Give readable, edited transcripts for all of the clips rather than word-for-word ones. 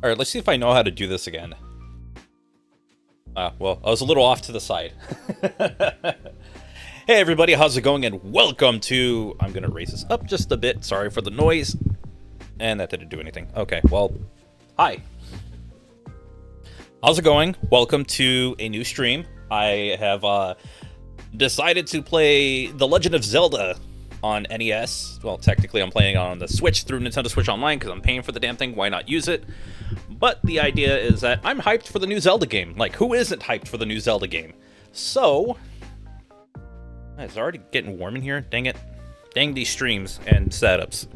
Alright, let's see if I know how to do this again. Well, I was a little off to the side. Hey everybody, how's it going? And welcome to... I'm gonna raise this up just a bit. Sorry for the noise. And that didn't do anything. Okay, well, hi. How's it going? Welcome to a new stream. I have decided to play The Legend of Zelda on NES. Well, technically I'm playing on the Switch through Nintendo Switch Online because I'm paying for the damn thing. Why not use it? But the idea is that I'm hyped for the new Zelda game. Like, who isn't hyped for the new Zelda game? So... It's already getting warm in here. Dang it. Dang these streams and setups.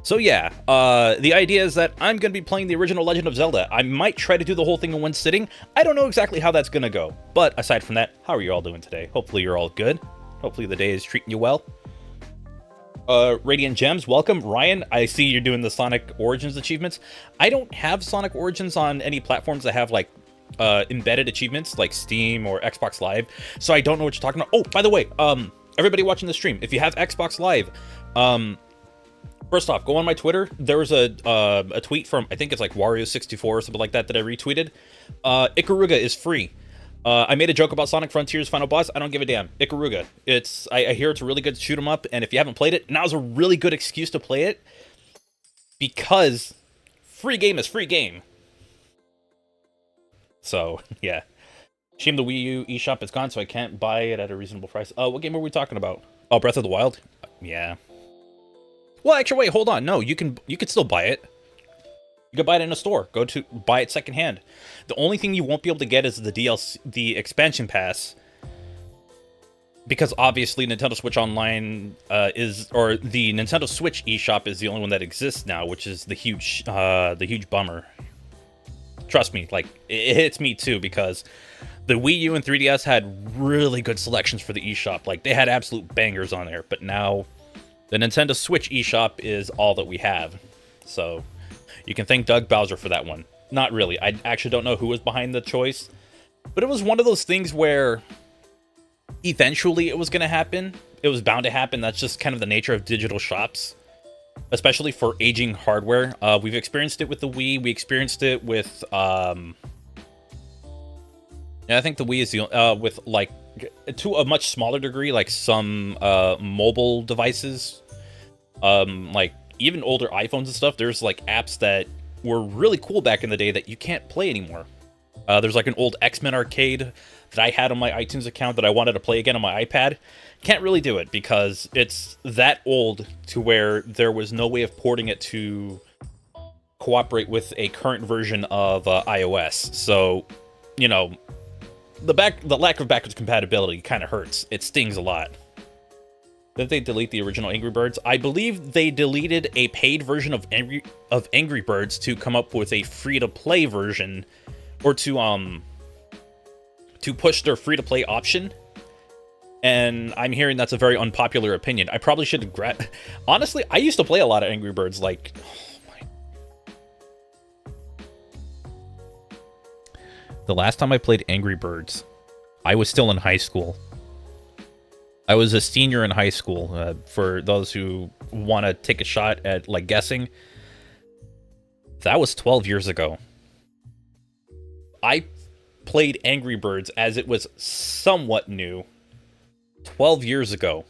So yeah, the idea is that I'm going to be playing the original Legend of Zelda. I might try to do the whole thing in one sitting. I don't know exactly how that's going to go. But aside from that, how are you all doing today? Hopefully you're all good. Hopefully the day is treating you well. Radiant Gems, welcome. Ryan, I see you're doing the Sonic Origins achievements. I don't have Sonic Origins on any platforms that have, like, embedded achievements, like Steam or Xbox Live, so I don't know what you're talking about. Oh, by the way, everybody watching the stream, if you have Xbox Live, first off, go on my Twitter. There was a tweet from, I think it's like Wario64 or something like that, that I retweeted. Ikaruga is free. I made a joke about Sonic Frontiers Final Boss. I don't give a damn. Ikaruga. I hear it's a really good shoot 'em up, and if you haven't played it, now's a really good excuse to play it, because free game is free game. So, yeah. Shame the Wii U eShop is gone, so I can't buy it at a reasonable price. What game were we talking about? Oh, Breath of the Wild? Yeah. Well, actually, wait, hold on. No, you can still buy it. You can buy it in a store. Go to buy it secondhand. The only thing you won't be able to get is the DLC, the expansion pass, because obviously Nintendo Switch Online or the Nintendo Switch eShop is the only one that exists now, which is the huge bummer. Trust me, like, it hits me too, because the Wii U and 3DS had really good selections for the eShop. Like, they had absolute bangers on there, but now the Nintendo Switch eShop is all that we have. So, you can thank Doug Bowser for that one. Not really. I actually don't know who was behind the choice, but it was one of those things where eventually it was going to happen. It was bound to happen. That's just kind of the nature of digital shops, especially for aging hardware. We've experienced it with the Wii. We experienced it with, yeah, I think the Wii is the, with, like, to a much smaller degree, like some mobile devices, like even older iPhones and stuff. There's like apps that were really cool back in the day that you can't play anymore. There's like an old X-Men arcade that I had on my iTunes account that I wanted to play again on my iPad. Can't really do it because it's that old to where there was no way of porting it to cooperate with a current version of iOS. So, you know, the lack of backwards compatibility kind of hurts. It stings a lot. Did they delete the original Angry Birds? I believe they deleted a paid version of Angry Birds to come up with a free-to-play version, or to push their free-to-play option. And I'm hearing that's a very unpopular opinion. I probably should have honestly, I used to play a lot of Angry Birds, like... Oh my... The last time I played Angry Birds, I was still in high school. I was a senior in high school, for those who want to take a shot at, like, guessing. That was 12 years ago. I played Angry Birds as it was somewhat new 12 years ago.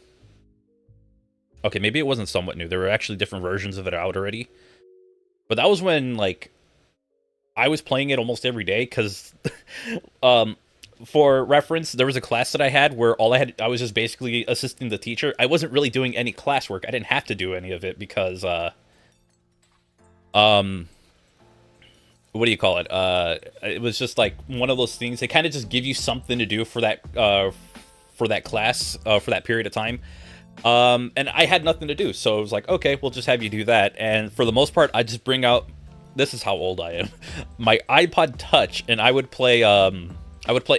Okay, maybe it wasn't somewhat new. There were actually different versions of it out already. But that was when, like, I was playing it almost every day, because, for reference, there was a class that I had where I was just basically assisting the teacher. I wasn't really doing any classwork. I didn't have to do any of it because, what do you call it? It was just like one of those things. They kind of just give you something to do for that class, for that period of time. And I had nothing to do, so it was like, okay, we'll just have you do that. And for the most part, I just bring out, this is how old I am, my iPod Touch, and I would play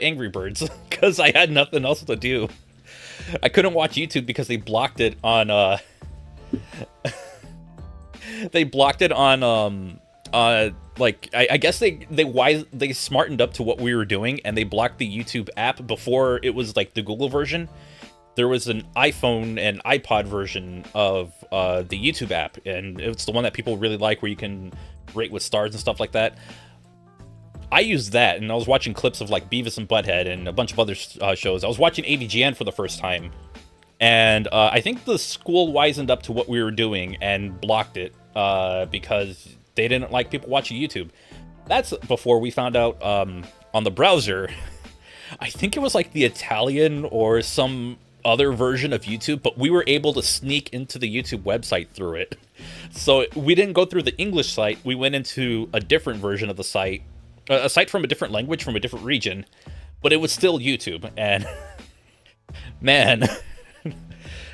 Angry Birds because I had nothing else to do. I couldn't watch YouTube because they blocked it on, like, I guess they smartened up to what we were doing, and they blocked the YouTube app before it was like the Google version. there was an iPhone and iPod version of the YouTube app, and it's the one that people really like, where you can rate with stars and stuff like that. I used that, and I was watching clips of like Beavis and Butthead and a bunch of other shows. I was watching AVGN for the first time, and I think the school wisened up to what we were doing and blocked it because they didn't like people watching YouTube. That's before we found out on the browser. I think it was like the Italian or some other version of YouTube, but we were able to sneak into the YouTube website through it. So we didn't go through the English site. We went into a different version of the site, a site from a different language, from a different region, but it was still YouTube. And man,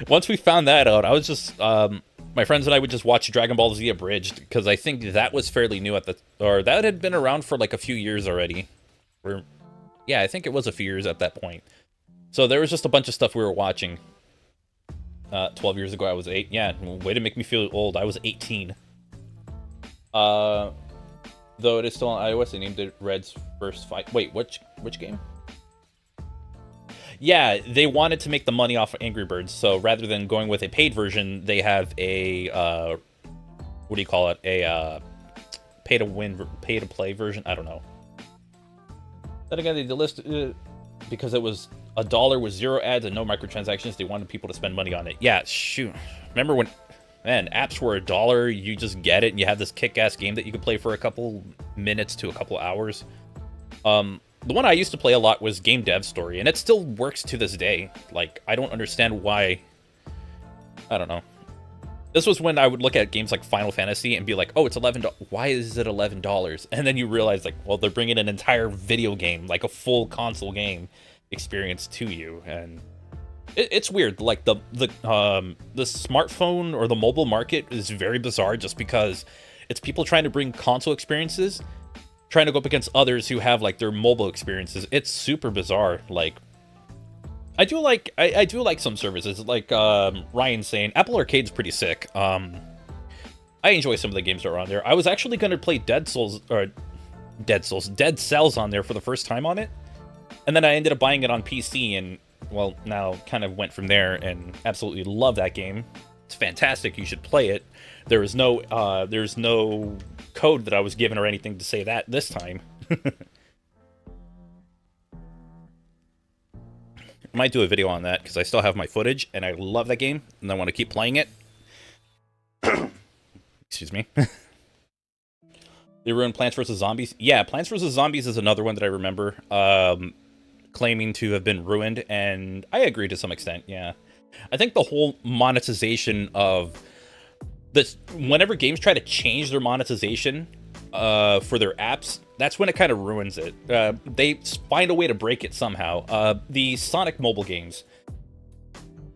once we found that out, I was just, my friends and I would just watch Dragon Ball Z Abridged, because I think that was fairly new or that had been around for like a few years already. Yeah, I think it was a few years at that point. So there was just a bunch of stuff we were watching. 12 years ago, I was 8. Yeah, way to make me feel old. I was 18. Though it is still on iOS, they named it Red's First Fight. Wait, which game? Yeah, they wanted to make the money off of Angry Birds, so rather than going with a paid version, they have a, what do you call it? A, pay-to-win, pay-to-play version? I don't know. Then again, they listed because it was $1 with 0 ads and no microtransactions. They wanted people to spend money on it. Yeah, shoot. Remember when, man, apps were $1, you just get it, and you have this kick-ass game that you could play for a couple minutes to a couple hours. The one I used to play a lot was Game Dev Story, and it still works to this day. Like, I don't understand why. I don't know. This was when I would look at games like Final Fantasy and be like, oh, it's $11. Why is it $11? And then you realize, like, well, they're bringing an entire video game, like a full console game experience to you. And it's weird. Like, the smartphone or the mobile market is very bizarre, just because it's people trying to bring console experiences, trying to go up against others who have, like, their mobile experiences. It's super bizarre. Like, I do like some services, like Ryan saying Apple Arcade's pretty sick. I enjoy some of the games that are on there. I was actually going to play Dead Cells on there for the first time on it, and then I ended up buying it on PC, and well, now kind of went from there, and absolutely love that game. It's fantastic. You should play it. There's no code that I was given or anything to say that this time. I might do a video on that, because I still have my footage, and I love that game, and I want to keep playing it. Excuse me. They ruined Plants vs. Zombies. Yeah, Plants vs. Zombies is another one that I remember claiming to have been ruined, and I agree to some extent, yeah. I think the whole monetization of this, whenever games try to change their monetization for their apps, that's when it kind of ruins it. They find a way to break it somehow. The Sonic mobile games,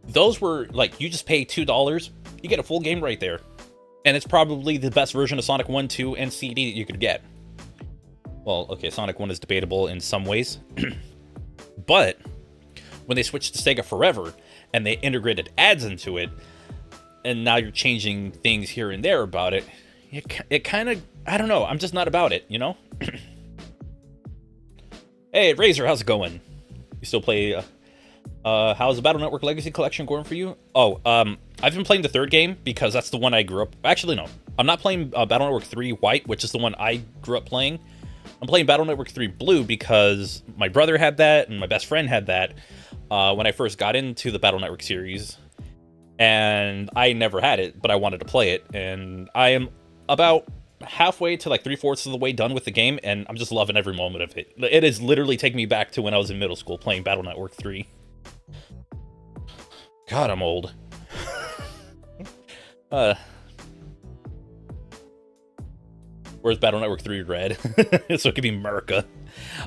those were like, you just pay $2, you get a full game right there. And it's probably the best version of Sonic 1, 2, and CD that you could get. Well, okay, Sonic 1 is debatable in some ways. But when they switched to Sega Forever, and they integrated ads into it, and now you're changing things here and there about it, it kind of, I don't know, I'm just not about it, you know? Hey, Razor, how's it going? You still play, how's the Battle Network Legacy Collection going for you? Oh, I've been playing the third game, because that's the one I grew up, actually, no. I'm not playing Battle Network 3 White, which is the one I grew up playing. I'm playing Battle Network 3 Blue, because my brother had that, and my best friend had that, when I first got into the Battle Network series. And I never had it, but I wanted to play it, and I am about halfway to like 3/4 of the way done with the game, and I'm just loving every moment of it. It is literally taking me back to when I was in middle school playing Battle Network 3. God, I'm old. Where's Battle Network 3 red? So it could be America.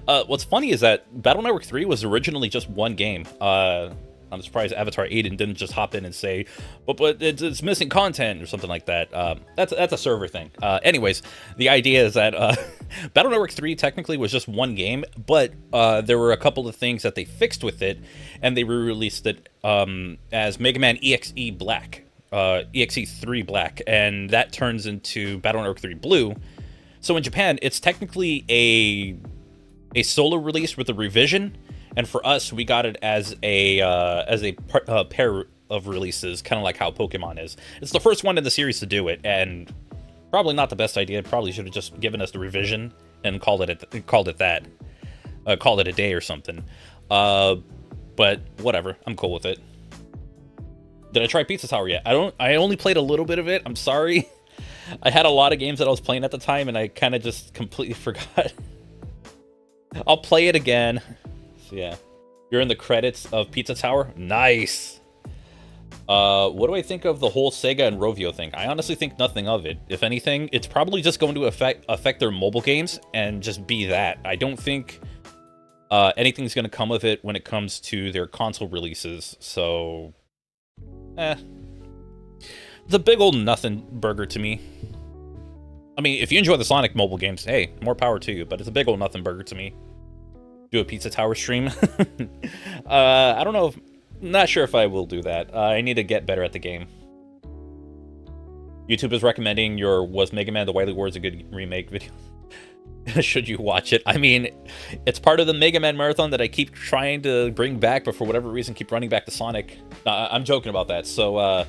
What's funny is that Battle Network 3 was originally just one game. I'm surprised Avatar Aiden didn't just hop in and say, but it's missing content or something like that. That's a server thing. Anyways, the idea is that Battle Network 3 technically was just one game, but there were a couple of things that they fixed with it, and they re-released it as Mega Man EXE Black, EXE3 Black, and that turns into Battle Network 3 Blue. So in Japan, it's technically a solo release with a revision, And for us, we got it as a pair of releases, kind of like how Pokemon is. It's the first one in the series to do it, and probably not the best idea. Probably should have just given us the revision and called it a day or something. But whatever, I'm cool with it. Did I try Pizza Tower yet? I only played a little bit of it. I'm sorry. I had a lot of games that I was playing at the time, and I kind of just completely forgot. I'll play it again. So yeah, you're in the credits of Pizza Tower. Nice. What do I think of the whole Sega and Rovio thing? I honestly think nothing of it. If anything, it's probably just going to affect their mobile games and just be that. I don't think anything's going to come of it when it comes to their console releases. So, it's a big old nothing burger to me. I mean, if you enjoy the Sonic mobile games, hey, more power to you, but it's a big old nothing burger to me. Do a Pizza Tower stream. I don't know if... Not sure if I will do that. I need to get better at the game. YouTube is recommending your Was Mega Man the Wily Wars a good remake video. Should you watch it? I mean, it's part of the Mega Man marathon that I keep trying to bring back, but for whatever reason keep running back to Sonic. I'm joking about that. So,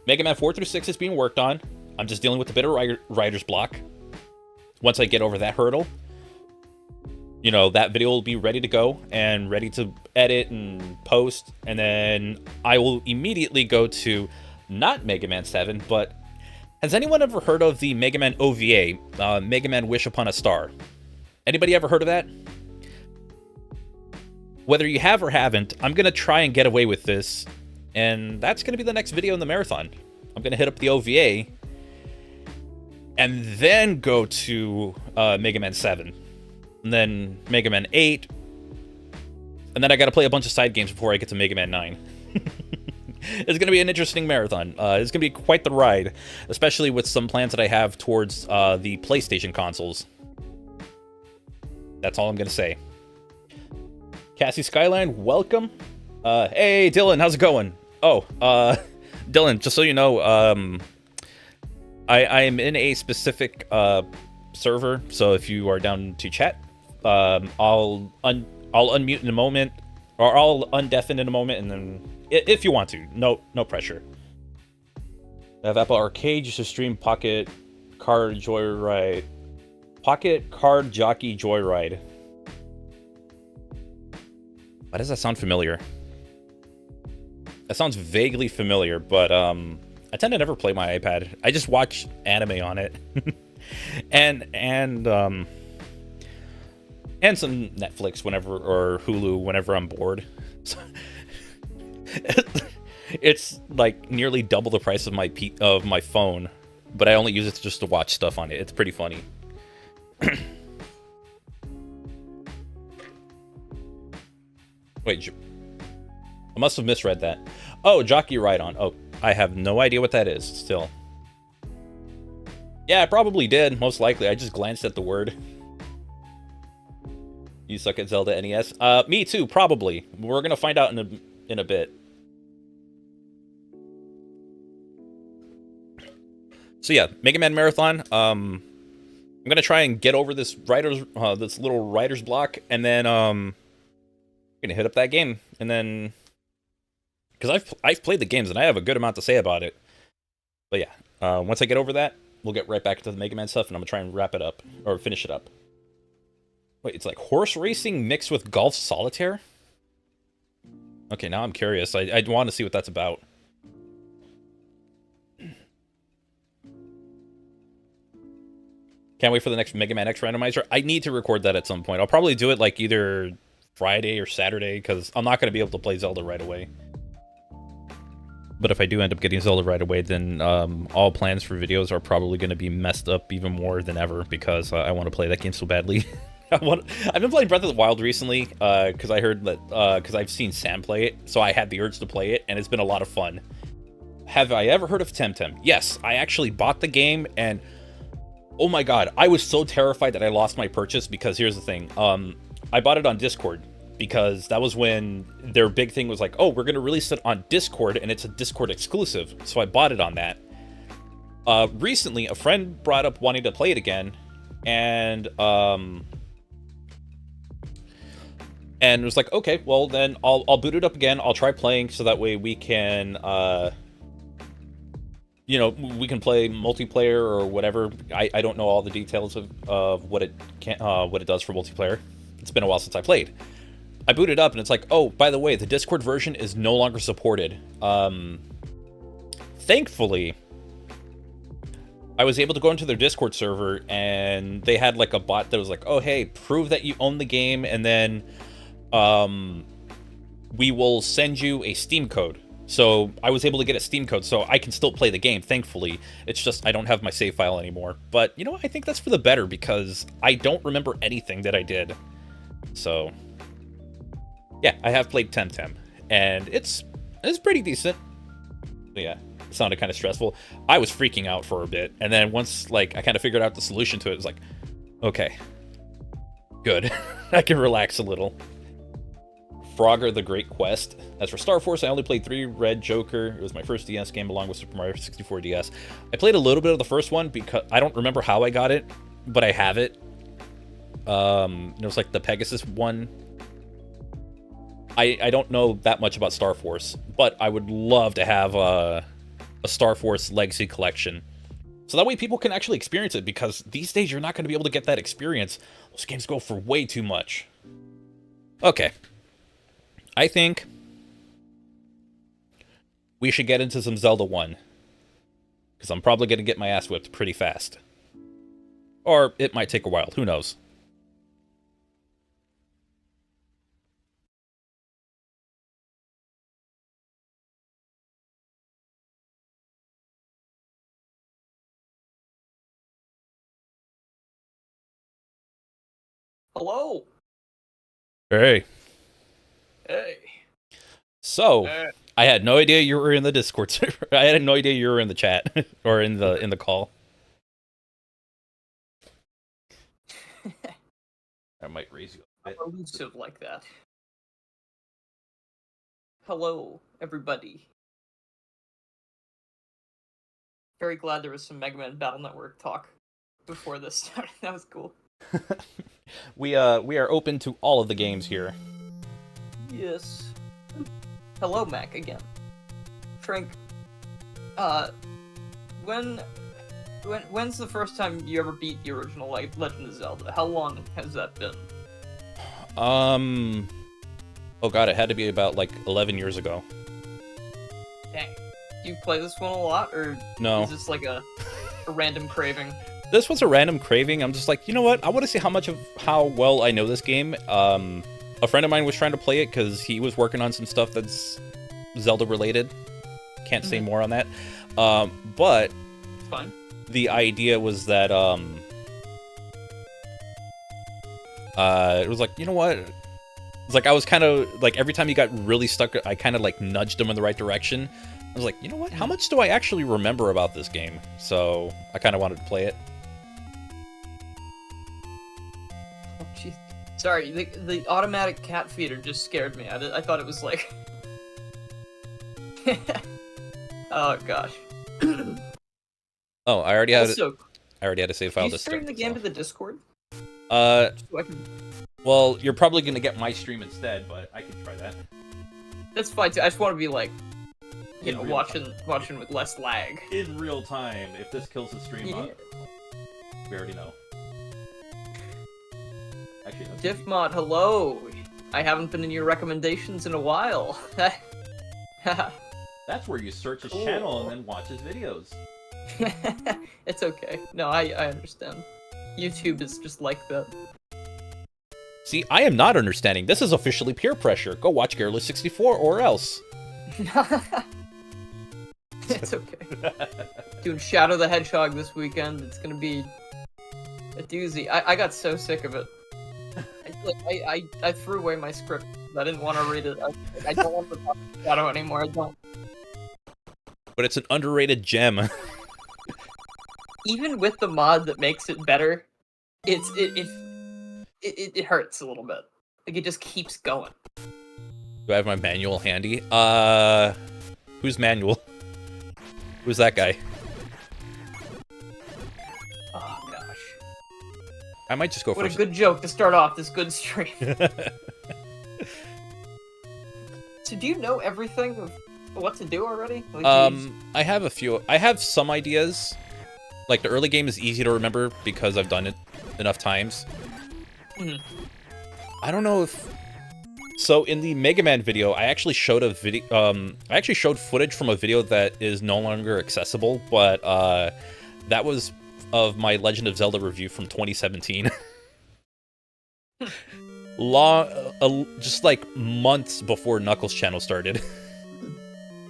Mega Man 4 through 6 is being worked on. I'm just dealing with the bit of writer's block. Once I get over that hurdle, you know, that video will be ready to go and ready to edit and post. And then I will immediately go to not Mega Man 7, but has anyone ever heard of the Mega Man OVA, Mega Man Wish Upon a Star? Anybody ever heard of that? Whether you have or haven't, I'm going to try and get away with this. And that's going to be the next video in the marathon. I'm going to hit up the OVA and then go to Mega Man 7. And then Mega Man 8. And then I got to play a bunch of side games before I get to Mega Man 9. It's going to be an interesting marathon. It's going to be quite the ride, especially with some plans that I have towards the PlayStation consoles. That's all I'm going to say. Cassie Skyline, welcome. Hey, Dylan, how's it going? Oh, Dylan, just so you know, I am in a specific server, so if you are down to chat, I'll unmute in a moment, or I'll undeafen in a moment, and then if you want to, no pressure. I have Apple Arcade used to stream Pocket Card Joyride, Pocket Card Jockey Joyride. Why does that sound familiar? That sounds vaguely familiar, but I tend to never play my iPad. I just watch anime on it. and some Netflix whenever, or Hulu whenever I'm bored. So, it's like nearly double the price of my phone, but I only use it just to watch stuff on it. It's pretty funny. Wait, I must have misread that. Oh, Jockey Ride On. Oh, I have no idea what that is still. Yeah, I probably did, most likely. I just glanced at the word. You suck at Zelda NES? Me too, probably. We're gonna find out in a bit. So yeah, Mega Man Marathon. I'm gonna try and get over this little writer's block, and then I'm gonna hit up that game, and then because I've played the games and I have a good amount to say about it. But yeah, once I get over that, we'll get right back to the Mega Man stuff, and I'm gonna try and wrap it up or finish it up. Wait, it's like horse racing mixed with golf solitaire? Okay, now I'm curious. I want to see what that's about. Can't wait for the next Mega Man X randomizer. I need to record that at some point. I'll probably do it like either Friday or Saturday, because I'm not going to be able to play Zelda right away. But if I do end up getting Zelda right away, then all plans for videos are probably going to be messed up even more than ever, because I want to play that game so badly. I've been playing Breath of the Wild recently, because I heard that, because I've seen Sam play it, so I had the urge to play it, and it's been a lot of fun. Have I ever heard of Temtem? Yes, I actually bought the game, and oh my god, I was so terrified that I lost my purchase, because here's the thing. I bought it on Discord, because that was when their big thing was like, oh, we're going to release it on Discord, and it's a Discord exclusive, so I bought it on that. Recently, a friend brought up wanting to play it again, and And it was like, okay, well then I'll boot it up again. I'll try playing so that way we can, you know, we can play multiplayer or whatever. I don't know all the details of what it does for multiplayer. It's been a while since I played. I booted up and it's like, oh, by the way, the Discord version is no longer supported. Thankfully, I was able to go into their Discord server and they had like a bot that was like, oh, hey, prove that you own the game and then we will send you a Steam code. So I was able to get a Steam code so I can still play the game, thankfully. It's just I don't have my save file anymore. But, you know, I think that's for the better because I don't remember anything that I did. So, yeah, I have played Temtem, and it's pretty decent. But yeah, it sounded kind of stressful. I was freaking out for a bit, and then once, like, I kind of figured out the solution to it, it was like, okay, good. I can relax a little. Frogger the Great Quest. As for Star Force, I only played 3 Red Joker. It was my first DS game along with Super Mario 64 DS. I played a little bit of the first one because I don't remember how I got it, but I have it. It was like the Pegasus one. I don't know that much about Star Force, but I would love to have a Star Force Legacy Collection. So that way people can actually experience it, because these days you're not going to be able to get that experience. Those games go for way too much. Okay. I think we should get into some Zelda 1. Because I'm probably going to get my ass whipped pretty fast. Or it might take a while. Who knows? Hello. Hey. Hey. So, I had no idea you were in the Discord server. I had no idea you were in the chat or in the call. I might raise you a bit. Elusive like that. Hello, everybody. Very glad there was some Mega Man Battle Network talk before this started. That was cool. We are open to all of the games here. Yes. Hello, Mac, again. Frank, when's the first time you ever beat the original Legend of Zelda? How long has that been? Oh god, it had to be about like 11 years ago. Dang. Do you play this one a lot, or No. is this like a random craving? This was a random craving. I'm just like, you know what? I want to see how well I know this game. A friend of mine was trying to play it because he was working on some stuff that's Zelda related. Can't say more on that. But It's fine. the idea was that it was like, you know what? It's like I was kind of like every time he got really stuck, I kind of like nudged him in the right direction. I was like, you know what? How much do I actually remember about this game? So I kind of wanted to play it. Oh, jeez. Sorry, the automatic cat feeder just scared me. I thought it was like... Oh, gosh. Oh, I already had Also, I already had a save file you to stream start. the game to the Discord? So So I can... well, you're probably gonna get my stream instead, but I can try that. That's fine too. I just want to be like, you In know, real watching with less lag. In real time, if this kills the stream, Yeah. we already know. Actually, that's Diff mod, hello. I haven't been in your recommendations in a while. that's where you search his Cool. channel and then watch his videos. It's okay. No, I understand. YouTube is just like that. See, I am not understanding. This is officially peer pressure. Go watch Garrulous64 or else. It's okay. Doing Shadow the Hedgehog this weekend. It's gonna be a doozy. I got so sick of it. I threw away my script. I didn't want to read it. I don't want to talk about Shadow anymore. I don't. But it's an underrated gem. Even with the mod that makes it better, it hurts a little bit. Like it just keeps going. Do I have my manual handy? Who's manual? Who's that guy? Oh gosh. I might just go What for a good joke to start off this good stream. So do you know everything of what to do already? Like, I have a few. I have some ideas. Like, the early game is easy to remember because I've done it enough times. I don't know if... So, in the Mega Man video, I actually showed a video... I actually showed footage from a video that is no longer accessible, but, that was of my Legend of Zelda review from 2017. Just like months before Knuckles' channel started.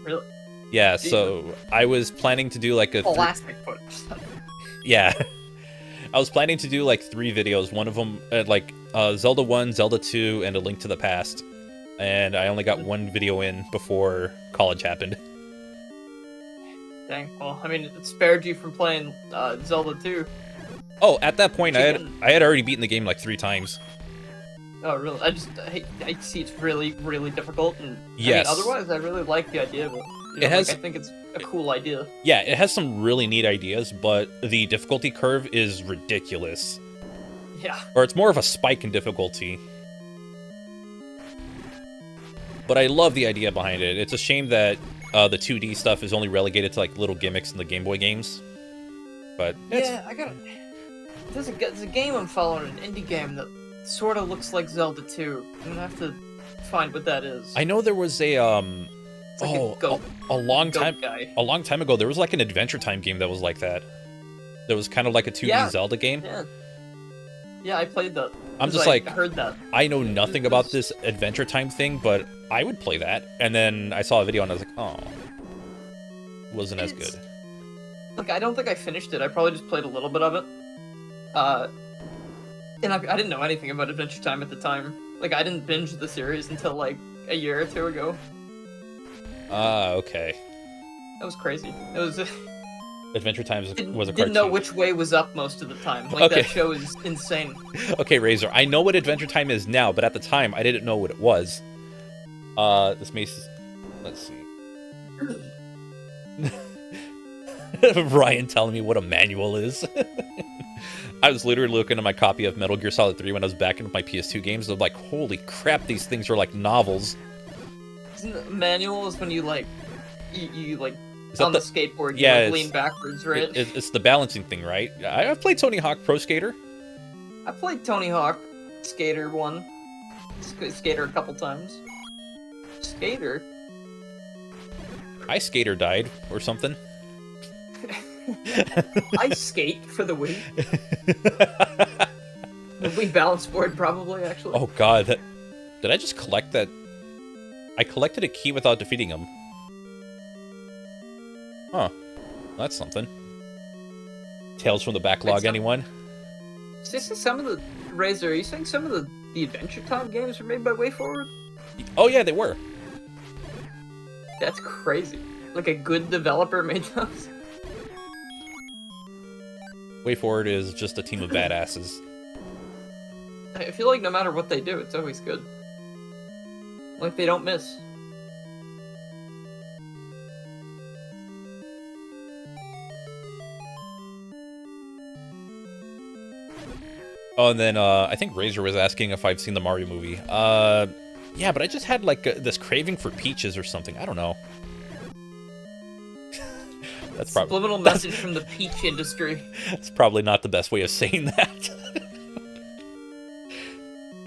Really? Yeah, so I was planning to do like a classic footage. Yeah, I was planning to do like 3 videos. One of them like Zelda 1, Zelda 2, and A Link to the Past. And I only got 1 video in before college happened. Dang. Well, I mean, it spared you from playing Zelda 2. Oh, at that point, I had already beaten the game like 3 times. Oh, really? I see it's really, really difficult. And yes. I mean, otherwise, I really like the idea of it. It has. Like, I think it's a cool idea. Yeah, it has some really neat ideas, but the difficulty curve is ridiculous. Yeah. Or it's more of a spike in difficulty. But I love the idea behind it. It's a shame that the 2D stuff is only relegated to like little gimmicks in the Game Boy games. But yeah, I gotta. There's a game I'm following, an indie game that sort of looks like Zelda 2. I'm gonna have to find what that is. I know there was a like a long time guy. A long time ago there was like an Adventure Time game that was like that. That was kind of like a 2D Zelda game. Yeah. Yeah, I played that. I'm just like, I heard that. I know nothing about this Adventure Time thing, but I would play that. And then I saw a video and I was like, oh, wasn't as good. Look, I don't think I finished it. I probably just played a little bit of it. And I didn't know anything about Adventure Time at the time. Like, I didn't binge the series until like a year or 2 ago. Okay. That was crazy. It was. Adventure Time was a cartoon. Didn't know which way was up most of the time. Like, that show is insane. Okay, Razor, I know what Adventure Time is now, but at the time, I didn't know what it was. This may... Let's see. Ryan telling me what a manual is. I was literally looking at my copy of Metal Gear Solid 3 when I was back into my PS2 games. I'm like, holy crap, these things are like novels. Isn't a manual is when you, like... You like... On the skateboard, you like lean backwards, right? It's the balancing thing, right? I've played Tony Hawk Pro Skater. I played Tony Hawk Skater 1. Skater a couple times. Skater? I Skater died, or something. I skate for the Wii. The Wii balance board, probably, actually. Oh god, did I just collect that? I collected a key without defeating him. Huh. That's something. Tales from the Backlog, anyone? Some of the... Razor, are you saying some of the Adventure Time games were made by WayForward? Oh yeah, they were. That's crazy. Like a good developer made those? WayForward is just a team of badasses. I feel like no matter what they do, it's always good. Like, they don't miss. Oh, and then I think Razor was asking if I've seen the Mario movie. Yeah, but I just had like this craving for peaches or something. I don't know. That's probably subliminal message from the peach industry. That's probably not the best way of saying that.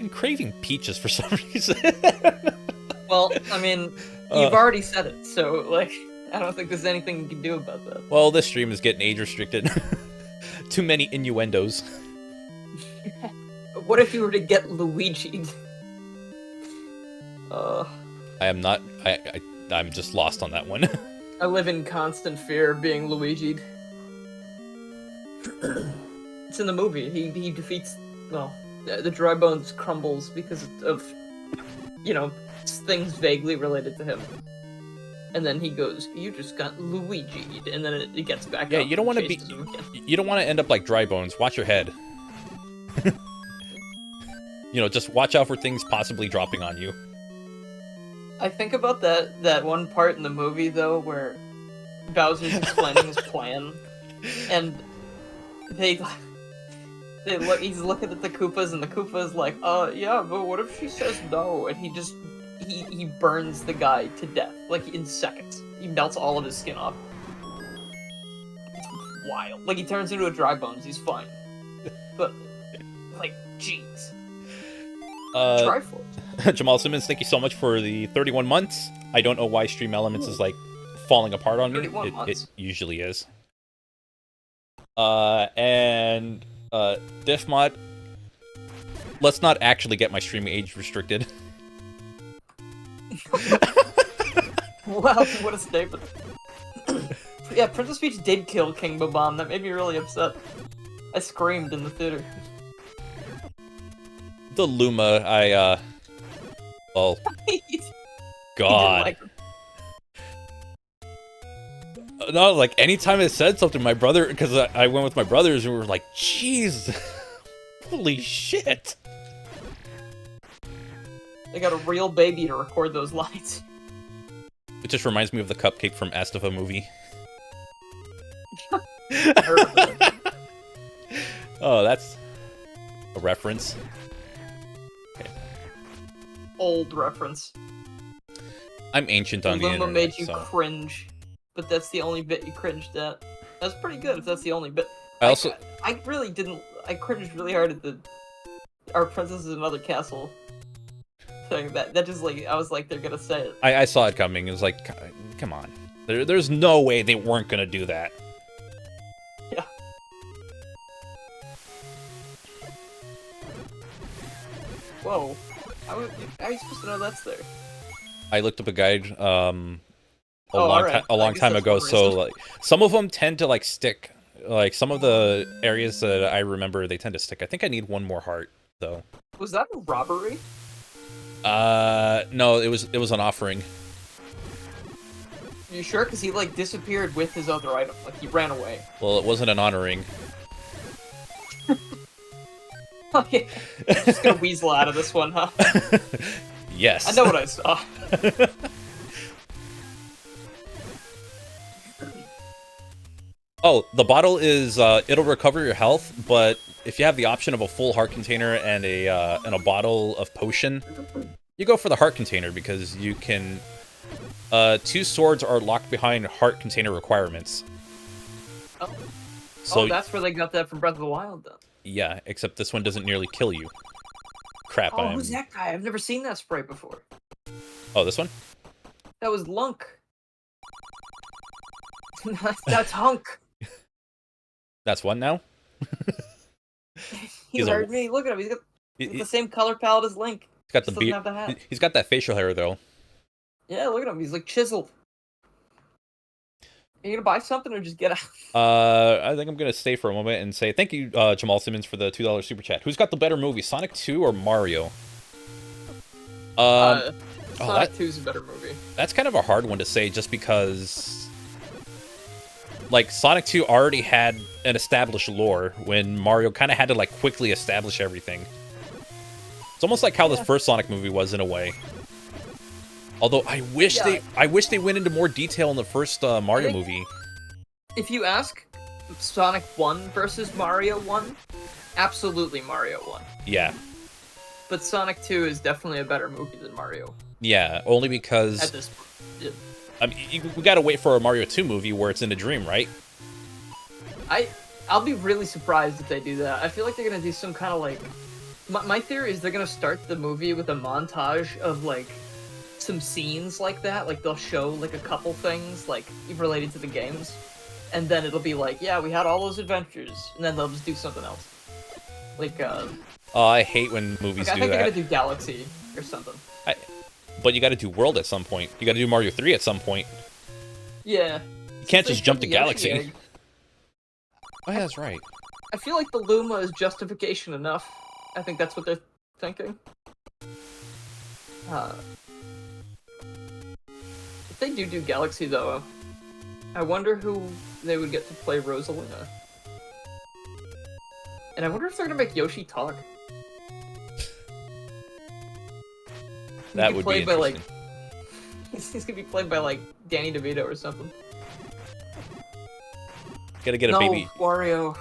I'm craving peaches for some reason. Well, I mean, you've already said it, so like, I don't think there's anything you can do about that. Well, this stream is getting age restricted. Too many innuendos. What if you were to get Luigi'd? I am not. I'm just lost on that one. I live in constant fear of being Luigi'd. It's in the movie. He defeats. Well, the dry bones crumbles because of, you know, things vaguely related to him. And then he goes, "You just got Luigi'd," and then it gets back. Yeah, up you don't want to be. You don't want to end up like dry bones. Watch your head. You know, just watch out for things possibly dropping on you. I think about that one part in the movie though where Bowser's explaining his plan, and he's looking at the Koopas, and the Koopa's like, yeah, but what if she says no? And he just he burns the guy to death, like in seconds. He melts all of his skin off. It's wild. Like he turns into a dry bones. He's fine, but like, jeez. Try for it. Jamal Simmons, thank you so much for the 31 months. I don't know why Stream Elements is like falling apart on me. It usually is. And Diffmod, let's not actually get my stream age restricted. Wow, what a statement. Yeah, Princess Peach did kill King Bob-omb. That made me really upset. I screamed in the theater. The Luma, oh, God. No, like, anytime it said something, my brother, because I went with my brothers, and we were like, jeez, holy shit. They got a real baby to record those lines. It just reminds me of the cupcake from Astava movie. Oh, that's a reference. Okay. Old reference. I'm ancient on the Luma internet, made you so. cringe, but that's the only bit you cringed at. That's pretty good if that's the only bit. I really didn't. I cringed really hard at the "Our Princess is Another Castle" thing. That just like I was like they're gonna say it. I saw it coming. It was like, come on. There's no way they weren't gonna do that. Yeah. Whoa. How are you supposed to know that's there? I looked up a guide a right. long time ago, so like some of them tend to like stick. Like some of the areas that I remember, they tend to stick. I think I need one more heart though. Was that a robbery? No, it was an offering. You sure? Because he like disappeared with his other item. Like he ran away. Well, it wasn't an honoring. Okay. Just gonna weasel out of this one, huh? Yes. I know what I saw. Oh, the bottle is it'll recover your health, but if you have the option of a full heart container and a bottle of potion, you go for the heart container because you can. 2 swords are locked behind heart container requirements. Oh. So, that's where they got that from Breath of the Wild, then. Yeah, except this one doesn't nearly kill you. Crap, Oh, who's that guy? I've never seen that sprite before. Oh, this one? That was Lunk. That's Hunk. That's one now? He heard me. Look at him. He's got the same color palette as Link. He's got the doesn't have the hat. He's got that facial hair, though. Yeah, look at him. He's like chiseled. Are you gonna buy something or just get out? I think I'm gonna stay for a moment and say thank you, Jamal Simmons, for the $2 super chat. Who's got the better movie, Sonic 2 or Mario? Sonic 2 is a better movie. That's kind of a hard one to say, just because, like, Sonic 2 already had an established lore when Mario kind of had to like quickly establish everything. It's almost like how the first Sonic movie was in a way. Although I wish they went into more detail in the first Mario movie. If you ask Sonic 1 versus Mario 1, absolutely Mario 1. Yeah. But Sonic 2 is definitely a better movie than Mario. Yeah, only because At this point. I mean, we gotta wait for a Mario 2 movie where it's in a dream, right? I'll be really surprised if they do that. I feel like they're gonna do some kind of like... My theory is they're gonna start the movie with a montage of like some scenes like that. Like they'll show like a couple things like related to the games. And then it'll be like, yeah, we had all those adventures. And then they'll just do something else. Like, oh, I hate when movies do that. I think they're gonna do Galaxy or something. But you gotta do World at some point. You gotta do Mario 3 at some point. Yeah. You can't just jump to Galaxy. Oh yeah, that's right. I feel like the Luma is justification enough. I think that's what they're thinking. If they do Galaxy, though, I wonder who they would get to play Rosalina. And I wonder if they're gonna make Yoshi talk. That would be interesting. He's gonna be played by, like, Danny DeVito or something. Gotta get a baby. Wario.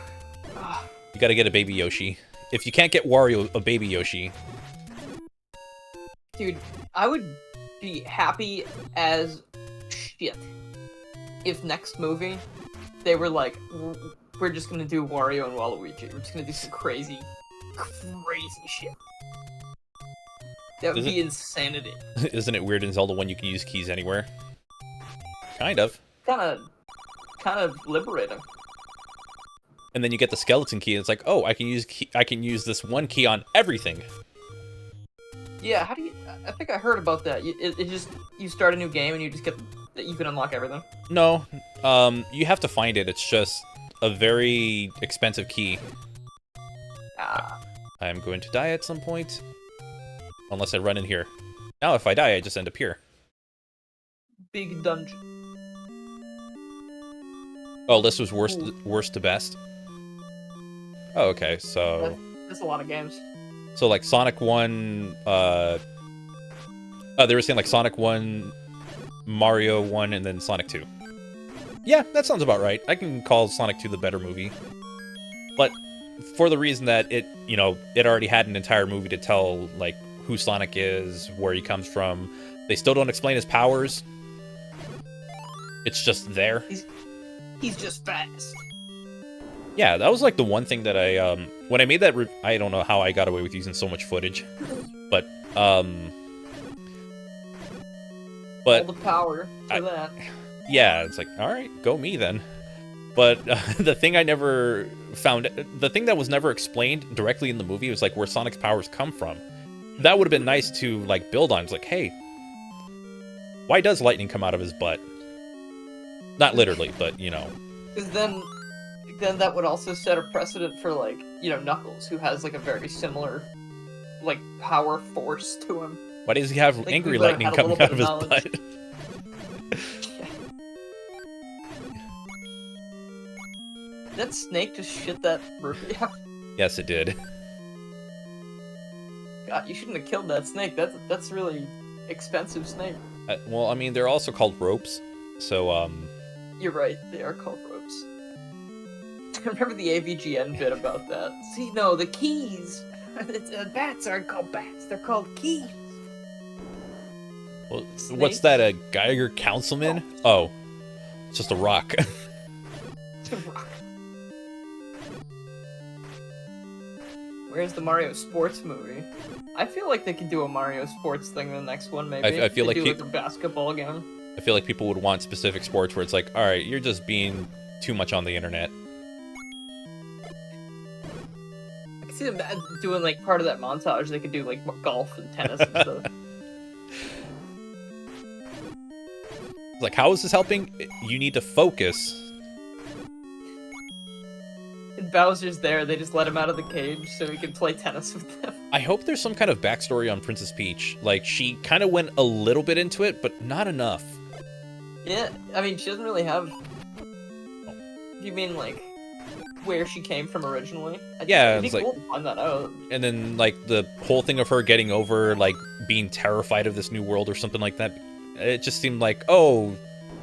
You gotta get a baby Yoshi. If you can't get Wario a baby Yoshi... Dude, I would be happy as shit if next movie they were like, we're just gonna do Wario and Waluigi. We're just gonna do some crazy shit. That would be insanity. Isn't it weird in Zelda 1 you can use keys anywhere? Kind of. Kind of liberating. And then you get the skeleton key, and it's like, oh, I can use this one key on everything. Yeah, how do you? I think I heard about that. It just you start a new game and you just get that you can unlock everything. No, you have to find it. It's just a very expensive key. I'm going to die at some point, unless I run in here. Now, if I die, I just end up here. Big dungeon. Oh, this was worst to best. Oh, okay, so that's a lot of games. So like Sonic 1, they were saying like Sonic 1, Mario 1, and then Sonic 2. Yeah, that sounds about right. I can call Sonic 2 the better movie. But for the reason that it already had an entire movie to tell, like, who Sonic is, where he comes from. They still don't explain his powers. It's just there. He's just fast. Yeah, that was like the one thing that I, when I made that, I don't know how I got away with using so much footage, but, All the power to that. Yeah, it's like, all right, go me then. But the thing the thing that was never explained directly in the movie was like where Sonic's powers come from. That would have been nice to like build on. It's like, hey, why does lightning come out of his butt? Not literally, but you know. Because then that would also set a precedent for like, Knuckles, who has like a very similar like power force to him. Why does he have angry lightning coming out of his butt? That snake just shit that rupee out. Yes, it did. God, you shouldn't have killed that snake. That's really expensive snake. Well, I mean, they're also called ropes, so You're right. They are called ropes. I remember the AVGN bit about that. See, no, the keys. Bats aren't called bats. They're called keys. Well, what's that? A Geiger councilman? Oh, it's just a rock. It's a rock. Where's the Mario Sports movie? I feel like they could do a Mario Sports thing in the next one, maybe. I feel like a basketball game. I feel like people would want specific sports where it's like, all right, you're just being too much on the internet. I can see them doing like part of that montage. They could do like golf and tennis and stuff. Like, how is this helping? You need to focus. And Bowser's there. They just let him out of the cage so he can play tennis with them. I hope there's some kind of backstory on Princess Peach. Like, she kind of went a little bit into it, but not enough. Yeah, I mean, she doesn't really have... Do you mean, like, where she came from originally? Yeah, it's like... Cool to find that out. And then, like, the whole thing of her getting over, like, being terrified of this new world or something like that. It just seemed like, oh,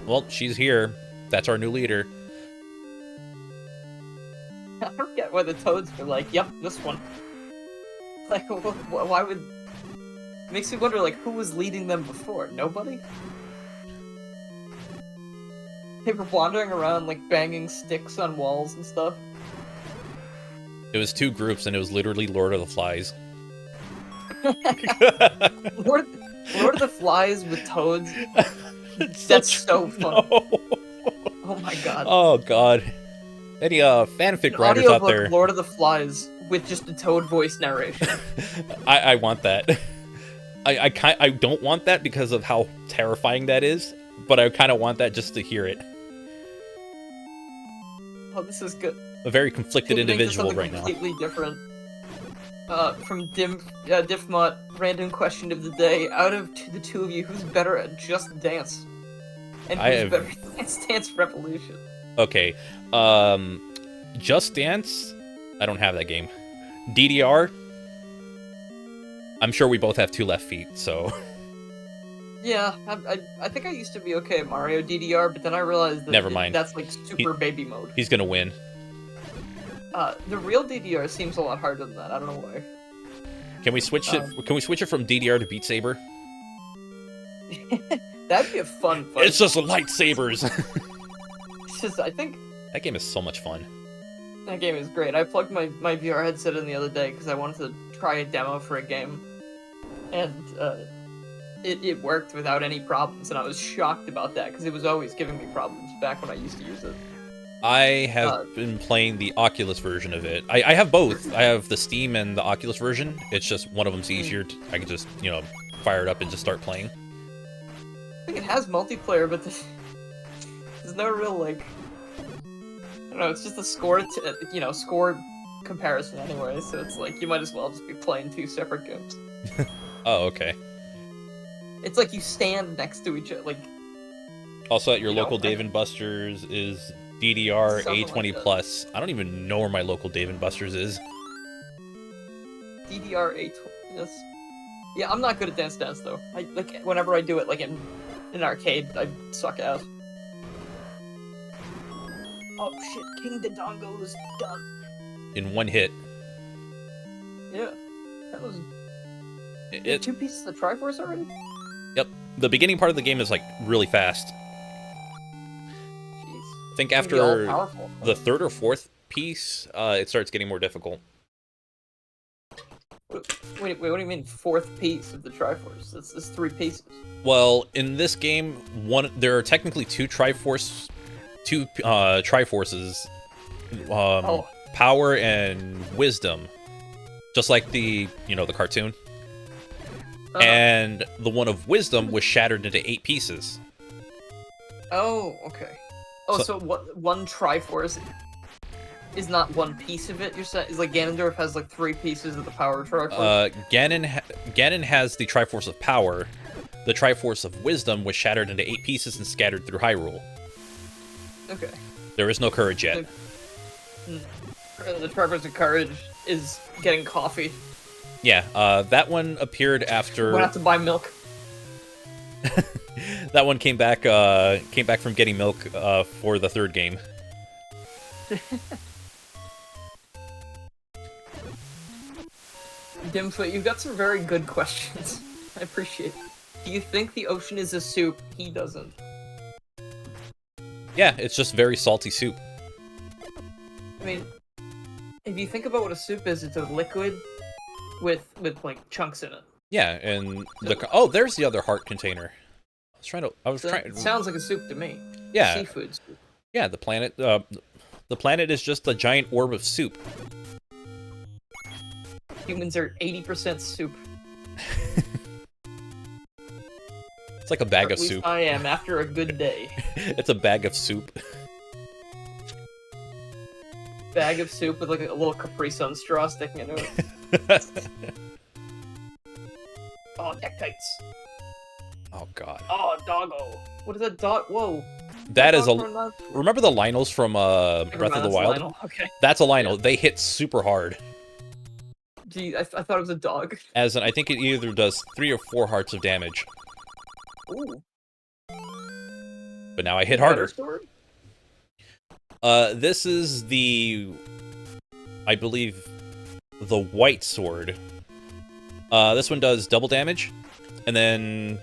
well, she's here. That's our new leader. I don't get why the Toads were like, yep, this one. Like, why would... It makes me wonder, like, who was leading them before? Nobody? They were wandering around, like, banging sticks on walls and stuff. It was two groups, and it was literally Lord of the Flies. Lord of the Flies with Toads? That's so fun. No. Oh my god. Oh god. Any fanfic writers out there? Lord of the Flies with just a Toad voice narration. I want that. I don't want that because of how terrifying that is, but I kind of want that just to hear it. Oh, this is good. A very conflicted individual right now. Completely different. From Diffmot, random question of the day. Out of the two of you, who's better at Just Dance? And who's better at Dance Revolution? Okay, Just Dance, I don't have that game. DDR, I'm sure we both have two left feet, so... Yeah, I think I used to be okay at Mario DDR, but then I realized that Never mind. That's like super baby mode. He's gonna win. The real DDR seems a lot harder than that, I don't know why. Can we switch it? Can we switch it from DDR to Beat Saber? That'd be a fun fight. It's just lightsabers. It's just, I think That game is so much fun. that game is great. I plugged my VR headset in the other day because I wanted to try a demo for a game, and it worked without any problems, and I was shocked about that because it was always giving me problems back when I used to use it. I have been playing the Oculus version of it. I have both. I have the Steam and the Oculus version. It's just one of them's easier. I can just, you know, fire it up and just start playing. I think it has multiplayer, but there's no real, like, I don't know, it's just a score, score comparison anyway, so it's like, you might as well just be playing two separate games. Oh, okay. It's like you stand next to each other, like... Also at your You know, local Dave & Buster's is DDR Something A20 like that. Plus. I don't even know where my local Dave & Buster's is. DDR A20, yes. Yeah, I'm not good at Dance Dance, though. Like, whenever I do it, like, in an arcade, I suck ass. Oh shit, King Dodongo is done. In one hit. Yeah. That was... It, two pieces of Triforce already? yep. The beginning part of the game is, like, really fast. Jeez. I think It's gonna be all after powerful. the third or fourth piece, it starts getting more difficult. Wait, what do you mean fourth piece of the Triforce? It's three pieces. Well, in this game, there are technically two Triforces, power and wisdom, just like the cartoon. And the one of wisdom was shattered into 8 pieces. Oh, okay. Oh, so what? One Triforce is not one piece of it. You're saying is like Ganondorf has like 3 pieces of the power Triforce. Ganon has the Triforce of power. The Triforce of wisdom was shattered into 8 pieces and scattered through Hyrule. Okay. There is no courage yet. The Triforce of courage is getting coffee. Yeah, that one appeared after. We'll have to buy milk. That one came back from getting milk for the third game. Dimfoot, you've got some very good questions. I appreciate it. Do you think the ocean is a soup? He doesn't. Yeah, it's just very salty soup. I mean, if you think about what a soup is, it's a liquid with like chunks in it. Yeah, and there's the other heart container. It sounds like a soup to me. Yeah. Seafood soup. Yeah, the planet is just a giant orb of soup. Humans are 80% soup. It's like a bag Or of at least soup. I am after a good day. It's a bag of soup. Bag of soup with like a little Capri Sun straw sticking into it. Oh, neck tights. Oh god. Oh, doggo. What is that dog? Whoa. That is a. Dog from, Remember the Lynels from Never Breath mind, of the that's Wild? Lionel. Okay. That's a Lynel. They hit super hard. Gee, I thought it was a dog. As in, I think it either does 3 or 4 hearts of damage. Ooh. But now I hit harder. Sword? This is I believe, the white sword. This one does double damage, and then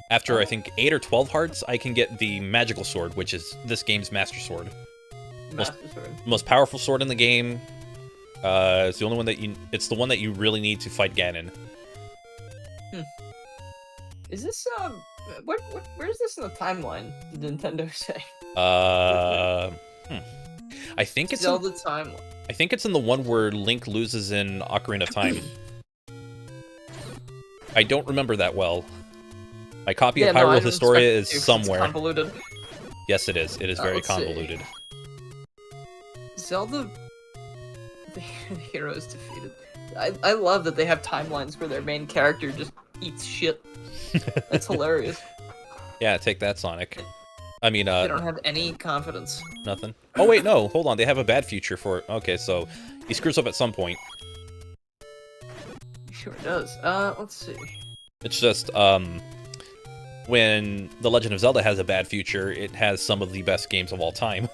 after I think 8 or 12 hearts, I can get the magical sword, which is this game's master sword. Master sword. Most powerful sword in the game. It's the only one it's the one that you really need to fight Ganon. Is this where is this in the timeline? Did Nintendo say? I think it's Zelda timeline. I think it's in the one where Link loses in Ocarina of Time. I don't remember that well. My copy of Hyrule Historia is somewhere. It's convoluted. Yes, it is. It is very let's see. convoluted. Zelda, the hero is defeated. I love that they have timelines where their main character just eats shit. That's hilarious. Yeah, take that, Sonic. I mean, They don't have any confidence. nothing. Oh wait, no, hold on. They have a bad future for it. Okay, so he screws up at some point. Sure does. Let's see. It's just, when The Legend of Zelda has a bad future, it has some of the best games of all time.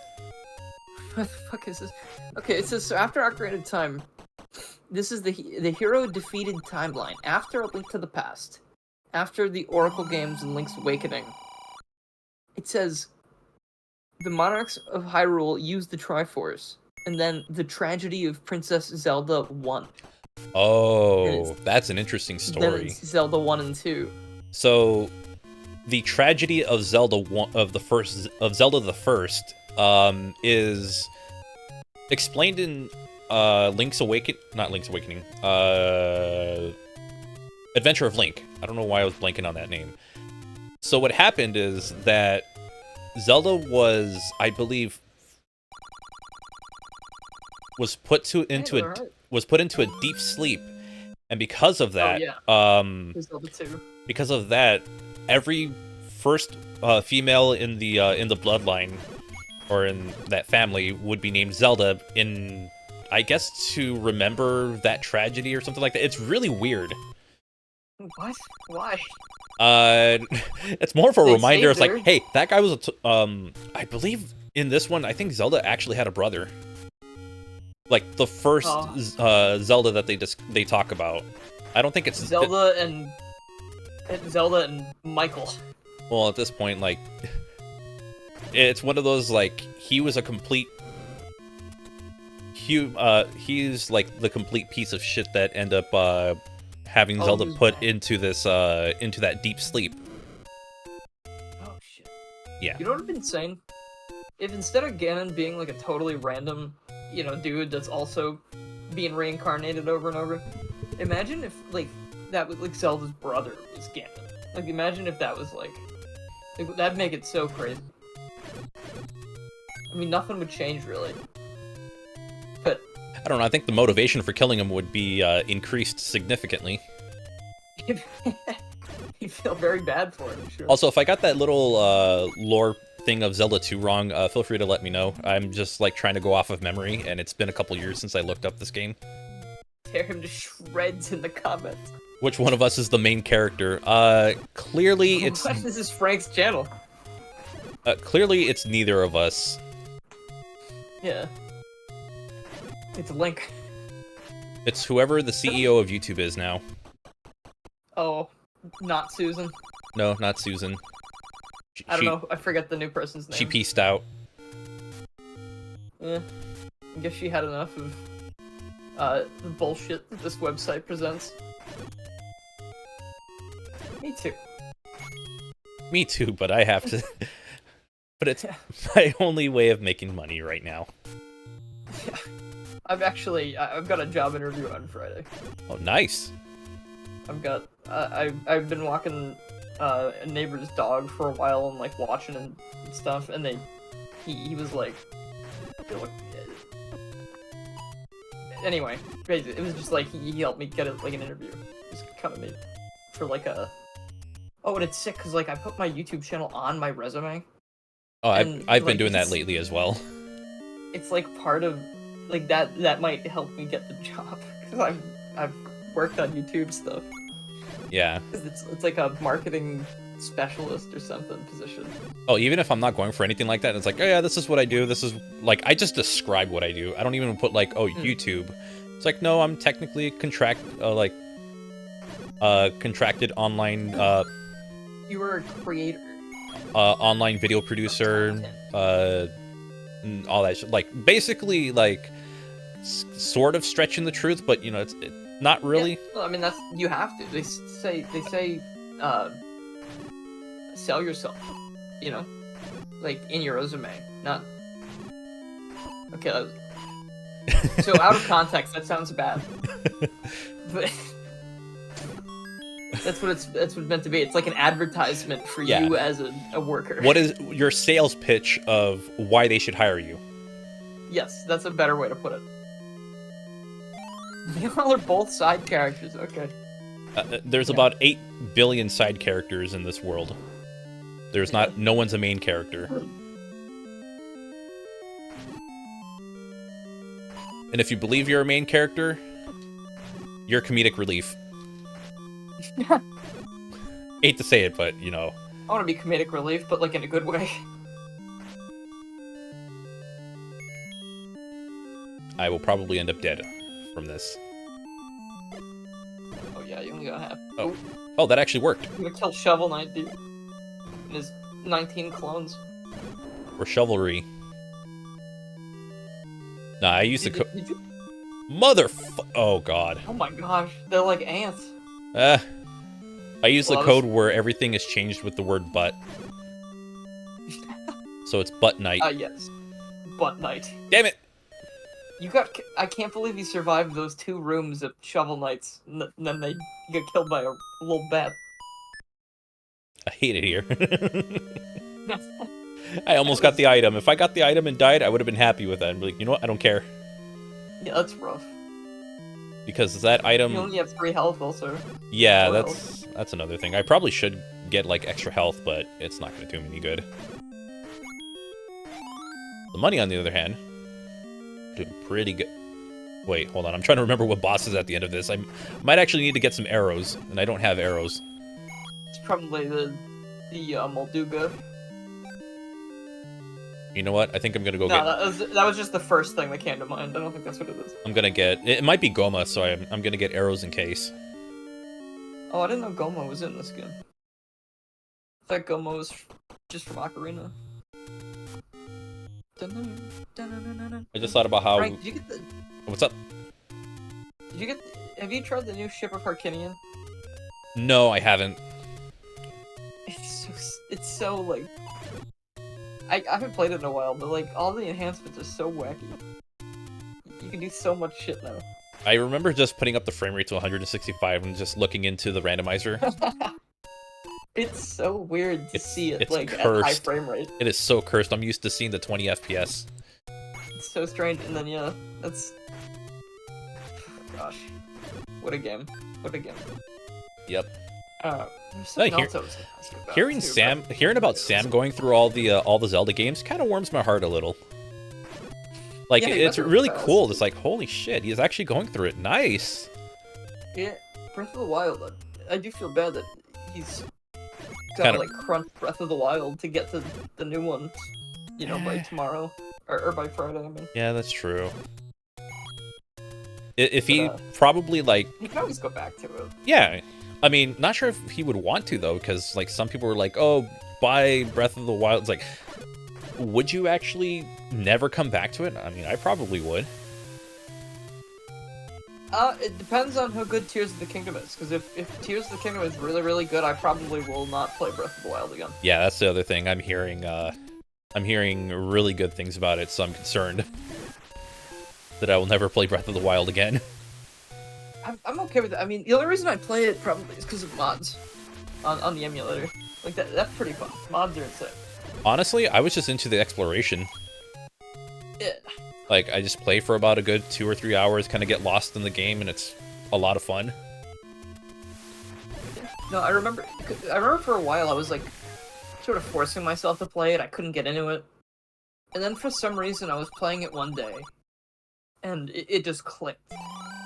What the fuck is this? Okay, it says, so after Ocarina of Time, this is the hero defeated timeline. After A Link to the Past, after the Oracle games and Link's Awakening, it says the monarchs of Hyrule used the Triforce, and then the tragedy of Princess Zelda won. Oh, that's an interesting Then story. it's Zelda 1 and 2. So, the tragedy of Zelda the First is explained in Adventure of Link. I don't know why I was blanking on that name. So what happened is that Zelda was, I believe, was put into a deep sleep, and because of that, Zelda 2. because of that, every first female in the bloodline or in that family would be named Zelda in, I guess, to remember that tragedy or something like that. It's really weird. What? Why? It's more of a reminder. It's her. like, hey, that guy was I believe in this one, I think Zelda actually had a brother. Like the first Zelda that they talk about. I don't think it's Zelda and Michael. Well, at this point, like, it's one of those, like, he was a complete he's like the complete piece of shit that end up having Zelda put into that deep sleep. Oh shit. Yeah. You know what would have been insane? If instead of Ganon being like a totally random, dude that's also being reincarnated over and over, imagine if that was like Zelda's brother was Ganon. Like imagine if that was like that'd make it so crazy. I mean, nothing would change really. But I don't know. I think the motivation for killing him would be increased significantly. You feel very bad for him, sure. Also, if I got that little lore thing of Zelda 2 wrong, feel free to let me know. I'm just like trying to go off of memory, and it's been a couple years since I looked up this game. Tear him to shreds in the comments. Which one of us is the main character? Clearly it's... This is Frank's channel. Clearly it's neither of us. Yeah. It's Link. It's whoever the CEO of YouTube is now. Oh, not Susan. No, not Susan. I don't know. I forget the new person's name. She pieced out. Yeah. I guess she had enough of the bullshit that this website presents. Me too. Me too, but I have to... But it's my only way of making money right now. Yeah. I've got a job interview on Friday. Oh, nice. I've been walking a neighbor's dog for a while and like watching and stuff, and he was like, anyway, basically, it was just like he helped me get an interview. It was kind of neat for like a. Oh, and it's sick because like I put my YouTube channel on my resume. Oh, I've been doing that lately as well. It's like part of like that might help me get the job because I've worked on YouTube stuff. Yeah. It's like a marketing specialist or something position. Oh, even if I'm not going for anything like that, it's like, oh yeah, this is what I do. This is like I just describe what I do. I don't even put like, oh, YouTube. It's like, no, I'm technically contracted online. You were a creator. Online video producer. All that shit. Like basically like sort of stretching the truth, but you know, it's not really. Yeah. Well, I mean, you have to. They say sell yourself, you know, like in your resume, not. Okay. So out of context, that sounds bad, but that's what it's meant to be. It's like an advertisement for you as a worker. What is your sales pitch of why they should hire you? Yes, that's a better way to put it. They all are both side characters, okay. There's about 8 billion side characters in this world. There's no one's a main character. And if you believe you're a main character, you're comedic relief. Hate to say it, but, you know. I want to be comedic relief, but like in a good way. I will probably end up dead from this. Oh yeah, you only got half. Oh, that actually worked. I'm gonna kill Shovel Knight, dude. And his 19 clones. Or Chivalry. Nah, I used the code. Did you? Oh, God. Oh my gosh, they're like ants. I use the code where everything is changed with the word butt. So it's Butt Knight. Yes. Butt Knight. Damn it! I can't believe you survived those 2 rooms of Shovel Knights, and then they get killed by a little bat. I hate it here. I almost got the item. If I got the item and died, I would have been happy with that. I'd be like, you know what? I don't care. Yeah, that's rough. Because that item... You only have 3 health also. Yeah, that's another thing. I probably should get, like, extra health, but it's not going to do me any good. The money, on the other hand, doing pretty good. Wait, hold on. I'm trying to remember what boss is at the end of this. I might actually need to get some arrows, and I don't have arrows. It's probably the Molduga. You know what? I think I'm gonna go that was just the first thing that came to mind. I don't think that's what it is. I'm gonna get... It might be Goma, so I'm gonna get arrows in case. Oh, I didn't know Goma was in this game. I thought Goma was just from Ocarina. I just thought about how... Frank, did you get the... What's up? Did you get... Have you tried the new Ship of Harkinian? No, I haven't. It's so, like... I haven't played it in a while, but, like, all the enhancements are so wacky. You can do so much shit now. I remember just putting up the frame rate to 165 and just looking into the randomizer. It's so weird to see it, like, cursed. at high frame rate. It is so cursed. I'm used to seeing the 20 FPS. It's so strange, and then, yeah, that's... Gosh. What a game. What a game. Yep. There's something else I was gonna ask about, hearing about Sam going through all the Zelda games kind of warms my heart a little. Like, yeah, it's really cool. It's like, holy shit, he's actually going through it. Nice. Yeah, Breath of the Wild. I do feel bad that he's gotta like crunch Breath of the Wild to get to the new one, you know, by tomorrow or by Friday. I mean. Yeah, that's true. If he probably like, he can always go back to it. Yeah. I mean, not sure if he would want to, though, because, like, some people were like, oh, buy Breath of the Wild. It's like, would you actually never come back to it? I mean, I probably would. It depends on how good Tears of the Kingdom is, because if Tears of the Kingdom is really, really good, I probably will not play Breath of the Wild again. Yeah, that's the other thing. I'm hearing really good things about it, so I'm concerned that I will never play Breath of the Wild again. I'm okay with it. I mean, the only reason I play it probably is because of mods on the emulator. Like, that's pretty fun. Mods are insane. Honestly, I was just into the exploration. Yeah. Like, I just play for about a good 2 or 3 hours, kind of get lost in the game, and it's a lot of fun. No, I remember for a while I was, like, sort of forcing myself to play it. I couldn't get into it. And then for some reason I was playing it one day, and it just clicked.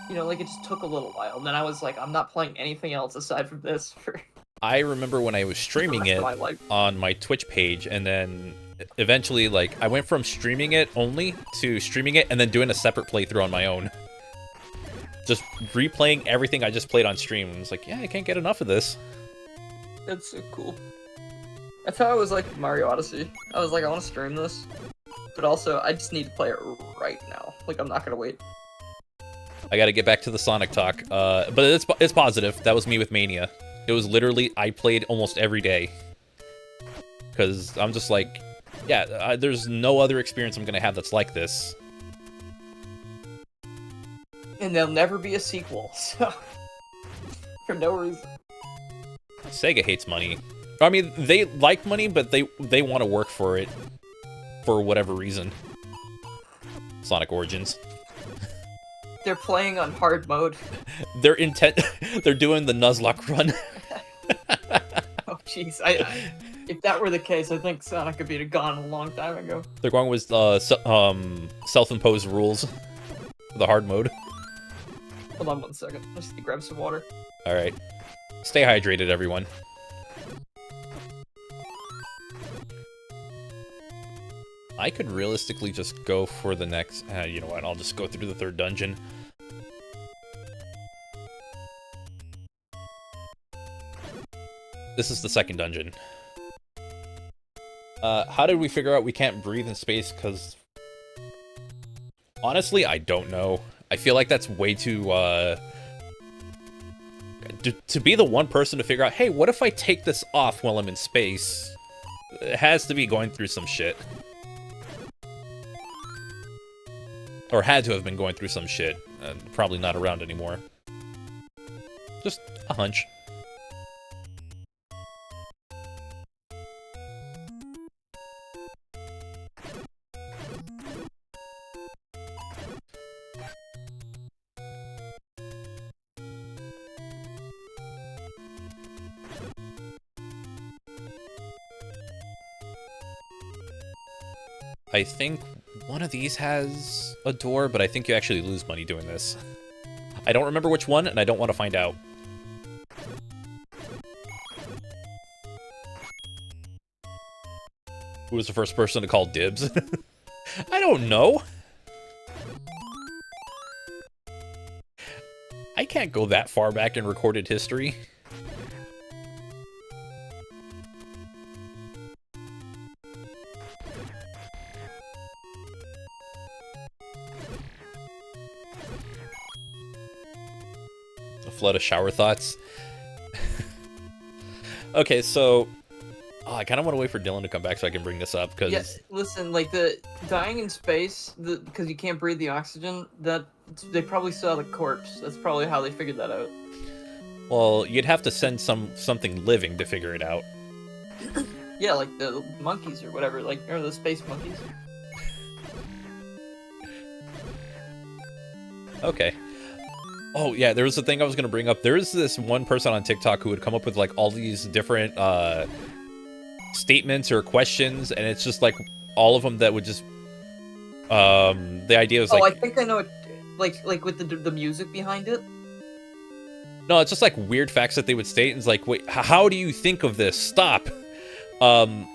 You know, like, it just took a little while, and then I was like, I'm not playing anything else aside from this for... I remember when I was streaming it on my Twitch page, and then eventually, like, I went from streaming it only to streaming it and then doing a separate playthrough on my own. Just replaying everything I just played on stream, and it's like, yeah, I can't get enough of this. That's so cool. That's how I was like with Mario Odyssey. I was like, I want to stream this, but also, I just need to play it right now. Like, I'm not gonna wait. I gotta get back to the Sonic talk, but it's positive. That was me with Mania. It was literally, I played almost every day. Because I'm just like, yeah, there's no other experience I'm gonna have that's like this. And there'll never be a sequel, so... for no reason. Sega hates money. I mean, they like money, but they want to work for it. For whatever reason. Sonic Origins. They're playing on hard mode. They're doing the Nuzlocke run. Oh jeez, if that were the case, I think Sonic could be gone a long time ago. They're going with self-imposed rules for the hard mode. Hold on 1 second. I just need to grab some water. All right, stay hydrated, everyone. I could realistically just go for the next... you know what, I'll just go through the third dungeon. This is the second dungeon. How did we figure out we can't breathe in space? Because honestly, I don't know. I feel like that's way too, to be the one person to figure out, hey, what if I take this off while I'm in space? It has to be going through some shit. Or had to have been going through some shit. Probably not around anymore. Just a hunch. I think one of these has a door, but I think you actually lose money doing this. I don't remember which one, and I don't want to find out. Who was the first person to call dibs? I don't know. I can't go that far back in recorded history. Flood of shower thoughts. Okay, so I kind of want to wait for Dylan to come back so I can bring this up because listen, like the dying in space, because you can't breathe the oxygen, that they probably saw the corpse. That's probably how they figured that out. Well, you'd have to send something living to figure it out. Yeah, like the monkeys or whatever, like or the space monkeys. Okay. Oh, yeah, there was a thing I was going to bring up. There's this one person on TikTok who would come up with, like, all these different statements or questions, and it's just, like, all of them that would just... the idea was, like... Oh, I think I know it, like with the music behind it? No, it's just, like, weird facts that they would state, and it's like, wait, how do you think of this? Stop! One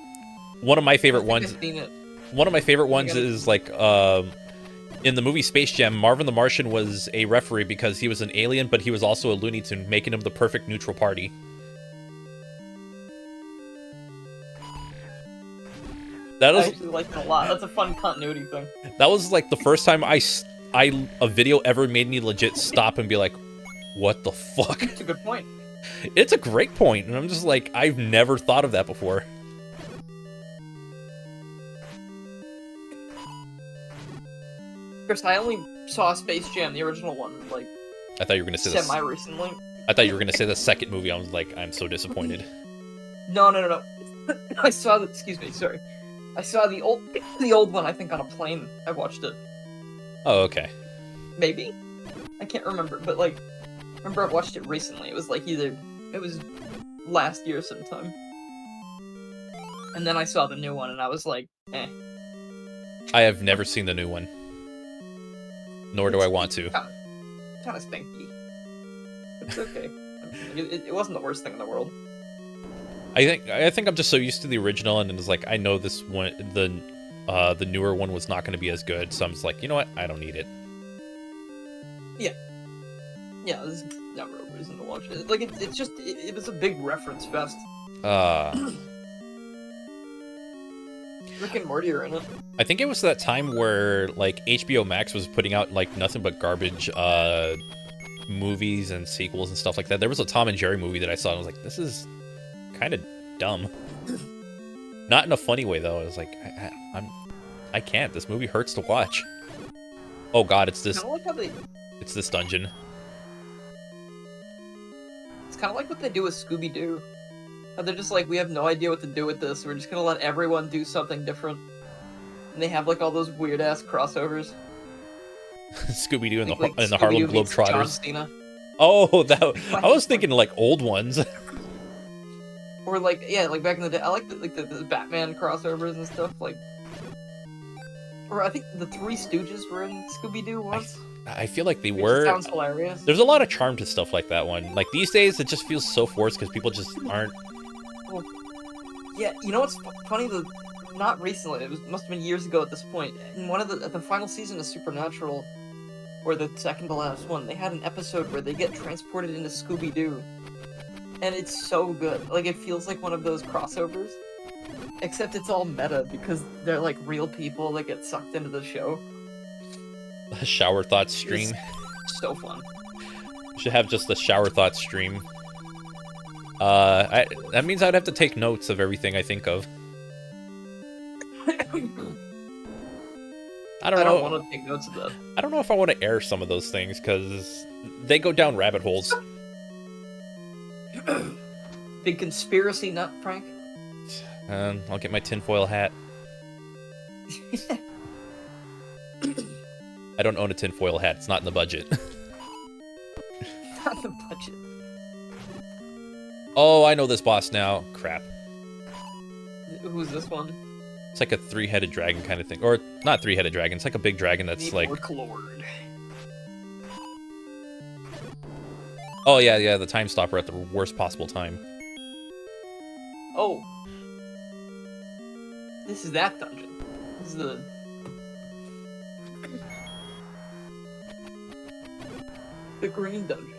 of my favorite ones... One of my favorite ones is, like, in the movie Space Jam, Marvin the Martian was a referee because he was an alien, but he was also a Looney Tune, making him the perfect neutral party. I actually like that a lot. That's a fun continuity thing. That was like the first time a video ever made me legit stop and be like, what the fuck? It's a good point. It's a great point, and I'm just like, I've never thought of that before. Chris, I only saw Space Jam, the original one, like... I thought you were gonna say this. Semi-recently. I thought you were gonna say the second movie. I was like, I'm so disappointed. No. I saw the... Excuse me, sorry. I saw the old one, I think, on a plane. I watched it. Oh, okay. Maybe? I can't remember, but, like... I remember I watched it recently. It was, like, it was last year sometime. And then I saw the new one, and I was like, eh. I have never seen the new one. Nor do I want to. Kind of stinky. It's okay. I mean, it wasn't the worst thing in the world. I think I'm just so used to the original, and it's like I know this one, the newer one was not going to be as good, so I'm just like, you know what? I don't need it. Yeah. There's no real reason to watch it. Like it's just it was a big reference fest. Rick and Morty are in it. I think it was that time where like HBO Max was putting out like nothing but garbage movies and sequels and stuff like that. There was a Tom and Jerry movie that I saw and I was like, this is kind of dumb. Not in a funny way though. I was like, I can't. This movie hurts to watch. Oh god, it's this. It's this dungeon. It's kind of like what they do with Scooby-Doo. How they're just like, we have no idea what to do with this. We're just gonna let everyone do something different. And they have like all those weird ass crossovers. Scooby-Doo and like the Harlem Globetrotters. John Cena. Oh, I was thinking like old ones. Or like, yeah, like back in the day, I like the Batman crossovers and stuff. Like, or I think the Three Stooges were in Scooby-Doo once. I feel like they were. Sounds hilarious. There's a lot of charm to stuff like that one. Like these days, it just feels so forced because people just aren't. Well, yeah, you know what's funny? Not recently. It must have been years ago at this point. In one of the final season of Supernatural, or the second to last one, they had an episode where they get transported into Scooby-Doo, and it's so good. Like, it feels like one of those crossovers, except it's all meta because they're like real people that get sucked into the show. A shower thoughts stream. It's so fun. Should have just a shower thoughts stream. That means I'd have to take notes of everything I think of. I don't want to take notes of that. I don't know if I want to air some of those things, because they go down rabbit holes. Big conspiracy nut, Frank? I'll get my tinfoil hat. I don't own a tinfoil hat. It's not in the budget. Not in the budget. Oh, I know this boss now. Crap. Who's this one? It's like a three-headed dragon kind of thing. Or, not three-headed dragon. It's like a big dragon that's like... Orc Lord. Oh, yeah, the time stopper at the worst possible time. Oh. This is that dungeon. This is the... the green dungeon.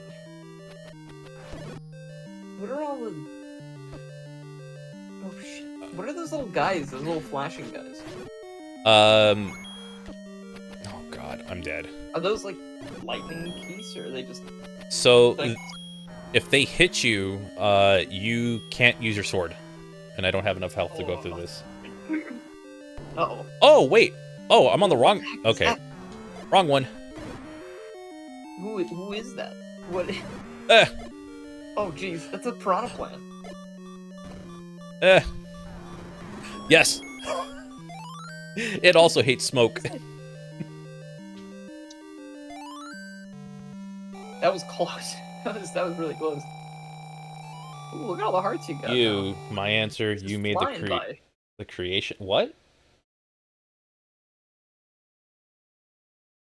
What are all the... Oh, shit. What are those little guys? Those little flashing guys? Oh, God. I'm dead. Are those, like, lightning keys, or are they just... So, like... if they hit you, you can't use your sword. And I don't have enough health to go through this. Uh-oh. Oh, wait! Oh, I'm on the wrong... Okay. Wrong one. Who is that? What? Oh, jeez, that's a piranha plant. Yes. It also hates smoke. That was close. That was really close. Ooh, look at all the hearts you got. You, my answer. You made the creation. What?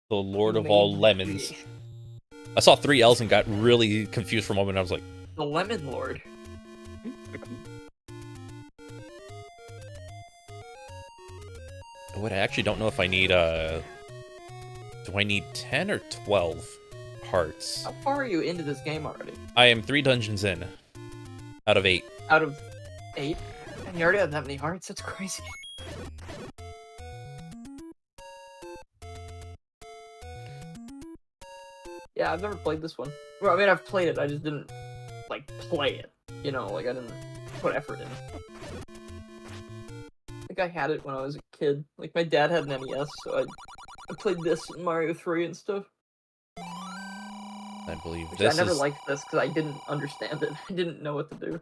The Lord of all lemons. I saw 3 L's and got really confused for a moment. I was like, the Lemon Lord. What, I actually don't know if I need, do I need 10 or 12 hearts? How far are you into this game already? I am 3 dungeons in. Out of 8. Out of 8? And you already have that many hearts? That's crazy. Yeah, I've never played this one. Well, I mean, I've played it, I just didn't, like, play it. You know, like, I didn't put effort in. I think I had it when I was a kid. Like, my dad had an NES, so I played this and Mario 3 and stuff. I believe Which this I never liked this because I didn't understand it. I didn't know what to do.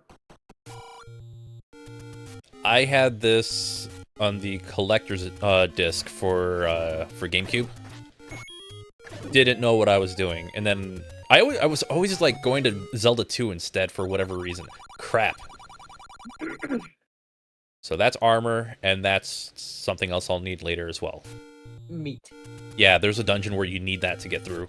I had this on the collector's disc for GameCube. Didn't know what I was doing, and then I was always like going to Zelda 2 instead for whatever reason. Crap. So that's armor, and that's something else I'll need later as well. Meat. Yeah, there's a dungeon where you need that to get through.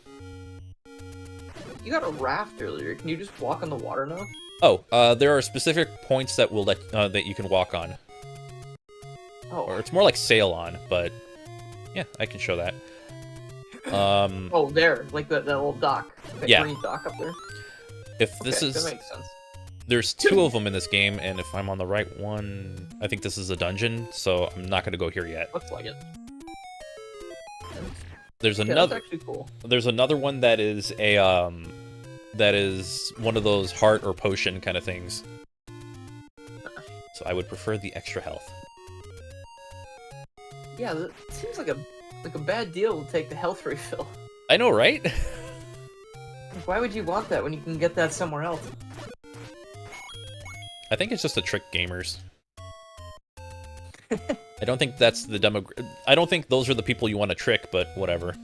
You got a raft earlier. Can you just walk on the water now? Oh, there are specific points that will let that you can walk on. Oh. Or it's more like sail on, but yeah, I can show that. Oh, there, like that little dock. That green dock up there. If this is, that makes sense. There's 2 of them in this game, and if I'm on the right one, I think this is a dungeon, so I'm not going to go here yet. Looks like it. There's Okay, another. that's actually cool. There's another one that is a that is one of those heart or potion kind of things. So I would prefer the extra health. Yeah, that seems like a bad deal to take the health refill. I know, right? Why would you want that when you can get that somewhere else? I think it's just to trick gamers. I don't think that's the demo. I don't think those are the people you want to trick, but whatever.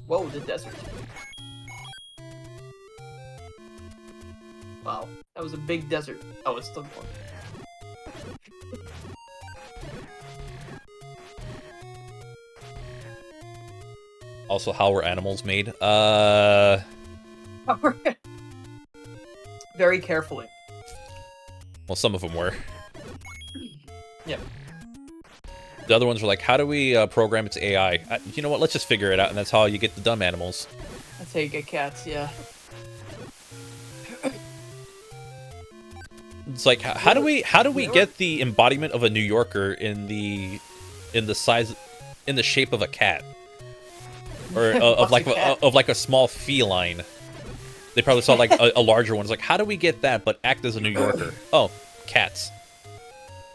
Whoa, the desert. Wow, that was a big desert. Oh, it's still going. Also, how were animals made? Very carefully. Well, some of them were. Yep. The other ones were like, how do we program its AI? You know what, let's just figure it out, and that's how you get the dumb animals. That's how you get cats, yeah. It's like, how do we get the embodiment of a New Yorker in the shape of a cat, or of like a small feline? They probably saw like a larger one. It's like, how do we get that but act as a New Yorker? Oh, cats.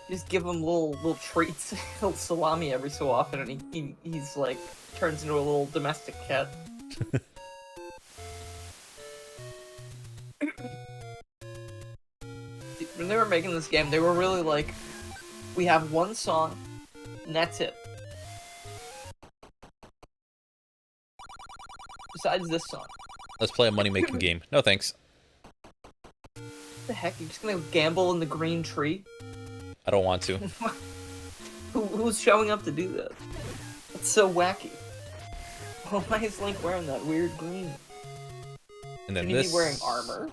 Just give him little treats, little salami every so often, and he's like turns into a little domestic cat. When they were making this game, they were really like, we have one song, and that's it. Besides this song. Let's play a money-making game. No thanks. What the heck? You're just gonna gamble in the green tree? I don't want to. Who's showing up to do that? That's so wacky. Why is Link wearing that weird green? And then Shouldn't he be wearing armor?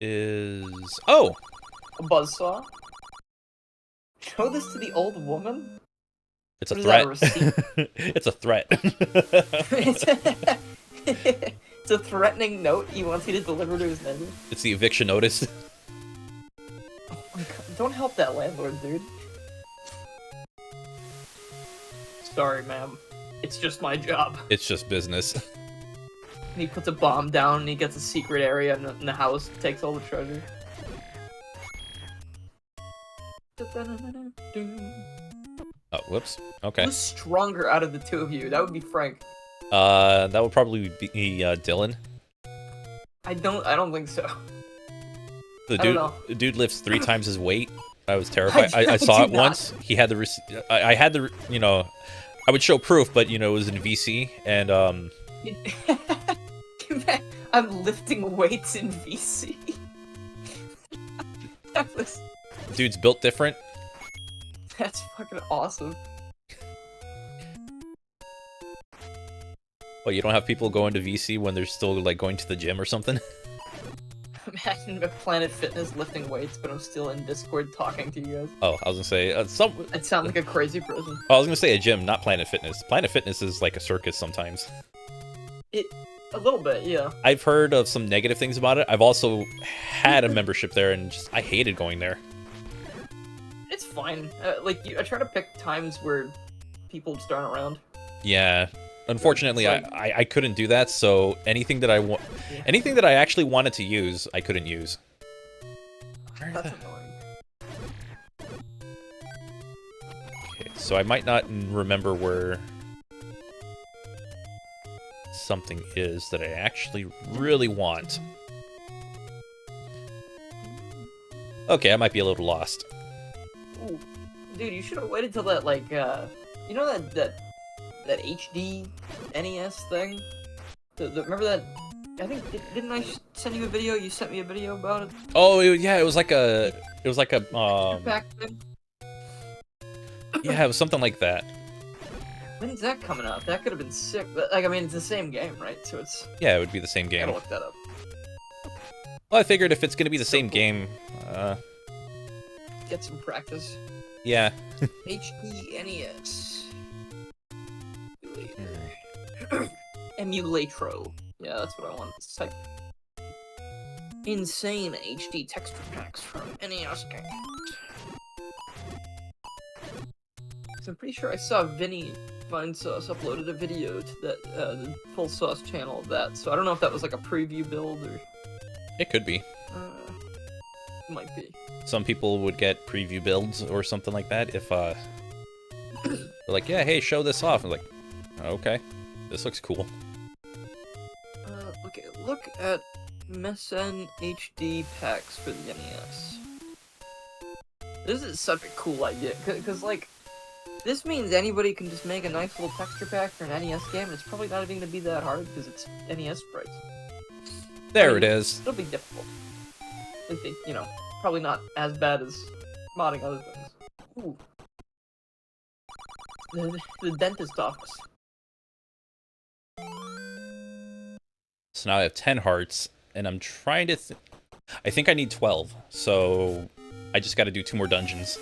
Is... Oh! A buzzsaw? Show this to the old woman? It's a What threat. Is that, a receipt? It's a threat. It's a threatening note he wants you to deliver to his neighbor. It's the eviction notice. Oh my god, don't help that landlord, dude. Sorry, ma'am. It's just my job. It's just business. And he puts a bomb down and he gets a secret area in the house, takes all the treasure. Oh, whoops. Okay. Who's stronger out of the two of you? That would be Frank. That would probably be Dylan. I don't think so. The dude lifts 3 times his weight. I was terrified. I saw it once. He had the I had the, you know, I would show proof, but you know, it was in VC, and I'm lifting weights in VC. Dude's built different. That's fucking awesome. Well, you don't have people going to VC when they're still like going to the gym or something? Imagine a Planet Fitness lifting weights, but I'm still in Discord talking to you guys. Oh, I was gonna say I'd sound like a crazy person. Oh, I was gonna say a gym, not Planet Fitness. Planet Fitness is like a circus sometimes. A little bit, yeah. I've heard of some negative things about it. I've also had a membership there, and I hated going there. It's fine. I try to pick times where people just aren't around. Yeah. Unfortunately, like, I couldn't do that, so anything that anything that I actually wanted to use, I couldn't use. That's annoying. Okay, so I might not remember where something is that I actually really want. Okay, I might be a little lost. Ooh, dude, you should have waited till that, like, you know that HD NES thing? Remember that? I think didn't I send you a video? You sent me a video about it. Oh yeah, it was like a back then. Yeah, it was something like that. When's that coming out? That could have been sick. But, like, I mean, it's the same game, right? So it's. Yeah, it would be the same I game. gotta look that up. Well, I figured if it's gonna be the same game, Get some practice. yeah. HD NES. Emulatro. Yeah, that's what I want. It's like insane HD texture packs from NES games. So I'm pretty sure I saw Vinny Vinesauce uploaded a video to that the Full Sauce channel of that. So I don't know if that was like a preview build or. It could be. Might be. Some people would get preview builds or something like that if they're like, yeah, hey, show this off. I'm like, okay, this looks cool. Okay, look at Messen HD packs for the NES. This is such a cool idea, because, like, this means anybody can just make a nice little texture pack for an NES game, and it's probably not even going to be that hard, because it's NES sprites. There it is. It'll be difficult. Like, you know, probably not as bad as modding other things. Ooh. The dentist office. So now I have 10 hearts, and I'm trying to... I think I need 12, so I just got to do 2 more dungeons.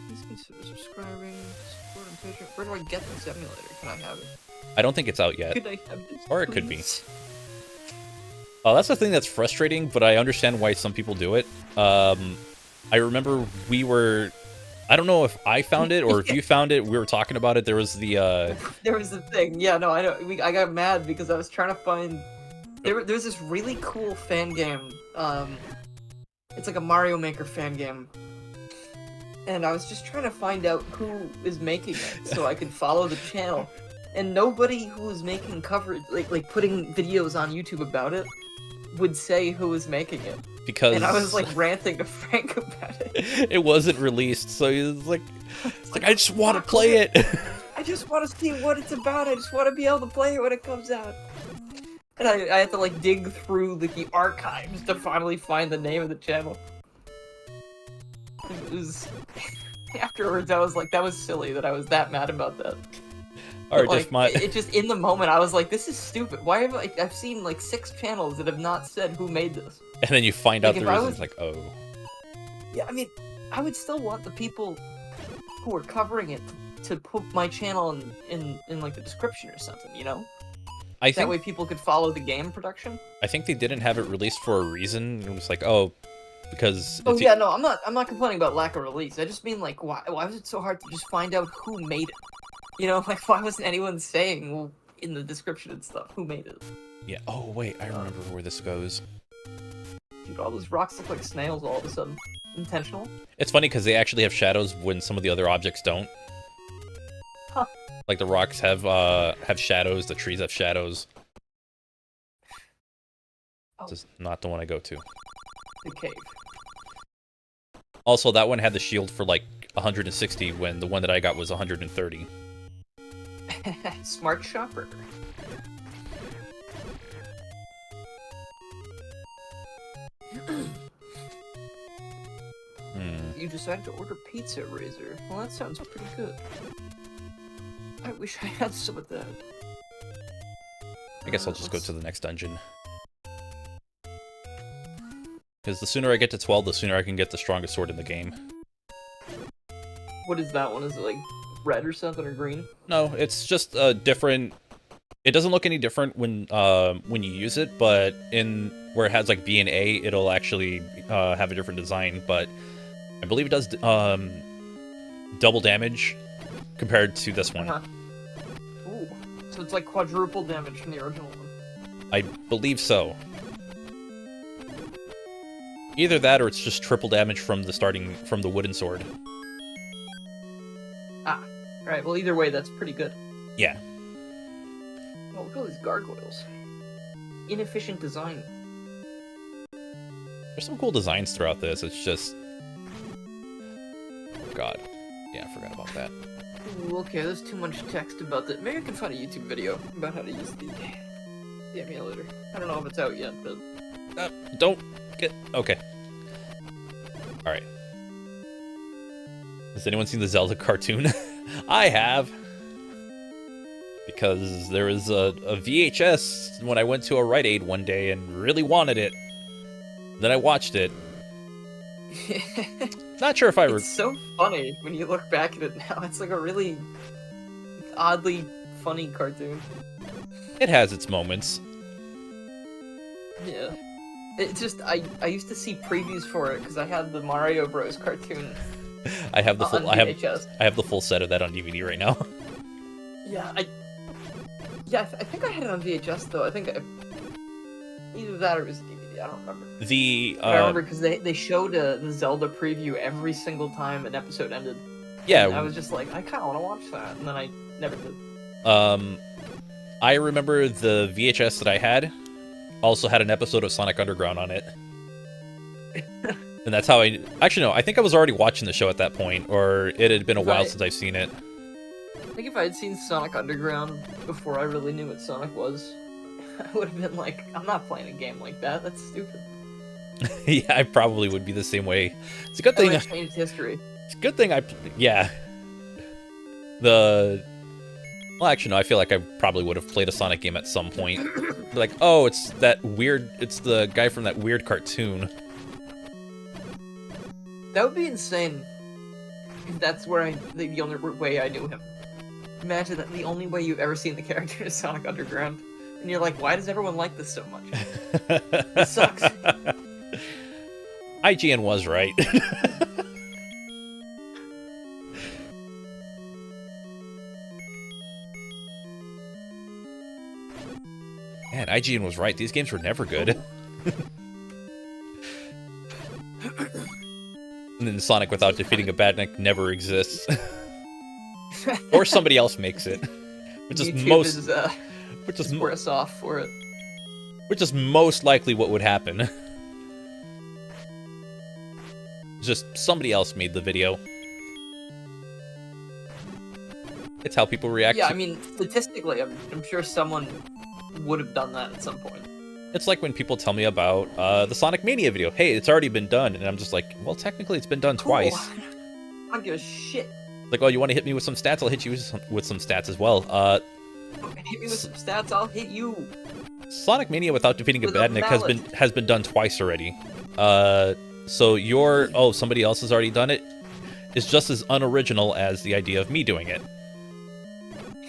He's Consider subscribing, support on Patreon. Where do I get this emulator? Can I have it? I don't think it's out yet. Could I have this? Or it could be. That's the thing that's frustrating, but I understand why some people do it. I remember I don't know if I found it or if you found it. We were talking about it. There was the There was the thing. Yeah, no, I know. I got mad because I was trying to find. There's this really cool fan game. It's like a Mario Maker fan game. And I was just trying to find out who is making it so I could follow the channel. And nobody who was making coverage, like putting videos on YouTube about it, would say who was making it. Because... And I was like ranting to Frank about it. It wasn't released, so he was like, I just want to play it. I just want to see what it's about. I just want to be able to play it when it comes out. And I had to like dig through the archives to finally find the name of the channel. It was... Afterwards, I was like, that was silly that I was that mad about that. Or like, just my... It just, in the moment, I was like, this is stupid. Why have I've seen like 6 channels that have not said who made this. And then you find out the reasons, like, oh. Yeah, I mean, I would still want the people who are covering it to put my channel in like the description or something, you know? That way people could follow the game production. I think they didn't have it released for a reason. It was like, oh, because... Oh yeah, no, I'm not complaining about lack of release. I just mean like, why was it so hard to just find out who made it? You know, like why wasn't anyone saying in the description and stuff who made it? Yeah. Oh wait, I remember where this goes. Dude, all those rocks look like snails all of a sudden. Intentional? It's funny because they actually have shadows when some of the other objects don't. Huh. Like the rocks have shadows, the trees have shadows. Oh. This is not the one I go to. The cave. Also, that one had the shield for like 160 when the one that I got was 130. Smart shopper. You decided to order pizza, Razor. Well, that sounds pretty good. I wish I had some of that. I guess I'll just go to the next dungeon. Because the sooner I get to 12, the sooner I can get the strongest sword in the game. What is that one? Is it like red or something or green? No, it's just a different... It doesn't look any different when you use it, but in where it has like B and A, it'll actually have a different design. But I believe it does double damage compared to this one. Ooh, so it's like quadruple damage from the original one. I believe so. Either that, or it's just triple damage from the wooden sword. Ah, right. Well, either way, that's pretty good. Yeah. Oh, look at all these gargoyles. Inefficient design. There's some cool designs throughout this. It's just... Oh, God. Yeah, I forgot about that. Ooh, okay, there's too much text about that. Maybe I can find a YouTube video about how to use the emulator. I don't know if it's out yet, but... Don't get... Okay. Alright. Has anyone seen the Zelda cartoon? I have! Because there was a VHS when I went to a Rite Aid one day and really wanted it. Then I watched it. Not sure if I... It's so funny when you look back at it now. It's like a really oddly funny cartoon. It has its moments. Yeah. It just, I used to see previews for it because I had the Mario Bros. Cartoon. I have the full on VHS. I have the full set of that on DVD right now. Yeah, I think I had it on VHS though. I think either that or it was a DVD. I don't remember. I remember because they showed the Zelda preview every single time an episode ended. Yeah. And I was just like, I kind of want to watch that, and then I never did. I remember the VHS that I had also had an episode of Sonic Underground on it. And that's how actually, no, I think I was already watching the show at that point, or it had been a while since I've seen it. I think if I had seen Sonic Underground before I really knew what Sonic was, I would have been like, I'm not playing a game like that, that's stupid. Yeah, I probably would be the same way. It's a good thing. I changed history. It's a good thing yeah. Well, actually, no, I feel like I probably would have played a Sonic game at some point. Like, oh, it's the guy from that weird cartoon. That would be insane That's where the only way I knew him. Imagine that the only way you've ever seen the character is Sonic Underground. And you're like, why does everyone like this so much? It sucks. IGN was right. Man, IGN was right. These games were never good. And then Sonic without defeating a badnik never exists. Or somebody else makes it. Which is YouTube which is worse off for it. Which is most likely what would happen. Just somebody else made the video. It's how people react. Yeah, I mean, statistically, I'm sure someone would have done that at some point. It's like when people tell me about the Sonic Mania video. Hey, it's already been done. And I'm just like, well, technically it's been done twice. I don't give a shit. Like, oh, you want to hit me with some stats? I'll hit you with some stats as well. Hit me with some stats, I'll hit you. Sonic Mania without defeating a badnik has been done twice already. So somebody else has already done it is just as unoriginal as the idea of me doing it.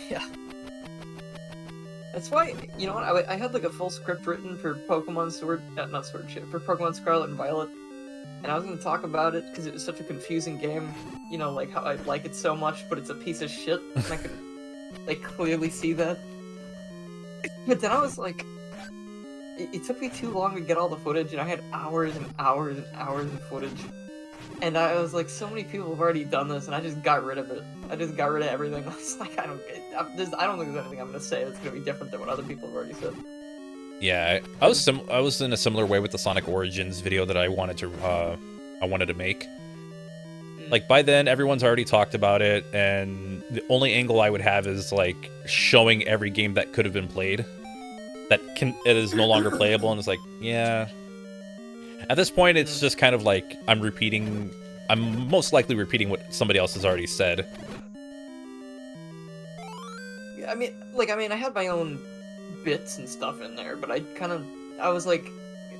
Yeah. That's why, you know what, I had like a full script written for Pokemon for Pokemon Scarlet and Violet. And I was going to talk about it because it was such a confusing game. You know, like how I like it so much, but it's a piece of shit. And I could, like, clearly see that. But then I was like, it took me too long to get all the footage, and I had hours and hours and hours of footage. And I was like, so many people have already done this, and I just got rid of it. I just got rid of everything. I was like, I don't think there's anything I'm going to say that's going to be different than what other people have already said. Yeah, I was in a similar way with the Sonic Origins video that I wanted to make. Like, by then, everyone's already talked about it, and the only angle I would have is, like, showing every game that could have been played. It is no longer playable, and it's like, yeah. At this point, it's just kind of like, I'm most likely repeating what somebody else has already said. Yeah, I mean, I had my own bits and stuff in there, but I was like,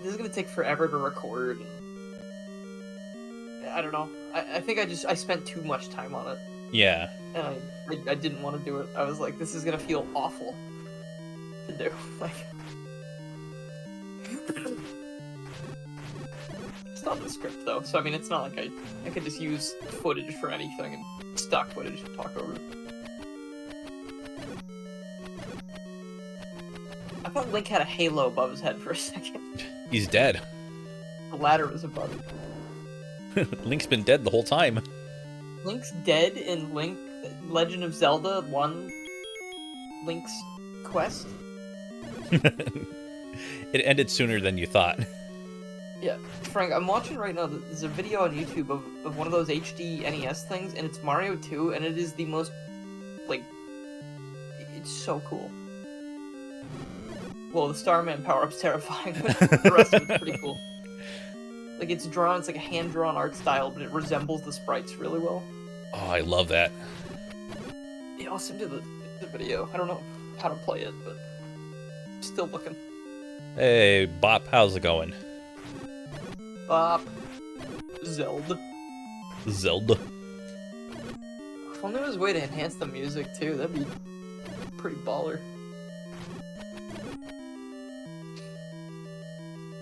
this is gonna take forever to record. I don't know. I think I spent too much time on it. Yeah. And I didn't want to do it. I was like, this is gonna feel awful to do. Like, it's not the script though, so I mean, it's not like I could just use footage for anything and stock footage to talk over. I thought Link had a halo above his head for a second. He's dead. The ladder was above it. Link's been dead the whole time. Link's dead in Legend of Zelda 1 Link's Quest? It ended sooner than you thought. Yeah. Frank, I'm watching right now, there's a video on YouTube of one of those HD NES things, and it's Mario 2, and it is the most, like, it's so cool. Well, the Starman power-up's terrifying, but the rest of it's pretty cool. Like, it's like a hand-drawn art style, but it resembles the sprites really well. Oh, I love that. Yeah, I'll send you the video. I don't know how to play it, but I'm still looking. Hey, Bop, how's it going? Bop. Zelda. Zelda. If only there was a way to enhance the music, too. That'd be pretty baller.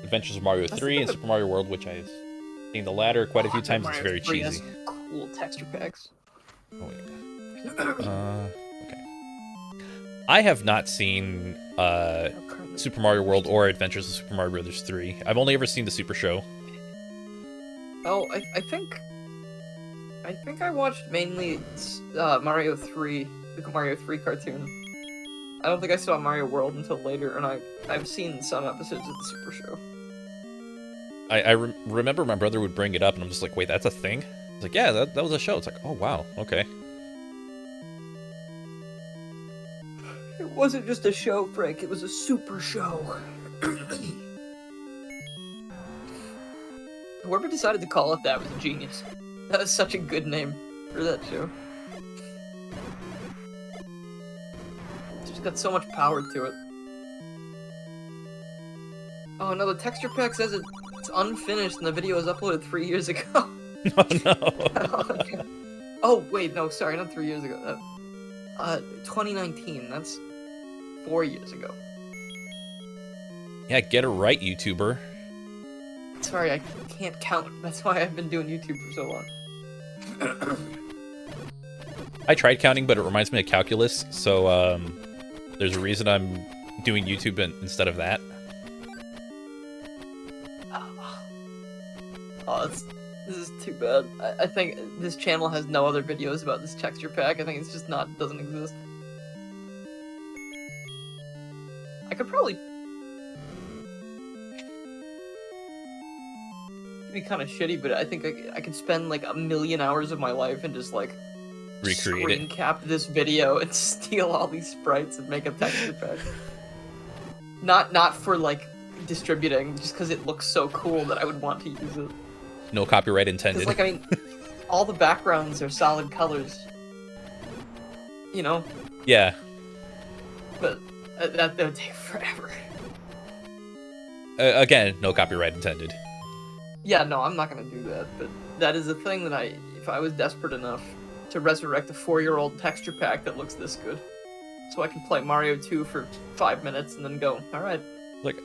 Adventures of Mario 3 and Super Mario World, which I've seen the latter quite a few times. It's very cheesy. Has cool texture packs. Oh, yeah. Okay. I have not seen Super Mario World or Adventures of Super Mario Bros. 3. I've only ever seen the Super Show. Oh, I think I watched mainly Mario 3, the Mario 3 cartoon. I don't think I saw Mario World until later, and I've seen some episodes of the Super Show. I remember my brother would bring it up, and I'm just like, wait, that's a thing? It's like, yeah, that was a show. It's like, oh, wow, okay. It wasn't just a show, Frank. It was a super show. Whoever decided to call it that was a genius. That was such a good name for that show. It's just got so much power to it. Oh no, the texture pack says it's unfinished and the video was uploaded 3 years ago. Oh no. Oh wait, no, sorry, not 3 years ago. 2019. That's 4 years ago. Yeah, get it right, YouTuber. Sorry, I can't count. That's why I've been doing YouTube for so long. I tried counting, but it reminds me of calculus, so there's a reason I'm doing YouTube instead of that. Oh, this is too bad. I think this channel has no other videos about this texture pack. I think it's just doesn't exist. I could probably... It'd be kind of shitty, but I think I could spend like 1,000,000 hours of my life and just like Recreate screen cap this video and steal all these sprites and make a texture pack. Not for like distributing, just because it looks so cool that I would want to use it. No copyright intended. Like, I mean, all the backgrounds are solid colors. You know? Yeah. But that would take forever. Again, no copyright intended. Yeah, no, I'm not gonna do that, but that is a thing that if I was desperate enough to resurrect a 4-year-old texture pack that looks this good, so I can play Mario 2 for 5 minutes and then go, alright. Like,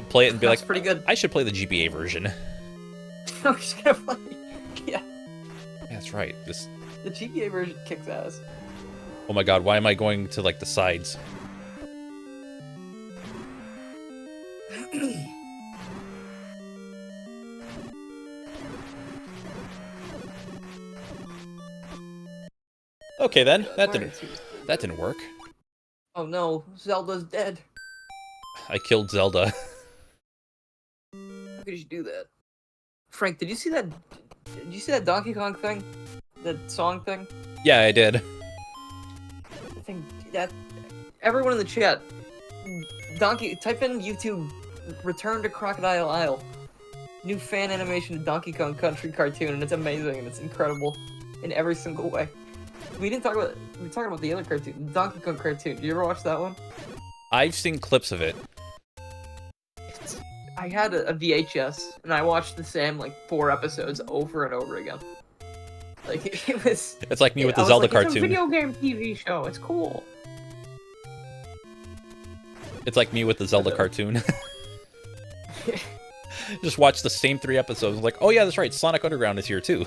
play it and be That's like, pretty good. I should play the GBA version. I'm just gonna play, yeah. Yeah, that's right. The GBA version kicks ass. Oh my god, why am I going to, like, the sides? Okay then, that didn't work. Oh no, Zelda's dead. I killed Zelda. How could you do that? Frank, did you see that Donkey Kong thing? That song thing? Yeah, I did. I think that everyone in the chat, type in YouTube Return to Crocodile Isle. New fan animation of Donkey Kong Country cartoon, and it's amazing and it's incredible in every single way. We talked about the other cartoon, the Donkey Kong cartoon. Did you ever watch that one? I've seen clips of it. I had a VHS, and I watched the same, like, 4 episodes over and over again. Like, it was... It's like me with the Zelda cartoon. It's a video game TV show, it's cool. It's like me with the Zelda cartoon. Just watch the same 3 episodes, like, oh yeah, that's right, Sonic Underground is here too.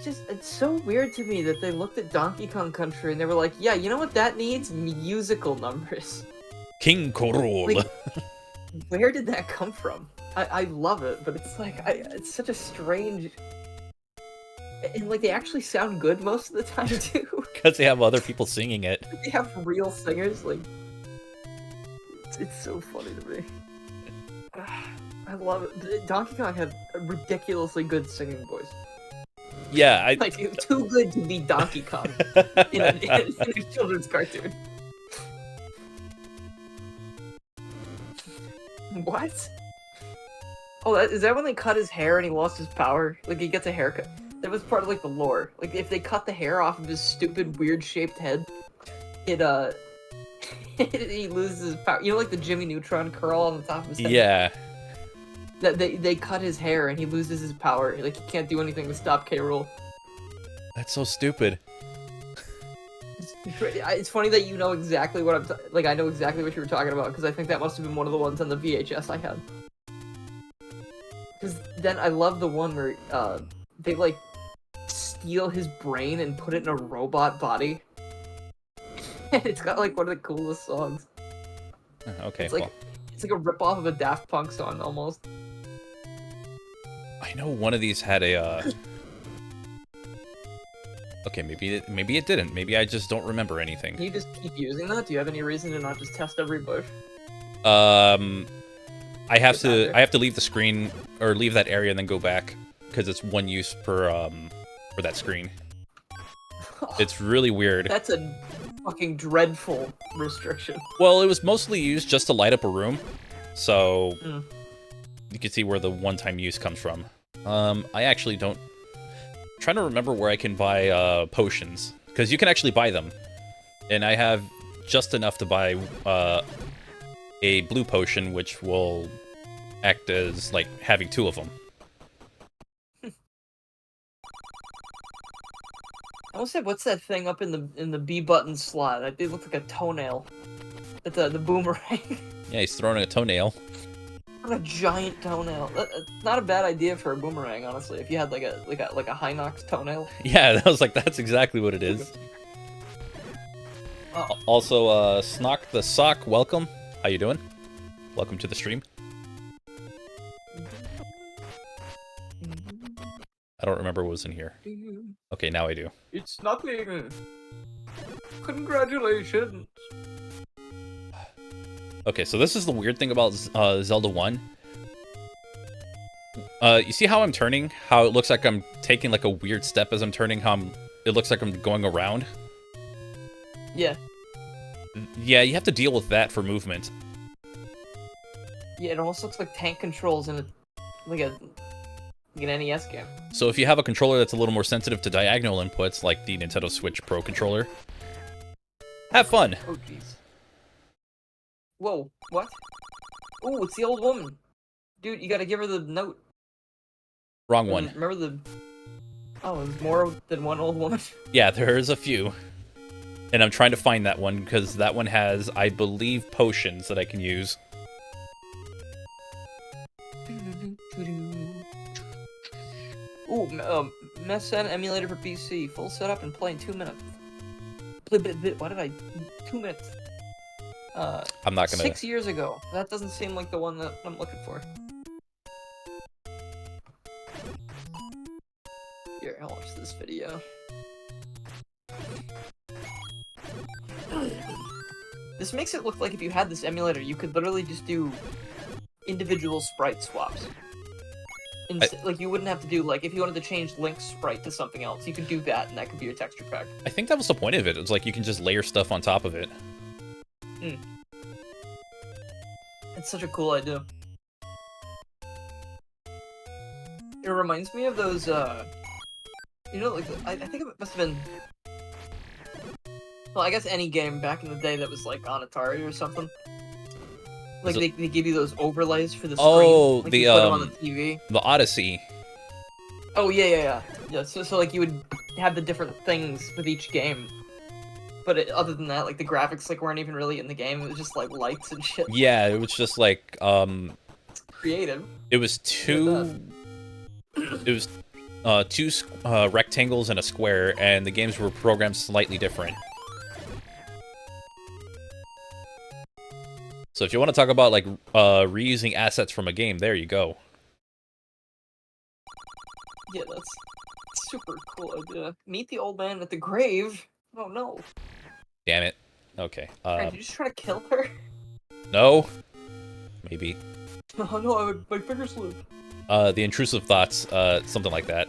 It's so weird to me that they looked at Donkey Kong Country and they were like, yeah, you know what that needs? Musical numbers. King Korol. Like, where did that come from? I love it, but it's like, it's such a strange... And like, they actually sound good most of the time too. Because they have other people singing it. They have real singers, like... It's so funny to me. I love it. Donkey Kong had a ridiculously good singing voice. Yeah, like, too good to be Donkey Kong in a children's cartoon. What? Oh, is that when they cut his hair and he lost his power? Like, he gets a haircut. That was part of, like, the lore. Like, if they cut the hair off of his stupid, weird-shaped head, he loses his power. You know, like the Jimmy Neutron curl on the top of his head? Yeah. That they cut his hair and he loses his power. Like, he can't do anything to stop K. Rool. That's so stupid. It's funny that you know exactly what I know exactly what you were talking about, because I think that must have been one of the ones on the VHS I had. Because then I love the one where they like steal his brain and put it in a robot body. And it's got like one of the coolest songs. Okay, it's like a ripoff of a Daft Punk song almost. I know one of these had a Okay, maybe it didn't. Maybe I just don't remember anything. Can you just keep using that? Do you have any reason to not just test every bush? I have to leave the screen or leave that area and then go back because it's one use for that screen. It's really weird. That's a fucking dreadful restriction. Well, it was mostly used just to light up a room, so you can see where the one-time use comes from. I actually don't... I'm trying to remember where I can buy potions, because you can actually buy them, and I have just enough to buy a blue potion, which will act as like having 2 of them. almost said, what's that thing up in the B button slot? It looked like a toenail. It's the boomerang. Yeah, he's throwing a toenail. What a giant toenail. Not a bad idea for a boomerang, honestly. If you had like a high knocked toenail. Yeah, that was like, that's exactly what it is. Oh. Also, Snock the Sock, welcome. How you doing? Welcome to the stream. I don't remember what was in here. Okay, now I do. It's nothing. Congratulations. Okay, so this is the weird thing about Zelda 1. You see how I'm turning? How it looks like I'm taking like a weird step as I'm turning? It looks like I'm going around? Yeah. Yeah, you have to deal with that for movement. Yeah, it almost looks like tank controls in like an NES game. So if you have a controller that's a little more sensitive to diagonal inputs, like the Nintendo Switch Pro controller, have fun. Oh, jeez. Whoa, what? Ooh, it's the old woman. Dude, you gotta give her the note. Wrong one. Remember the... Oh, there's more than one old woman? Yeah, there's a few. And I'm trying to find that one, because that one has, I believe, potions that I can use. Ooh, MESN emulator for PC. Full setup and play in 2 minutes. What did I... 2 minutes. I'm not gonna... 6 years ago. That doesn't seem like the one that I'm looking for. Here, I'll watch this video. This makes it look like if you had this emulator, you could literally just do individual sprite swaps. Like, you wouldn't have to do, like, if you wanted to change Link's sprite to something else, you could do that, and that could be your texture pack. I think that was the point of it. It's like you can just layer stuff on top of it. It's such a cool idea. It reminds me of those, you know, like, I think it must have been... Well, I guess any game back in the day that was, like, on Atari or something. Like, they give you those overlays for the screen. Oh, like the, you put them on the TV. The Odyssey. Oh, yeah. Yeah, so like, you would have the different things with each game. But other than that, like, the graphics, like, weren't even really in the game. It was just, like, lights and shit. Yeah, it was just, like, It's creative. It was two rectangles and a square, and the games were programmed slightly different. So if you want to talk about, like, reusing assets from a game, there you go. Yeah, that's a super cool idea. Meet the old man at the grave? Oh, no. Damn it. Okay. Are you just trying to kill her? No. Maybe. Oh, no, my finger slipped. The intrusive thoughts, something like that.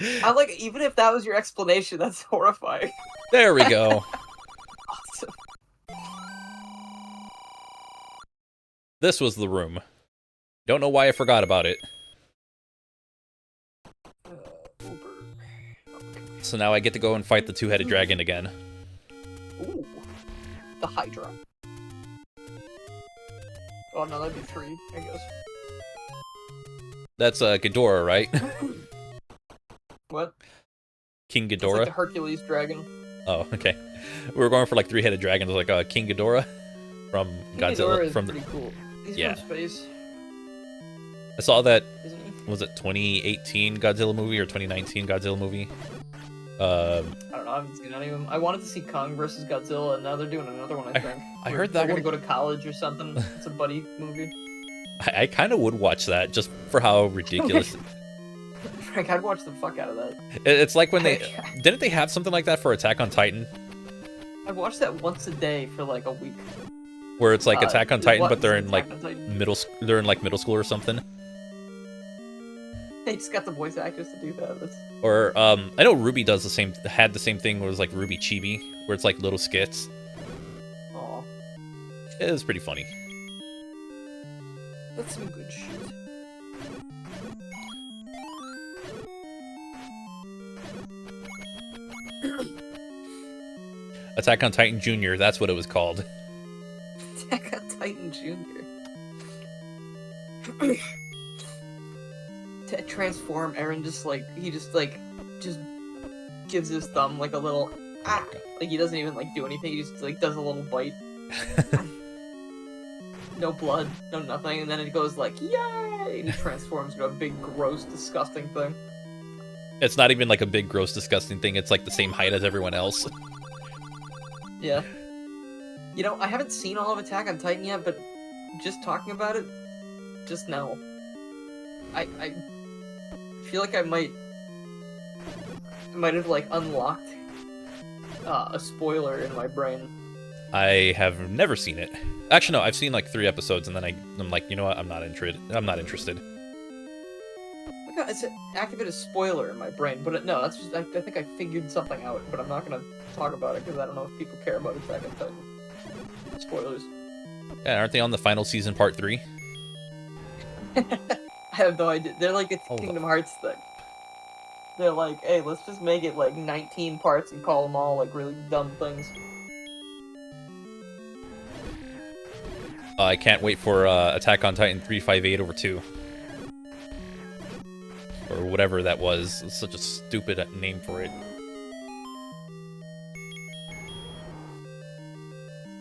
I like, even if that was your explanation, that's horrifying. There we go. Awesome. This was the room. Don't know why I forgot about it. So now I get to go and fight the two-headed dragon again. Ooh. The Hydra. Oh no, that'd be 3, I guess. That's Ghidorah, right? What? King It's Ghidorah? like the Hercules dragon. Oh, okay. We were going for like 3-headed dragons, like King Ghidorah from Godzilla. Ghidorah is from pretty cool. He's Yeah. from space, I saw that. isn't he? Was it 2018 Godzilla movie or 2019 Godzilla movie? I don't know, I haven't seen any of them. I wanted to see Kong versus Godzilla, and now they're doing another one, I think. I Where heard that they're one. gonna go to college or something. It's a buddy movie. I kind of would watch that just for how ridiculous. Frank, I'd watch the fuck out of that. It's like when they didn't they have something like that for Attack on Titan, I watched that once a day for like a week. where it's like Attack on Titan, what? but they're in like Attack on Titan. middle school or something. They just got the voice actors to do that. That's... Or I know Ruby had the same thing where it was like Ruby Chibi, where it's like little skits. Aw, It was pretty funny. that's some good shit. Attack on Titan Junior, that's what it was called. Attack on Titan Jr. to transform, Eren just like just gives his thumb like a little like he doesn't even like do anything. He just like does a little bite. No blood, no nothing, and then it goes like yay, and he transforms into a big, gross, disgusting thing. It's not even like a big, gross, disgusting thing. It's like the same height as everyone else. Yeah. You know, I haven't seen all of Attack on Titan yet, but just talking about it just now, I feel like I might have like unlocked a spoiler in my brain. I have never seen it. Actually, no, I've seen like 3 episodes, and then I'm like, you know what? I'm not interested. It's activated a spoiler in my brain, but no, that's just I think I figured something out, but I'm not gonna talk about it because I don't know if people care about Attack on Titan. Spoilers. Yeah, aren't they on the final season, part 3? I have no idea. They're like a Kingdom Hearts thing. They're like, hey, let's just make it like 19 parts and call them all like really dumb things. I can't wait for Attack on Titan 358/2. Or whatever that was. It's such a stupid name for it.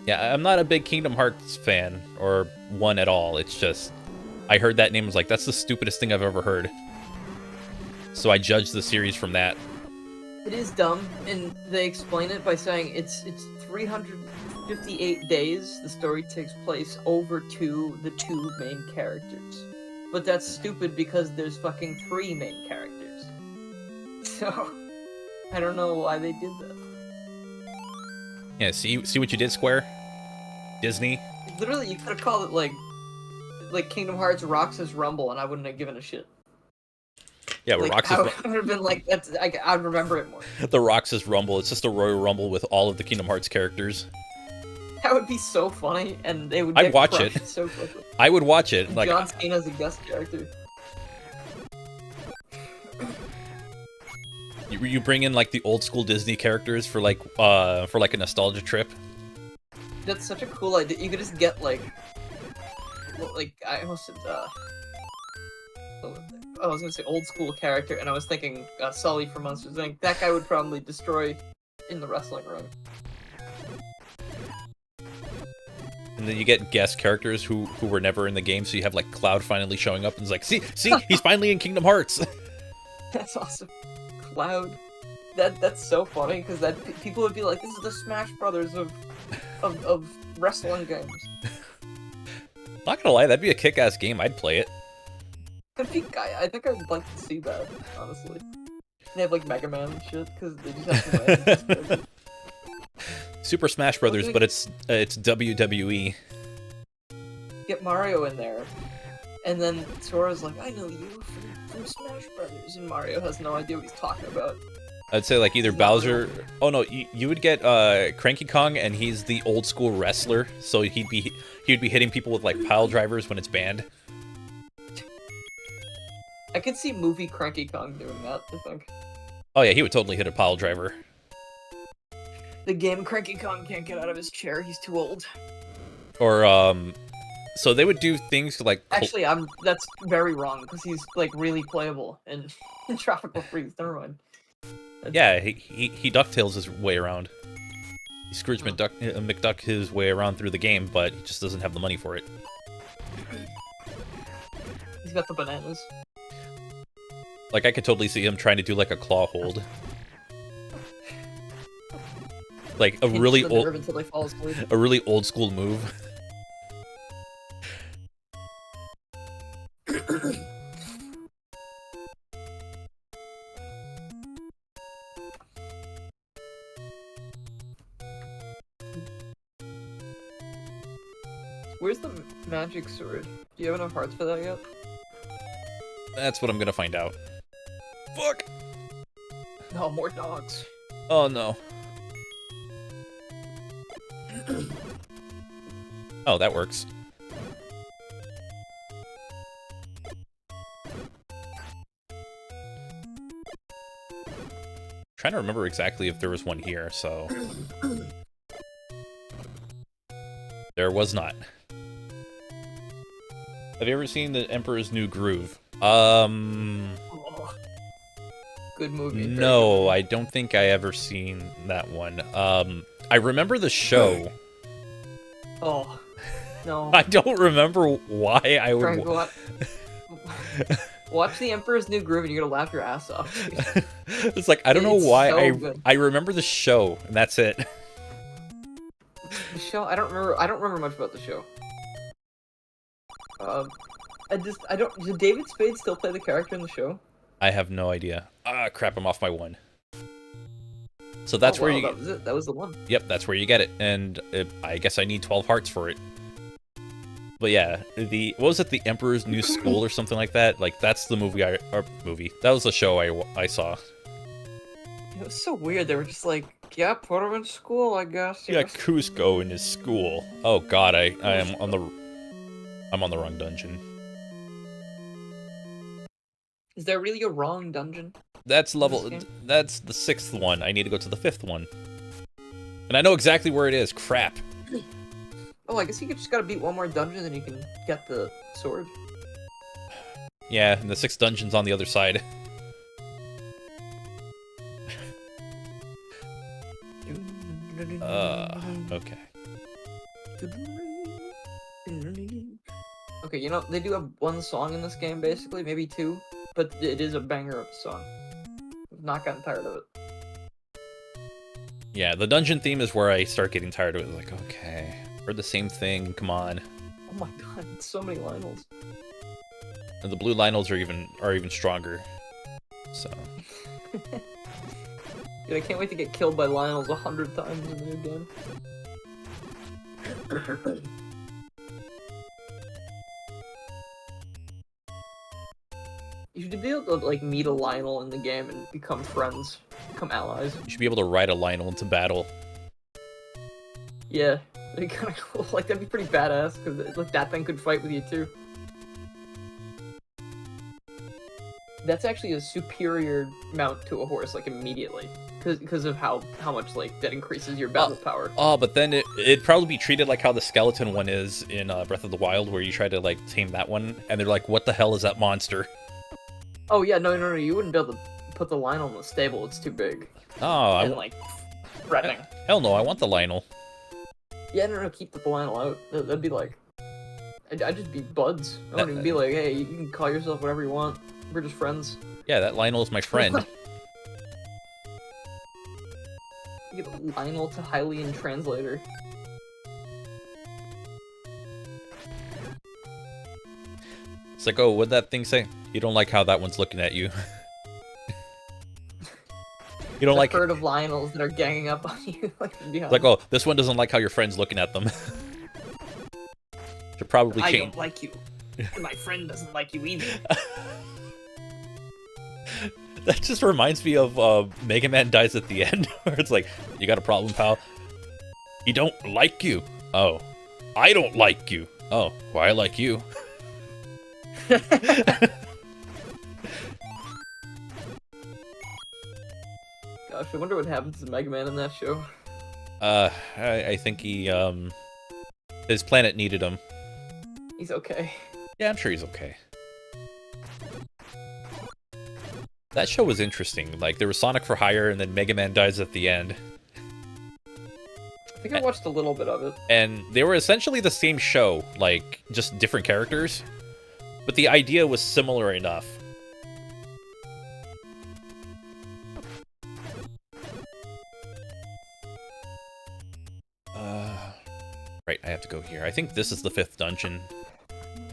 Yeah, I'm not a big Kingdom Hearts fan, or one at all. It's just, I heard that name, was like, that's the stupidest thing I've ever heard. So I judged the series from that. It is dumb, and they explain it by saying it's 358 days. The story takes place over the 2 main characters. But that's stupid because there's fucking 3 main characters. So, I don't know why they did that. Yeah, see what you did, Square? Disney? Literally, you could have called it like Kingdom Hearts Roxas Rumble, and I wouldn't have given a shit. Yeah, but like, Roxas... I would have been like, I'd remember it more. The Roxas Rumble. It's just a Royal Rumble with all of the Kingdom Hearts characters. That would be so funny, and they would. I'd watch it. So quickly. I would watch it. And like John Cena's a guest character. You bring in like the old school Disney characters for like a nostalgia trip. That's such a cool idea. You could just get like I almost said I was gonna say old school character, and I was thinking Sully from Monsters Inc. That guy would probably destroy in the wrestling ring. And then you get guest characters who were never in the game, so you have like Cloud finally showing up and it's like, see, he's finally in Kingdom Hearts. That's awesome. Cloud. That's so funny because people would be like, this is the Smash Brothers of wrestling games. Not gonna lie, that'd be a kick-ass game. I'd play it. I think I'd like to see that, honestly. They have like Mega Man and shit because they just have some random Super Smash Brothers, but it's WWE. Get Mario in there, and then Sora's like, I know you from Smash Brothers, and Mario has no idea what he's talking about. I'd say like either Bowser. Oh no, you would get Cranky Kong, and he's the old school wrestler, so he'd be hitting people with like pile drivers when it's banned. I could see movie Cranky Kong doing that, I think. Oh yeah, he would totally hit a pile driver. The game Cranky Kong can't get out of his chair, he's too old. Or so they would do things like actually that's very wrong because he's like really playable in Tropical Freeze. Never mind. Yeah, he DuckTales his way around. He Scrooge McDuck his way around through the game, but he just doesn't have the money for it. He's got the bananas. Like I could totally see him trying to do like a claw hold. Like a really old, until they fall asleep. A really old school move. Where's the magic sword? Do you have enough hearts for that yet? That's what I'm gonna find out. Fuck! No, more dogs. Oh no. Oh, that works. Trying to remember exactly if there was one here, so... There was not. Have you ever seen The Emperor's New Groove? Oh, good movie. Very No, good. I don't think I ever seen that one. I remember the show. Oh, no. I don't remember why I would. Frank, watch The Emperor's New Groove and you're gonna laugh your ass off. Dude. It's like I don't know It's why so good. I remember the show and that's it. The show, I don't remember much about the show. I don't. Did David Spade still play the character in the show? I have no idea. Ah, crap! I'm off my one. So that's where you. That was it. That was the one. Yep, that's where you get it, and I guess I need 12 hearts for it. But yeah, what was it? The Emperor's New School or something like that. Like that's the movie That was the show I saw. It was so weird. They were just like, yeah, put him in school, I guess. Yeah, Cusco in his school. Oh God, I'm on the wrong dungeon. Is there really a wrong dungeon? That's the 6th one. I need to go to the 5th one. And I know exactly where it is. Crap. Oh, I guess you just gotta beat one more dungeon and you can get the sword. Yeah, and the 6th dungeon's on the other side. Okay. Okay, you know, they do have one song in this game, basically, maybe two, but it is a banger of a song. I've not gotten tired of it. Yeah, the dungeon theme is where I start getting tired of it. Like, okay, heard the same thing, come on. Oh my god, so many Lionels. And the blue Lionels are even stronger. So. Dude, I can't wait to get killed by Lionels 100 times in the new game. You should be able to, like, meet a Lionel in the game and become friends, become allies. You should be able to ride a Lionel into battle. Yeah, that'd be kind of cool. Like, that'd be pretty badass, because, like, that thing could fight with you, too. That's actually a superior mount to a horse, like, immediately. Because of how much, like, that increases your battle power. Oh, but then it'd probably be treated like how the skeleton one is in Breath of the Wild, where you try to, like, tame that one, and they're like, what the hell is that monster? Oh, yeah, no, you wouldn't be able to put the Lionel in the stable, it's too big. Oh, And, like, threatening. Hell no, I want the Lionel. Yeah, no, keep the Lionel out. That'd be like... I'd just be buds. I wouldn't even be like, hey, you can call yourself whatever you want. We're just friends. Yeah, that Lionel is my friend. You get Lionel to Hylian translator. It's like, oh, what'd that thing say? You don't like how that one's looking at you. You don't like a herd of Lionels that are ganging up on you. Like, oh, this one doesn't like how your friend's looking at them. Should probably change. I don't like you. My friend doesn't like you either. That just reminds me of Mega Man Dies at the End, where it's like, you got a problem, pal? He don't like you. Oh. I don't like you. Oh, well, I like you. Gosh, I wonder what happens to Mega Man in that show. I think he, his planet needed him. He's okay. Yeah, I'm sure he's okay. That show was interesting. Like, there was Sonic for Hire, and then Mega Man Dies at the end. I think I watched a little bit of it. And they were essentially the same show, like, just different characters. But the idea was similar enough. Right, I have to go here. I think this is the 5th dungeon.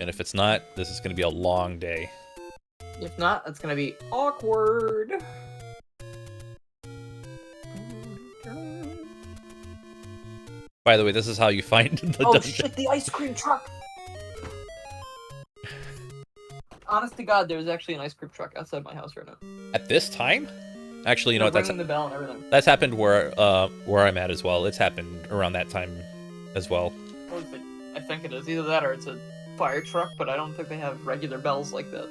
And if it's not, this is going to be a long day. If not, it's going to be awkward. By the way, this is how you find the dungeon. Oh shit, the ice cream truck! Honest to God, there's actually an ice cream truck outside my house right now. At this time? Actually, you know what? Ringing the bell and everything. That's happened where I'm at as well. It's happened around that time as well. I think it is either that or it's a fire truck, but I don't think they have regular bells like that.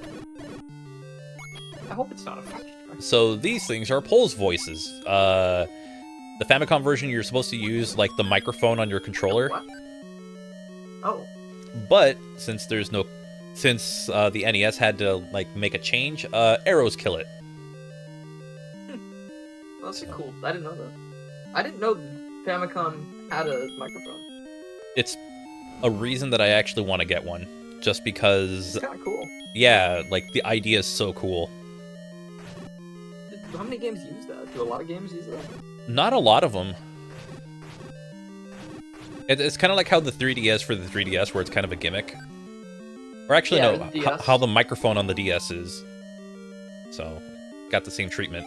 I hope it's not a fire truck. So these things are Pols voices. The Famicom version, you're supposed to use like the microphone on your controller. What? Oh. But since there's no since the NES had to like make a change, arrows kill it. That's cool. I didn't know that. I didn't know Famicom had a microphone. It's a reason that I actually want to get one, just because. It's kind of cool. Yeah, like the idea is so cool. How many games use that? Do a lot of games use that? Not a lot of them. It's kind of like how the 3DS for the 3DS, where it's kind of a gimmick. Or actually, Yeah, no, how the microphone on the DS is. So, got the same treatment.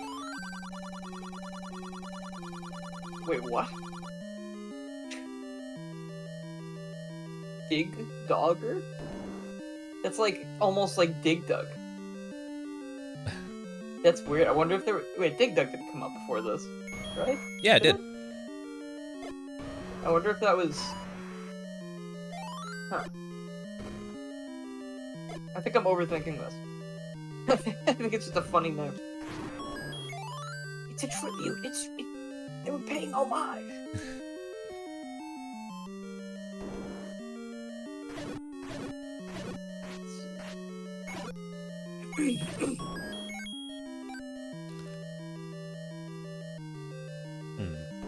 Wait, what? Dig Dogger? That's like almost like Dig Dug. That's weird. I wonder if there were... Wait, Dig Dug didn't come up before this, right? Yeah, it did. I wonder if that was... Huh. I think I'm overthinking this. I think it's just a funny name. It's a tribute. They were paying homage.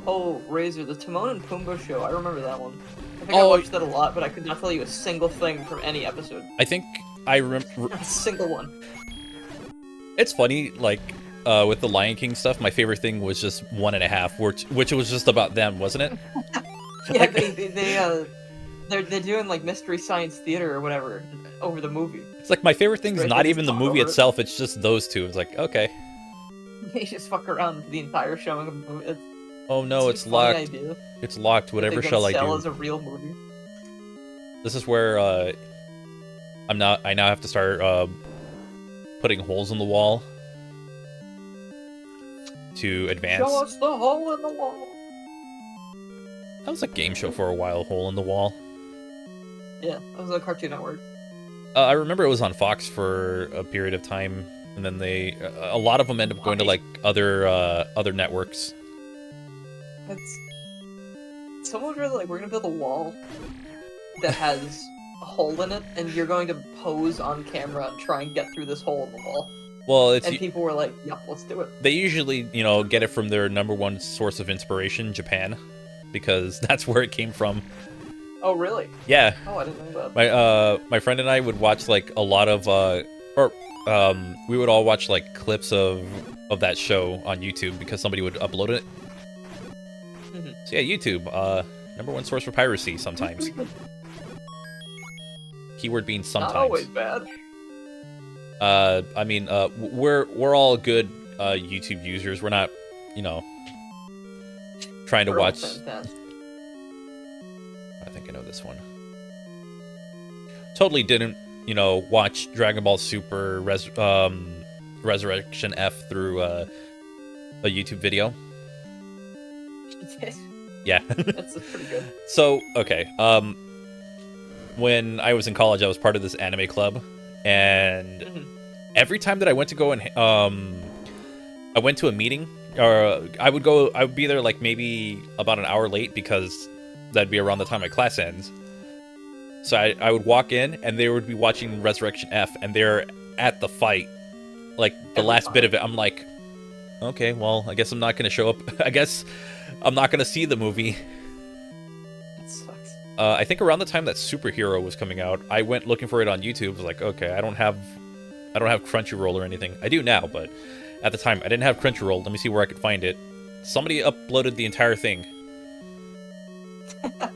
Oh, Razor, the Timon and Pumbaa show. I remember that one. I think I watched that a lot, but I could not tell you a single thing from any episode. I think I remember... A single one. It's funny, like, with the Lion King stuff, my favorite thing was just 1.5, which was just about them, wasn't it? Yeah, they're doing, like, Mystery Science Theater or whatever over the movie. It's like, my favorite thing's not even the movie itself, it's just those two. It's like, okay. They just fuck around the entire showing of the movie. Oh no, it's locked. Idea. It's locked. Whatever shall I do? As a real movie. This is where I now have to start putting holes in the wall to advance. Show us the hole in the wall. That was a game show for a while. Hole in the Wall. Yeah, that was on Cartoon Network. I remember it was on Fox for a period of time, and then a lot of them end up going to like other networks. Someone's really like, we're gonna build a wall that has a hole in it, and you're going to pose on camera and try and get through this hole in the wall. Well, and people were like, "Yep, let's do it." They usually, get it from their #1 source of inspiration, Japan, because that's where it came from. Oh, really? Yeah. Oh, I didn't know that. My friend and I would watch like a lot of we would all watch like clips of that show on YouTube because somebody would upload it. So yeah, YouTube, #1 source for piracy sometimes. Keyword being sometimes. Not always bad. I mean, we're all good YouTube users. We're not, trying to watch. Fantastic. I think I know this one. Totally didn't, watch Dragon Ball Super Resurrection F through a YouTube video. Yeah. That's pretty good. So, okay. When I was in college, I was part of this anime club, and every time that I went to go and I went to a meeting, or I would be there like maybe about an hour late because that'd be around the time my class ends. So I would walk in, and they would be watching Resurrection F, and they're at the fight, like the last bit of it. I'm like, okay, well, I guess I'm not going to show up. I guess I'm not going to see the movie. That sucks. I think around the time that Superhero was coming out, I went looking for it on YouTube. I was like, okay, I don't have Crunchyroll or anything. I do now, but at the time I didn't have Crunchyroll. Let me see where I could find it. Somebody uploaded the entire thing.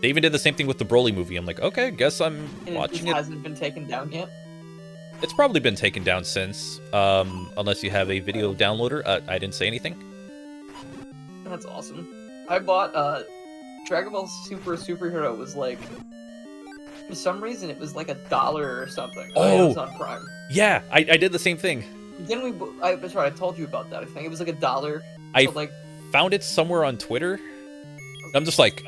They even did the same thing with the Broly movie. I'm like, okay, guess I'm watching it. It hasn't been taken down yet? It's probably been taken down since, unless you have a video downloader. I didn't say anything. That's awesome. I bought, Dragon Ball Superhero was like, for some reason it was like $1 or something. Oh! It was on Prime. Yeah, I did the same thing. Didn't we, that's right, I told you about that, I think. It was like $1. I so like, found it somewhere on Twitter. I'm just like,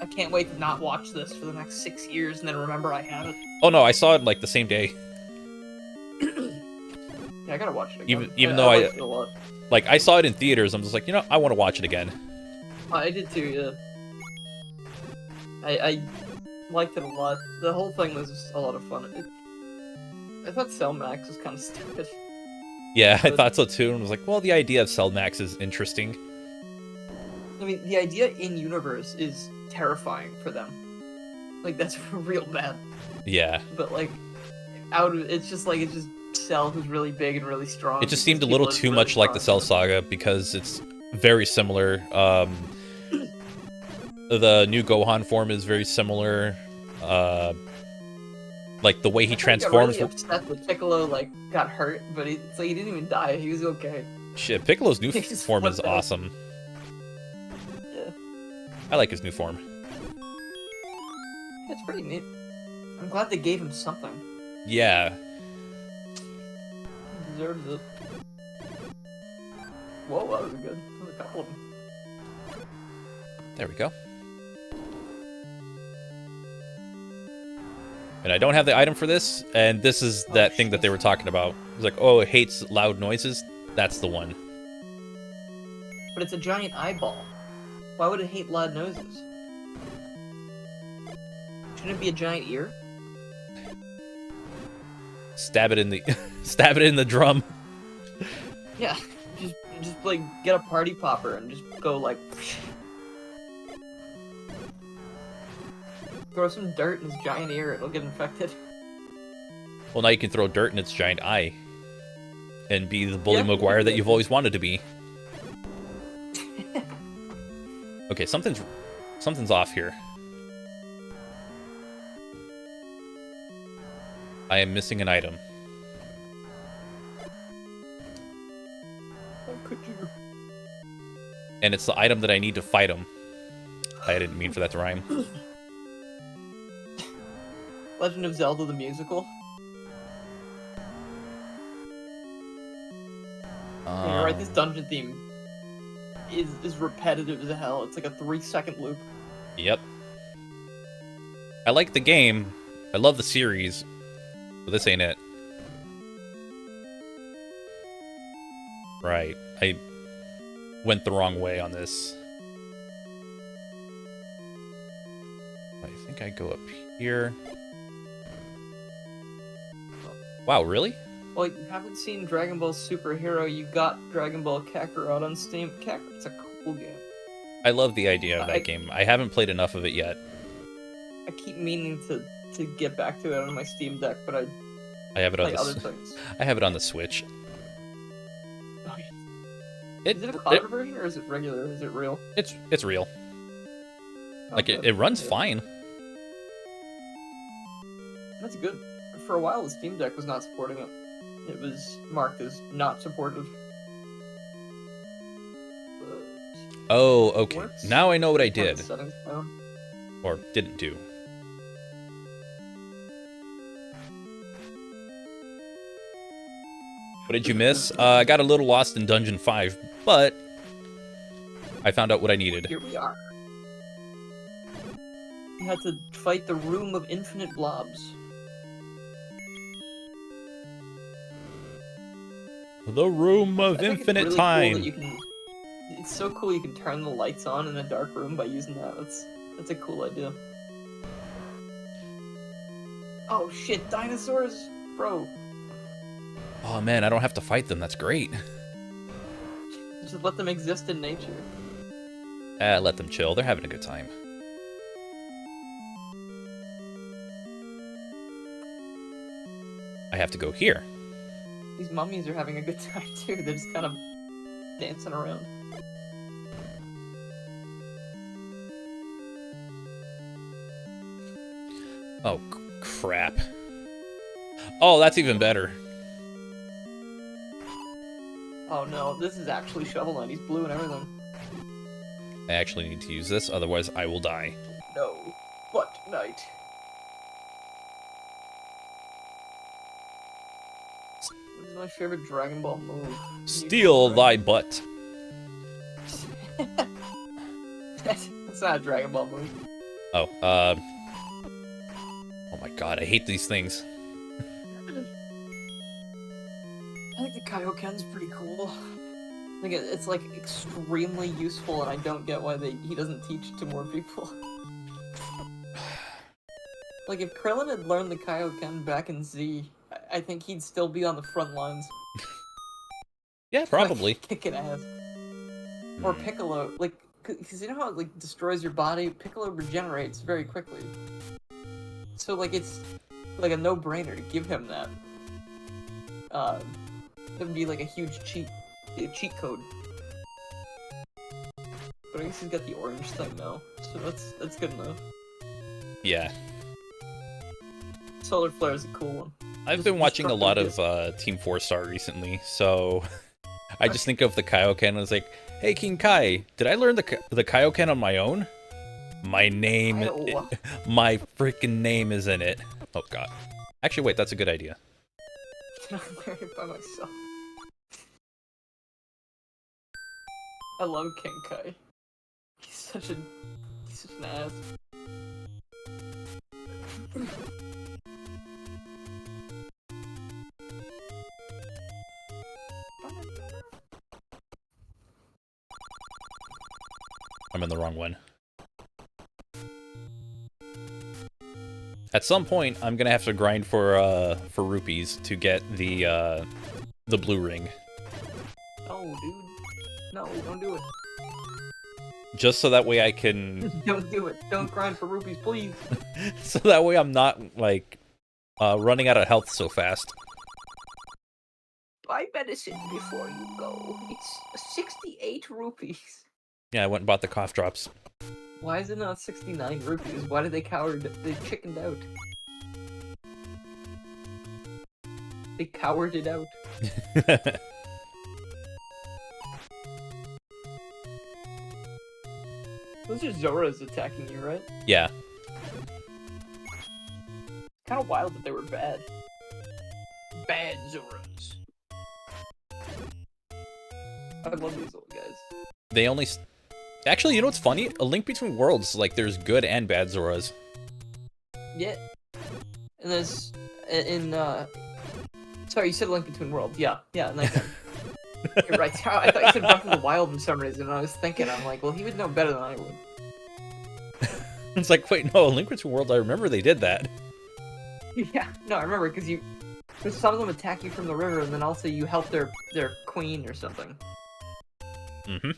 I can't wait to not watch this for the next 6 years and then remember I have it. oh no, I saw it like the same day. Yeah, I gotta watch it again. Even though I liked it a lot. like, I saw it in theaters. I'm just like, I want to watch it again. I did too, yeah. I liked it a lot. The whole thing was just a lot of fun. I thought Cell Max was kind of stupid. Yeah, I thought so too, and was like, well, the idea of Cell Max is interesting. I mean, the idea in universe is terrifying for them. Like, that's real bad. Yeah. But like, it's just Cell who's really big and really strong. It just seemed a little too much like the Cell Saga because it's very similar. The new Gohan form is very similar. Like the way he transforms. I got really upset that Piccolo like got hurt, but it's like he didn't even die. He was okay. Shit, Piccolo's new He just form is flipped out. awesome. Yeah, I like his new form. it's pretty neat. I'm glad they gave him something. Yeah. He deserves it. Whoa, that was good. That was a couple of them. There we go. And I don't have the item for this, and this is that thing that they were talking about. It's like, oh, it hates loud noises. That's the one. But it's a giant eyeball. Why would it hate loud noises? Shouldn't it be a giant ear? Stab it in the stab it in the drum. Yeah, just like get a party popper and just go like throw some dirt in his giant ear, it'll get infected. Well, now you can throw dirt in its giant eye and be the Bully Yeah. Maguire that you've always wanted to be. Okay, something's off here. I am missing an item. How could you? And it's the item that I need to fight him. I didn't mean for that to rhyme. Legend of Zelda the musical. Yeah, you're right, this dungeon theme is repetitive as hell. It's like a 3-second loop. Yep. I like the game. I love the series. But this ain't it. Right. I went the wrong way on this. I think I go up here. Wow, really? Well, you haven't seen Dragon Ball Superhero, you got Dragon Ball Kakarot on Steam. Kakarot's a cool game. I love the idea of that game. I haven't played enough of it yet. I keep meaning to get back to it on my Steam Deck, but I have it on play other the things. I have it on the Switch. Oh, yeah. It, Is it a cloud version or is it regular? Is it real? it's real. Like Okay. it runs Yeah. fine. That's good. For a while, the Steam Deck was not supporting it. It was marked as not supported. But Oh, okay. works. Now I know what I turn the did. settings down. Or didn't do. What did you miss? I got a little lost in Dungeon 5, but I found out what I needed. Here we are. You had to fight the Room of Infinite Blobs. The Room of I think Infinite it's really Time. Cool that you can, it's so cool you can turn the lights on in a dark room by using that. That's a cool idea. Oh shit, dinosaurs? Bro, Oh man, I don't have to fight them. That's great. just let them exist in nature. Let them chill. They're having a good time. I have to go here. These mummies are having a good time too. They're just kind of dancing around. Oh, crap. Oh, that's even better. Oh no, this is actually Shovel Knight. He's blue and everything. I actually need to use this, otherwise I will die. No. What night? What is my favorite Dragon Ball move? Steal thy butt. That's not a Dragon Ball move. Oh, oh my god, I hate these things. I think the Kaioken's pretty cool. I think it's like extremely useful, and I don't get why he doesn't teach it to more people. Like if Krillin had learned the Kaioken back in Z, I think he'd still be on the front lines. Yeah, probably. Like, kicking ass. Or Piccolo, like, because you know how it like destroys your body? Piccolo regenerates very quickly. So like it's like a no-brainer to give him that. That would be like a huge cheat code. But I guess he's got the orange thing now, so that's good enough. Yeah. Solar Flare is a cool one. I've been watching a lot of Team 4 Star recently, so I just think of the Kaioken and I was like, hey, King Kai, did I learn the Kaioken on my own? My name, my freaking name is in it. Oh, God. Actually, wait, that's a good idea. Can I learn it by myself? I love King Kai. He's such an ass. I'm in the wrong one. At some point, I'm gonna have to grind for rupees to get the blue ring. Oh, dude. No, don't do it. Just so that way I can... Don't do it. Don't grind for rupees, please. So that way I'm not, like, running out of health so fast. Buy medicine before you go. It's 68 rupees. Yeah, I went and bought the cough drops. Why is it not 69 rupees? Why did they They chickened out. They cowered it out. Those are Zoras attacking you, right? Yeah. Kind of wild that they were bad. Bad Zoras. I love these old guys. They only... Actually, you know what's funny? A Link Between Worlds, like, there's good and bad Zoras. Yeah. And there's... Sorry, you said Link Between Worlds. Yeah, and then... You're right. I thought you said Breath of the Wild for some reason, and I was thinking, I'm like, well, he would know better than I would. It's like, wait, no, Link Between Worlds, I remember they did that. Yeah, no, I remember, because there's some of them attack you from the river, and then also you help their queen or something. Mm-hmm.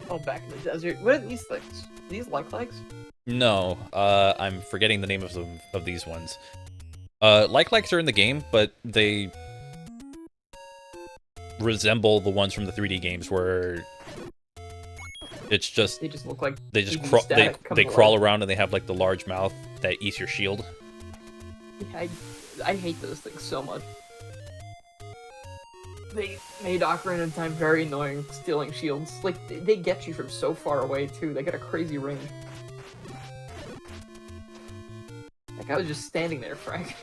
Oh, back in the desert. What are these things? Are these like-likes? No, I'm forgetting the name of these ones. Like-likes are in the game, but they resemble the ones from the 3D games where it's just... They just look like... They just crawl around and they have, like, the large mouth that eats your shield. Yeah, I hate those things so much. They made Ocarina of Time very annoying, stealing shields. Like, they get you from so far away, too. They got a crazy range. That guy was just standing there, Frank.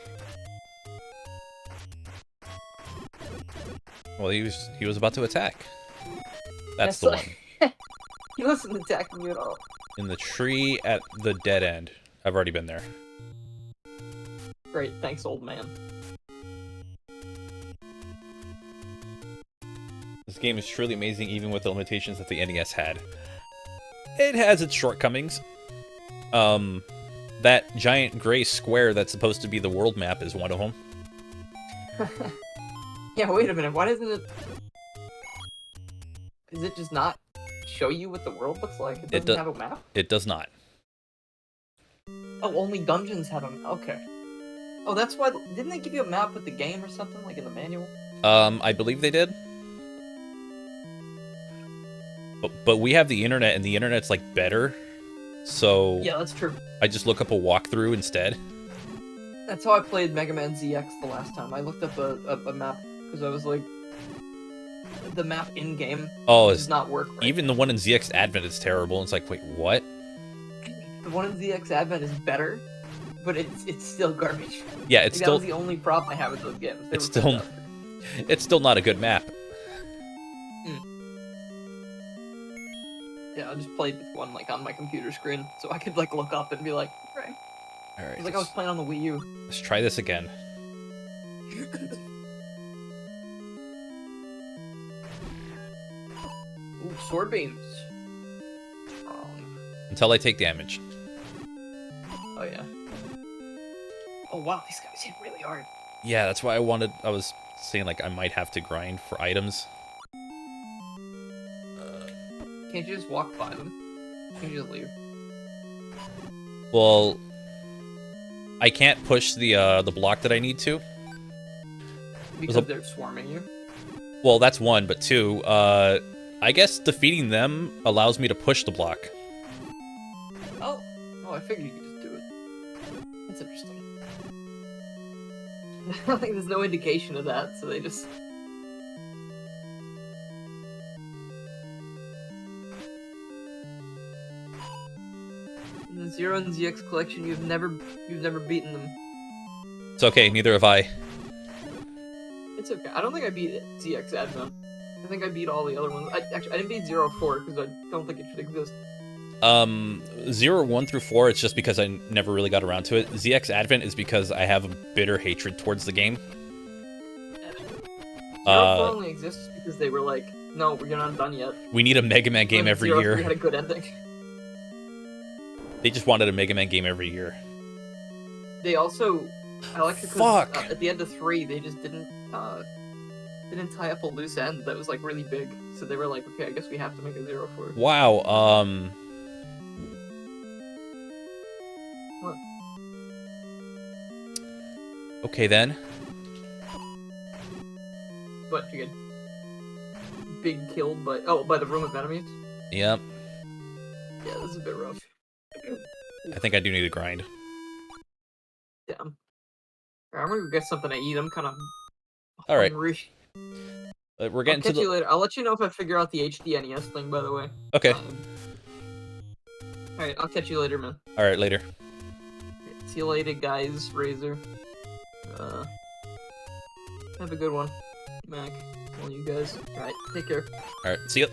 Well, he was about to attack. That's the one. He wasn't attacking you at all. In the tree at the dead end. I've already been there. Great, thanks, old man. This game is truly amazing, even with the limitations that the NES had. It has its shortcomings. That giant gray square that's supposed to be the world map is one of them. Yeah, wait a minute, why doesn't it... Does it just not show you what the world looks like? It doesn't have a map? It does not. Oh, only dungeons have them. Okay. Oh, that's why... Didn't they give you a map with the game or something, like in the manual? I believe they did. But we have the internet, and the internet's, like, better. So... Yeah, that's true. I just look up a walkthrough instead. That's how I played Mega Man ZX the last time. I looked up a map, because I was like... The map in-game does not work right. Even the one in ZX Advent is terrible. It's like, wait, what? The one in ZX Advent is better, but it's still garbage. Yeah, it's like, still... That was the only problem I have with those games. It's still not a good map. Yeah, I just played with one like on my computer screen, so I could like look up and be like, right. All right. It's like I was playing on the Wii U. Let's try this again. Ooh, sword beams. Until I take damage. Oh yeah. Oh wow, these guys hit really hard. Yeah, that's why I was saying like I might have to grind for items. Can't you just walk by them? Can you just leave? Well, I can't push the block that I need to. Because they're swarming you? Well, that's one, but two, I guess defeating them allows me to push the block. Oh, I figured you could just do it. That's interesting. Like, there's no indication of that, so they just... In the Zero and ZX collection, you've never beaten them. It's okay, neither have I. It's okay. I don't think I beat ZX Advent. I think I beat all the other ones. I didn't beat 0-4 because I don't think it should exist. 0, 1 through 4, it's just because I never really got around to it. ZX Advent is because I have a bitter hatred towards the game. 0-4 only exists because they were like, no, you're not done yet. We need a Mega Man game every year. 0-3 had a good ending. They just wanted a Mega Man game every year. They also... I like it because at the end of 3, they just didn't tie up a loose end that was like really big. So they were like, okay, I guess we have to make a 0-4. Wow, What? Okay then. What, you get big killed by the room of enemies? Yep. Yeah, this is a bit rough. I think I do need to grind. Damn. I'm gonna go get something to eat. I'm kind of hungry. We're getting to you later. I'll let you know if I figure out the HD NES thing, by the way. Okay. Alright, I'll catch you later, man. Alright, later. See you later, guys. Razor. Have a good one, Mac. All you guys. Alright, take care. Alright, see ya.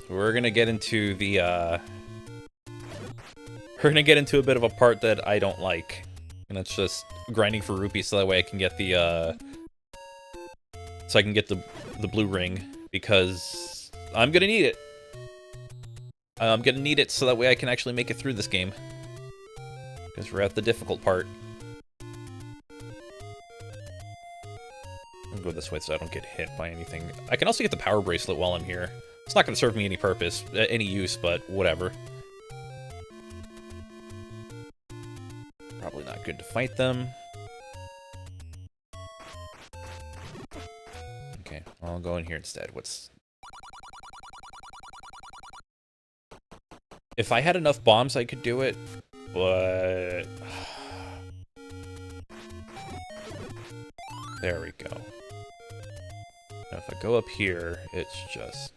We're gonna get into the, we're gonna get into a bit of a part that I don't like. And that's just grinding for rupees so that way I can get the, so I can get the blue ring. Because I'm gonna need it. I'm gonna need it so that way I can actually make it through this game. Because we're at the difficult part. I'll go this way so I don't get hit by anything. I can also get the power bracelet while I'm here. It's not going to serve me any purpose, any use, but whatever. Probably not good to fight them. Okay, I'll go in here instead. If I had enough bombs, I could do it, but... There we go. Now if I go up here, it's just...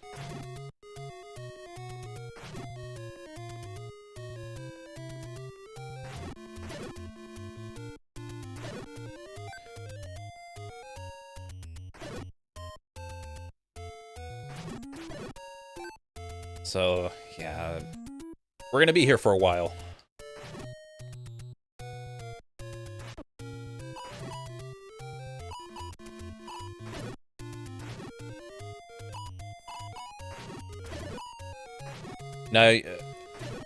So, yeah, we're gonna be here for a while.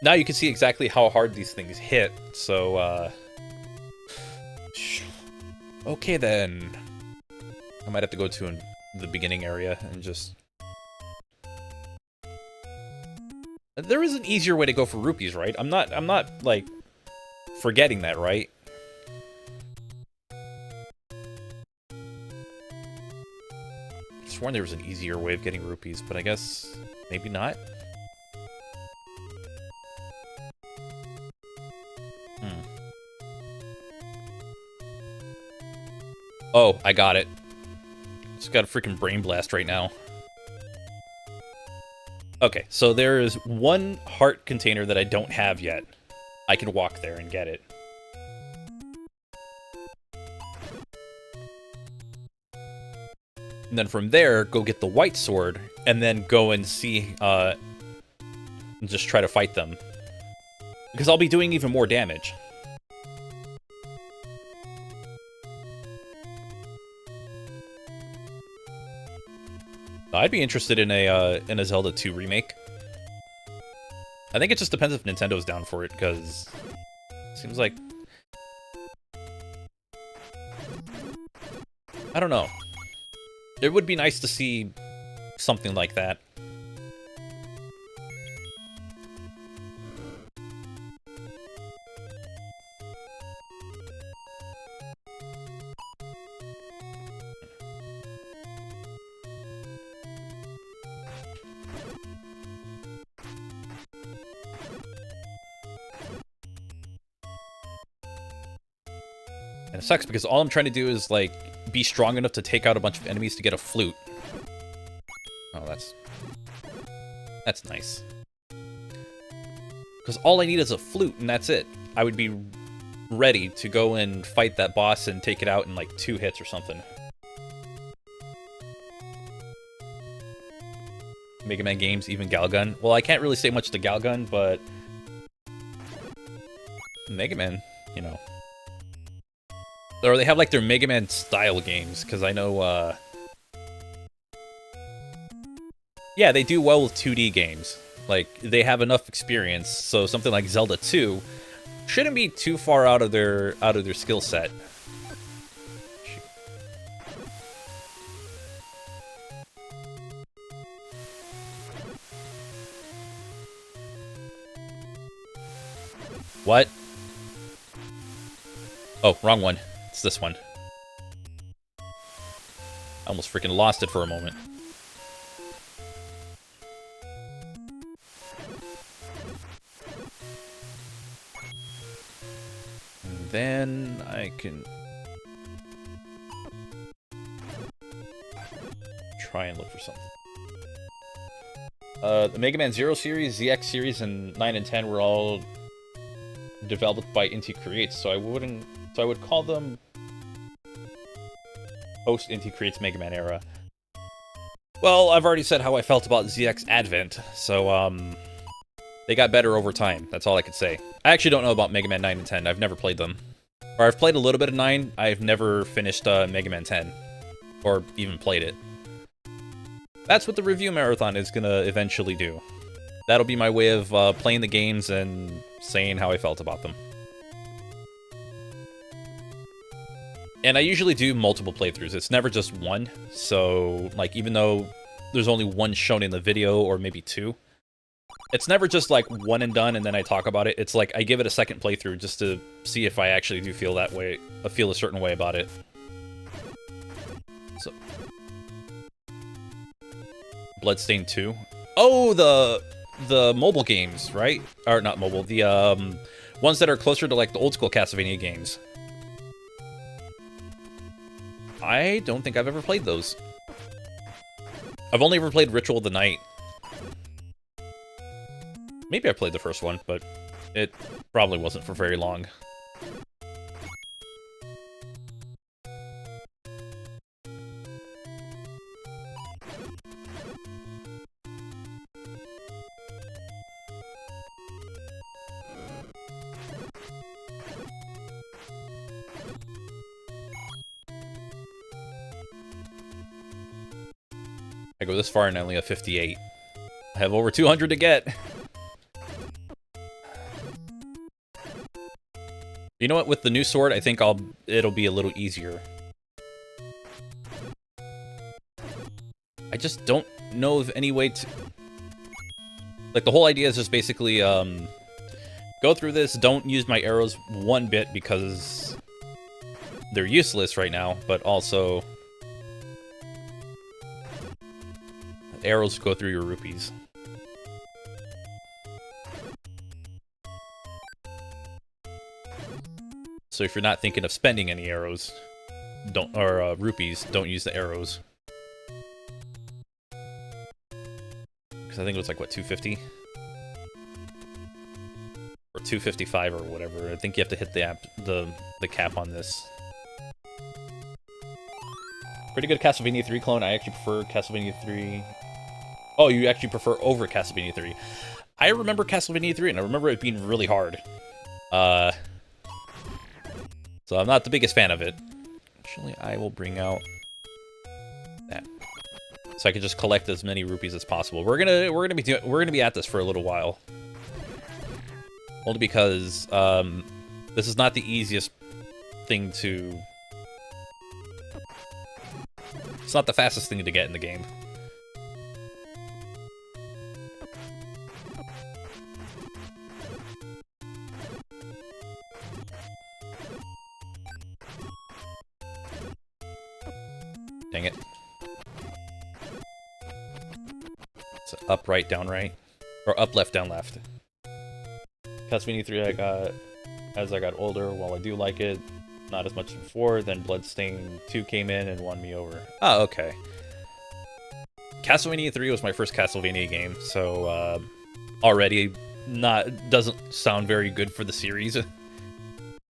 Now you can see exactly how hard these things hit, so, okay then. I might have to go to the beginning area and just... There is an easier way to go for rupees, right? I'm not, like, forgetting that, right? I sworn there was an easier way of getting rupees, but I guess maybe not. Oh, I got it. Just got a freaking brain blast right now. Okay, so there is one heart container that I don't have yet. I can walk there and get it. And then from there, go get the white sword, and then go and see, and just try to fight them. Because I'll be doing even more damage. I'd be interested in a Zelda 2 remake. I think it just depends if Nintendo's down for it, because it seems like... I don't know. It would be nice to see something like that. And it sucks because all I'm trying to do is, like, be strong enough to take out a bunch of enemies to get a flute. Oh, that's nice. Because all I need is a flute, and that's it. I would be ready to go and fight that boss and take it out in, like, 2 hits or something. Mega Man games, even Galgun. Well, I can't really say much to Galgun, but... Mega Man, you know... Or they have, like, their Mega Man style games, because I know, yeah, they do well with 2D games. Like, they have enough experience, so something like Zelda 2 shouldn't be too far out of their skill set. What? Oh, wrong one. It's this one. I almost freaking lost it for a moment. And then I can try and look for something. The Mega Man 0 series, ZX series, and 9 and 10 were all developed by Inti Creates, so I would call them post Inti Creates Mega Man era. Well, I've already said how I felt about ZX Advent, so they got better over time. That's all I could say. I actually don't know about Mega Man 9 and 10. I've never played them. Or I've played a little bit of 9. I've never finished Mega Man 10. Or even played it. That's what the review marathon is gonna eventually do. That'll be my way of playing the games and saying how I felt about them. And I usually do multiple playthroughs. It's never just one. So, like, even though there's only one shown in the video, or maybe 2, it's never just, like, one and done, and then I talk about it. It's like, I give it a second playthrough just to see if I actually do feel that way, feel a certain way about it. So... Bloodstained 2. Oh, the mobile games, right? Or not mobile, the ones that are closer to, like, the old school Castlevania games. I don't think I've ever played those. I've only ever played Ritual of the Night. Maybe I played the first one, but it probably wasn't for very long. I go this far and I only have 58. I have over 200 to get. You know what? With the new sword, I think it'll be a little easier. I just don't know of any way to... Like, the whole idea is just basically, go through this, don't use my arrows one bit because they're useless right now, but also... Arrows go through your rupees. So if you're not thinking of spending any arrows, rupees, don't use the arrows. Because I think it was like, what, 250? Or 255 or whatever. I think you have to hit the cap on this. Pretty good Castlevania 3 clone. I actually prefer Castlevania 3. Oh, you actually prefer over Castlevania 3. I remember Castlevania 3, and I remember it being really hard. So I'm not the biggest fan of it. Actually, I will bring out that, so I can just collect as many rupees as possible. We're gonna be at this for a little while, only because this is not the easiest thing to. It's not the fastest thing to get in the game. Dang it. It's up, right, down, right. Or up, left, down, left. Castlevania 3 I got as I got older. While I do like it, not as much as before, then Bloodstained 2 came in and won me over. Oh, okay. Castlevania 3 was my first Castlevania game, so already doesn't sound very good for the series.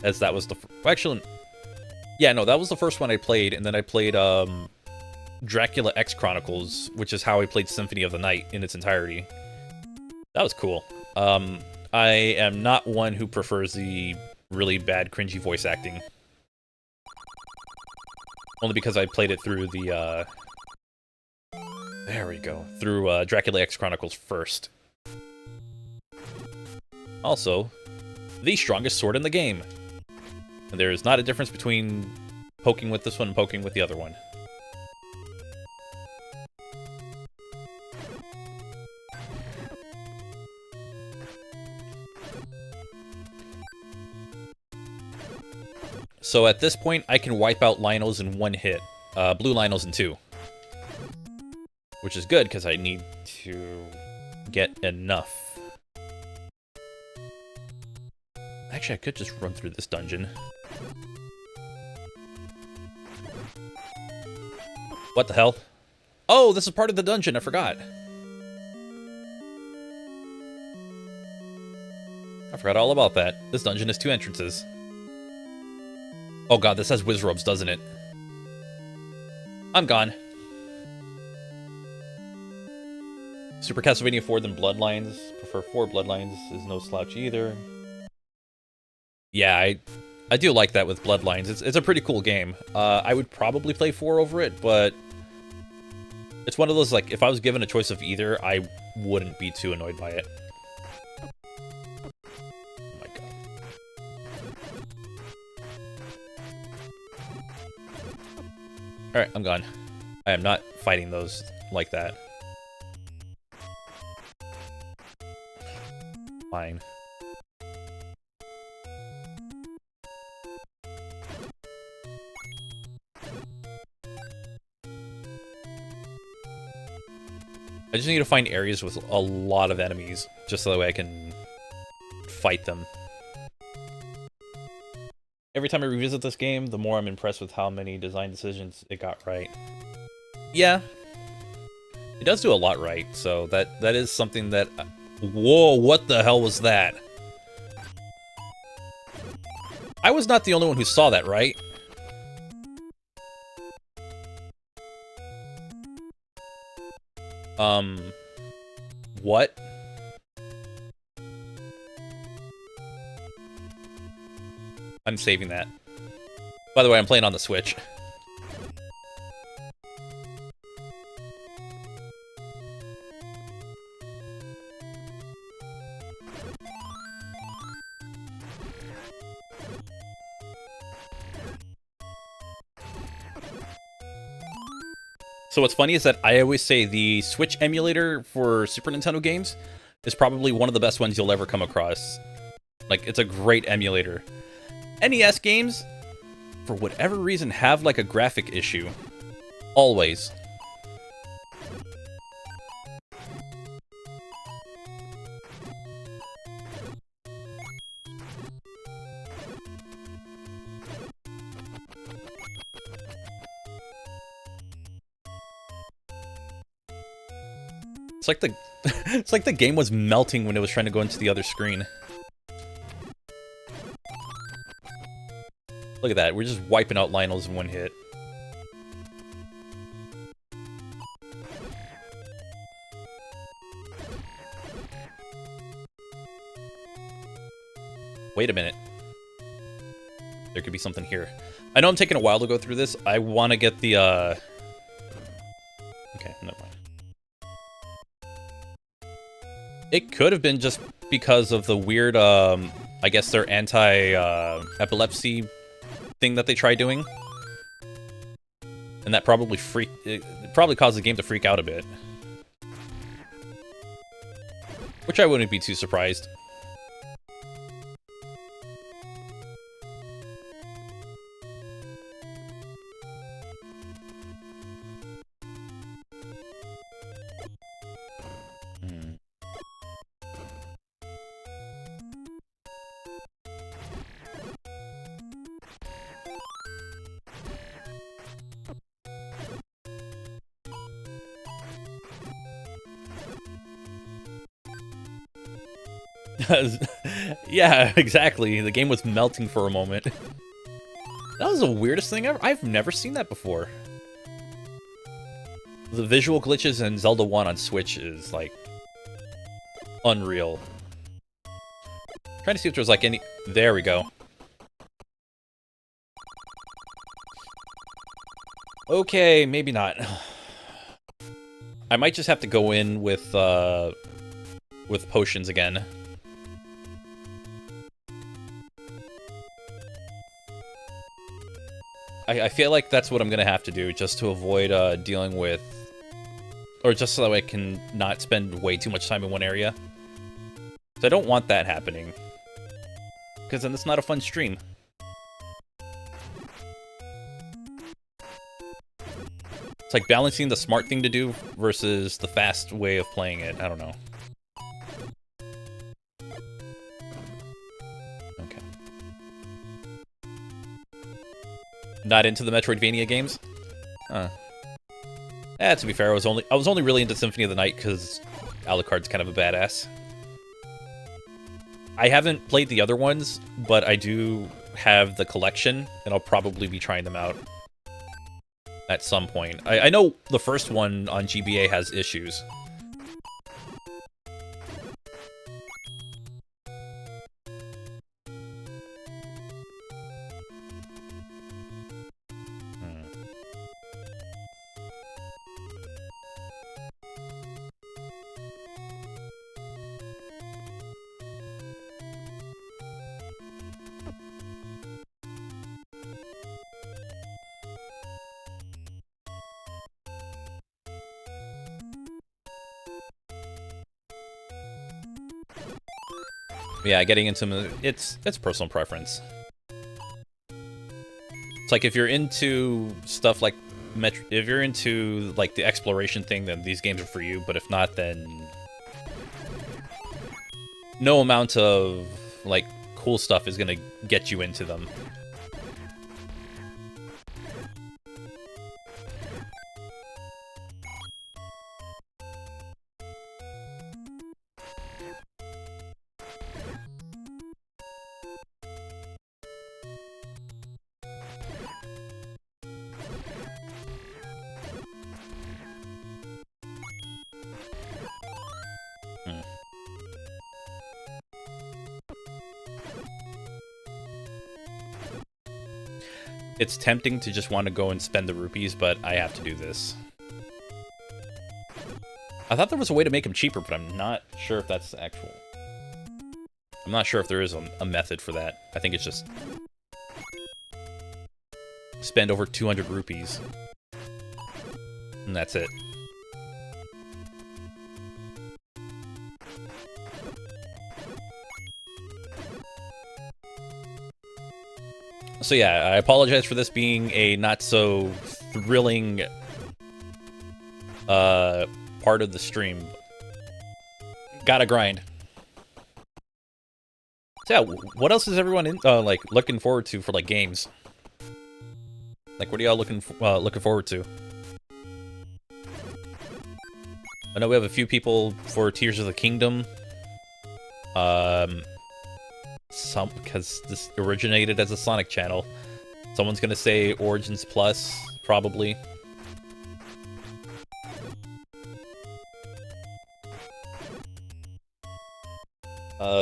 As that was the actually, yeah, no, that was the first one I played, and then I played Dracula X Chronicles, which is how I played Symphony of the Night in its entirety. That was cool. I am not one who prefers the really bad, cringy voice acting. Only because I played it through the, there we go, through Dracula X Chronicles first. Also, the strongest sword in the game. And there is not a difference between poking with this one and poking with the other one. So at this point, I can wipe out Lionels in one hit. Blue Lionels in 2. Which is good, because I need to get enough. Actually, I could just run through this dungeon. What the hell? Oh, this is part of the dungeon, I forgot. I forgot all about that. This dungeon has 2 entrances. Oh god, this has Wizrobes, doesn't it? I'm gone. Super Castlevania 4 than Bloodlines. Prefer 4. Bloodlines is no slouch either. Yeah, I do like that with Bloodlines. It's a pretty cool game. I would probably play 4 over it, but it's one of those, like, if I was given a choice of either, I wouldn't be too annoyed by it. Oh my god. Alright, I'm gone. I am not fighting those like that. Fine. I just need to find areas with a lot of enemies, just so that way I can fight them. Every time I revisit this game, the more I'm impressed with how many design decisions it got right. Yeah, it does do a lot right, so that is something that... Whoa, what the hell was that? I was not the only one who saw that, right? What? I'm saving that. By the way, I'm playing on the Switch. So what's funny is that I always say the Switch emulator for Super Nintendo games is probably one of the best ones you'll ever come across. Like, it's a great emulator. NES games, for whatever reason, have like a graphic issue. Always. It's like the it's like the game was melting when it was trying to go into the other screen. Look at that, we're just wiping out Lionels in one hit. Wait a minute. There could be something here. I know I'm taking a while to go through this. I want to get the, Okay, never mind. It could have been just because of the weird, I guess their anti-epilepsy thing that they tried doing. And that probably it probably caused the game to freak out a bit. Which I wouldn't be too surprised. Yeah, exactly. The game was melting for a moment. That was the weirdest thing ever. I've never seen that before. The visual glitches in Zelda 1 on Switch is, like, unreal. Trying to see if there's, like, any... There we go. Okay, maybe not. I might just have to go in with potions again. I feel like that's what I'm gonna have to do, just to avoid dealing with... Or just so that I can not spend way too much time in one area. So I don't want that happening. Because then it's not a fun stream. It's like balancing the smart thing to do versus the fast way of playing it. I don't know. Okay. Not into the Metroidvania games? Huh. To be fair, I was only really into Symphony of the Night because Alucard's kind of a badass. I haven't played the other ones, but I do have the collection, and I'll probably be trying them out at some point. I know the first one on GBA has issues. Yeah, getting into it's personal preference. It's like if you're into stuff like if you're into like the exploration thing, then these games are for you. But if not, then no amount of like cool stuff is gonna get you into them. It's tempting to just want to go and spend the rupees, but I have to do this. I thought there was a way to make them cheaper, but I'm not sure if that's actual. I'm not sure if there is a method for that. I think it's just spend over 200 rupees. And that's it. So yeah, I apologize for this being a not so thrilling part of the stream. Gotta grind. So yeah, what else is everyone like looking forward to for like games? Like, what are y'all looking forward to? I know we have a few people for Tears of the Kingdom. Because this originated as a Sonic channel. Someone's gonna say Origins Plus, probably.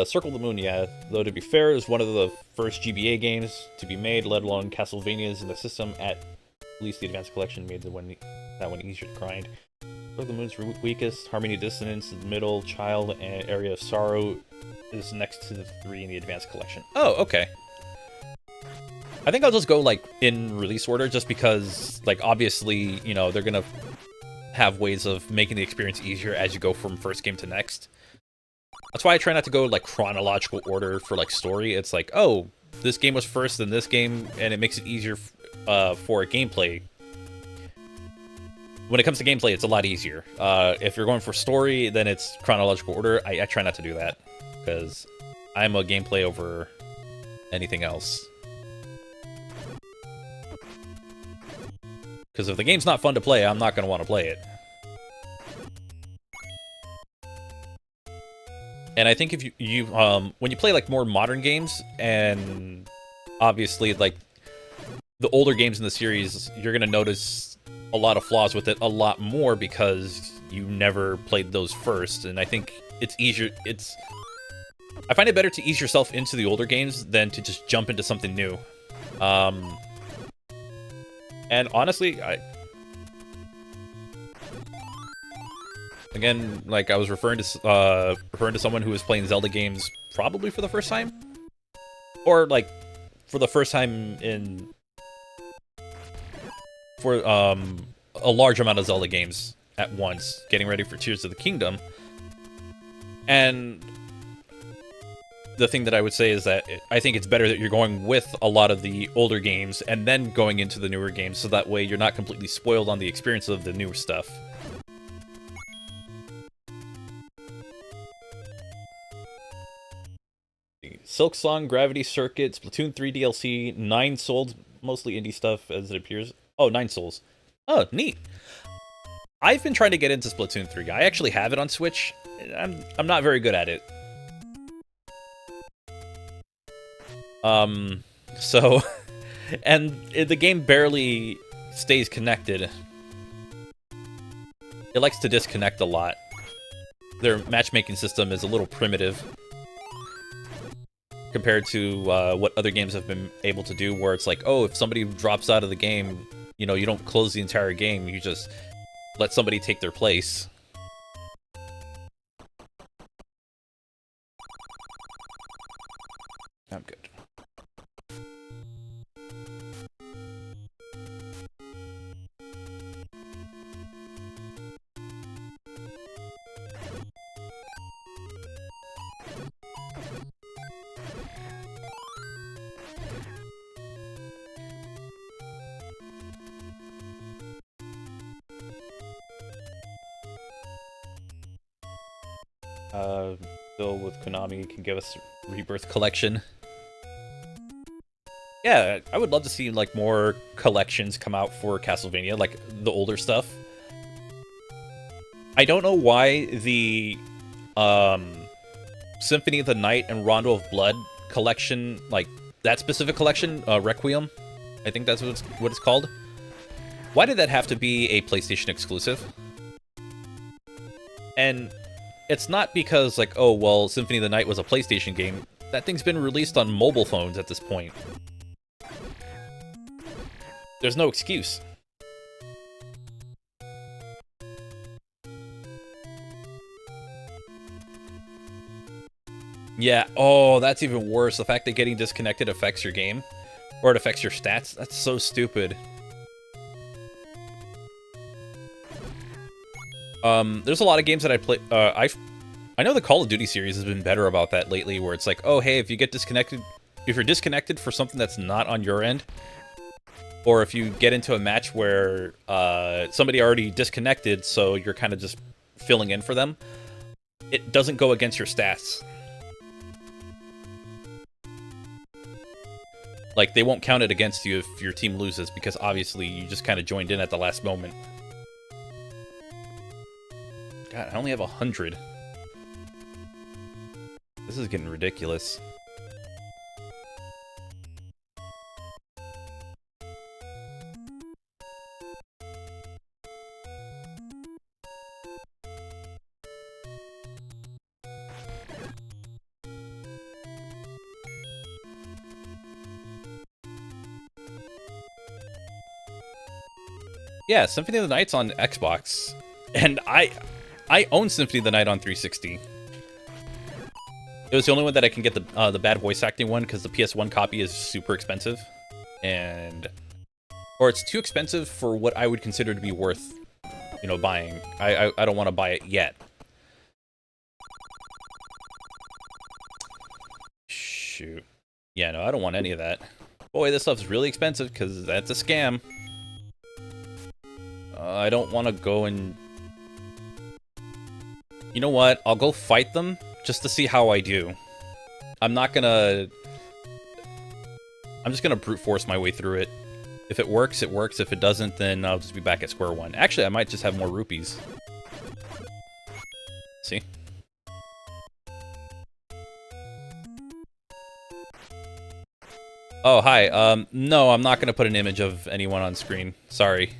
Circle of the Moon, yeah. Though to be fair, it was one of the first GBA games to be made, let alone Castlevanias in the system. At least the Advanced Collection made that one easier to grind. Circle of the Moon's weakest. Harmony Dissonance, the middle, Child, and Area of Sorrow is next to the 3 in the Advanced Collection. Oh, okay. I think I'll just go, like, in release order, just because, like, obviously, you know, they're gonna have ways of making the experience easier as you go from first game to next. That's why I try not to go, like, chronological order for, like, story. It's like, oh, this game was first, then this game, and it makes it easier for gameplay. When it comes to gameplay, it's a lot easier. If you're going for story, then it's chronological order. I try not to do that, because I'm a gameplay over anything else. Because if the game's not fun to play, I'm not going to want to play it. And I think if you when you play, like, more modern games, and obviously, like, the older games in the series, you're going to notice a lot of flaws with it a lot more because you never played those first. And I think it's easier, I find it better to ease yourself into the older games than to just jump into something new. And honestly, again, like, I was referring to someone who was playing Zelda games probably for the first time, or, like, for the first time for a large amount of Zelda games at once, getting ready for Tears of the Kingdom. And the thing that I would say is that I think it's better that you're going with a lot of the older games and then going into the newer games, so that way you're not completely spoiled on the experience of the newer stuff. Silk Song, Gravity Circuit, Splatoon 3 DLC, 9 Souls, mostly indie stuff as it appears. Oh, 9 Souls. Oh, neat. I've been trying to get into Splatoon 3. I actually have it on Switch. I'm not very good at it. So, and the game barely stays connected. It likes to disconnect a lot. Their matchmaking system is a little primitive compared to what other games have been able to do, where it's like, oh, if somebody drops out of the game, you know, you don't close the entire game, you just let somebody take their place. I'm good. Bill with Konami can give us Rebirth Collection. Yeah, I would love to see, like, more collections come out for Castlevania, like the older stuff. I don't know why the Symphony of the Night and Rondo of Blood collection, like that specific collection, Requiem, I think that's what it's called. Why did that have to be a PlayStation exclusive? And it's not because, like, oh, well, Symphony of the Night was a PlayStation game. That thing's been released on mobile phones at this point. There's no excuse. Yeah, oh, that's even worse. The fact that getting disconnected affects your game, or it affects your stats. That's so stupid. There's a lot of games that I play. I know the Call of Duty series has been better about that lately, where it's like, oh, hey, if you get disconnected, if you're disconnected for something that's not on your end, or if you get into a match where somebody already disconnected, so you're kind of just filling in for them, it doesn't go against your stats. Like, they won't count it against you if your team loses, because obviously you just kind of joined in at the last moment. God, I only have 100. This is getting ridiculous. Yeah, Symphony of the Night's on Xbox, and I own Symphony of the Night on 360. It was the only one that I can get the bad voice acting one because the PS1 copy is super expensive, or it's too expensive for what I would consider to be worth, buying. I don't want to buy it yet. Shoot. Yeah, no, I don't want any of that. Boy, this stuff's really expensive because that's a scam. I don't want to go and... You know what? I'll go fight them just to see how I do. I'm not gonna... I'm just gonna brute force my way through it. If it works, it works. If it doesn't, then I'll just be back at square one. Actually, I might just have more rupees. See? Oh, hi. No, I'm not gonna put an image of anyone on screen. Sorry.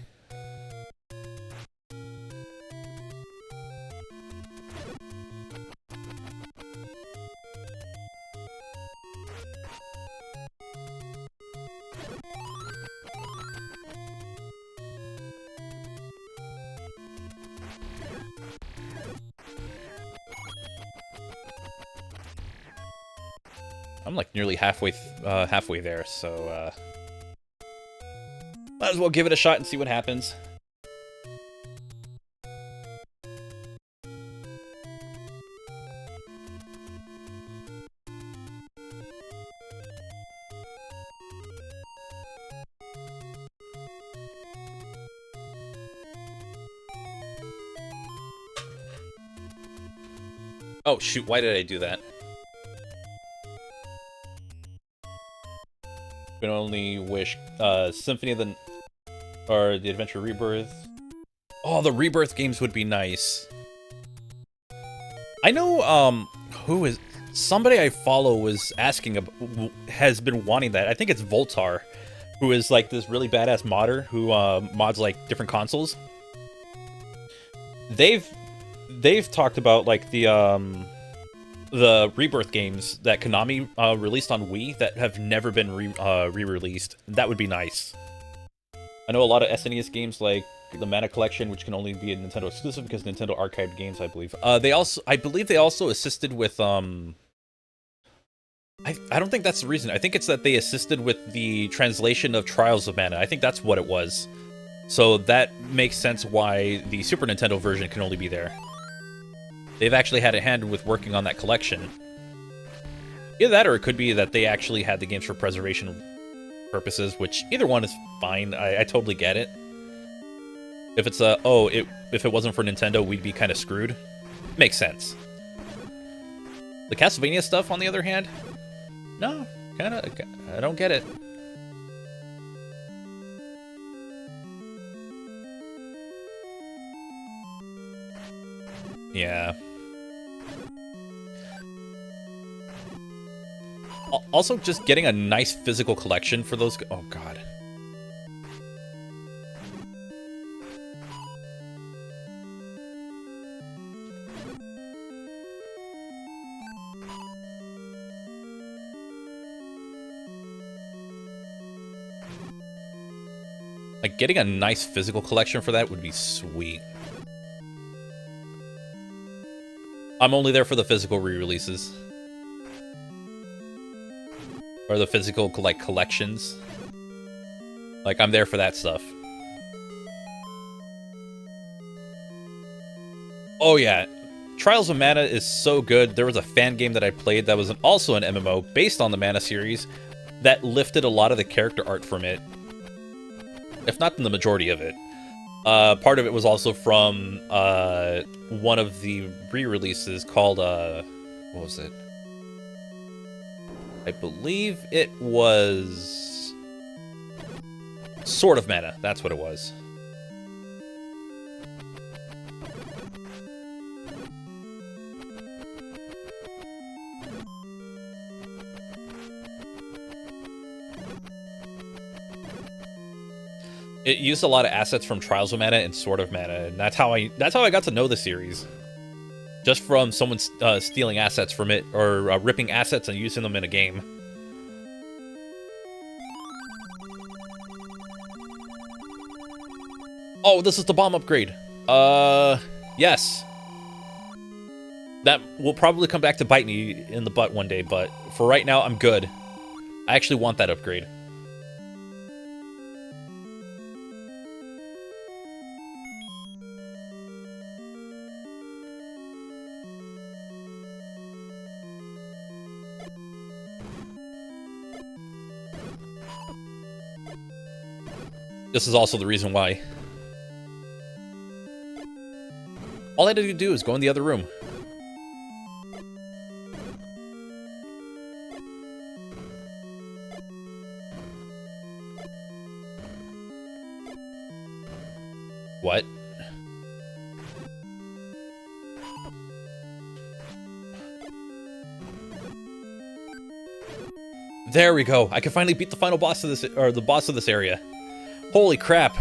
I'm like nearly halfway there, so might as well give it a shot and see what happens. Oh shoot, why did I do that? Can only wish Symphony of the... or the Adventure Rebirth. Oh, the Rebirth games would be nice. I know, who is... Somebody I follow was asking about... has been wanting that. I think it's Voltar, who is like this really badass modder who mods like different consoles. They've talked about like the Rebirth games that Konami released on Wii that have never been re-released. That would be nice. I know a lot of SNES games like the Mana Collection, which can only be a Nintendo exclusive because Nintendo archived games, I believe. I believe they also assisted with I don't think that's the reason. I think it's that they assisted with the translation of Trials of Mana. I think that's what it was. So that makes sense why the Super Nintendo version can only be there. They've actually had a hand with working on that collection. Either that, or it could be that they actually had the games for preservation purposes, which either one is fine. I totally get it. If it's if it wasn't for Nintendo, we'd be kind of screwed. Makes sense. The Castlevania stuff, on the other hand, no, I don't get it. Yeah. Also, just getting a nice physical collection for those... Oh, God. Like, getting a nice physical collection for that would be sweet. I'm only there for the physical re-releases. Or the physical, like, collections. Like, I'm there for that stuff. Oh, yeah. Trials of Mana is so good. There was a fan game that I played that was also an MMO based on the Mana series that lifted a lot of the character art from it. If not the majority of it. Part of it was also from one of the re-releases called, what was it? I believe it was Sword of Mana. That's what it was. It used a lot of assets from Trials of Mana and Sword of Mana, and that's how I got to know the series. Just from someone stealing assets from it, or ripping assets and using them in a game. Oh, this is the bomb upgrade. Yes. That will probably come back to bite me in the butt one day, but for right now, I'm good. I actually want that upgrade. This is also the reason why. All I had to do is go in the other room. What? There we go. I can finally beat the final boss of this, or the boss of this area. Holy crap.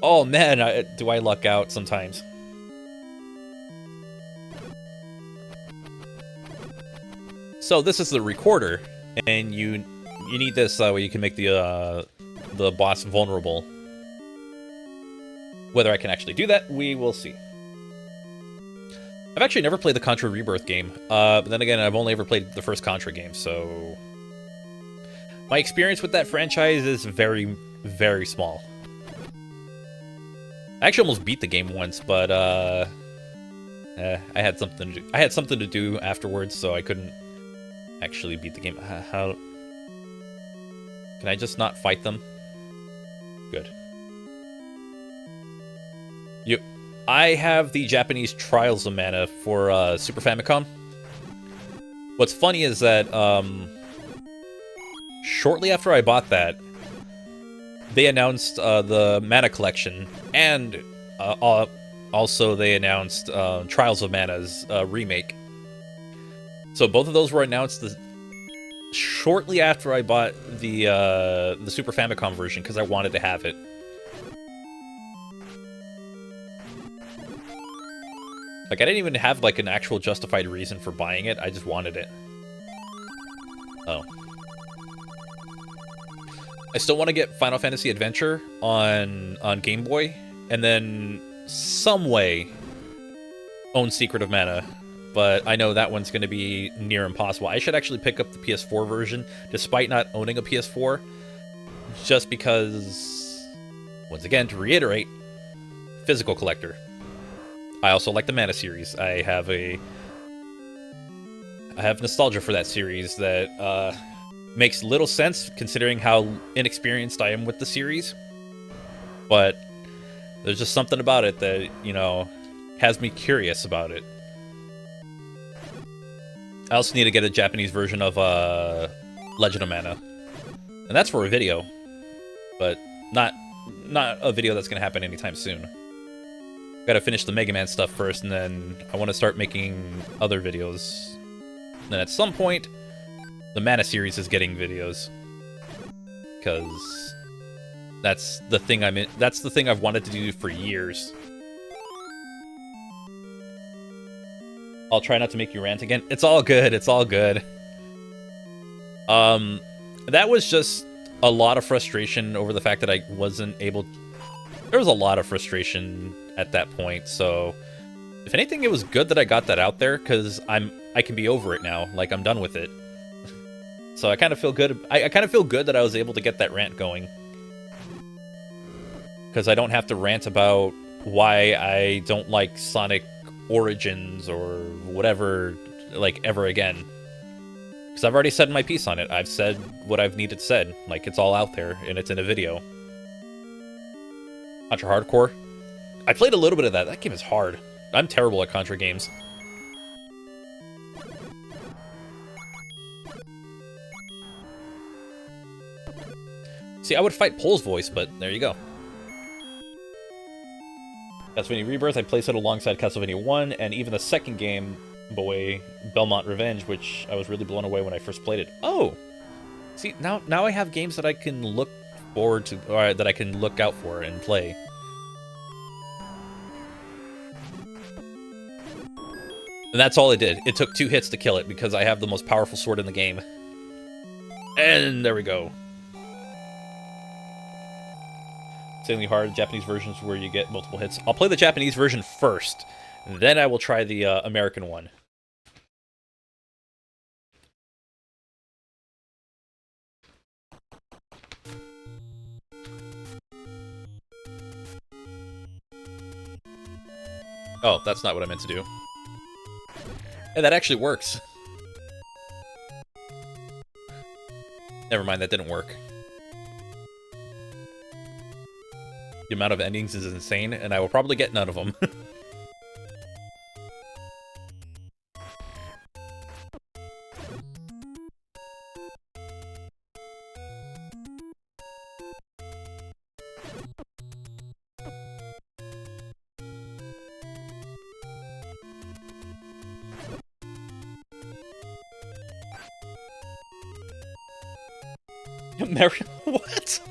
Oh man, do I luck out sometimes. So this is the recorder, and you need this so you can make the boss vulnerable. Whether I can actually do that, we will see. I've actually never played the Contra Rebirth game, but then again, I've only ever played the first Contra game, so my experience with that franchise is very, very small. I actually almost beat the game once, but I had something to do afterwards, so I couldn't actually beat the game. How can I just not fight them? Good. I have the Japanese Trials of Mana for Super Famicom. What's funny is that shortly after I bought that, they announced the Mana Collection, and also they announced Trials of Mana's remake. So both of those were announced shortly after I bought the Super Famicom version because I wanted to have it. Like, I didn't even have, like, an actual justified reason for buying it. I just wanted it. Oh. I still want to get Final Fantasy Adventure on Game Boy, and then some way own Secret of Mana. But I know that one's going to be near impossible. I should actually pick up the PS4 version, despite not owning a PS4, just because, once again, to reiterate, physical collector. I also like the Mana series. I have nostalgia for that series that makes little sense considering how inexperienced I am with the series. But there's just something about it that, you know, has me curious about it. I also need to get a Japanese version of Legend of Mana. And that's for a video. But not a video that's going to happen anytime soon. Gotta finish the Mega Man stuff first, and then I want to start making other videos. And then at some point, the Mana series is getting videos. Because that's the thing that's the thing I've wanted to do for years. I'll try not to make you rant again. It's all good, it's all good. That was just a lot of frustration over the fact that I wasn't able... There was a lot of frustration at that point, so if anything, it was good that I got that out there, because I can be over it now. Like, I'm done with it. So I kind of feel good. I kind of feel good that I was able to get that rant going, because I don't have to rant about why I don't like Sonic Origins or whatever, like, ever again. Because I've already said my piece on it. I've said what I've needed said. Like, it's all out there, and it's in a video. Contra Hardcore. I played a little bit of that. That game is hard. I'm terrible at Contra games. See, I would fight Pole's voice, but there you go. Castlevania Rebirth, I placed it alongside Castlevania 1, and even the second Game Boy, Belmont Revenge, which I was really blown away when I first played it. Oh! See, now I have games that I can look forward to, or that I can look out for and play. And that's all it did. It took 2 hits to kill it, because I have the most powerful sword in the game. And there we go. Insanely hard. Japanese versions where you get multiple hits. I'll play the Japanese version first. Then I will try the American one. Oh, that's not what I meant to do. Hey, that actually works. Never mind, that didn't work. The amount of endings is insane, and I will probably get none of them. Marry what?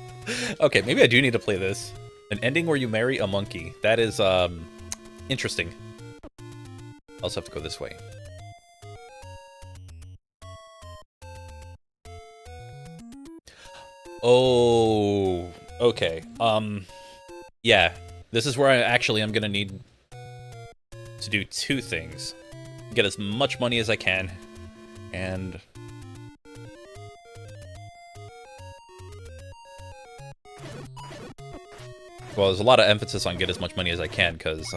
Okay, maybe I do need to play this. An ending where you marry a monkey. That is interesting. I also have to go this way. Oh, okay. Yeah. This is where I actually am gonna need to do two things. Get as much money as I can, and well, there's a lot of emphasis on get as much money as I can, because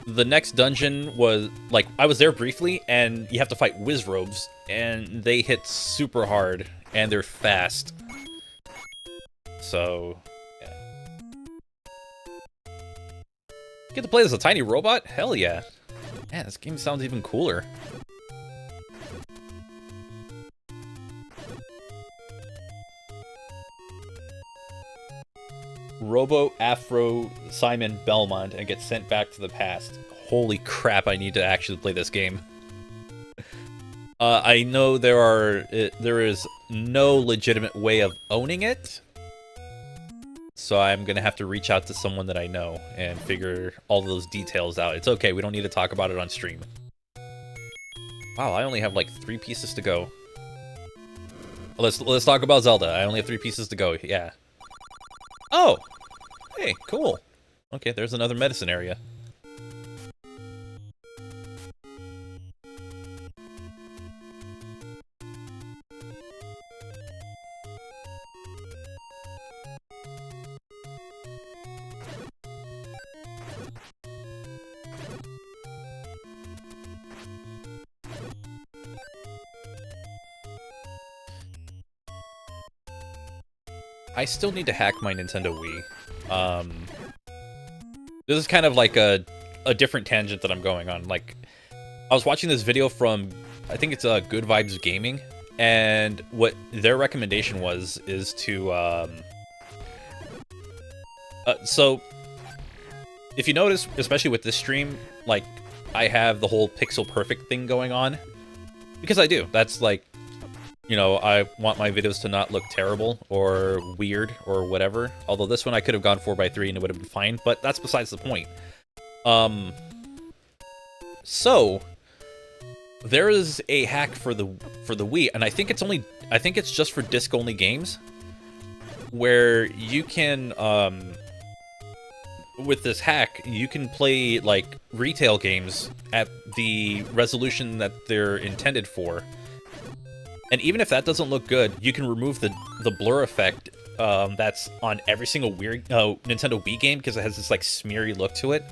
the next dungeon was, like, I was there briefly, and you have to fight Wizrobes, and they hit super hard, and they're fast. So, yeah. Get to play as a tiny robot? Hell yeah. Man, this game sounds even cooler. Robo Afro Simon Belmont and get sent back to the past. Holy crap, I need to actually play this game. I know there is no legitimate way of owning it, so I'm gonna have to reach out to someone that I know and figure all those details out. It's okay, we don't need to talk about it on stream. Wow, I only have like 3 pieces to go. Let's talk about Zelda. I only have 3 pieces to go. Yeah. Oh! Hey, cool. Okay, there's another medicine area. I still need to hack my Nintendo Wii. This is kind of like a different tangent that I'm going on. Like, I was watching this video from, I think it's Good Vibes Gaming, and what their recommendation is to, so, if you notice, especially with this stream, like, I have the whole pixel perfect thing going on, because I do. That's like, you know, I want my videos to not look terrible or weird or whatever. Although this one I could have gone 4:3 and it would have been fine, but that's besides the point. So there is a hack for the Wii, and I think it's just for disc-only games, where you can with this hack you can play like retail games at the resolution that they're intended for. And even if that doesn't look good, you can remove the blur effect that's on every single Nintendo Wii game, because it has this like smeary look to it.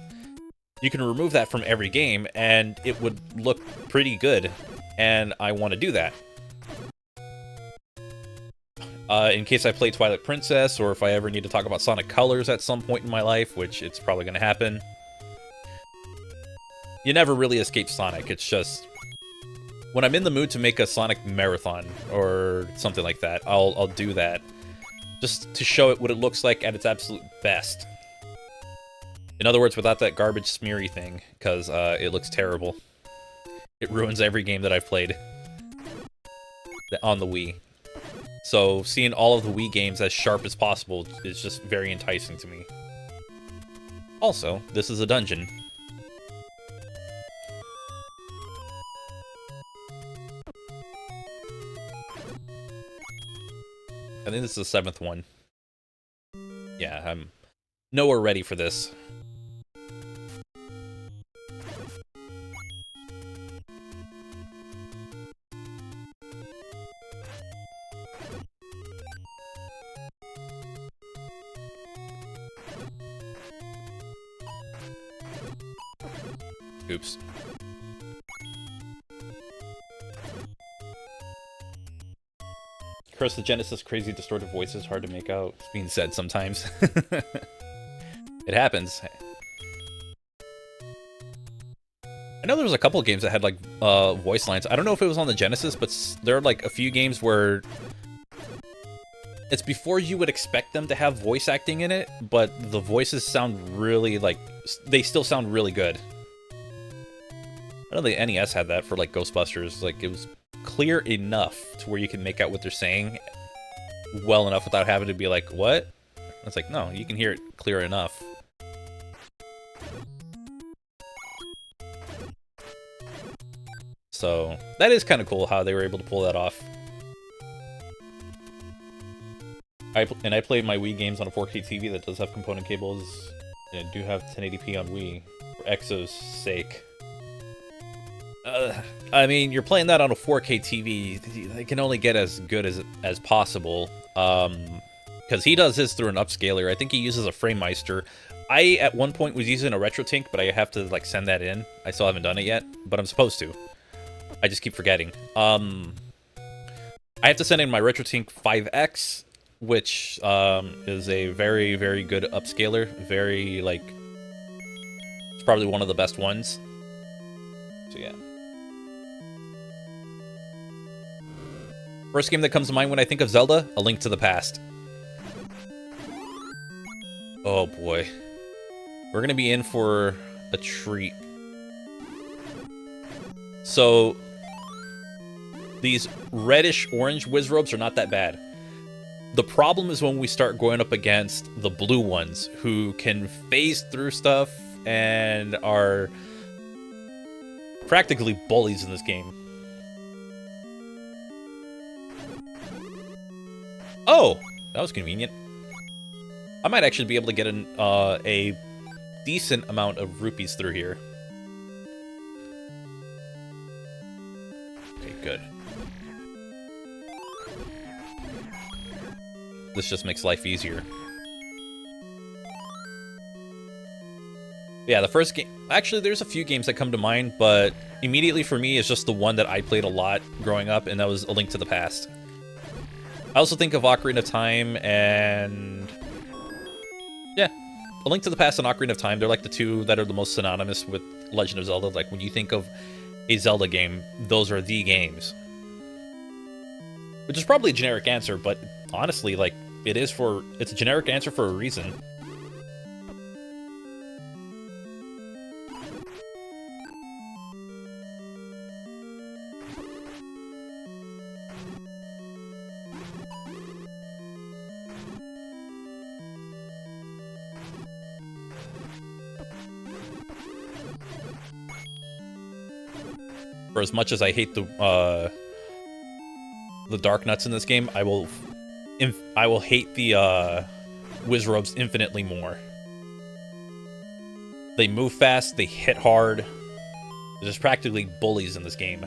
You can remove that from every game, and it would look pretty good. And I want to do that. In case I play Twilight Princess, or if I ever need to talk about Sonic Colors at some point in my life, which it's probably going to happen. You never really escape Sonic, it's just... when I'm in the mood to make a Sonic marathon or something like that, I'll do that, just to show it what it looks like at its absolute best. In other words, without that garbage smeary thing, because it looks terrible. It ruins every game that I've played on the Wii. So seeing all of the Wii games as sharp as possible is just very enticing to me. Also, this is a dungeon. I think this is the 7th one. Yeah, I'm nowhere ready for this. Oops. Chris, the Genesis crazy distorted voice is hard to make out. It's being said sometimes. It happens. I know there was a couple of games that had like voice lines. I don't know if it was on the Genesis, but there are like a few games where it's before you would expect them to have voice acting in it, but the voices sound really like they still sound really good. I know the NES had that for like Ghostbusters. Like it was clear enough to where you can make out what they're saying well enough without having to be like, what? It's like, no, you can hear it clear enough. So that is kind of cool how they were able to pull that off. I played my Wii games on a 4K TV that does have component cables, and I do have 1080p on Wii for Exo's sake. I mean, you're playing that on a 4K TV. They can only get as good as possible. Because he does his through an upscaler. I think he uses a FrameMeister. I at one point was using a RetroTink, but I have to like send that in. I still haven't done it yet, but I'm supposed to. I just keep forgetting. I have to send in my RetroTink 5X, which is a very, very good upscaler. Very, like, it's probably one of the best ones. So, yeah. First game that comes to mind when I think of Zelda, A Link to the Past. Oh, boy. We're going to be in for a treat. So, these reddish-orange Wizzrobes are not that bad. The problem is when we start going up against the blue ones, who can phase through stuff and are practically bullies in this game. Oh, that was convenient. I might actually be able to get a decent amount of rupees through here. Okay, good. This just makes life easier. Yeah, the first game... Actually, there's a few games that come to mind, but immediately for me is just the one that I played a lot growing up, and that was A Link to the Past. I also think of Ocarina of Time and... yeah, A Link to the Past and Ocarina of Time, they're like the two that are the most synonymous with Legend of Zelda. Like, when you think of a Zelda game, those are the games. Which is probably a generic answer, but honestly, like, it's a generic answer for a reason. For as much as I hate the dark nuts in this game, I will hate the Wizzrobes infinitely more. They move fast, they hit hard. They're just practically bullies in this game.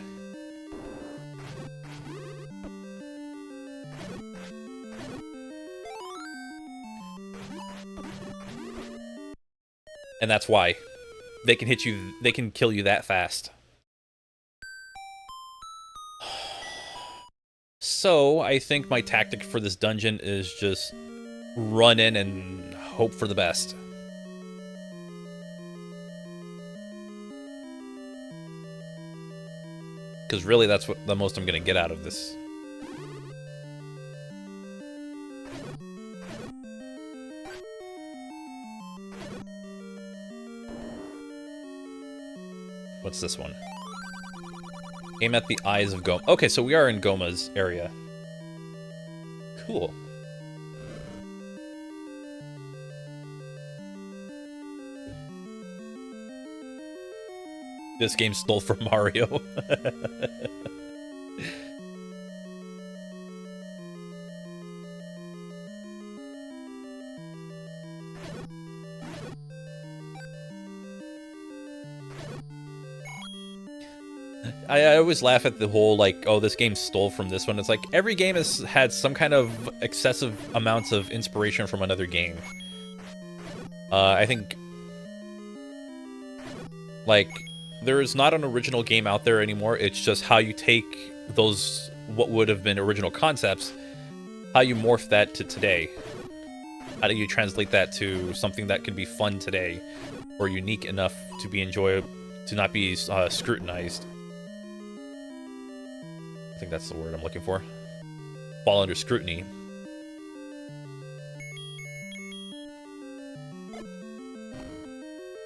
And that's why they can hit you, they can kill you that fast. So, I think my tactic for this dungeon is just run in and hope for the best. Because really, that's what the most I'm going to get out of this. What's this one? Aim at the eyes of Goma. Okay, so we are in Goma's area. Cool. This game stole from Mario. I always laugh at the whole, like, oh, this game stole from this one. It's like, every game has had some kind of excessive amounts of inspiration from another game. I think, like, there is not an original game out there anymore. It's just how you take those, what would have been original concepts, how you morph that to today. How do you translate that to something that can be fun today, or unique enough to be enjoyable, to not be scrutinized? I think that's the word I'm looking for. Fall under scrutiny.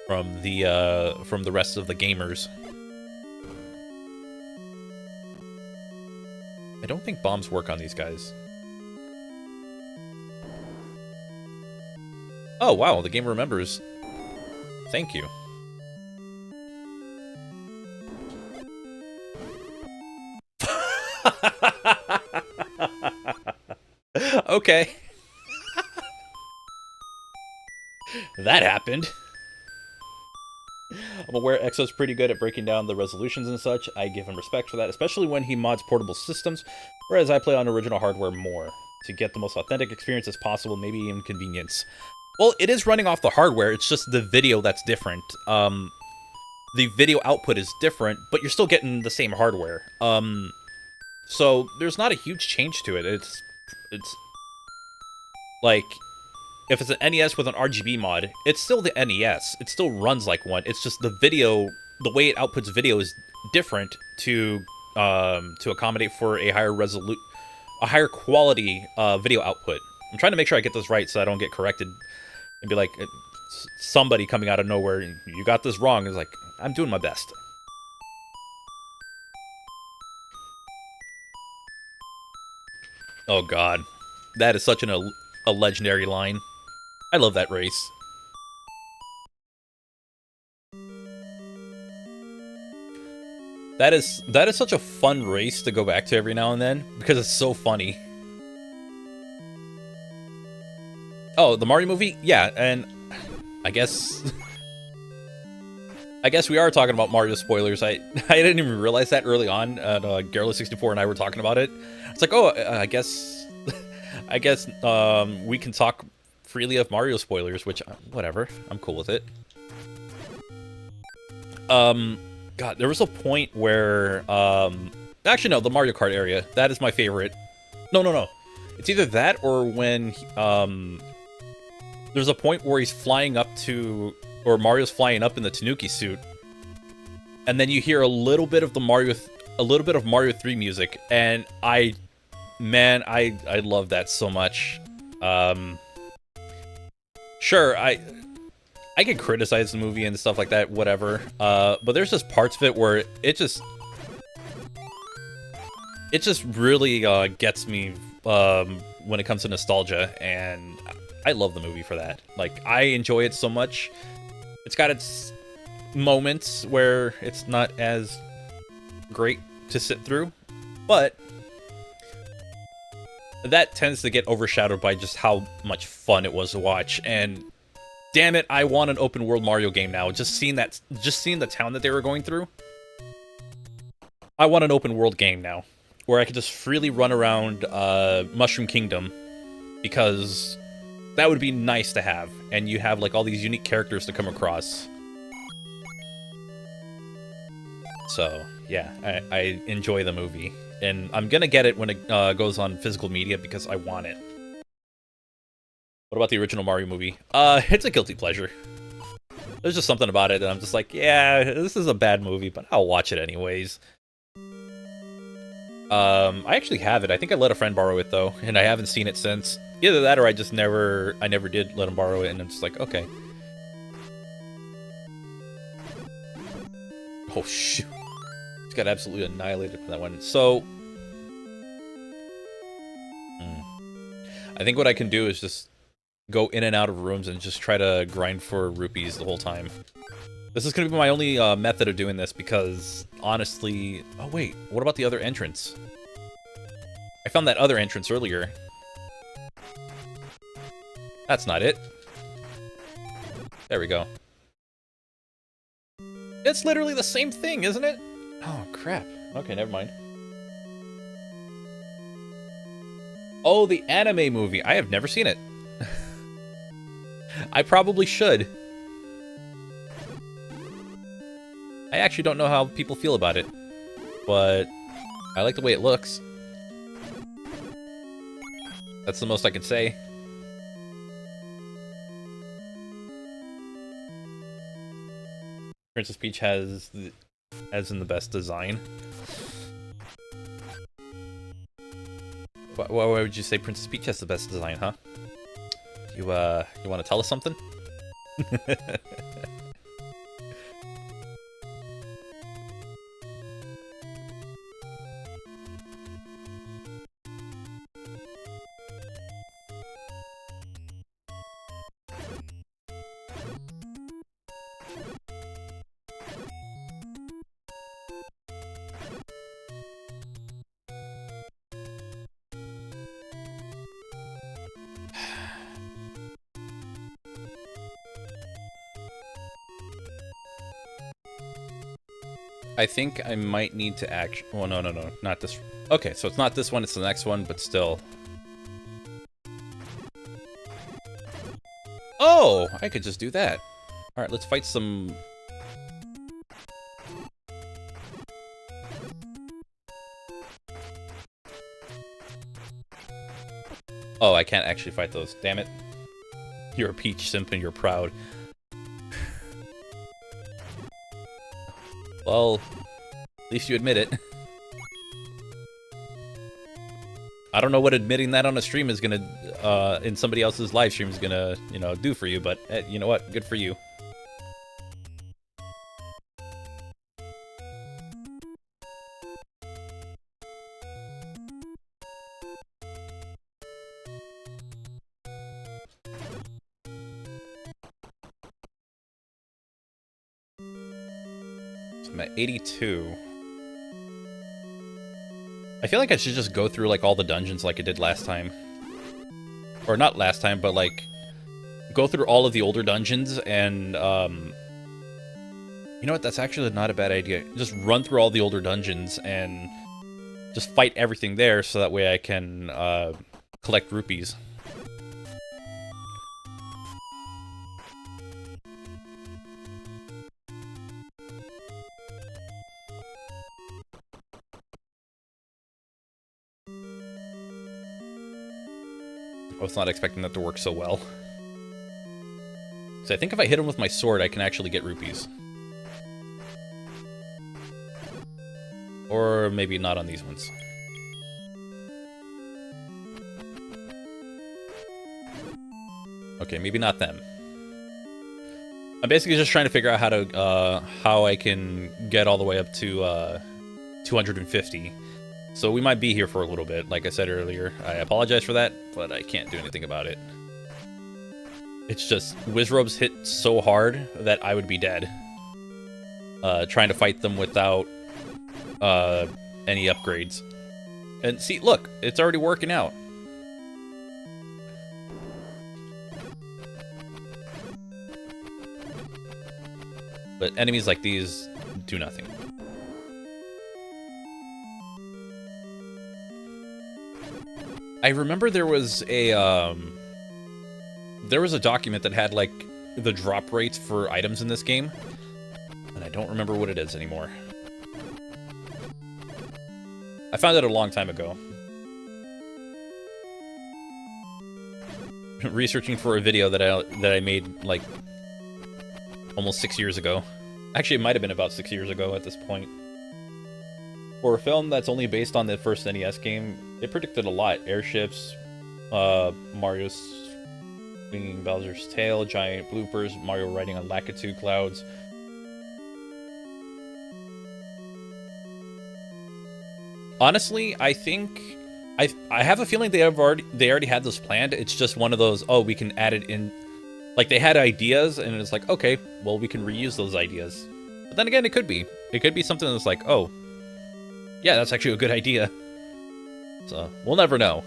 From the rest of the gamers. I don't think bombs work on these guys. Oh wow, the game remembers. Thank you. Okay. That happened. I'm aware Exo's pretty good at breaking down the resolutions and such. I give him respect for that, especially when he mods portable systems, whereas I play on original hardware more, to get the most authentic experience as possible, maybe inconvenience. Well, it is running off the hardware, it's just the video that's different. The video output is different, but you're still getting the same hardware. So there's not a huge change to it. It's like, if it's an NES with an RGB mod, it's still the NES. It still runs like one. It's just the video, the way it outputs video is different to accommodate for a higher quality video output. I'm trying to make sure I get this right so I don't get corrected and be like somebody coming out of nowhere, you got this wrong. It's like, I'm doing my best. Oh god, that is such a legendary line. I love that race. That is such a fun race to go back to every now and then because it's so funny. Oh, the Mario movie? Yeah, and I guess we are talking about Mario spoilers. I didn't even realize that early on. Garrel64 and I were talking about it. It's like, oh, I guess we can talk freely of Mario spoilers, which, whatever, I'm cool with it. God, there was a point where, actually no, the Mario Kart area, that is my favorite. No, it's either that or when, there's a point where he's flying up to, or Mario's flying up in the Tanuki suit, and then you hear a little bit of Mario 3 music, and I love that so much. Sure, I can criticize the movie and stuff like that, whatever. But there's just parts of it where it just really gets me when it comes to nostalgia, and I love the movie for that. Like, I enjoy it so much. It's got its moments where it's not as great to sit through, but that tends to get overshadowed by just how much fun it was to watch. And damn it, I want an open world Mario game now. Just seeing the town that they were going through. I want an open world game now, where I could just freely run around Mushroom Kingdom, because that would be nice to have. And you have like all these unique characters to come across. So yeah, I enjoy the movie. And I'm gonna get it when it goes on physical media because I want it. What about the original Mario movie? It's a guilty pleasure. There's just something about it that I'm just like, yeah, this is a bad movie, but I'll watch it anyways. I actually have it. I think I let a friend borrow it though, and I haven't seen it since. Either that or I never did let him borrow it, and I'm just like, okay. Oh shoot. Just got absolutely annihilated for that one. So I think what I can do is just go in and out of rooms and just try to grind for rupees the whole time. This is going to be my only method of doing this because, honestly... Oh, wait. What about the other entrance? I found that other entrance earlier. That's not it. There we go. It's literally the same thing, isn't it? Oh, crap. Okay, never mind. Oh, the anime movie. I have never seen it. I probably should. I actually don't know how people feel about it, but I like the way it looks. That's the most I can say. Princess Peach has in the best design. Why would you say Princess Peach has the best design, huh? You want to tell us something? I think I might need to act. Well, no, not this. Okay, so it's not this one, it's the next one, but still. Oh, I could just do that. All right, let's fight some. Oh, I can't actually fight those. Damn it. You're a Peach simp and you're proud. Well, at least you admit it. I don't know what admitting that on a stream is gonna, in somebody else's live stream is gonna, you know, do for you, but you know what? Good for you. So I'm at 82. I feel like I should just go through, like, all the dungeons like I did last time. Or not last time, but, like, go through all of the older dungeons and, you know what? That's actually not a bad idea. Just run through all the older dungeons and just fight everything there so that way I can, collect rupees. I was not expecting that to work so well. So I think if I hit him with my sword, I can actually get rupees. Or maybe not on these ones. Okay, maybe not them. I'm basically just trying to figure out how to how I can get all the way up to 250. So we might be here for a little bit, like I said earlier. I apologize for that, but I can't do anything about it. It's just, Wizrobes hit so hard that I would be dead. Trying to fight them without any upgrades. And see, look, it's already working out. But enemies like these do nothing. I remember there was a document that had, like, the drop rates for items in this game, and I don't remember what it is anymore. I found it a long time ago. Researching for a video that I made, like, almost 6 years ago. Actually, it might have been about 6 years ago at this point. For a film that's only based on the first NES game, it predicted a lot. Airships, Mario's swinging Bowser's tail, giant bloopers, Mario riding on Lakitu clouds. Honestly, I think I have a feeling they already had this planned. It's just one of those, oh, we can add it in. Like, they had ideas, and it's like, okay, well, we can reuse those ideas. But then again, it could be something that's like, oh, yeah, that's actually a good idea. So, we'll never know.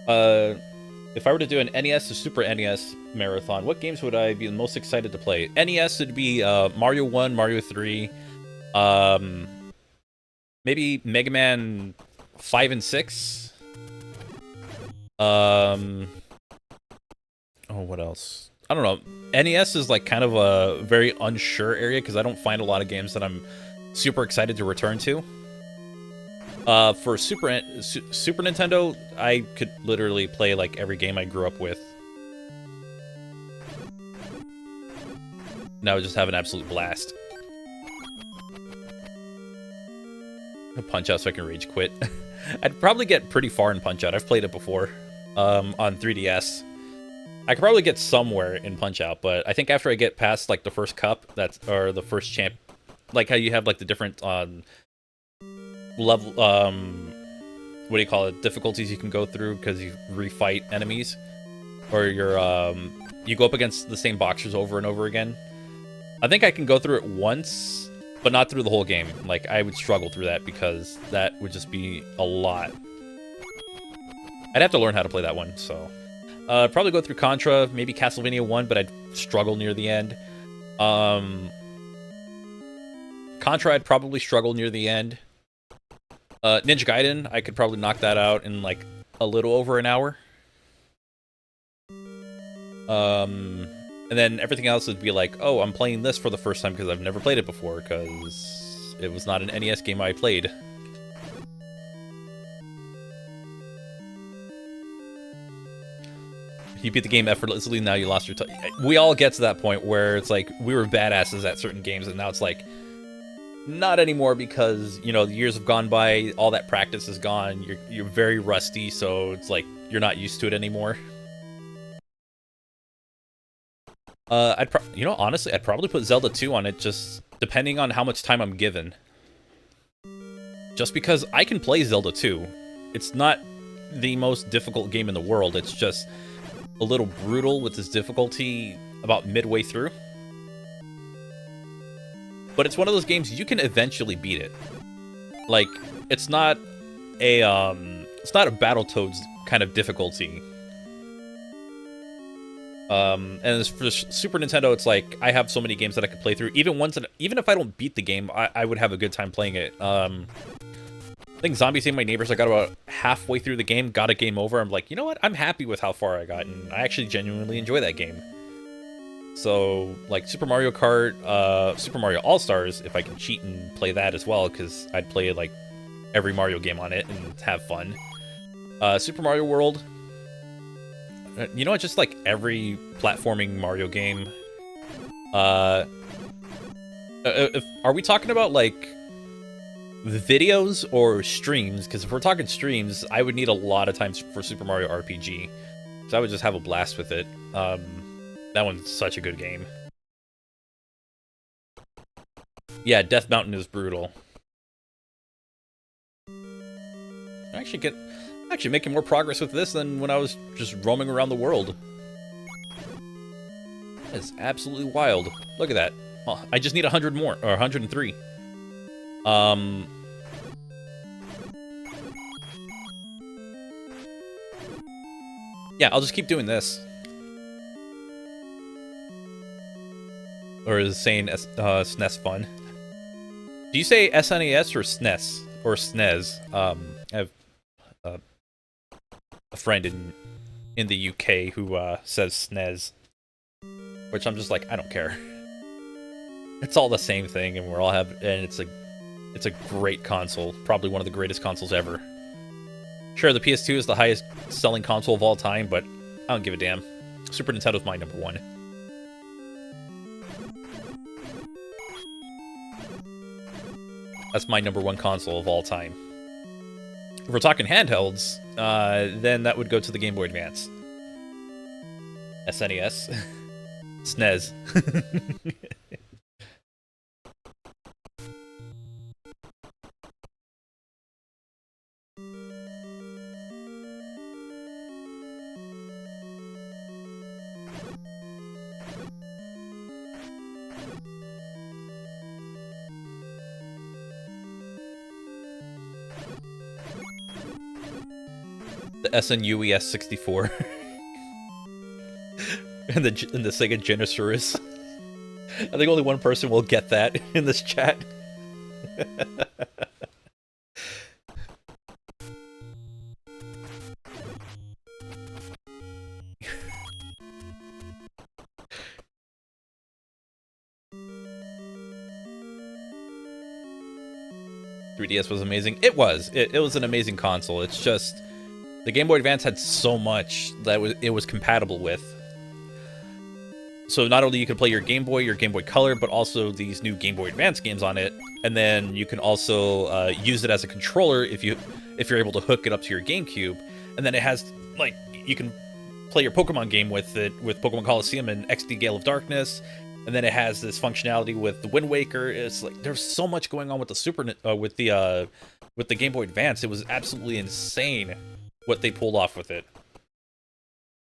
If I were to do an NES to Super NES marathon, what games would I be most excited to play? NES would be Mario 1, Mario 3, Maybe Mega Man 5 and 6. Oh, what else? I don't know. NES is like kind of a very unsure area because I don't find a lot of games that I'm super excited to return to. For Super Nintendo, I could literally play like every game I grew up with. And I would just have an absolute blast. Punch Out so I can rage quit. I'd probably get pretty far in Punch Out. I've played it before on 3DS. I could probably get somewhere in Punch Out, but I think after I get past like the first cup, or the first champ, like how you have like the different level, what do you call it, difficulties you can go through because you refight enemies, or you go up against the same boxers over and over again. I think I can go through it once, but not through the whole game. Like, I would struggle through that because that would just be a lot. I'd have to learn how to play that one, so. Probably go through Contra, maybe Castlevania 1, but I'd struggle near the end. Contra, I'd probably struggle near the end. Ninja Gaiden, I could probably knock that out in, like, a little over an hour. And then everything else would be like, oh, I'm playing this for the first time because I've never played it before, because it was not an NES game I played. You beat the game effortlessly, now you lost your touch. We all get to that point where it's like, we were badasses at certain games, and now it's like, not anymore because, you know, the years have gone by, all that practice is gone, you're very rusty, so it's like, you're not used to it anymore. Honestly, I'd probably put Zelda 2 on it, just depending on how much time I'm given. Just because I can play Zelda 2. It's not the most difficult game in the world, it's just a little brutal with its difficulty about midway through. But it's one of those games you can eventually beat it. Like, it's not a Battletoads kind of difficulty. And for Super Nintendo, it's like, I have so many games that I could play through. Even if I don't beat the game, I would have a good time playing it. I think Zombie Saving My Neighbors, I got about halfway through the game, got a game over. I'm like, you know what? I'm happy with how far I got, and I actually genuinely enjoy that game. So, like, Super Mario Kart, Super Mario All-Stars, if I can cheat and play that as well, because I'd play, like, every Mario game on it and have fun. Super Mario World, you know what, just like every platforming Mario game. Are we talking about like videos or streams? Because if we're talking streams, I would need a lot of time for Super Mario RPG. So I would just have a blast with it. That one's such a good game. Yeah, Death Mountain is brutal. Actually making more progress with this than when I was just roaming around the world. It's absolutely wild. Look at that. Oh, I just need 100 more, or 103. Yeah, I'll just keep doing this. Or is it saying SNES fun? Do you say SNES or SNES? Or SNES? I have a friend in the UK who says SNES, which I'm just like, I don't care. It's all the same thing, and it's a great console, probably one of the greatest consoles ever. Sure, the PS2 is the highest selling console of all time, but I don't give a damn. Super Nintendo's my number one. That's my number one console of all time. If we're talking handhelds, then that would go to the Game Boy Advance. SNES. SNES. The SNUES 64. and the Sega Genesaurus. I think only one person will get that in this chat. 3DS was amazing. It was. It was an amazing console. It's just the Game Boy Advance had so much that it was compatible with. So not only you can play your Game Boy Color, but also these new Game Boy Advance games on it, and then you can also use it as a controller if you're able to hook it up to your GameCube, and then it has like you can play your Pokemon game with it with Pokemon Coliseum and XD Gale of Darkness, and then it has this functionality with the Wind Waker. It's like there's so much going on with the with the Game Boy Advance. It was absolutely insane what they pulled off with it.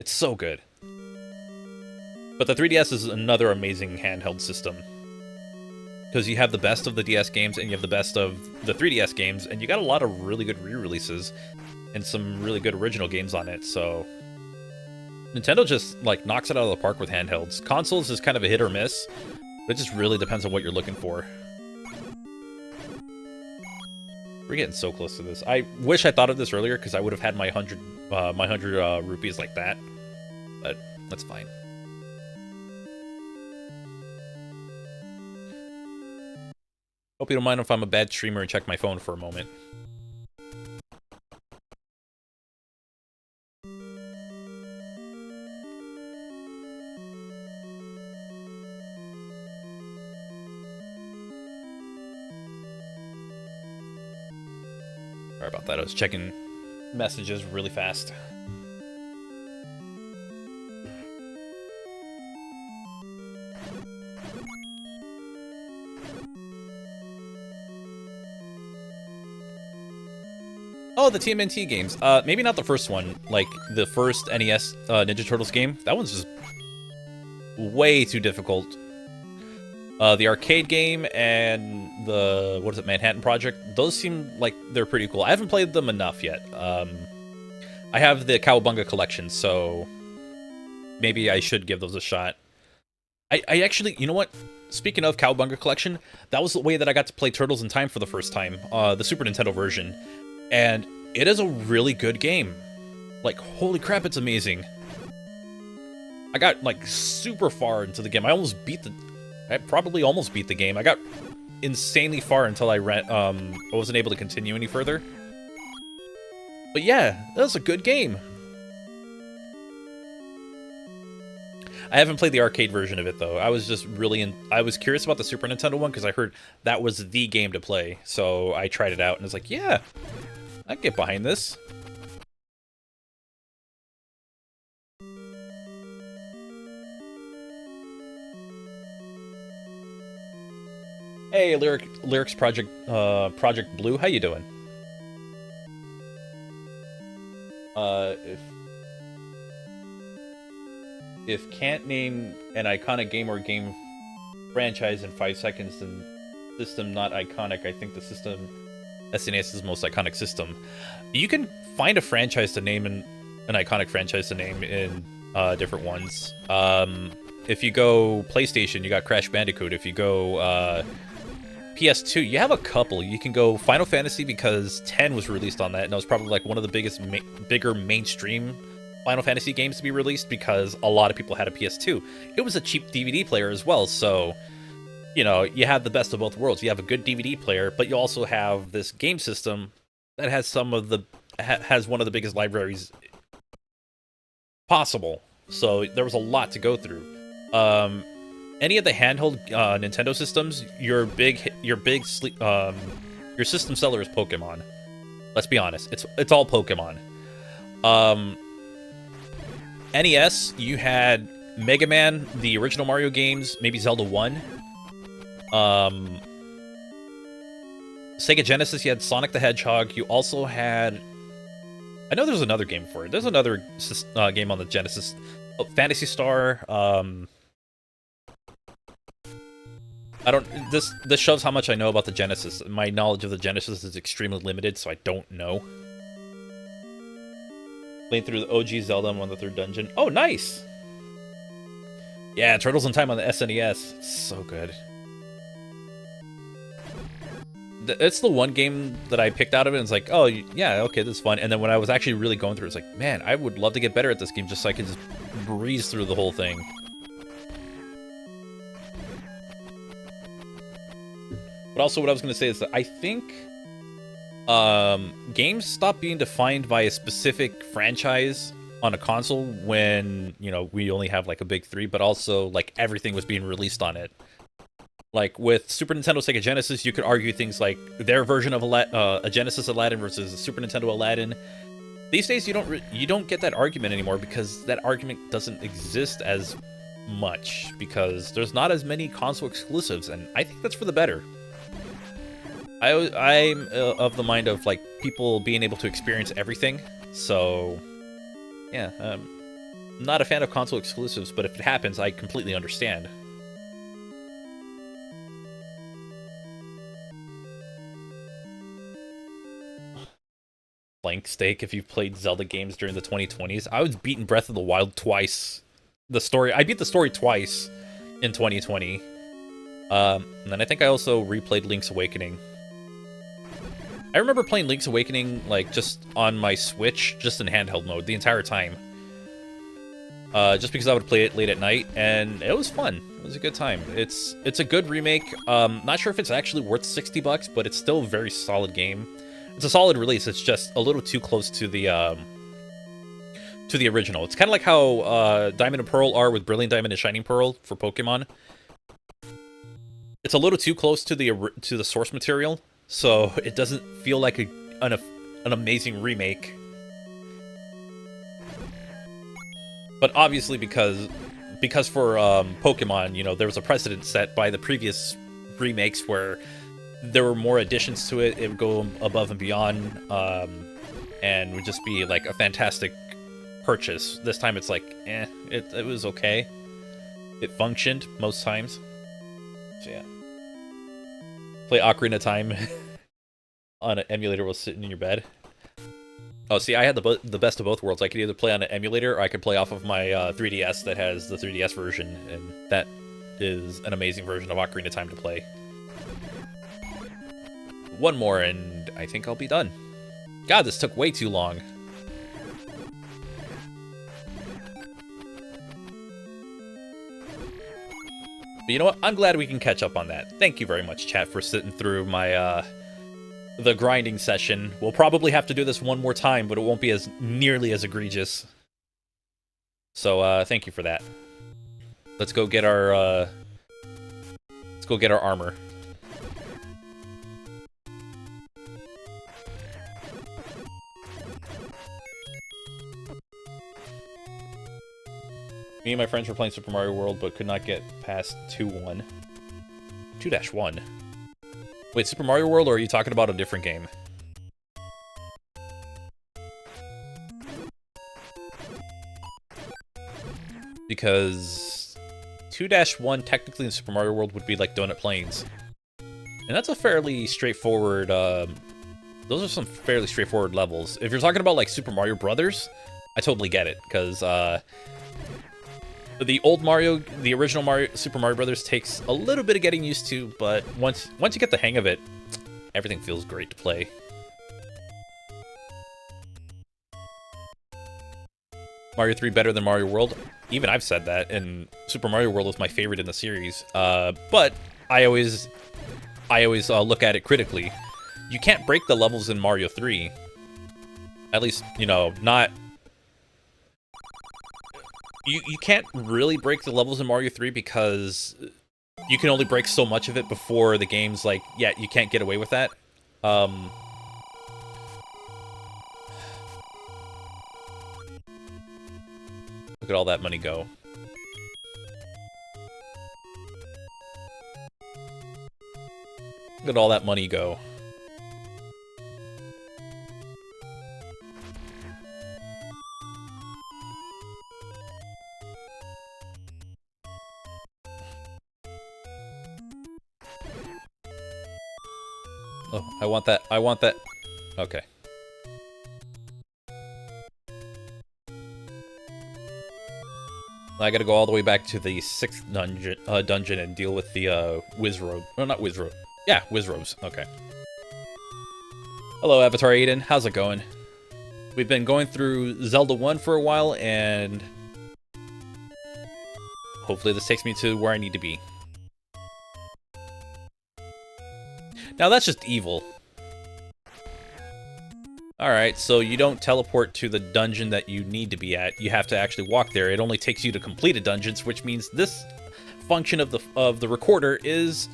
It's so good. But the 3DS is another amazing handheld system. Because you have the best of the DS games, and you have the best of the 3DS games, and you got a lot of really good re-releases, and some really good original games on it, so... Nintendo just, like, knocks it out of the park with handhelds. Consoles is kind of a hit or miss, but it just really depends on what you're looking for. We're getting so close to this. I wish I thought of this earlier, because I would have had my 100 rupees like that, but that's fine. Hope you don't mind if I'm a bad streamer and check my phone for a moment. Sorry about that, I was checking messages really fast. Oh, the TMNT games. Maybe not the first one. Like, the first NES Ninja Turtles game. That one's just way too difficult. The arcade game and the, what is it, Manhattan Project? Those seem like they're pretty cool. I haven't played them enough yet. I have the Cowabunga collection, so maybe I should give those a shot. I actually, you know what? Speaking of Cowabunga collection, that was the way that I got to play Turtles in Time for the first time. The Super Nintendo version. And it is a really good game. Like, holy crap, it's amazing. I got, like, super far into the game. I probably almost beat the game. I got insanely far until I wasn't able to continue any further. But yeah, that was a good game. I haven't played the arcade version of it, though. I was just really I was curious about the Super Nintendo one, because I heard that was the game to play. So I tried it out, and it's like, yeah, I can get behind this. Hey, Lyrics Project Blue, how you doing? If can't name an iconic game or game franchise in 5 seconds, then system not iconic. I think the system SNES is the most iconic system. You can find a franchise to name an iconic franchise to name in different ones. If you go PlayStation, you got Crash Bandicoot. If you go PS2, you have a couple. You can go Final Fantasy, because 10 was released on that, and that was probably like one of the bigger mainstream Final Fantasy games to be released, because a lot of people had a PS2. It was a cheap DVD player as well, so you know, you have the best of both worlds. You have a good DVD player, but you also have this game system that has has one of the biggest libraries possible. So there was a lot to go through. Any of the handheld Nintendo systems, your system seller is Pokemon. Let's be honest, it's all Pokemon. NES, you had Mega Man, the original Mario games, maybe Zelda 1. Sega Genesis, you had Sonic the Hedgehog. You also had, I know there's another game for it. There's another game on the Genesis. Oh, Phantasy Star. This shows how much I know about the Genesis. My knowledge of the Genesis is extremely limited, so I don't know. Playing through the OG Zelda, I'm on the 3rd dungeon. Oh, nice! Yeah, Turtles in Time on the SNES. It's so good. It's the one game that I picked out of it, and it's like, oh, yeah, okay, this is fun. And then when I was actually really going through it, it's like, man, I would love to get better at this game just so I could just breeze through the whole thing. But also what I was going to say is that I think Games stop being defined by a specific franchise on a console when, you know, we only have like a big three, but also like everything was being released on it. Like with Super Nintendo, Sega Genesis, you could argue things like their version of a Genesis Aladdin versus a Super Nintendo Aladdin. These days, you don't get that argument anymore because that argument doesn't exist as much because there's not as many console exclusives, and I think that's for the better. I'm of the mind of like people being able to experience everything, so yeah, I'm not a fan of console exclusives, but if it happens, I completely understand. Blank steak if you've played Zelda games during the 2020s. I was beating Breath of the Wild twice. I beat the story twice in 2020. And then I think I also replayed Link's Awakening. I remember playing Link's Awakening like just on my Switch, just in handheld mode the entire time. Just because I would play it late at night, and it was fun. It was a good time. It's a good remake. Not sure if it's actually worth $60, but it's still a very solid game. It's a solid release. It's just a little too close to the original. It's kind of like how Diamond and Pearl are with Brilliant Diamond and Shining Pearl for Pokemon. It's a little too close to the source material, so it doesn't feel like an amazing remake. But obviously, because for Pokemon, you know, there was a precedent set by the previous remakes where there were more additions to it. It would go above and beyond, and would just be like a fantastic purchase. This time it's like, it was okay. It functioned most times. So yeah. Play Ocarina of Time on an emulator while sitting in your bed. Oh, see, I had the best of both worlds. I could either play on an emulator or I could play off of my 3DS that has the 3DS version, and that is an amazing version of Ocarina of Time to play. One more, and I think I'll be done. God, this took way too long. But you know what? I'm glad we can catch up on that. Thank you very much, chat, for sitting through my, the grinding session. We'll probably have to do this one more time, but it won't be as nearly as egregious. So, thank you for that. Let's go get our, armor. Me and my friends were playing Super Mario World, but could not get past 2-1. 2-1? Wait, Super Mario World, or are you talking about a different game? Because 2-1 technically in Super Mario World would be like Donut Plains. And that's a fairly straightforward, those are some fairly straightforward levels. If you're talking about like Super Mario Brothers, I totally get it, because, the old Mario, the original Super Mario Brothers takes a little bit of getting used to, but once you get the hang of it, everything feels great to play. Mario 3 better than Mario World? Even I've said that, and Super Mario World was my favorite in the series. But I always look at it critically. You can't break the levels in Mario 3. At least, you know, not... You can't really break the levels in Mario 3 because you can only break so much of it before the game's like, yeah, you can't get away with that. Look at all that money go. Look at all that money go. Oh, I want that. I want that. Okay. I gotta go all the way back to the 6th dungeon and deal with the Wizrobe. No, not Wizrobe. Yeah, Wizrobes. Okay. Hello, Avatar Aiden. How's it going? We've been going through Zelda 1 for a while, and hopefully this takes me to where I need to be. Now that's just evil. Alright, so you don't teleport to the dungeon that you need to be at. You have to actually walk there. It only takes you to completed dungeons, which means this function of the recorder is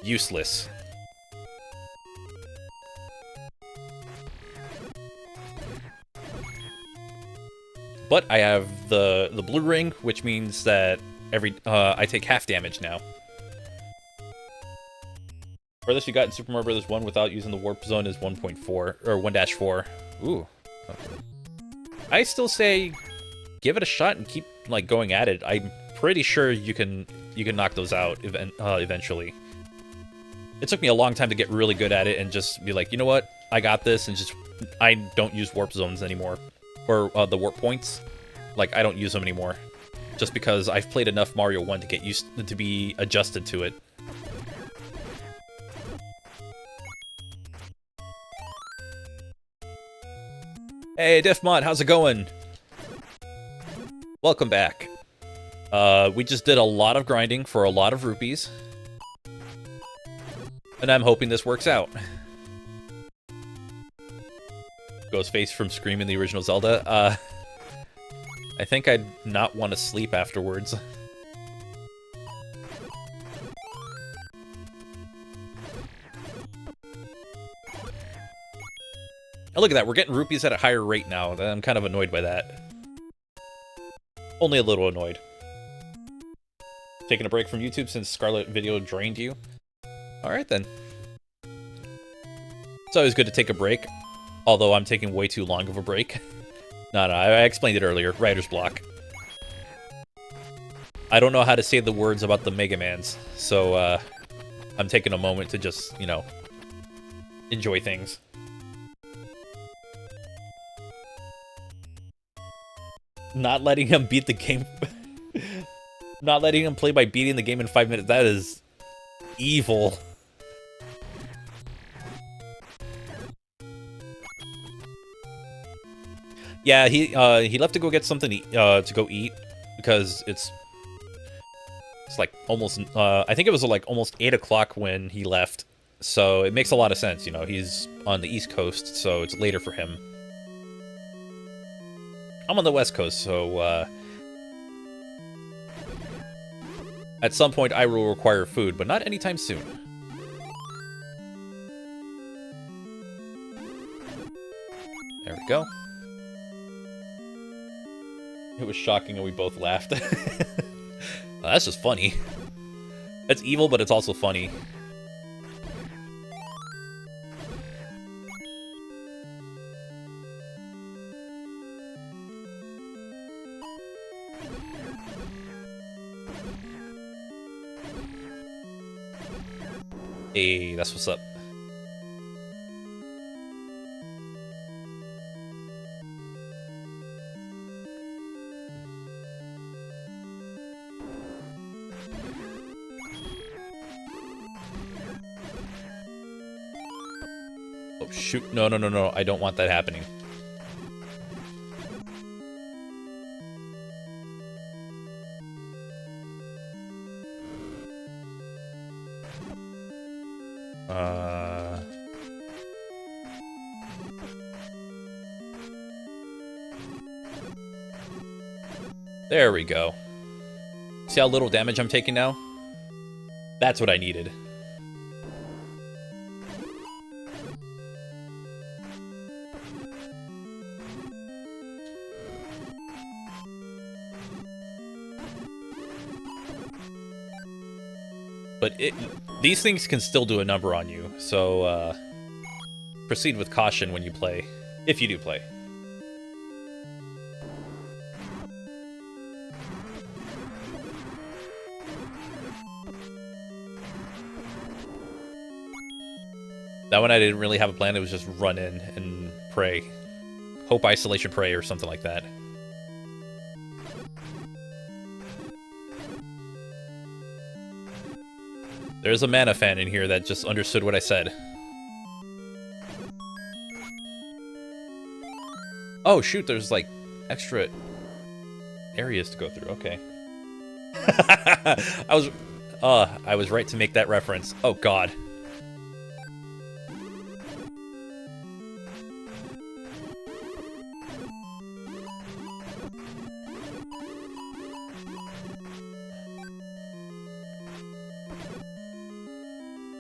useless. But I have the blue ring, which means that I take half damage now. Furthest you got in Super Mario Bros. 1 without using the warp zone is 1.4 or 1-4. Ooh. Okay. I still say give it a shot and keep like going at it. I'm pretty sure you can knock those out eventually. It took me a long time to get really good at it and just be like, you know what, I got this, and just I don't use warp zones anymore, or the warp points. Like I don't use them anymore, just because I've played enough Mario 1 to get used to be adjusted to it. Hey, Diffmod, how's it going? Welcome back. We just did a lot of grinding for a lot of rupees. And I'm hoping this works out. Ghostface from Scream in the original Zelda. I think I'd not want to sleep afterwards. Oh, look at that, we're getting rupees at a higher rate now. I'm kind of annoyed by that. Only a little annoyed. Taking a break from YouTube since Scarlet video drained you? Alright then. It's always good to take a break, although I'm taking way too long of a break. No, I explained it earlier. Writer's block. I don't know how to say the words about the Mega Mans, so I'm taking a moment to just, you know, enjoy things. Not letting him beat the game. Not letting him play by beating the game in 5 minutes. That is evil. Yeah, he left to go get something to go eat because it's like almost I think it was like almost 8 o'clock when he left, so it makes a lot of sense. You know, he's on the East Coast, so it's later for him. I'm on the West Coast, so at some point I will require food, but not anytime soon. There we go. It was shocking and we both laughed. That's just funny. That's evil, but it's also funny. Hey, that's what's up. Oh, shoot. No, no, no, no. I don't want that happening. There we go. See how little damage I'm taking now? That's what I needed. But these things can still do a number on you, so proceed with caution when you play, if you do play. That one I didn't really have a plan, it was just run in and pray. Hope Isolation Pray or something like that. There's a mana fan in here that just understood what I said. Oh shoot, there's like extra areas to go through, okay. I was right to make that reference. Oh god.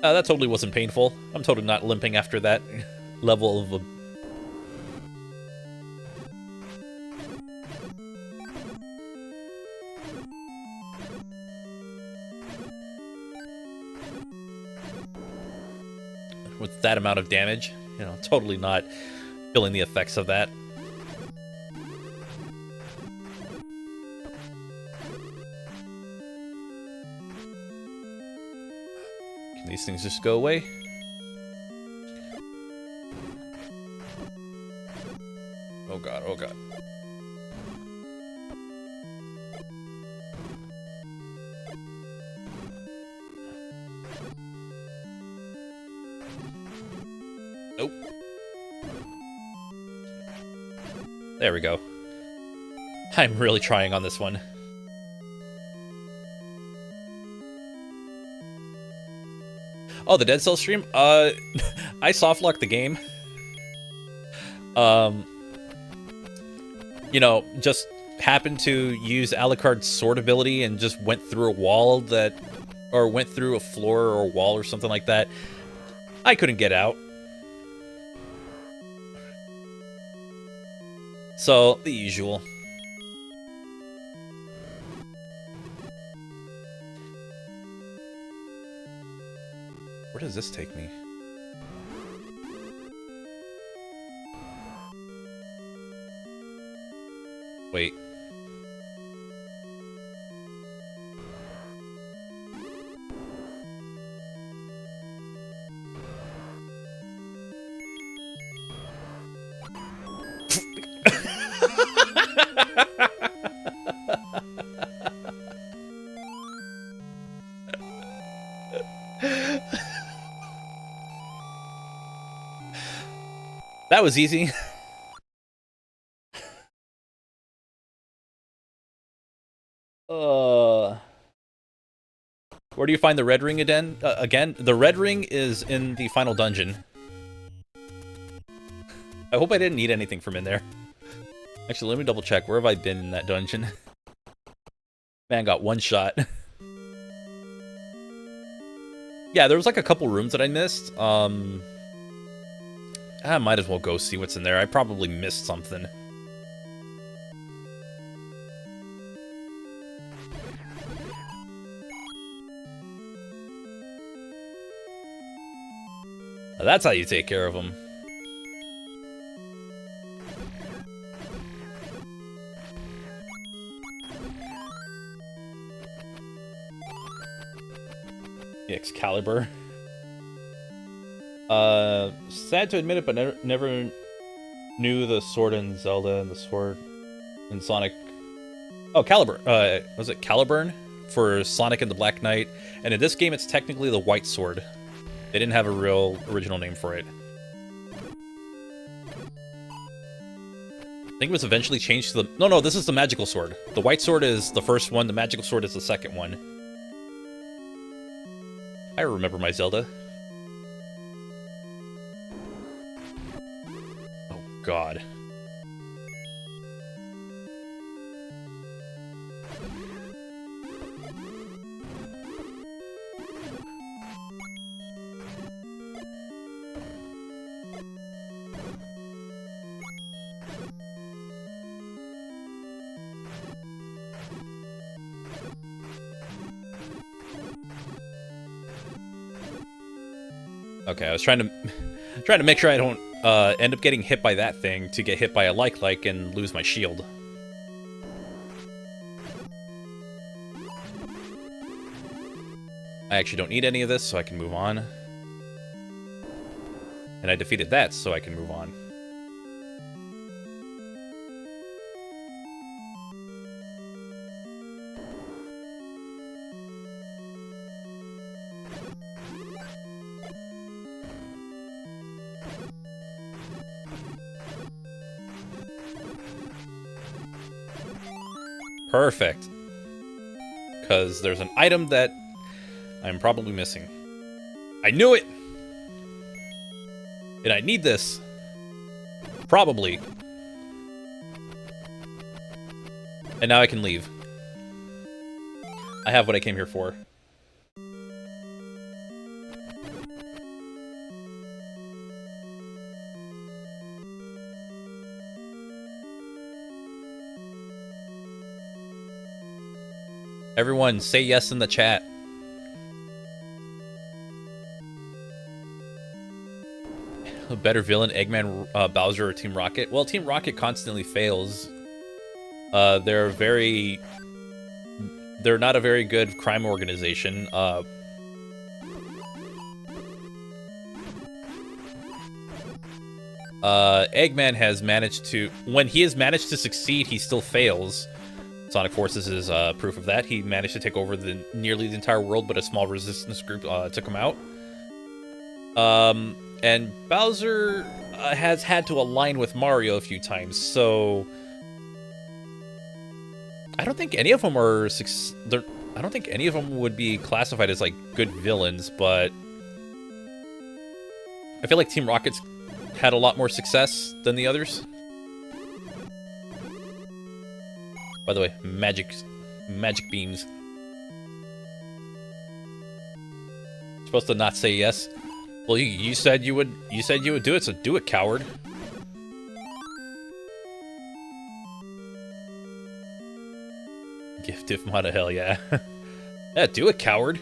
That totally wasn't painful. I'm totally not limping after that level of a... With that amount of damage, you know, totally not feeling the effects of that. Can these things just go away? Oh god, oh god. Nope. There we go. I'm really trying on this one. Oh, the Dead Cells stream? I softlocked the game. You know, just happened to use Alucard's sword ability and just went through a wall that... Or went through a floor or a wall or something like that. I couldn't get out. So, the usual. Where does this take me? Wait. That was easy. Where do you find the red ring again? The red ring is in the final dungeon. I hope I didn't need anything from in there. Actually, let me double check. Where have I been in that dungeon? Man, got one shot. Yeah, there was like a couple rooms that I missed. I might as well go see what's in there. I probably missed something. Now that's how you take care of them. The Excalibur. Sad to admit it, but never knew the sword in Zelda and the sword in Sonic. Oh, Caliburn. Was it Caliburn for Sonic and the Black Knight? And in this game, it's technically the white sword. They didn't have a real original name for it. I think it was eventually changed to the... No, this is the magical sword. The white sword is the first one. The magical sword is the second one. I remember my Zelda. Oh, God. Okay, I was trying to make sure I don't end up getting hit by that thing to get hit by a like and lose my shield. I actually don't need any of this, so I can move on. And I defeated that, so I can move on. Perfect. Because there's an item that I'm probably missing. I knew it! And I need this. Probably. And now I can leave. I have what I came here for. Everyone, say yes in the chat. A better villain, Eggman, Bowser, or Team Rocket? Well, Team Rocket constantly fails. They're not a very good crime organization. Eggman has managed to... When he has managed to succeed, he still fails. Sonic Forces is proof of that. He managed to take over nearly the entire world, but a small resistance group took him out. And Bowser has had to align with Mario a few times, so... I don't think any of them are... I don't think any of them would be classified as, like, good villains, but... I feel like Team Rocket's had a lot more success than the others. By the way, magic beams. Supposed to not say yes. Well, you said you would do it, so do it, coward. Gift mod of hell, yeah. Yeah, do it, coward.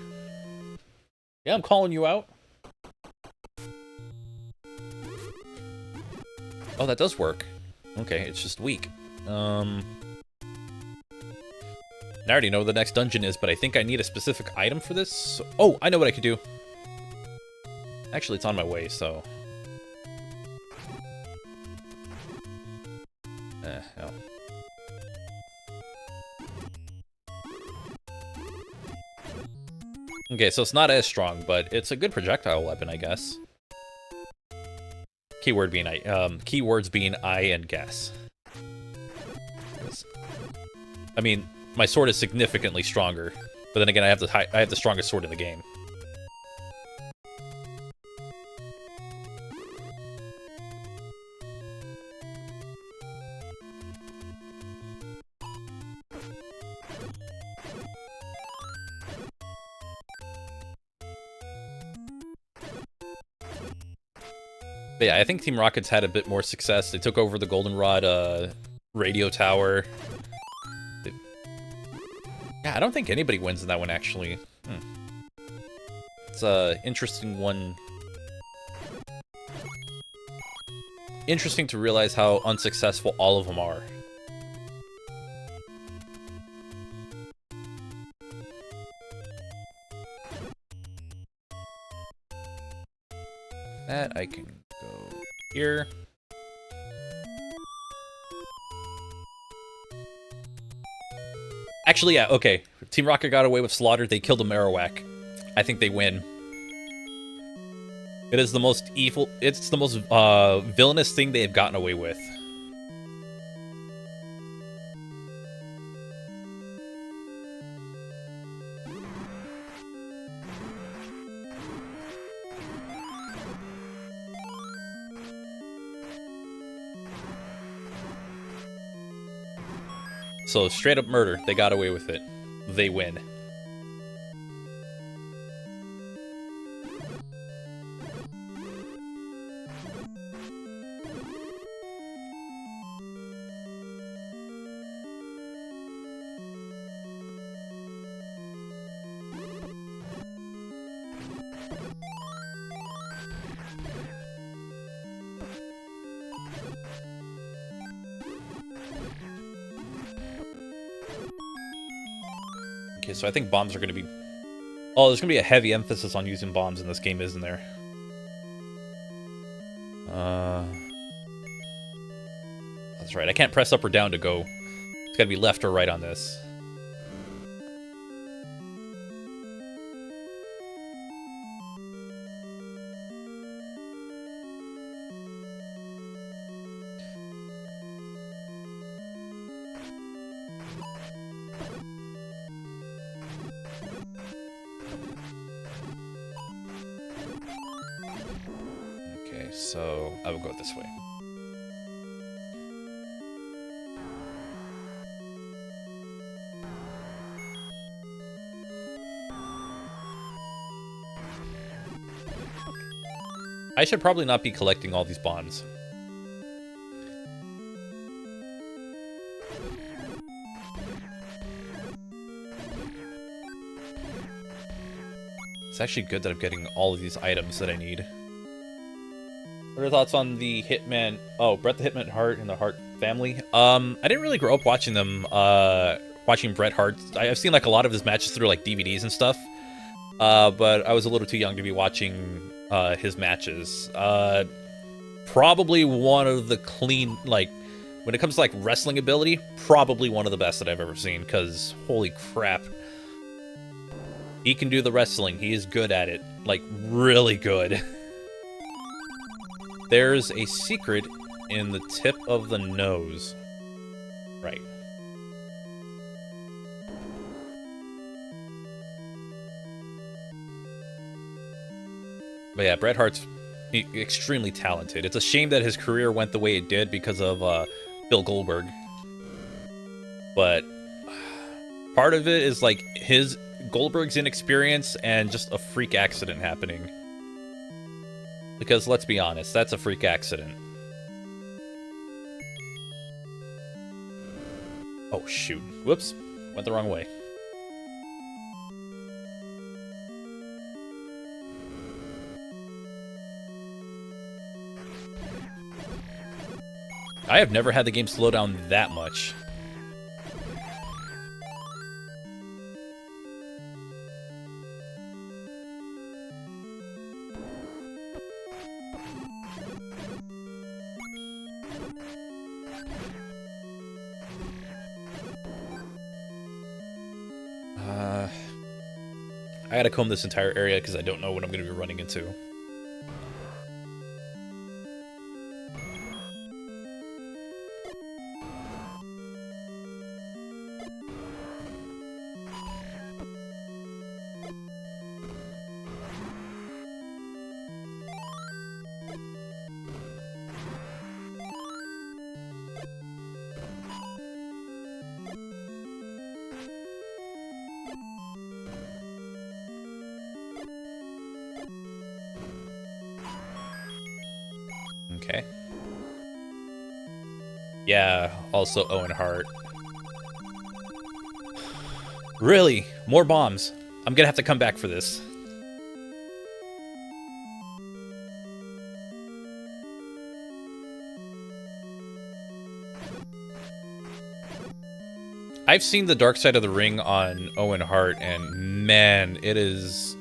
Yeah, I'm calling you out. Oh, that does work. Okay, it's just weak. I already know what the next dungeon is, but I think I need a specific item for this. So, oh, I know what I could do. Actually, it's on my way, so... no. Okay, so it's not as strong, but it's a good projectile weapon, I guess. Keywords being I and guess. I mean, my sword is significantly stronger, but then again, I have the strongest sword in the game. But yeah, I think Team Rocket's had a bit more success. They took over the Goldenrod radio tower. Yeah, I don't think anybody wins in that one, actually. It's a interesting one. Interesting to realize how unsuccessful all of them are. That I can go here. Actually, yeah, okay. Team Rocket got away with slaughter. They killed a Marowak. I think they win. It is the most evil... It's the most villainous thing they have gotten away with. So, straight up murder. They got away with it. They win. Okay, so I think bombs are going to be... Oh, there's going to be a heavy emphasis on using bombs in this game, isn't there? That's right. I can't press up or down to go. It's got to be left or right on this. So I will go this way. I should probably not be collecting all these bombs. It's actually good that I'm getting all of these items that I need. What are your thoughts on the Hitman? Oh, Bret the Hitman Hart and the Hart family. I didn't really grow up watching them. Watching Bret Hart. I've seen like a lot of his matches through like DVDs and stuff. But I was a little too young to be watching his matches. Probably one of the clean, like, when it comes to like wrestling ability, probably one of the best that I've ever seen. Because holy crap, he can do the wrestling. He is good at it, like really good. There's a secret in the tip of the nose. Right. But yeah, Bret Hart's extremely talented. It's a shame that his career went the way it did because of Bill Goldberg. But part of it is like Goldberg's inexperience and just a freak accident happening. Because let's be honest, that's a freak accident. Oh shoot. Whoops. Went the wrong way. I have never had the game slow down that much. I gotta comb this entire area because I don't know what I'm going to be running into. Okay. Yeah, also Owen Hart. Really? More bombs. I'm gonna have to come back for this. I've seen the Dark Side of the Ring on Owen Hart, and man, it is...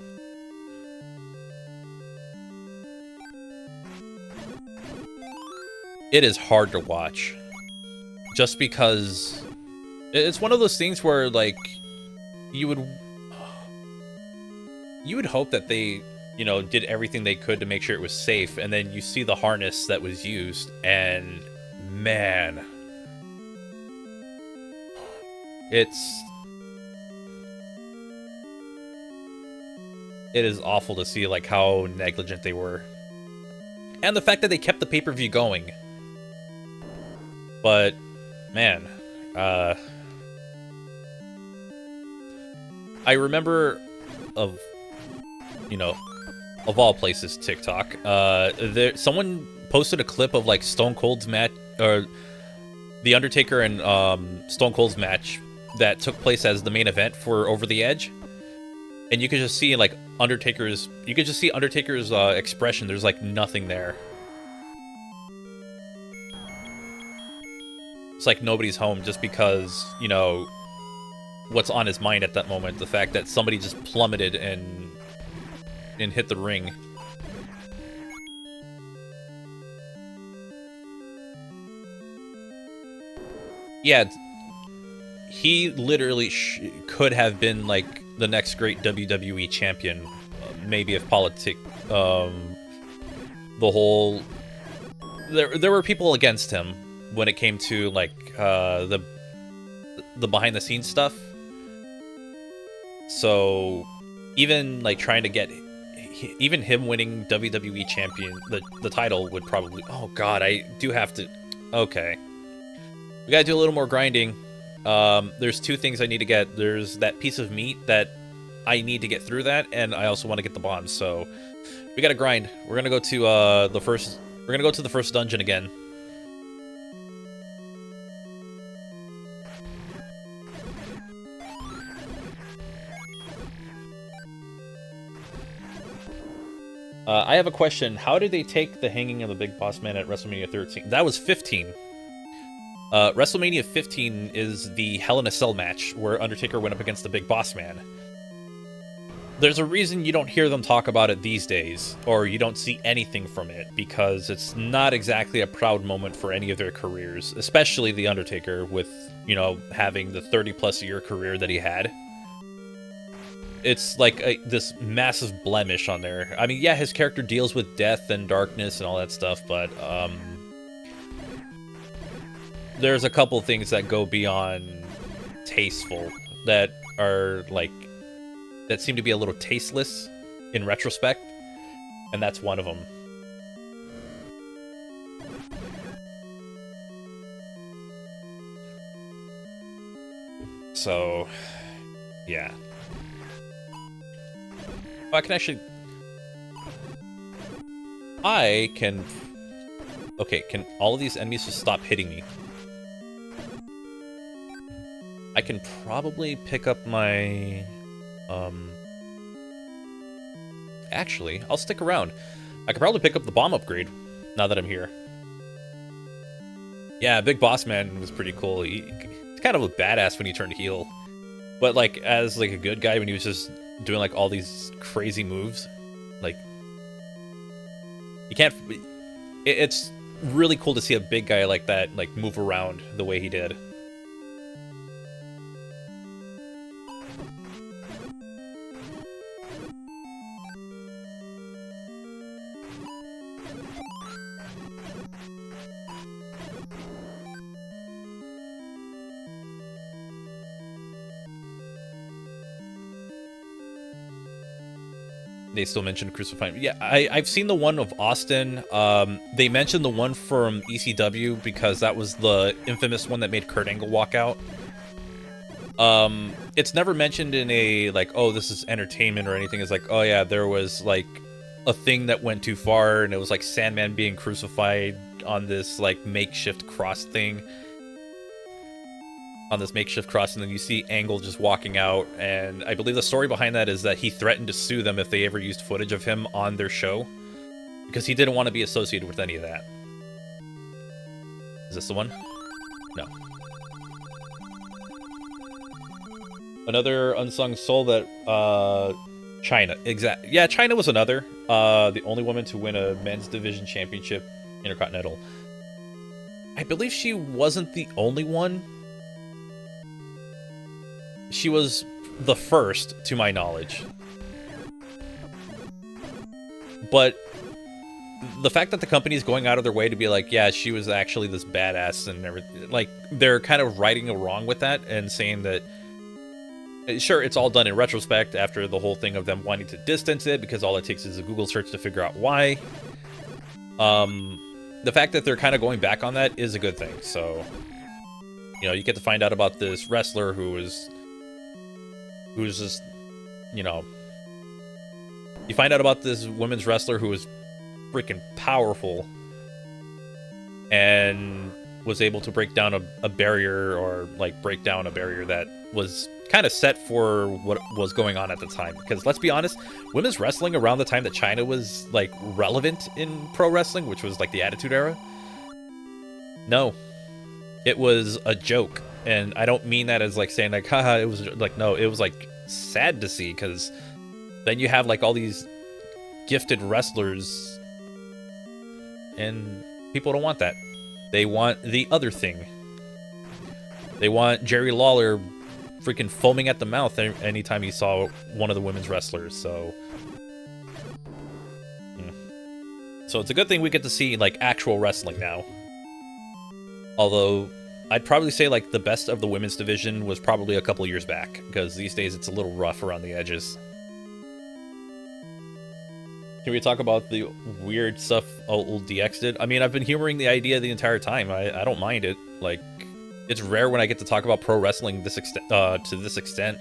It is hard to watch. Just because... It's one of those things where, like, you would hope that they, you know, did everything they could to make sure it was safe, and then you see the harness that was used, and man... It is awful to see, like, how negligent they were. And the fact that they kept the pay-per-view going. But, man, I remember of, you know, of all places, TikTok, someone posted a clip of, like, Stone Cold's match, or The Undertaker and Stone Cold's match that took place as the main event for Over the Edge. And you could just see, like, Undertaker's expression. There's, like, nothing there. It's like nobody's home just because, you know, what's on his mind at that moment. The fact that somebody just plummeted and hit the ring. Yeah, he literally could have been, like, the next great WWE champion. Maybe if the whole... There were people against him when it came to, like, the behind-the-scenes stuff. So, even, like, trying to get... Even him winning WWE champion, the title would probably... Oh, God, I do have to... Okay. We gotta do a little more grinding. There's two things I need to get. There's that piece of meat that I need to get through that, and I also want to get the bombs. So we gotta grind. We're gonna go to the first dungeon again. I have a question. How did they take the hanging of the Big Boss Man at WrestleMania 13? That was 15. WrestleMania 15 is the Hell in a Cell match where Undertaker went up against the Big Boss Man. There's a reason you don't hear them talk about it these days, or you don't see anything from it, because it's not exactly a proud moment for any of their careers, especially The Undertaker with, you know, having the 30-plus year career that he had. It's like this massive blemish on there. I mean, yeah, his character deals with death and darkness and all that stuff, but there's a couple things that go beyond tasteful that are like that seem to be a little tasteless in retrospect, and that's one of them. So, yeah. Oh, I can... Okay, can all of these enemies just stop hitting me? I can probably pick up my... Actually, I'll stick around. I could probably pick up the bomb upgrade, now that I'm here. Yeah, Big Boss Man was pretty cool. He's kind of a badass when he turned heel. But, like, as, like, a good guy, when he was just doing, like, all these crazy moves, like... You can't... It's really cool to see a big guy like that, like, move around the way he did. They still mentioned crucifying. Yeah, I've seen the one of Austin. They mentioned the one from ECW because that was the infamous one that made Kurt Angle walk out. It's never mentioned in a, like, oh, this is entertainment or anything. It's like, oh yeah, there was, like, a thing that went too far, and it was, like, Sandman being crucified on this, like, makeshift cross thing. On this makeshift cross, and then you see Angle just walking out, and I believe the story behind that is that he threatened to sue them if they ever used footage of him on their show, because he didn't want to be associated with any of that. Is this the one? No. Another unsung soul that, China. Yeah, China was another. The only woman to win a men's division championship, Intercontinental. I believe she wasn't the only one. She was the first, to my knowledge. But the fact that the company is going out of their way to be like, yeah, she was actually this badass and everything, like, they're kind of righting a wrong with that and saying that, sure, it's all done in retrospect after the whole thing of them wanting to distance it because all it takes is a Google search to figure out why. The fact that they're kind of going back on that is a good thing. So, you know, you get to find out about this wrestler who's just, you know, you find out about this women's wrestler who was freaking powerful and was able to break down a barrier, or like break down a barrier that was kind of set for what was going on at the time. Because let's be honest, women's wrestling around the time that China was like relevant in pro wrestling, which was like the Attitude Era, no, it was a joke. And I don't mean that as like saying like, haha, it was like, no, it was like sad to see, because then you have like all these gifted wrestlers and people don't want that. They want the other thing. They want Jerry Lawler freaking foaming at the mouth anytime he saw one of the women's wrestlers. So, so it's a good thing we get to see like actual wrestling now. Although I'd probably say like the best of the women's division was probably a couple years back, because these days it's a little rough around the edges. Can we talk about the weird stuff old DX did? I mean, I've been humoring the idea the entire time. I don't mind it. Like, it's rare when I get to talk about pro wrestling this to this extent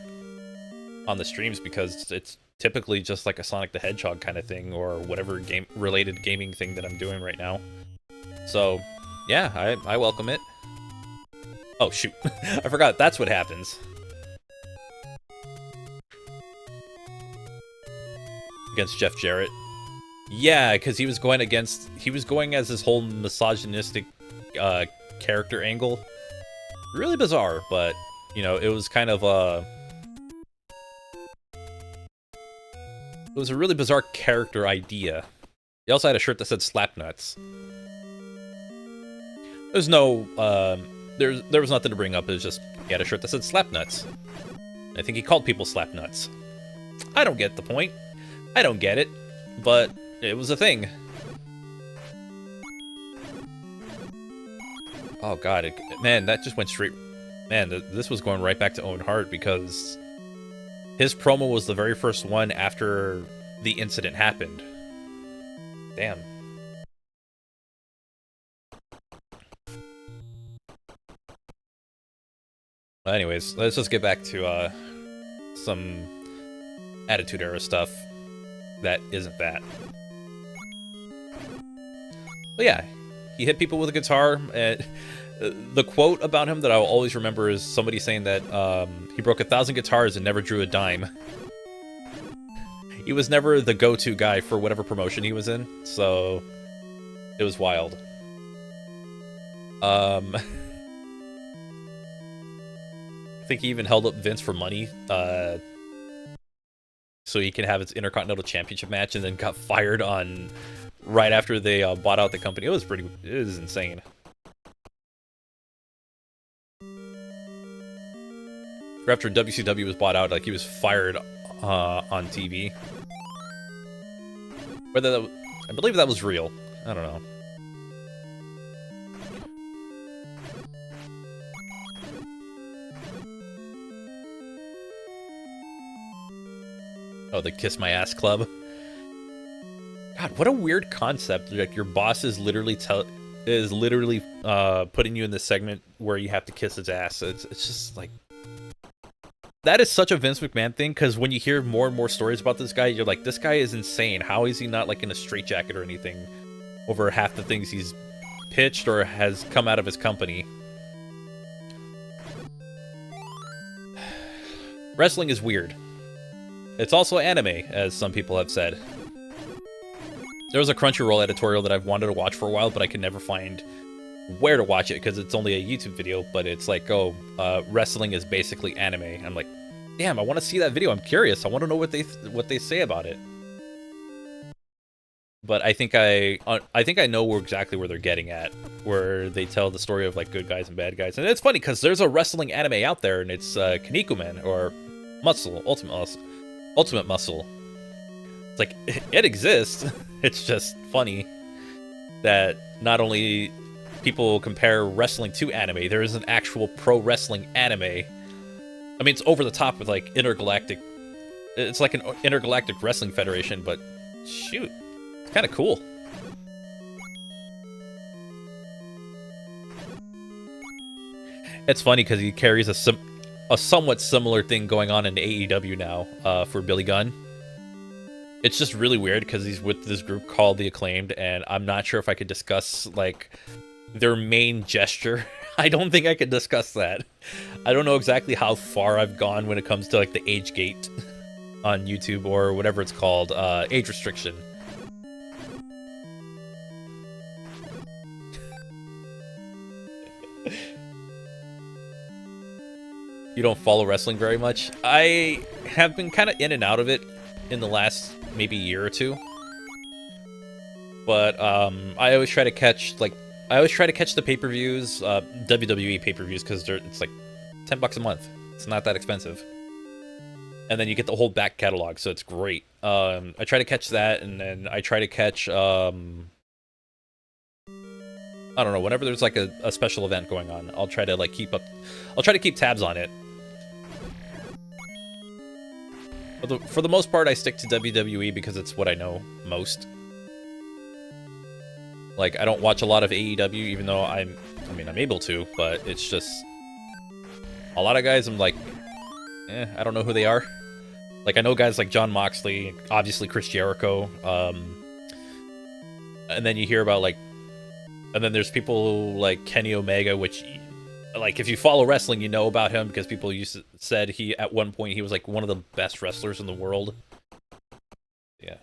on the streams, because it's typically just like a Sonic the Hedgehog kind of thing, or whatever game-related gaming thing that I'm doing right now. So, yeah, I welcome it. Oh, shoot. I forgot. That's what happens. Against Jeff Jarrett. Yeah, because he was going as this whole misogynistic character angle. Really bizarre, but you know, it was kind of it was a really bizarre character idea. He also had a shirt that said "Slap Nuts." There's no there was nothing to bring up. It was just he had a shirt that said "Slap Nuts." I think he called people slap nuts. I don't get the point. I don't get it, but it was a thing. Oh god, man, that just went straight... Man, this was going right back to Owen Hart, because his promo was the very first one after the incident happened. Damn. Well, anyways, let's just get back to some Attitude Era stuff that isn't that. But yeah, he hit people with a guitar, and the quote about him that I'll always remember is somebody saying that he broke 1,000 guitars and never drew a dime. He was never the go-to guy for whatever promotion he was in, so it was wild. I think he even held up Vince for money, so he can have his Intercontinental Championship match, and then got fired on right after they bought out the company. It was insane. After WCW was bought out, like, he was fired on TV. Whether that, I believe that was real. I don't know. Oh, the Kiss My Ass Club. God, what a weird concept. Like, your boss is literally putting you in this segment where you have to kiss his ass. It's just like, that is such a Vince McMahon thing, because when you hear more and more stories about this guy, you're like, this guy is insane. How is he not like in a straitjacket or anything over half the things he's pitched or has come out of his company? Wrestling is weird. It's also anime, as some people have said. There was a Crunchyroll editorial that I've wanted to watch for a while, but I can never find where to watch it because it's only a YouTube video. But it's like, oh, wrestling is basically anime. I'm like, damn, I want to see that video. I'm curious. I want to know what they say about it. But I think I know exactly where they're getting at, where they tell the story of like good guys and bad guys. And it's funny because there's a wrestling anime out there, and it's Kinnikuman, or Ultimate Muscle. It's like, it exists. It's just funny that not only people compare wrestling to anime, there is an actual pro wrestling anime. I mean, it's over the top with like intergalactic. It's like an intergalactic wrestling federation, but shoot, it's kind of cool. It's funny because he carries a somewhat similar thing going on in AEW now for Billy Gunn. It's just really weird because he's with this group called The Acclaimed, and I'm not sure if I could discuss like their main gesture. I don't think I could discuss that. I don't know exactly how far I've gone when it comes to like the age gate on YouTube or whatever it's called, age restriction. You don't follow wrestling very much? I have been kind of in and out of it in the last maybe year or two. But I always try to catch the pay-per-views, WWE pay-per-views, because it's like $10 a month. It's not that expensive. And then you get the whole back catalog, so it's great. I try to catch that, and then I try to catch I don't know, whenever there's like a special event going on, I'll try to like keep tabs on it. For the most part, I stick to WWE because it's what I know most. Like, I don't watch a lot of AEW, even though I'm able to, but it's just a lot of guys I'm like, I don't know who they are. Like, I know guys like Jon Moxley, obviously Chris Jericho, and then you hear about like, and then there's people like Kenny Omega, which, like, if you follow wrestling, you know about him because people said at one point he was like one of the best wrestlers in the world. Yeah.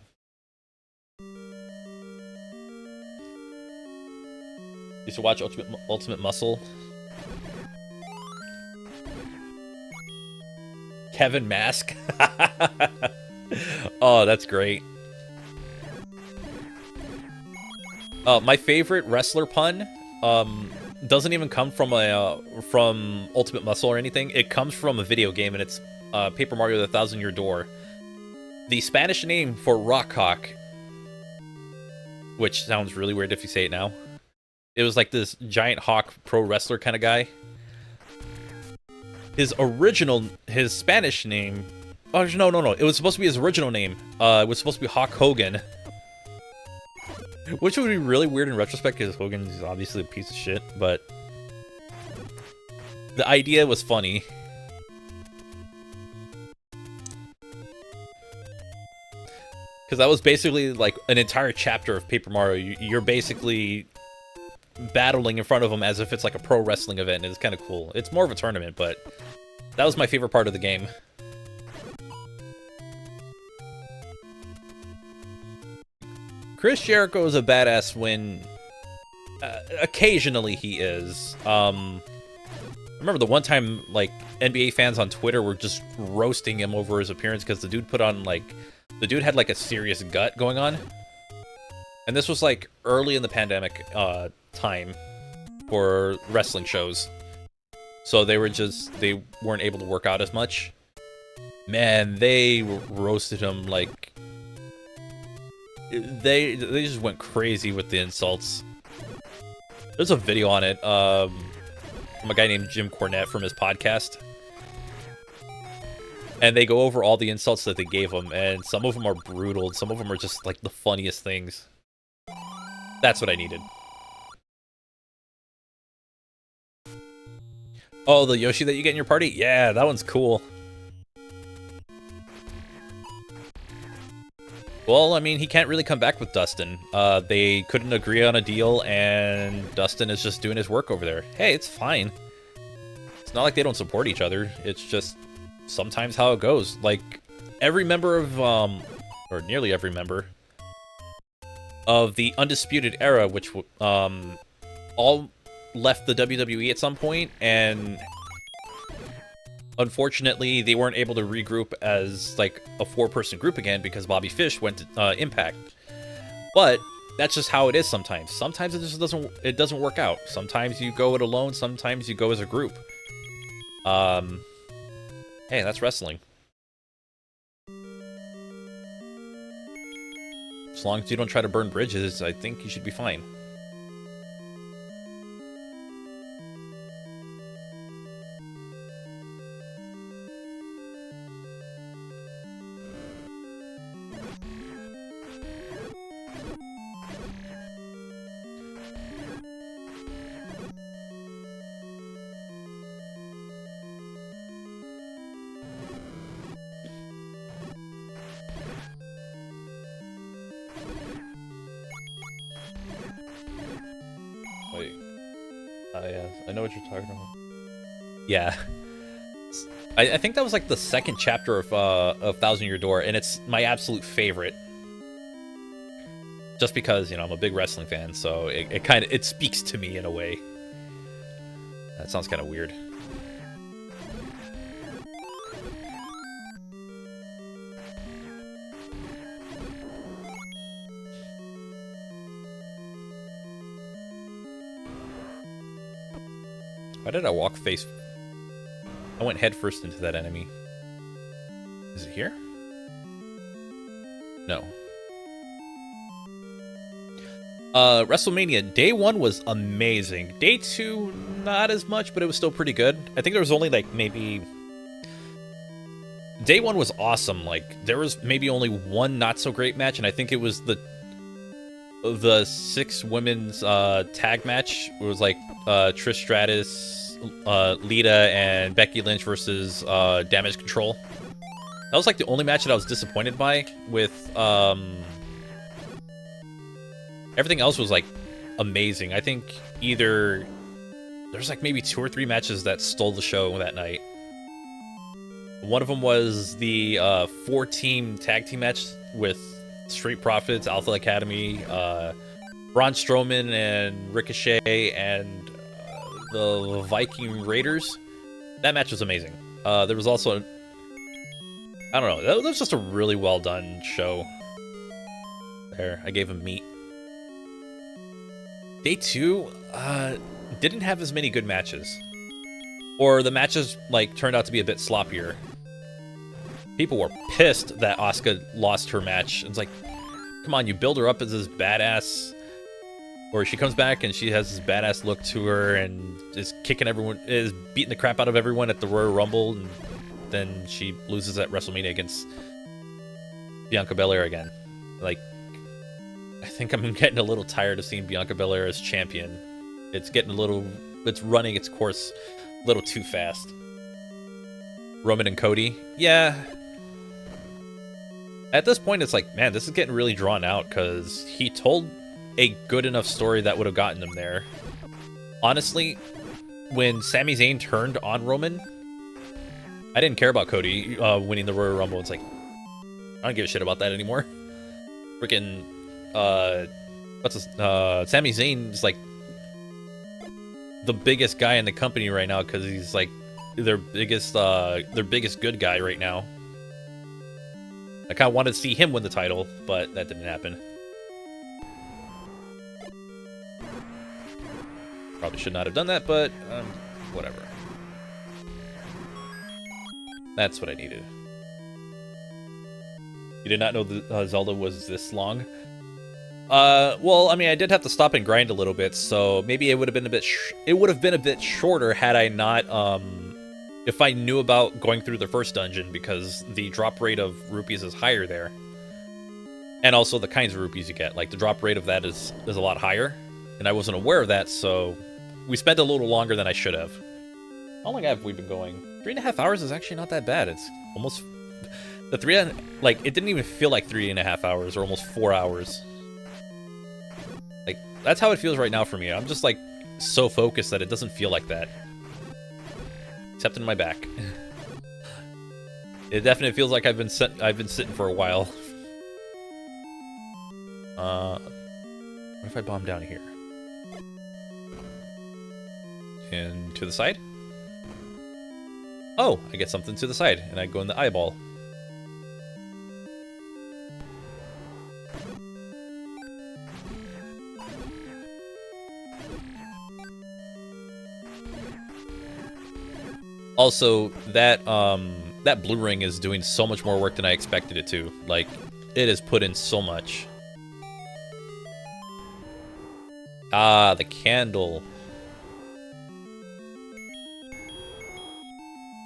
Used to watch Ultimate Muscle. Kevin Mask. Oh, that's great. My favorite wrestler pun doesn't even come from from Ultimate Muscle or anything. It comes from a video game, and it's Paper Mario: The Thousand-Year Door. The Spanish name for Rockhawk, which sounds really weird if you say it now. It was like this giant hawk pro wrestler kind of guy. His Spanish name... Oh, no. It was supposed to be his original name. It was supposed to be Hawk Hogan. Which would be really weird in retrospect, because Hogan is obviously a piece of shit, but... the idea was funny. Because that was basically like an entire chapter of Paper Mario. You're basically battling in front of them as if it's like a pro wrestling event, and it's kind of cool. It's more of a tournament, but that was my favorite part of the game. Chris Jericho is a badass when occasionally he is. I remember the one time like NBA fans on Twitter were just roasting him over his appearance because the dude put on like... the dude had like a serious gut going on. And this was like early in the pandemic time for wrestling shows. So they weren't able to work out as much. Man, they roasted him like... They just went crazy with the insults. There's a video on it from a guy named Jim Cornette from his podcast. And they go over all the insults that they gave him, and some of them are brutal, and some of them are just, like, the funniest things. That's what I needed. Oh, the Yoshi that you get in your party? Yeah, that one's cool. Well, I mean, he can't really come back with Dustin. They couldn't agree on a deal, and Dustin is just doing his work over there. Hey, it's fine. It's not like they don't support each other. It's just... sometimes how it goes. Like, every member of, or nearly every member of the Undisputed Era, which, all left the WWE at some point, and unfortunately, they weren't able to regroup as, like, a 4-person group again because Bobby Fish went to, Impact. But that's just how it is sometimes. Sometimes it just doesn't work out. Sometimes you go it alone, sometimes you go as a group. Hey, that's wrestling. As long as you don't try to burn bridges, I think you should be fine. Wait. Yeah, I know what you're talking about. Yeah. I think that was like the second chapter of Thousand Year Door, and it's my absolute favorite. Just because, you know, I'm a big wrestling fan, so it speaks to me in a way. That sounds kind of weird. Why did I walk face... I went head first into that enemy. Is it here? No. WrestleMania, day 1 was amazing. Day 2, not as much, but it was still pretty good. I think there was only, like, maybe... Day 1 was awesome. Like, there was maybe only one not-so-great match, and I think it was the 6 women's tag match. It was, like, Trish Stratus, Lita, and Becky Lynch versus Damage Control. That was, like, the only match that I was disappointed by, with... everything else was, like, amazing. I think either... There's, like, maybe 2 or 3 matches that stole the show that night. One of them was the 4-team tag team match with Street Profits, Alpha Academy, Braun Strowman and Ricochet and the Viking Raiders. That match was amazing. There was also, I don't know, that was just a really well done show. There, I gave him meat. Day 2 didn't have as many good matches. Or the matches like turned out to be a bit sloppier. People were pissed that Asuka lost her match. It's like, come on, you build her up as this badass, or she comes back and she has this badass look to her and is kicking everyone, is beating the crap out of everyone at the Royal Rumble, and then she loses at WrestleMania against Bianca Belair again. Like, I think I'm getting a little tired of seeing Bianca Belair as champion. It's getting a little, it's running its course a little too fast. Roman and Cody, yeah. At this point, it's like, man, this is getting really drawn out because he told a good enough story that would have gotten him there. Honestly, when Sami Zayn turned on Roman, I didn't care about Cody winning the Royal Rumble. It's like, I don't give a shit about that anymore. Freaking, Sami Zayn is like the biggest guy in the company right now because he's like their biggest good guy right now. I kind of wanted to see him win the title, but that didn't happen. Probably should not have done that, but whatever. That's what I needed. You did not know that Zelda was this long? Well, I mean, I did have to stop and grind a little bit, so maybe it would have been a bit shorter had I not if I knew about going through the first dungeon, because the drop rate of rupees is higher there. And also the kinds of rupees you get. Like, the drop rate of that is a lot higher. And I wasn't aware of that, so we spent a little longer than I should have. How long have we been going? 3.5 hours is actually not that bad. It's almost... it didn't even feel like 3.5 hours, or almost 4 hours. Like, that's how it feels right now for me. I'm just, like, so focused that it doesn't feel like that. Except in my back. It definitely feels like I've been sitting for a while. What if I bomb down here? And to the side? Oh, I get something to the side, and I go in the eyeball. Also, that blue ring is doing so much more work than I expected it to. Like, it has put in so much. Ah, the candle.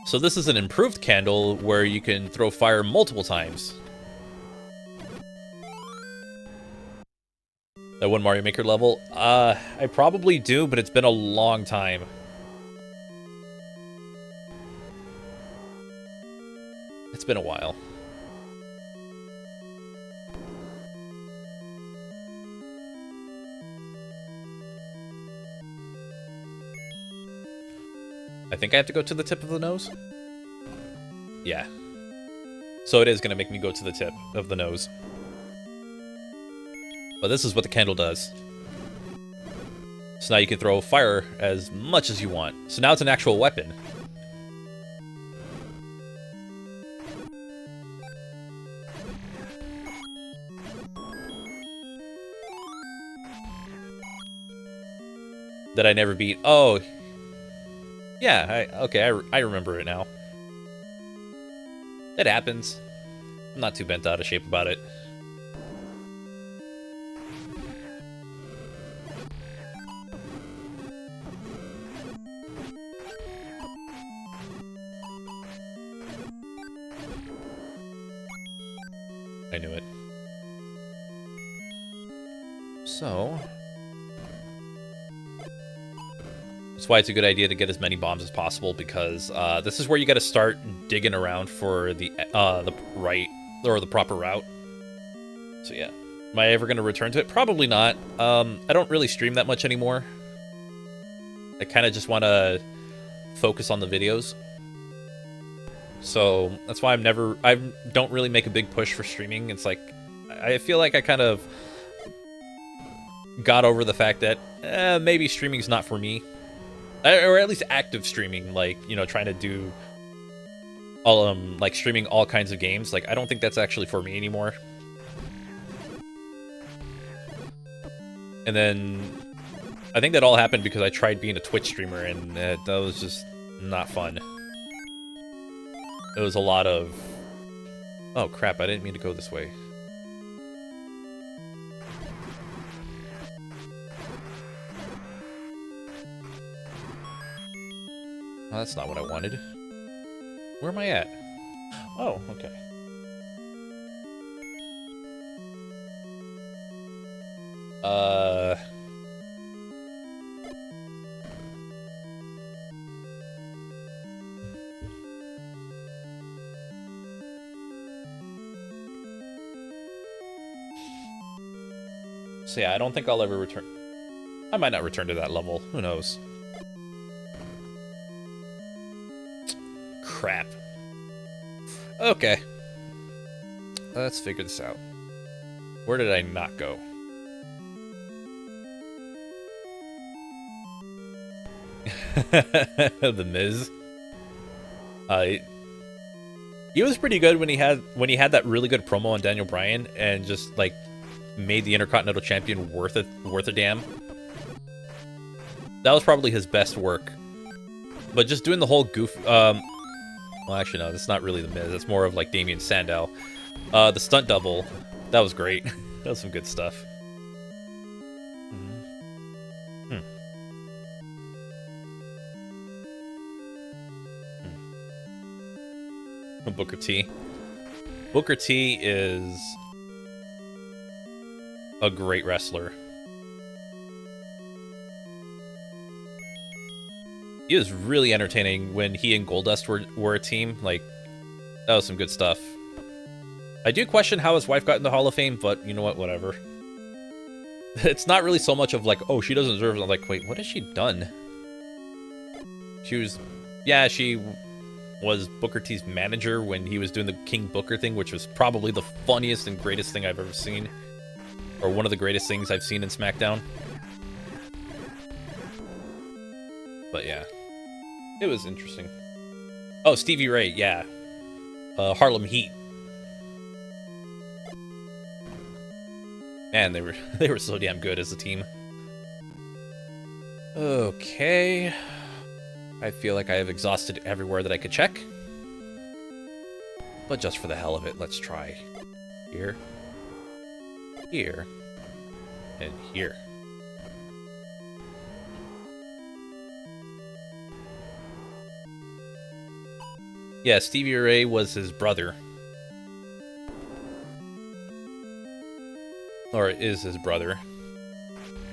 So this is an improved candle where you can throw fire multiple times. That one Mario Maker level? I probably do, but it's been a long time. It's been a while. I think I have to go to the tip of the nose? Yeah. So it is going to make me go to the tip of the nose. But this is what the candle does. So now you can throw fire as much as you want. So now it's an actual weapon. That I never beat. Oh, yeah. I remember it now. It happens. I'm not too bent out of shape about it. I knew it. So... that's why it's a good idea to get as many bombs as possible, because this is where you got to start digging around for the right or the proper route. So yeah, am I ever going to return to it? Probably not. I don't really stream that much anymore. I kind of just want to focus on the videos. So that's why I don't really make a big push for streaming. It's like I feel like I kind of got over the fact that maybe streaming's not for me, or at least active streaming, like, you know, trying to do all like streaming all kinds of games. Like, I don't think that's actually for me anymore. And then I think that all happened because I tried being a Twitch streamer, and that was just not fun. It was a lot of, oh crap, I didn't mean to go this way. Oh, that's not what I wanted. Where am I at? Oh, okay. So yeah, I don't think I'll ever return. I might not return to that level. Who knows? Crap. Okay. Let's figure this out. Where did I not go? The Miz. He was pretty good when he had that really good promo on Daniel Bryan and just like made the Intercontinental Champion worth a damn. That was probably his best work. But just doing the whole goof. Well, actually no, that's not really the Miz. That's more of like Damien Sandow. The stunt double, that was great. That was some good stuff. Booker T. Booker T is a great wrestler. He was really entertaining when he and Goldust were a team. Like, that was some good stuff. I do question how his wife got in the Hall of Fame, but you know what? Whatever. It's not really so much of like, oh, she doesn't deserve it. I'm like, wait, what has she done? She was, yeah, she was Booker T's manager when he was doing the King Booker thing, which was probably the funniest and greatest thing I've ever seen. Or one of the greatest things I've seen in SmackDown. But yeah, it was interesting. Oh, Stevie Ray, yeah. Harlem Heat. Man, they were so damn good as a team. Okay. I feel like I have exhausted everywhere that I could check. But just for the hell of it, let's try. Here. Here. And here. Yeah, Stevie Ray was his brother. Or is his brother.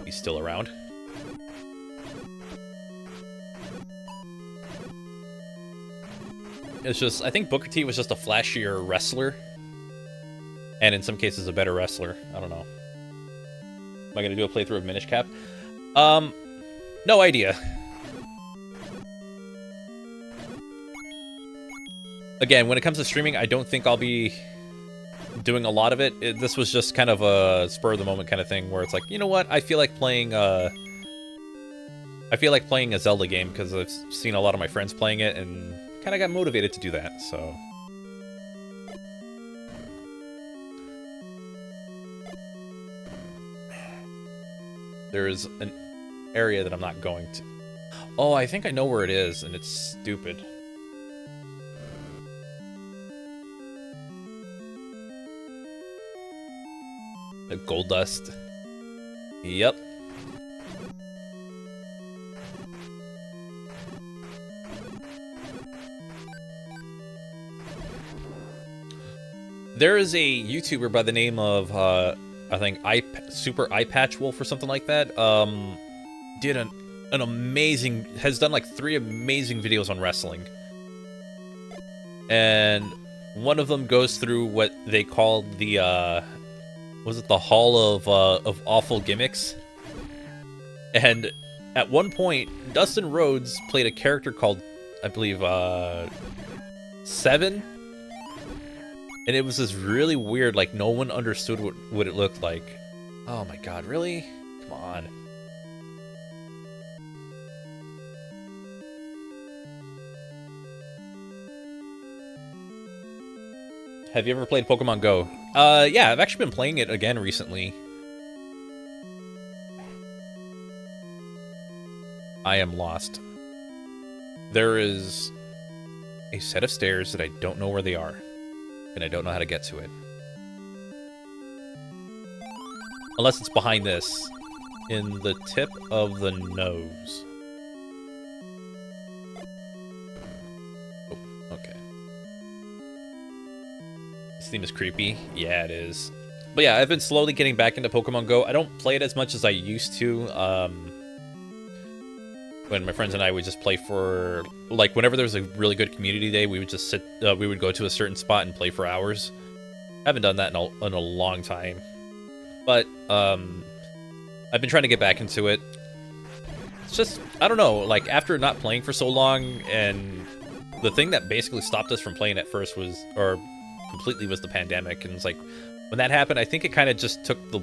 He's still around. It's just, I think Booker T was just a flashier wrestler. And in some cases, a better wrestler. I don't know. Am I going to do a playthrough of Minish Cap? No idea. Again, when it comes to streaming, I don't think I'll be doing a lot of it. This was just kind of a spur-of-the-moment kind of thing where it's like, you know what? I feel like playing a Zelda game because I've seen a lot of my friends playing it and kind of got motivated to do that, so. There's an area that I'm not going to. Oh, I think I know where it is, and it's stupid. The Goldust. Yep. There is a YouTuber by the name of, I think, Super Eye Patch Wolf or something like that. Did an amazing, has done like 3 amazing videos on wrestling. And one of them goes through what they called the, was it the Hall of Awful Gimmicks? And at one point, Dustin Rhodes played a character called, I believe, Seven? And it was this really weird, like, no one understood what it looked like. Oh my god, really? Come on. Have you ever played Pokemon Go? Yeah, I've actually been playing it again recently. I am lost. There is a set of stairs that I don't know where they are, and I don't know how to get to it. Unless it's behind this, in the tip of the nose. Oh, okay. This theme is creepy. Yeah, it is. But yeah, I've been slowly getting back into Pokemon Go. I don't play it as much as I used to. When my friends and I would just play for, like, whenever there was a really good community day, we would just sit, we would go to a certain spot and play for hours. I haven't done that in a long time. But, I've been trying to get back into it. It's just, I don't know, like, after not playing for so long, and the thing that basically stopped us from playing at first was, or completely, was the pandemic. And it's like, when that happened, I think it kind of just took the,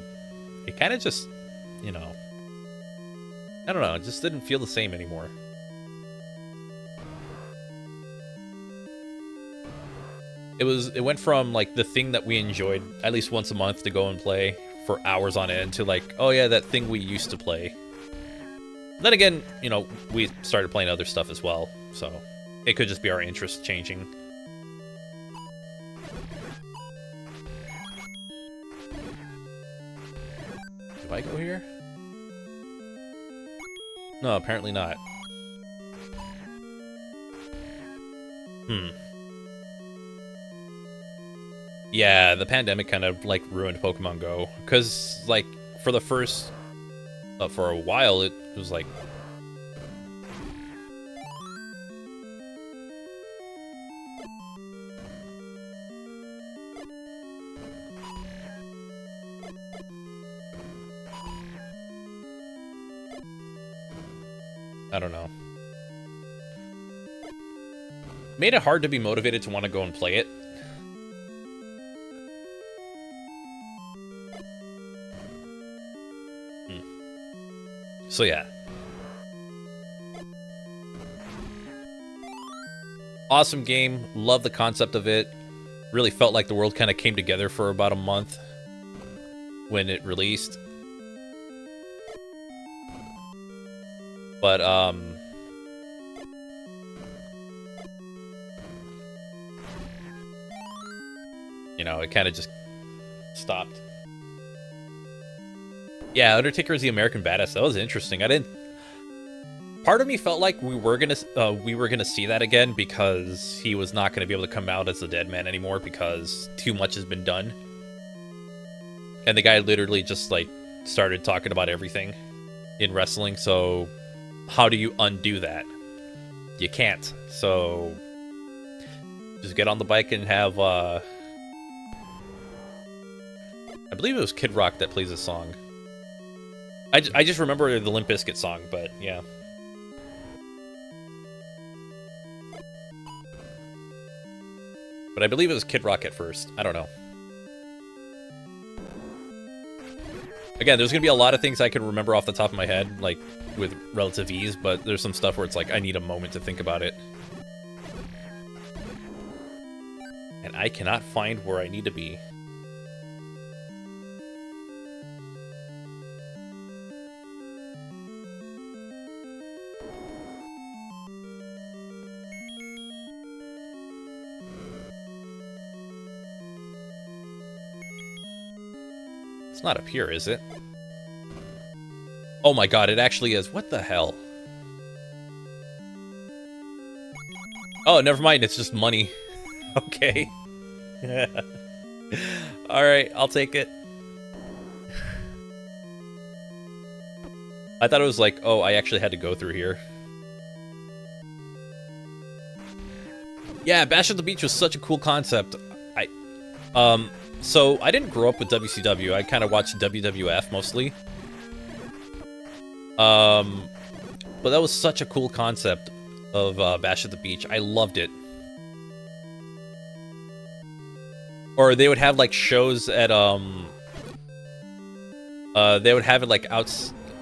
it kind of just, you know, I don't know, it just didn't feel the same anymore. It went from, like, the thing that we enjoyed at least once a month to go and play for hours on end to, like, oh yeah, that thing we used to play. Then again, you know, we started playing other stuff as well, so it could just be our interest changing. Do I go here? No, apparently not. Yeah, the pandemic kind of, like, ruined Pokemon Go. Because, like, for the first... for a while, it was like... I don't know. Made it hard to be motivated to want to go and play it. So yeah. Awesome game. Love the concept of it. Really felt like the world kind of came together for about a month when it released. But, you know, it kind of just stopped. Yeah, Undertaker is the American Badass. That was interesting. I didn't... Part of me felt like we were gonna see that again because he was not gonna be able to come out as the dead man anymore because too much has been done. And the guy literally just, like, started talking about everything in wrestling, so how do you undo that? You can't. So just get on the bike and have, I believe it was Kid Rock that plays this song. I just remember the Limp Bizkit song, but yeah. But I believe it was Kid Rock at first. I don't know. Again, there's going to be a lot of things I can remember off the top of my head, like, with relative ease, but there's some stuff where it's like, I need a moment to think about it. And I cannot find where I need to be. It's not up here, is it? Oh my god, it actually is. What the hell? Oh, never mind. It's just money. Okay. Alright, I'll take it. I thought it was like, oh, I actually had to go through here. Yeah, Bash at the Beach was such a cool concept. So I didn't grow up with WCW. I kind of watched WWF mostly. But that was such a cool concept of Bash at the Beach. I loved it. Or they would have, like, shows at They would have it like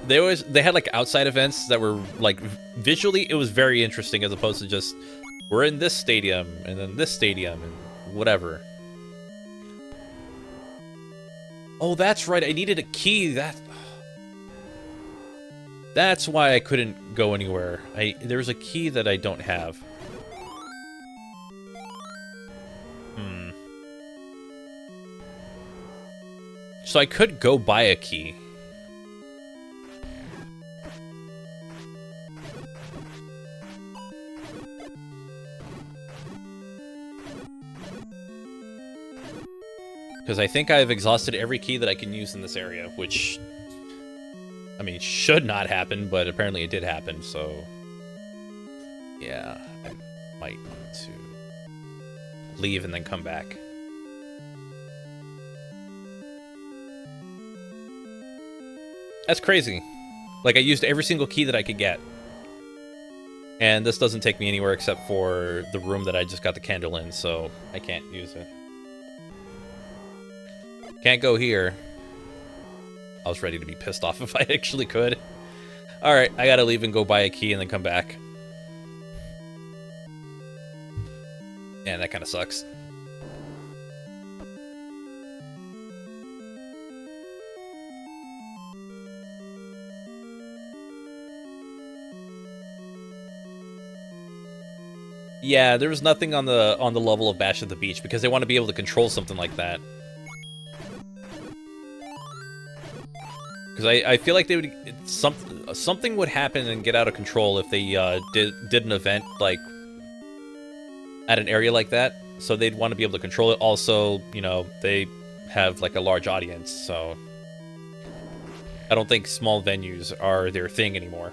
they had like outside events that were like visually it was very interesting as opposed to just we're in this stadium and then this stadium and whatever. Oh, that's right. I needed a key. That's why I couldn't go anywhere. There's a key that I don't have. So I could go buy a key. Because I think I've exhausted every key that I can use in this area, which, I mean, should not happen, but apparently it did happen, so yeah, I might need to leave and then come back. That's crazy. Like, I used every single key that I could get. And this doesn't take me anywhere except for the room that I just got the candle in, so I can't use it. Can't go here. I was ready to be pissed off if I actually could. Alright, I gotta leave and go buy a key and then come back. And that kind of sucks. Yeah, there was nothing on the level of Bash at the Beach because they want to be able to control something like that. Because I feel like they would something would happen and get out of control if they did an event like at an area like that. So they'd want to be able to control it. Also, you know, they have like a large audience, so I don't think small venues are their thing anymore.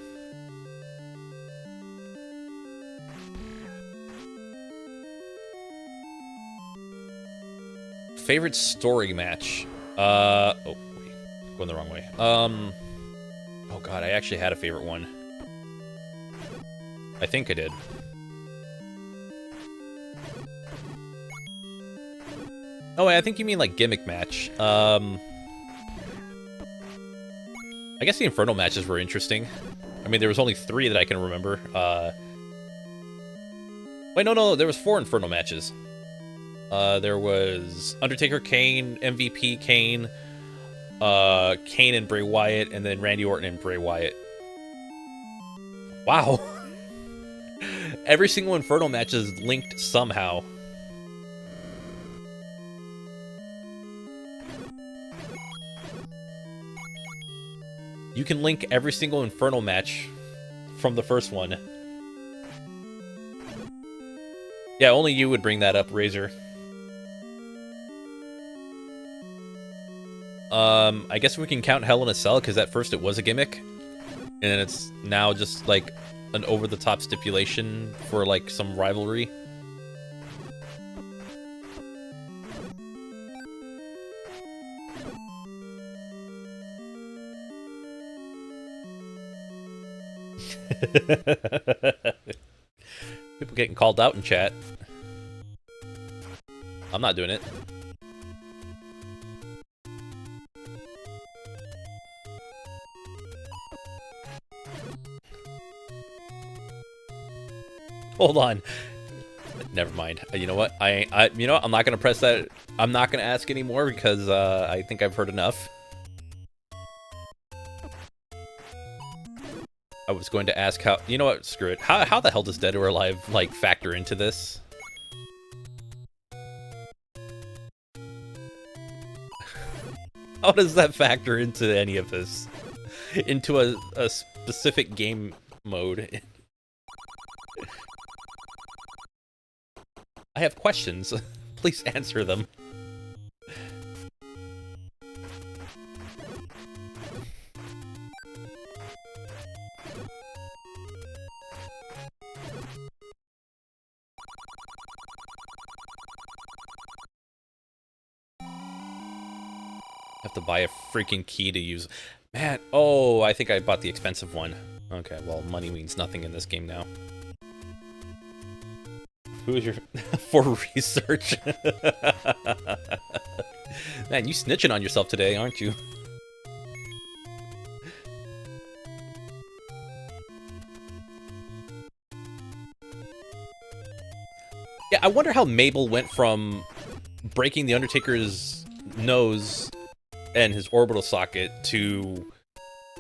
Favorite story match? Oh, wait. Going the wrong way. Oh god, I actually had a favorite one. I think I did. Oh, I think you mean like gimmick match. I guess the Infernal matches were interesting. I mean, there was only 3 that I can remember. Wait, no, there was 4 Infernal matches. There was Undertaker, Kane, MVP, Kane, Kane and Bray Wyatt, and then Randy Orton and Bray Wyatt. Wow. Every single Infernal match is linked somehow. You can link every single Infernal match from the first one. Yeah, only you would bring that up, Razor. I guess we can count Hell in a Cell, because at first it was a gimmick. And it's now just, like, an over-the-top stipulation for, like, some rivalry. People getting called out in chat. I'm not doing it. Hold on. Never mind. You know what? You know what? I'm not gonna press that. I'm not gonna ask anymore because I think I've heard enough. I was going to ask how. You know what? Screw it. How the hell does Dead or Alive like factor into this? How does that factor into any of this? Into a specific game mode? I have questions. Please answer them. Have to buy a freaking key to use. Man, oh, I think I bought the expensive one. Okay, well, money means nothing in this game now. Who is your... for research? Man, you snitching on yourself today, aren't you? I wonder how Mabel went from breaking the Undertaker's nose and his orbital socket to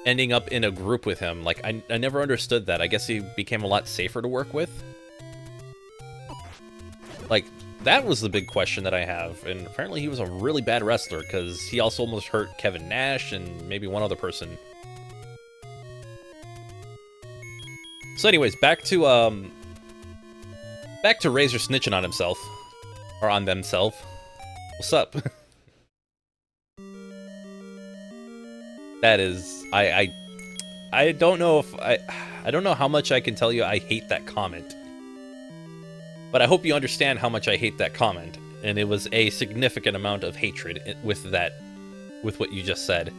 ending up in a group with him. Like, I never understood that. I guess he became a lot safer to work with. Like, that was the big question that I have. And apparently he was a really bad wrestler, because he also almost hurt Kevin Nash and maybe one other person. So anyways, back to Razor snitching on himself. Or on themselves. What's up? That is, I don't know if I don't know how much I can tell you I hate that comment. But I hope you understand how much I hate that comment. And it was a significant amount of hatred with what you just said.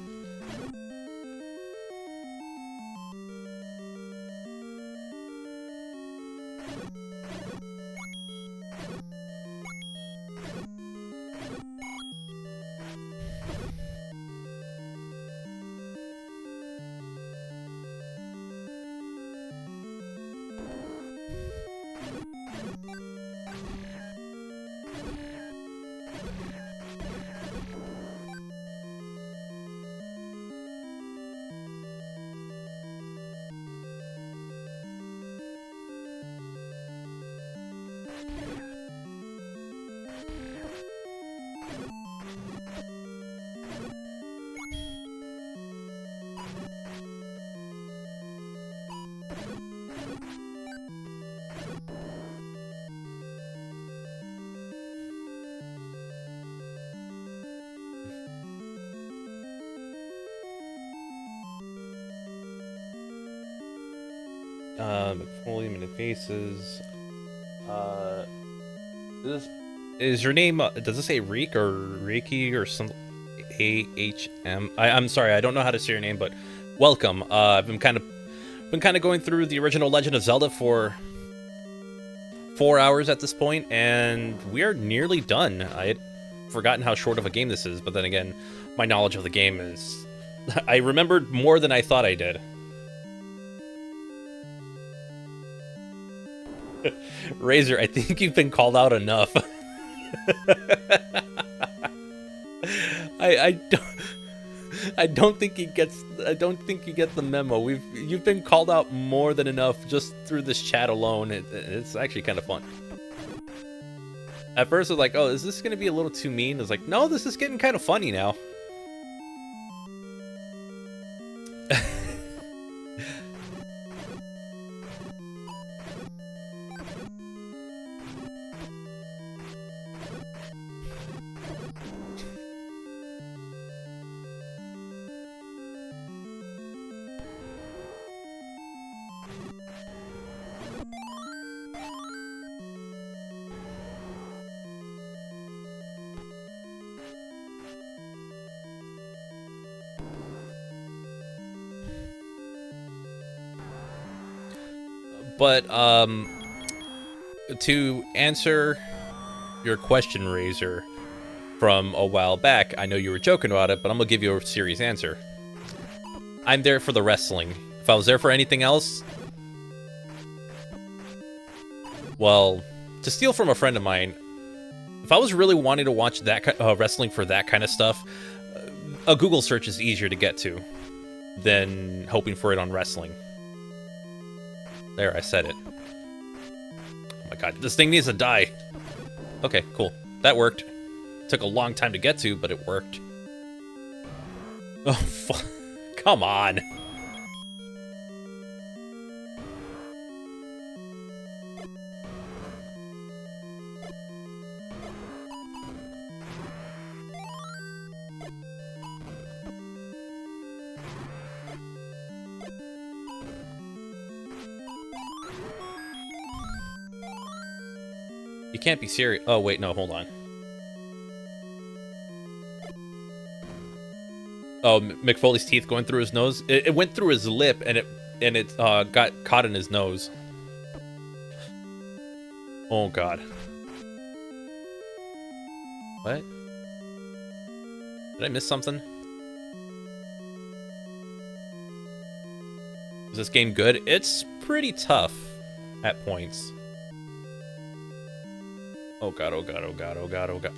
McFoley, Minute Faces. Is your name, does it say Reek or Reiki or some AHM? I'm sorry, I don't know how to say your name, but welcome. I've been kind of going through the original Legend of Zelda for 4 hours at this point, and we are nearly done. I had forgotten how short of a game this is, but then again, my knowledge of the game is... I remembered more than I thought I did. Razor, I think you've been called out enough. I don't think he gets the memo. You've been called out more than enough just through this chat alone. It's actually kind of fun. At first I was like, oh, is this gonna be a little too mean? I was like, no, this is getting kind of funny now. But, to answer your question, Razor, from a while back, I know you were joking about it, but I'm gonna give you a serious answer. I'm there for the wrestling. If I was there for anything else... Well, to steal from a friend of mine, if I was really wanting to watch that wrestling for that kind of stuff, a Google search is easier to get to than hoping for it on wrestling. There, I said it. Oh my god, this thing needs to die. Okay, cool. That worked. Took a long time to get to, but it worked. Oh, come on. You can't be serious. Oh, wait, no, hold on. Oh, McFoley's teeth going through his nose? It went through his lip, and it got caught in his nose. Oh, God. What? Did I miss something? Is this game good? It's pretty tough at points. Oh god, oh god, oh god, oh god, oh god.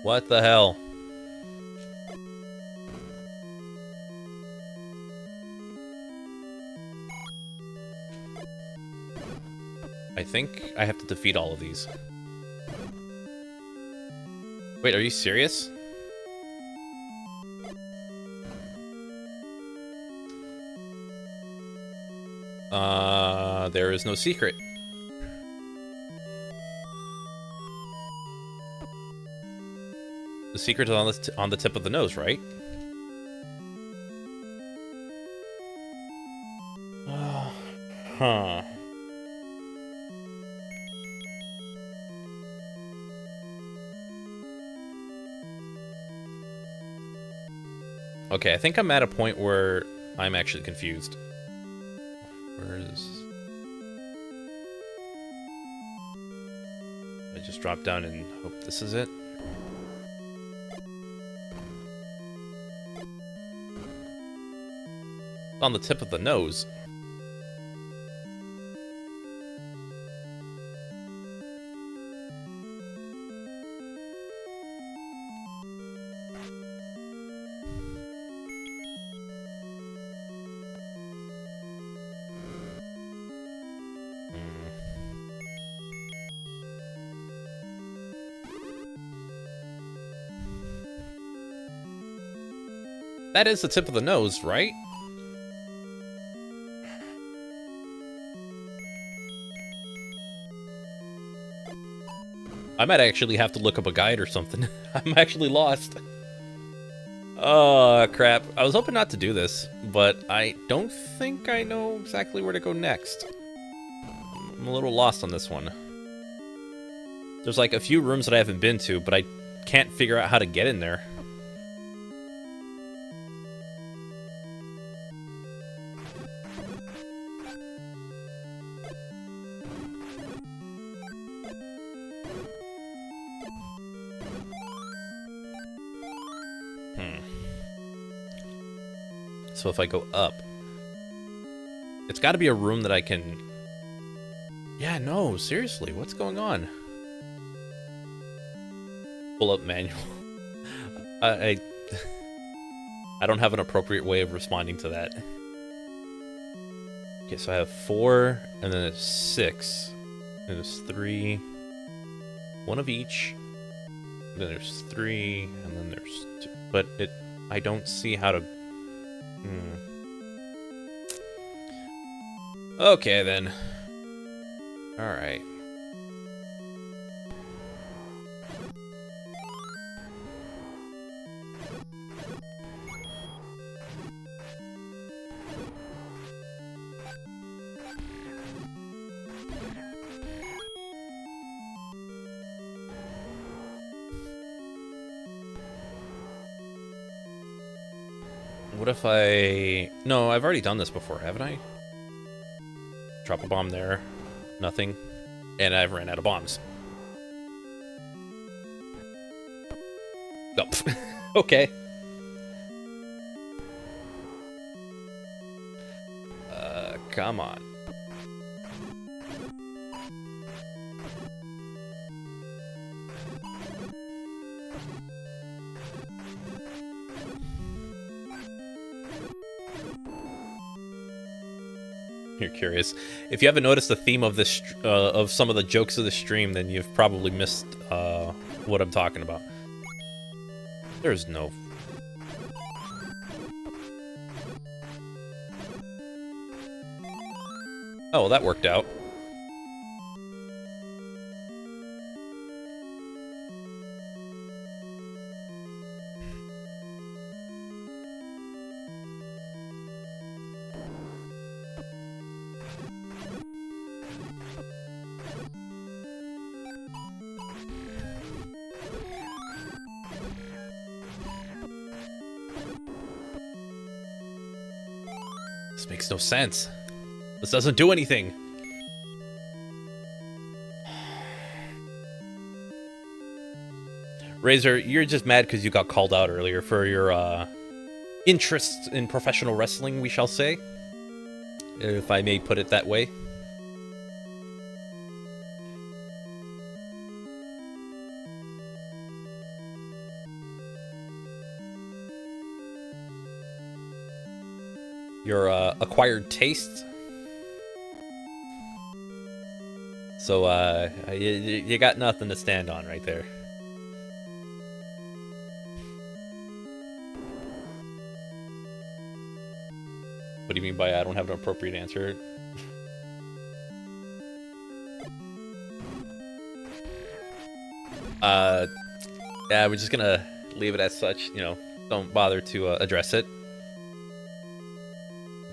What the hell? I think I have to defeat all of these. Wait, are you serious? There is no secret. The secret is on the tip of the nose, right? Huh. Okay, I think I'm at a point where I'm actually confused. Where is... I just drop down and hope this is it. On the tip of the nose. That is the tip of the nose, right? I might actually have to look up a guide or something. I'm actually lost. Oh, crap. I was hoping not to do this, but I don't think I know exactly where to go next. I'm a little lost on this one. There's like a few rooms that I haven't been to, but I can't figure out how to get in there. So if I go up, it's got to be a room that I can... Yeah, no, seriously, what's going on? Pull up manual. I don't have an appropriate way of responding to that. Okay, so I have 4, and then it's 6. And there's 3. 1 of each. And then there's 3, and then there's 2. But I don't see how to... Okay, then. Alright. What if I... No, I've already done this before, haven't I? Drop a bomb there. Nothing. And I've ran out of bombs. Oh, okay. Come on. You're curious. If you haven't noticed the theme of this, of some of the jokes of the stream, then you've probably missed what I'm talking about. There's no... Oh, well, that worked out. This makes no sense. This doesn't do anything. Razor, you're just mad because you got called out earlier for your interest in professional wrestling, we shall say. if I may put it that way. Your acquired tastes. So you got nothing to stand on right there. What do you mean by I don't have an appropriate answer? Yeah, we're just gonna leave it as such, you know, don't bother to address it.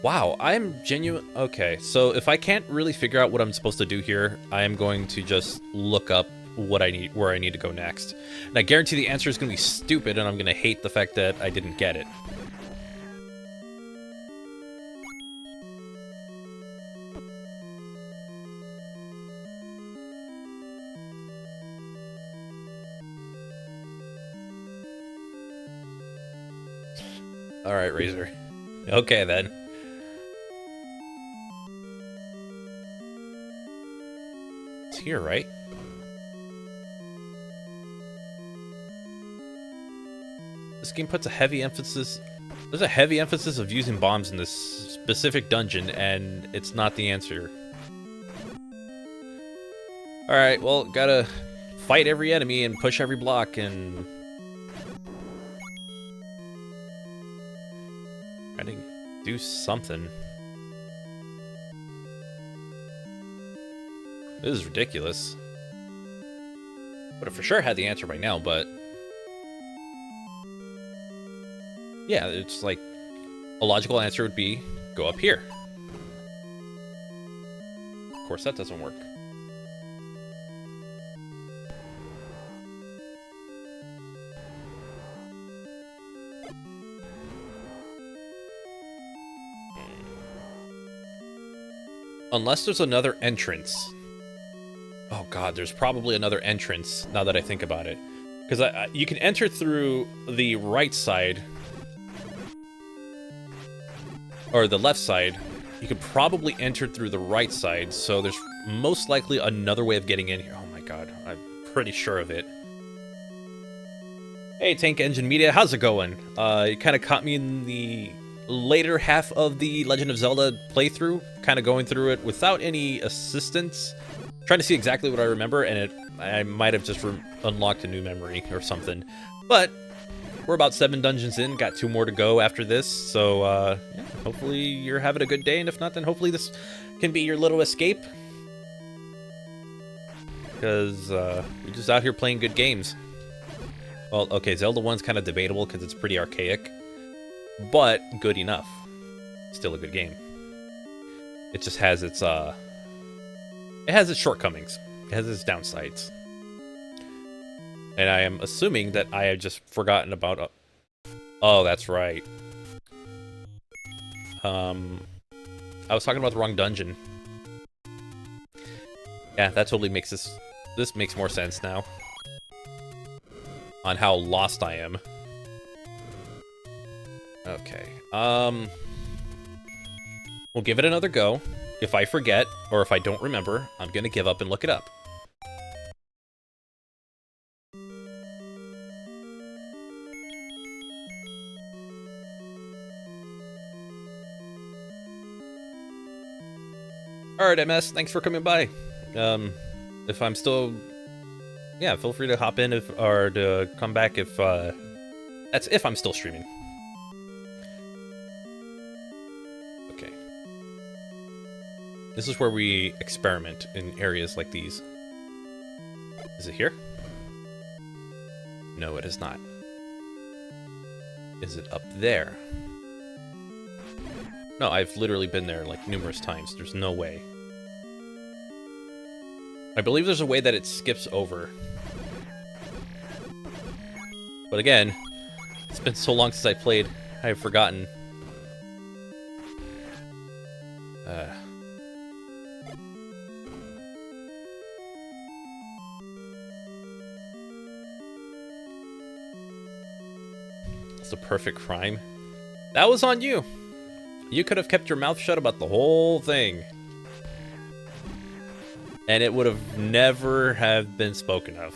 Wow, I'm genuine. Okay, so if I can't really figure out what I'm supposed to do here, I am going to just look up what I need, where I need to go next. And I guarantee the answer is gonna be stupid, and I'm gonna hate the fact that I didn't get it. All right, Razor. Okay, then. It's here, right? This game puts a heavy emphasis... There's a heavy emphasis of using bombs in this specific dungeon, and it's not the answer. Alright, well, gotta fight every enemy and push every block, and... trying to do something. This is ridiculous. Would have for sure had the answer by now, but... yeah, it's like... a logical answer would be, go up here. Of course, that doesn't work. Unless there's another entrance. Oh god, there's probably another entrance, now that I think about it. Because you can enter through the right side. Or the left side. You could probably enter through the right side, so there's most likely another way of getting in here. Oh my god, I'm pretty sure of it. Hey, Tank Engine Media, how's it going? You kind of caught me in the later half of the Legend of Zelda playthrough, kind of going through it without any assistance, trying to see exactly what I remember, and I might have just unlocked a new memory or something. But we're about 7 dungeons in, got 2 more to go after this, so yeah, hopefully you're having a good day, and if not, then hopefully this can be your little escape. Because we're just out here playing good games. Well, okay, Zelda 1's kind of debatable because it's pretty archaic, but good enough. Still a good game. It just has its shortcomings. It has its downsides. And I am assuming that I have just forgotten about... oh, that's right. I was talking about the wrong dungeon. Yeah, that totally makes this... this makes more sense now. On how lost I am. Okay. We'll give it another go. If I forget, or if I don't remember, I'm gonna give up and look it up. Alright, MS, thanks for coming by. If I'm still... yeah, feel free to hop in if, or to come back if, that's if I'm still streaming. Okay. This is where we experiment in areas like these. Is it here? No, it is not. Is it up there? No, I've literally been there, like, numerous times. There's no way. I believe there's a way that it skips over. But again, it's been so long since I played, I've forgotten. It's the perfect crime. That was on you. You could have kept your mouth shut about the whole thing. And it would have never have been spoken of.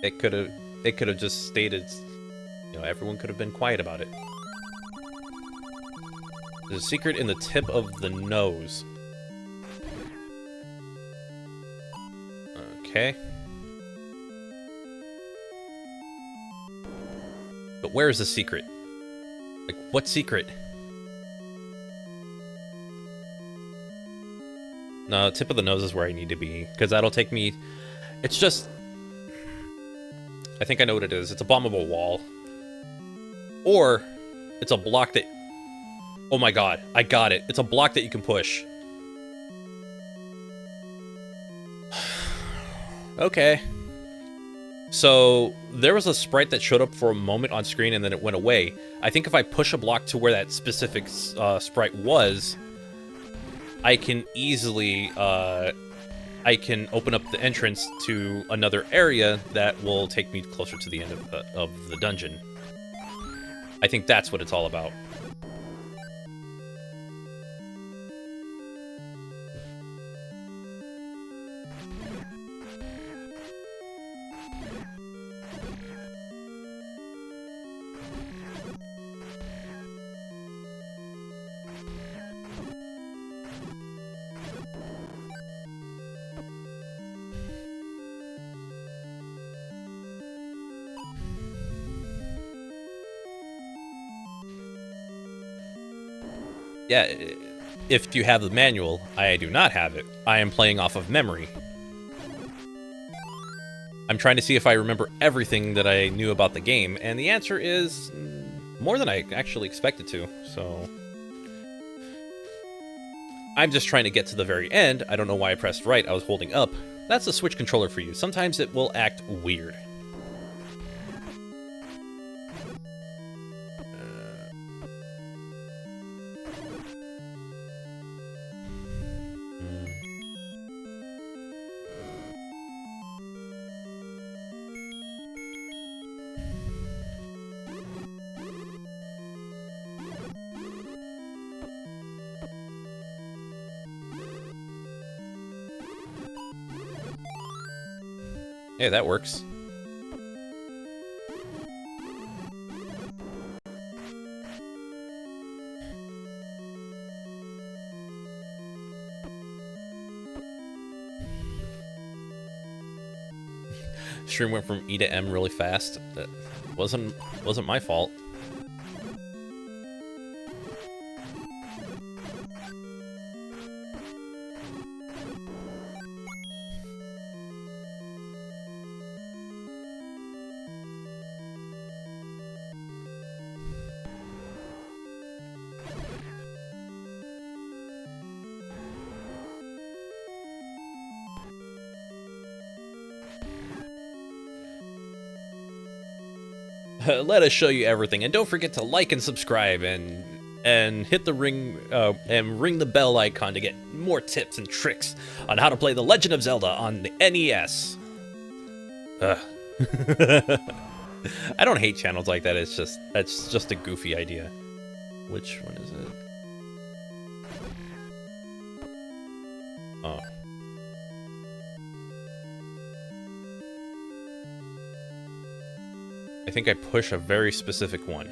It could have just stated, you know, everyone could have been quiet about it. There's a secret in the tip of the nose. Okay. But where is the secret? Like, what secret? No, tip of the nose is where I need to be, because that'll take me... It's just... I think I know what it is. It's a bombable wall. Or, it's a block that... Oh my god, I got it. It's a block that you can push. Okay. So, there was a sprite that showed up for a moment on screen and then it went away. I think if I push a block to where that specific sprite was, I can easily, I can open up the entrance to another area that will take me closer to the end of the dungeon. I think that's what it's all about. Yeah, if you have the manual, I do not have it. I am playing off of memory. I'm trying to see if I remember everything that I knew about the game, and the answer is more than I actually expected to, so... I'm just trying to get to the very end. I don't know why I pressed right. I was holding up. That's the Switch controller for you. Sometimes it will act weird. Hey, that works. Stream went from E to M really fast. That wasn't my fault. Let us show you everything, and don't forget to like and subscribe, and hit the ring and ring the bell icon to get more tips and tricks on how to play The Legend of Zelda on the NES. I don't hate channels like that. It's just a goofy idea. Which one is it? Oh. I think I push a very specific one.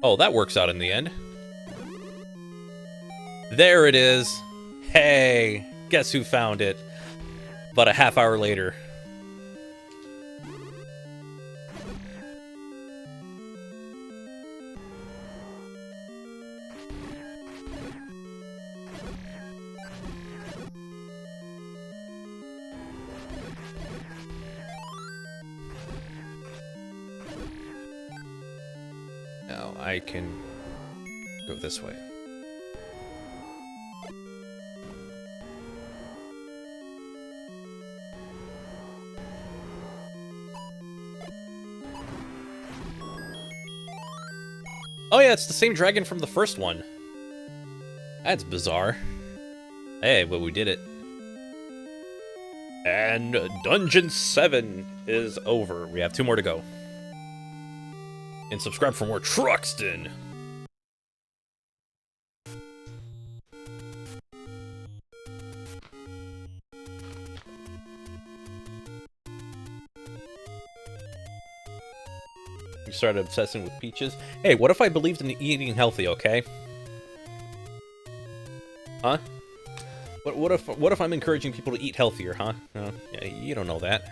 Oh, that works out in the end. There it is. Hey, guess who found it? About a half hour later. Now I can go this way. Oh yeah, it's the same dragon from the first one. That's bizarre. Hey, but we did it. And Dungeon 7 is over. We have 2 more to go. And subscribe for more Truxton. You started obsessing with peaches. Hey, what if I believed in eating healthy, okay? Huh? What if I'm encouraging people to eat healthier, huh? Yeah, you don't know that.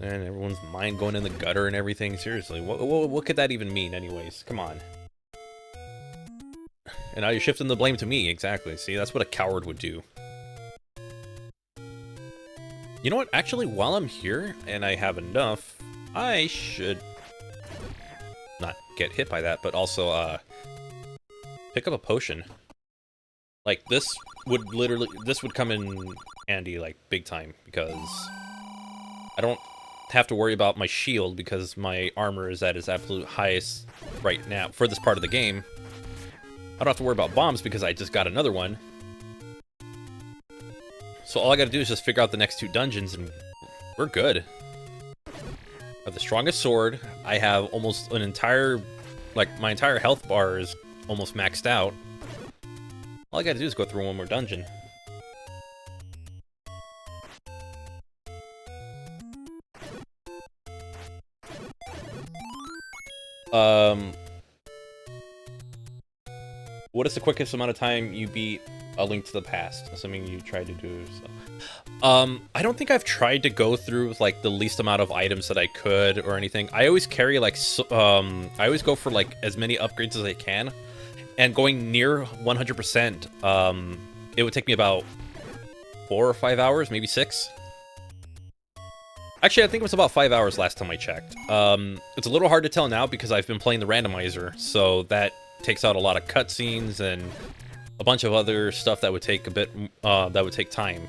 And everyone's mind going in the gutter and everything. Seriously, what could that even mean, anyways? Come on. And now you're shifting the blame to me. Exactly. See, that's what a coward would do. You know what? Actually, while I'm here and I have enough, I should not get hit by that, but also pick up a potion. Like, this would come in handy, like, big time, because I don't have to worry about my shield because my armor is at its absolute highest right now for this part of the game. I don't have to worry about bombs because I just got another one. So all I gotta do is just figure out the next 2 dungeons and we're good. I have the strongest sword. I have almost an entire, like, my entire health bar is almost maxed out. All I gotta do is go through one more dungeon. What is the quickest amount of time you beat A Link to the Past? Assuming you tried to do so. I don't think I've tried to go through, like, the least amount of items that I could or anything. I always carry, like, I always go for, like, as many upgrades as I can. And going near 100%, it would take me about 4 or 5 hours, maybe 6. Actually, I think it was about 5 hours last time I checked. It's a little hard to tell now because I've been playing the randomizer, so that takes out a lot of cutscenes and a bunch of other stuff that would take a bit, that would take time.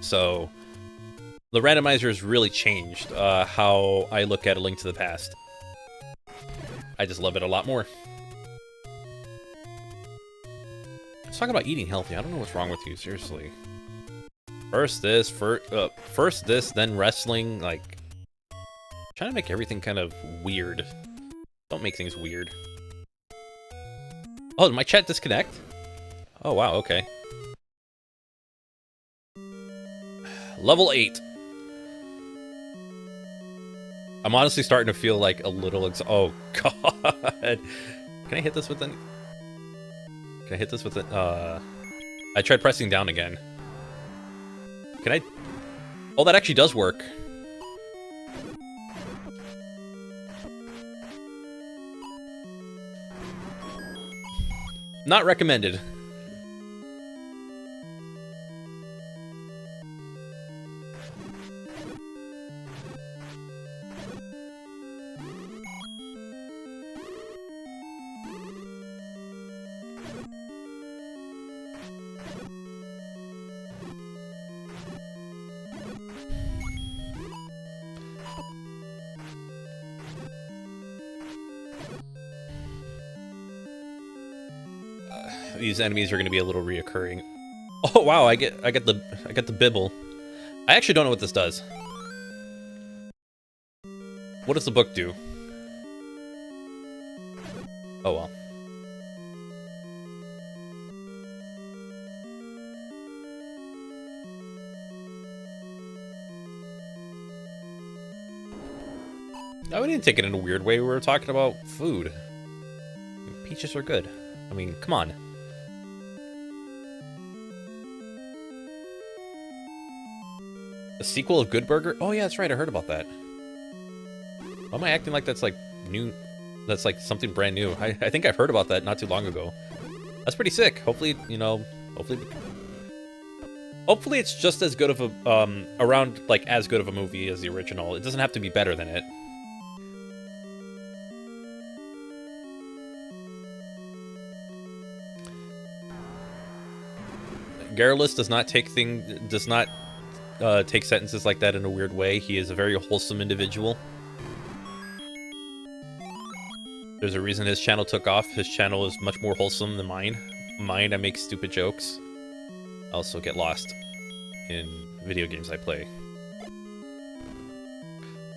So, the randomizer has really changed how I look at A Link to the Past. I just love it a lot more. Let's talk about eating healthy. I don't know what's wrong with you, seriously. First this, then wrestling, like, trying to make everything kind of weird. Don't make things weird. Oh, did my chat disconnect? Oh, wow, okay. Level 8. I'm honestly starting to feel like a little oh, God. Can I hit this with an... Can I hit this with it? I tried pressing down again. Can I? Oh, that actually does work. Not recommended. These enemies are going to be a little reoccurring. Oh wow, I get the bibble. I actually don't know what this does. What does the book do? Oh well. No, we didn't take it in a weird way. We were talking about food. Peaches are good. I mean, come on. A sequel of Good Burger? Oh yeah, that's right, I heard about that. Why am I acting like that's like new? That's like something brand new. I think I've heard about that not too long ago. That's pretty sick. Hopefully, you know, hopefully it's just as good of a, around like as good of a movie as the original. It doesn't have to be better than it. Garrulus does not take take sentences like that in a weird way. He is a very wholesome individual. There's a reason his channel took off. His channel is much more wholesome than mine. Mine, I make stupid jokes. I also get lost in video games I play.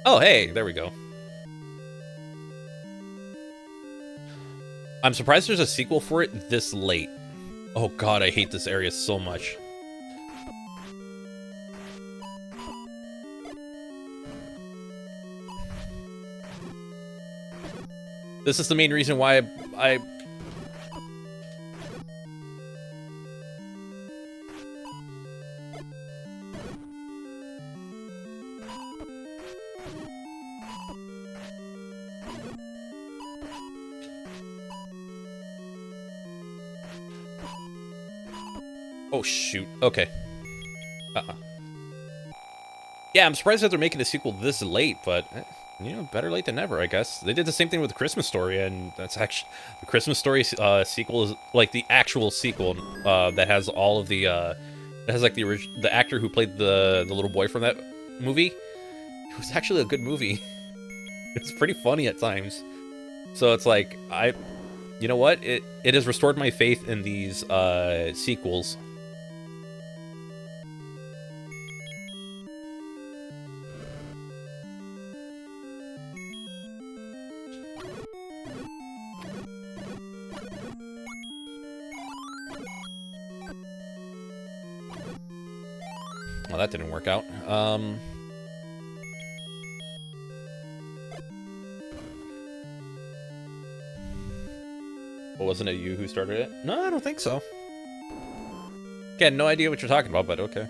Oh, hey, there we go. I'm surprised there's a sequel for it this late. Oh god, I hate this area so much. This is the main reason why I Oh, shoot. Okay. Yeah, I'm surprised that they're making a sequel this late, but, you know, better late than never, I guess. They did the same thing with the Christmas Story, and that's actually... The Christmas Story sequel is, like, the actual sequel that has all of the, It has, like, the actor who played the little boy from that movie. It was actually a good movie. It's pretty funny at times. So it's like, you know what? It has restored my faith in these, sequels. Well, that didn't work out. Well, wasn't it you who started it? No, I don't think so. Again, no idea what you're talking about, but okay.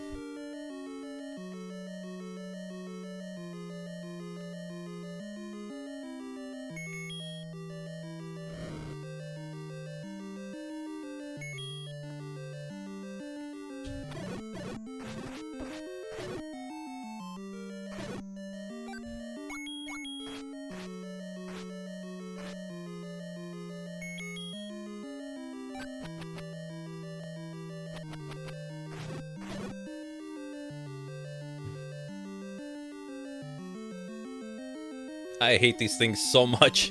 I hate these things so much.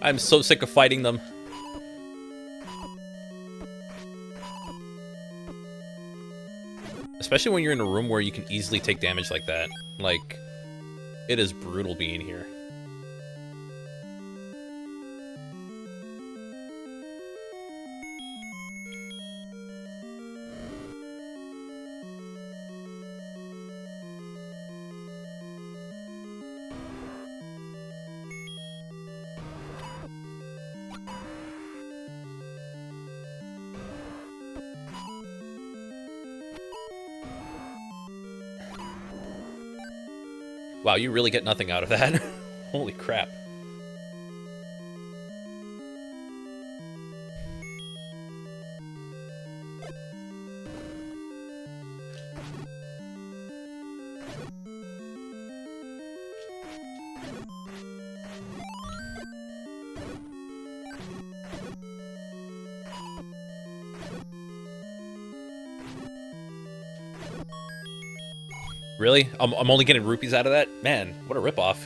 I'm so sick of fighting them. Especially when you're in a room where you can easily take damage like that. Like, it is brutal being here. Wow, you really get nothing out of that. Holy crap. Really? I'm only getting rupees out of that? Man, what a ripoff.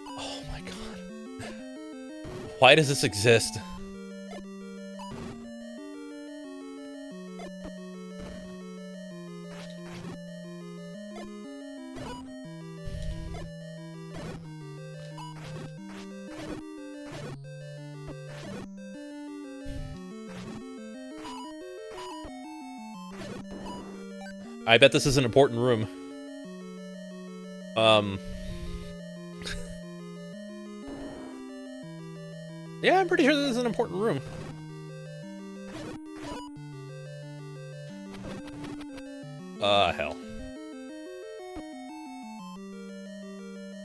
Oh my god. Why does this exist? I bet this is an important room. Yeah, I'm pretty sure this is an important room. Hell.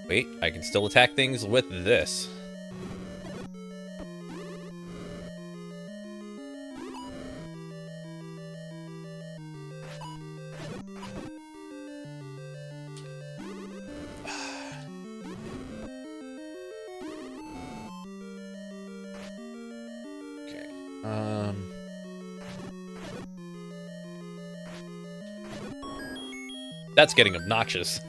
Wait, I can still attack things with this. That's getting obnoxious.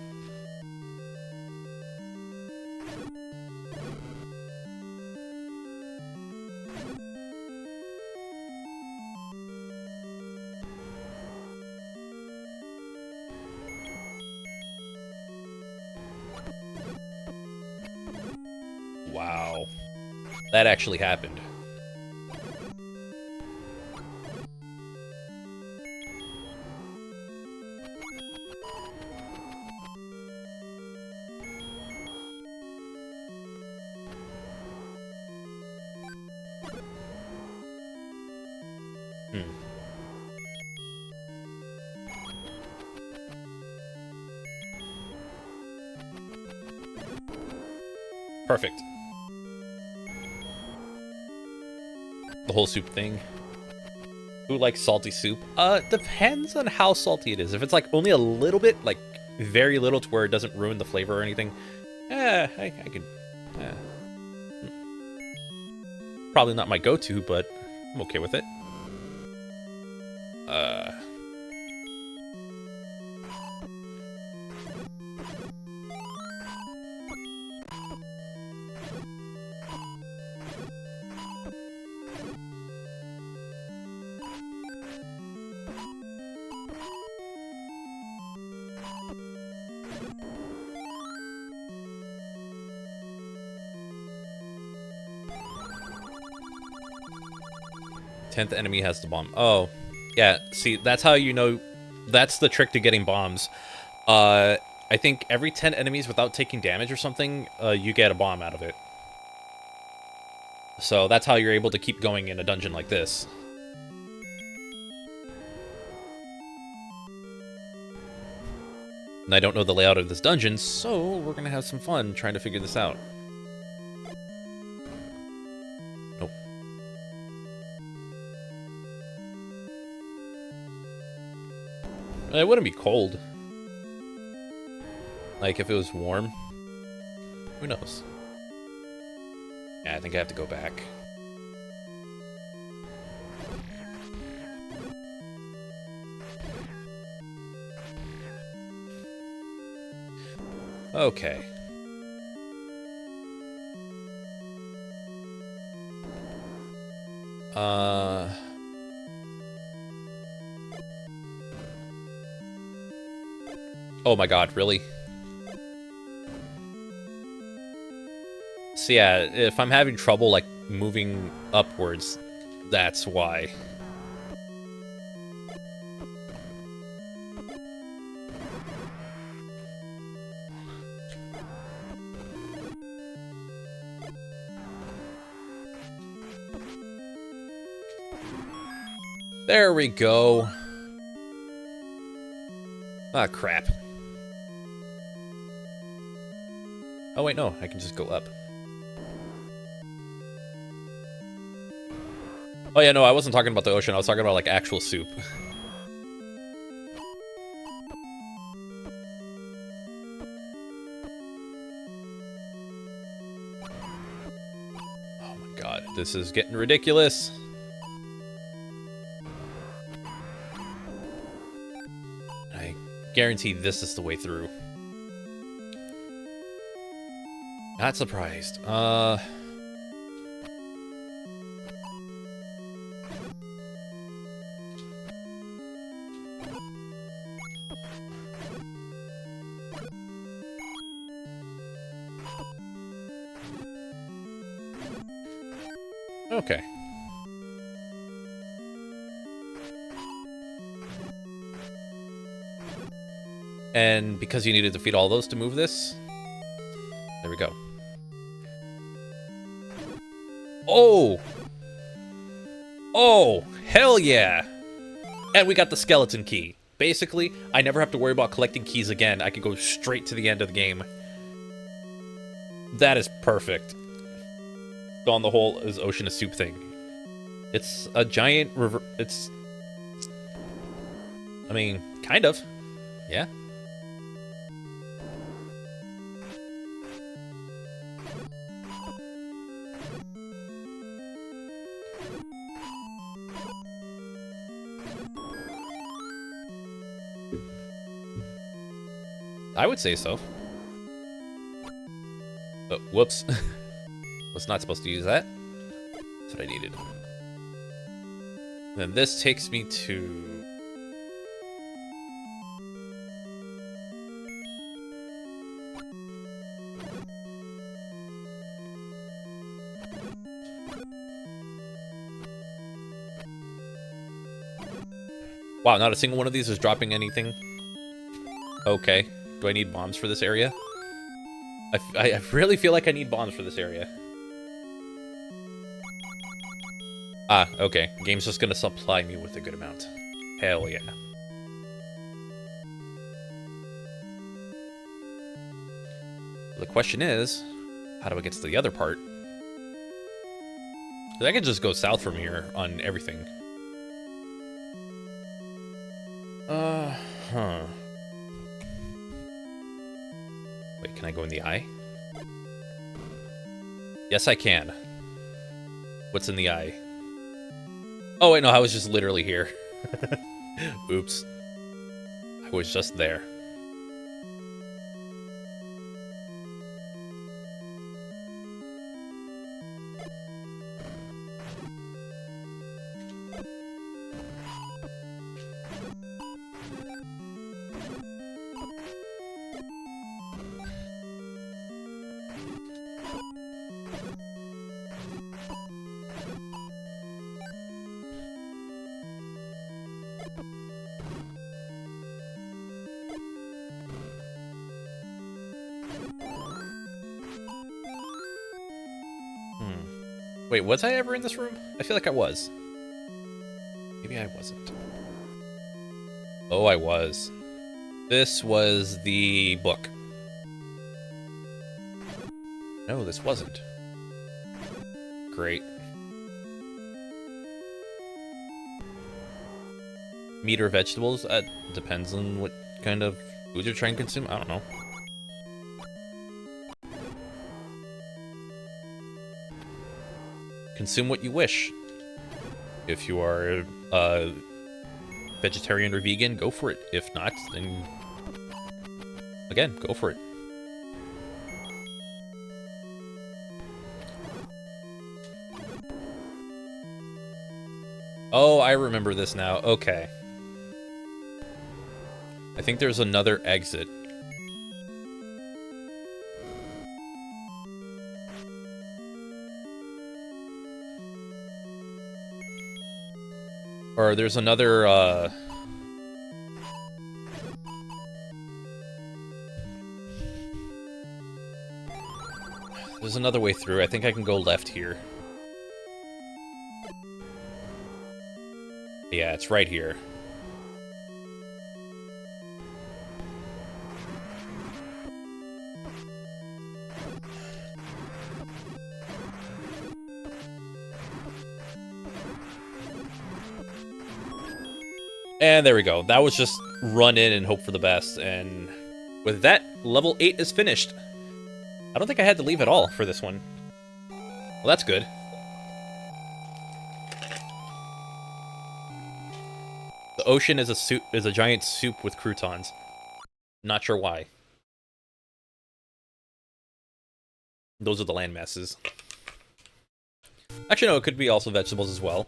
Wow. That actually happened. Perfect. The whole soup thing. Who likes salty soup? Depends on how salty it is. If it's like only a little bit, like very little to where it doesn't ruin the flavor or anything, I could. Probably not my go-to, but I'm okay with it. 10th enemy has the bomb. Oh, yeah. See, that's how you know. That's the trick to getting bombs. I think every 10 enemies without taking damage or something, you get a bomb out of it. So that's how you're able to keep going in a dungeon like this. And I don't know the layout of this dungeon, so we're gonna have some fun trying to figure this out. Nope. It wouldn't be cold. Like, if it was warm. Who knows? Yeah, I think I have to go back. Okay. Oh my god, really? So yeah, if I'm having trouble, like, moving upwards, that's why. There we go. Ah, crap. Oh, wait, no. I can just go up. Oh, yeah, no, I wasn't talking about the ocean. I was talking about, like, actual soup. Oh, my God. This is getting ridiculous. I guarantee this is the way through. Not surprised. Okay. And because you need to defeat all those to move this, there we go. Oh! Oh, hell yeah! And we got the skeleton key. Basically, I never have to worry about collecting keys again. I can go straight to the end of the game. That is perfect. On the whole is ocean of soup thing. It's a giant river. It's... I mean, kind of. Yeah. I would say so. Oh, whoops. Was not supposed to use that. That's what I needed. Then this takes me to... Wow, not a single one of these is dropping anything. Okay. Do I need bombs for this area? I really feel like I need bombs for this area. Ah, okay. Game's just gonna supply me with a good amount. Hell yeah. The question is, how do I get to the other part? 'Cause I can just go south from here on everything. Huh. Wait, can I go in the eye? Yes, I can. What's in the eye? Oh, wait, no, I was just literally here. Oops. I was just there. Wait, was I ever in this room? I feel like I was. Maybe I wasn't. Oh, I was. This was the book. No, this wasn't. Great. Meat or vegetables? Depends on what kind of food you're trying to consume. I don't know. Consume what you wish. If you are vegetarian or vegan, go for it. If not, then again, go for it. Oh, I remember this now. Okay. I think there's another exit. Or there's another, there's another way through. I think I can go left here. Yeah, it's right here. And there we go. That was just run in and hope for the best. And with that, level 8 is finished. I don't think I had to leave at all for this one. Well, that's good. The ocean is a giant soup with croutons. Not sure why. Those are the land masses. Actually, no, it could be also vegetables as well.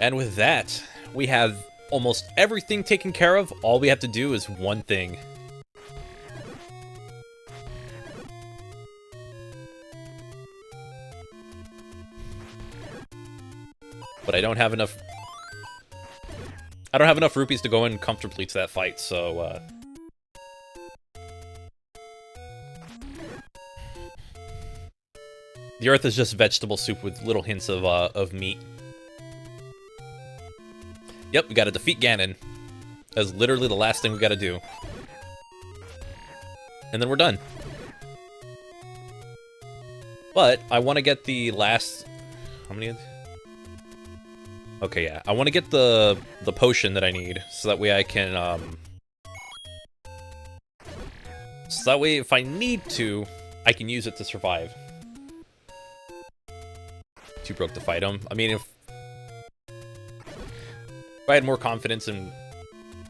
And with that, we have almost everything taken care of. All we have to do is one thing. But I don't have enough rupees to go in comfortably to that fight, so the earth is just vegetable soup with little hints of meat. Yep, we gotta defeat Ganon. That's literally the last thing we gotta do. And then we're done. But I want to get the last... How many? Okay, yeah. I want to get the potion that I need, so that way I can, so that way if I need to, I can use it to survive. Too broke to fight him. I mean, if I had more confidence in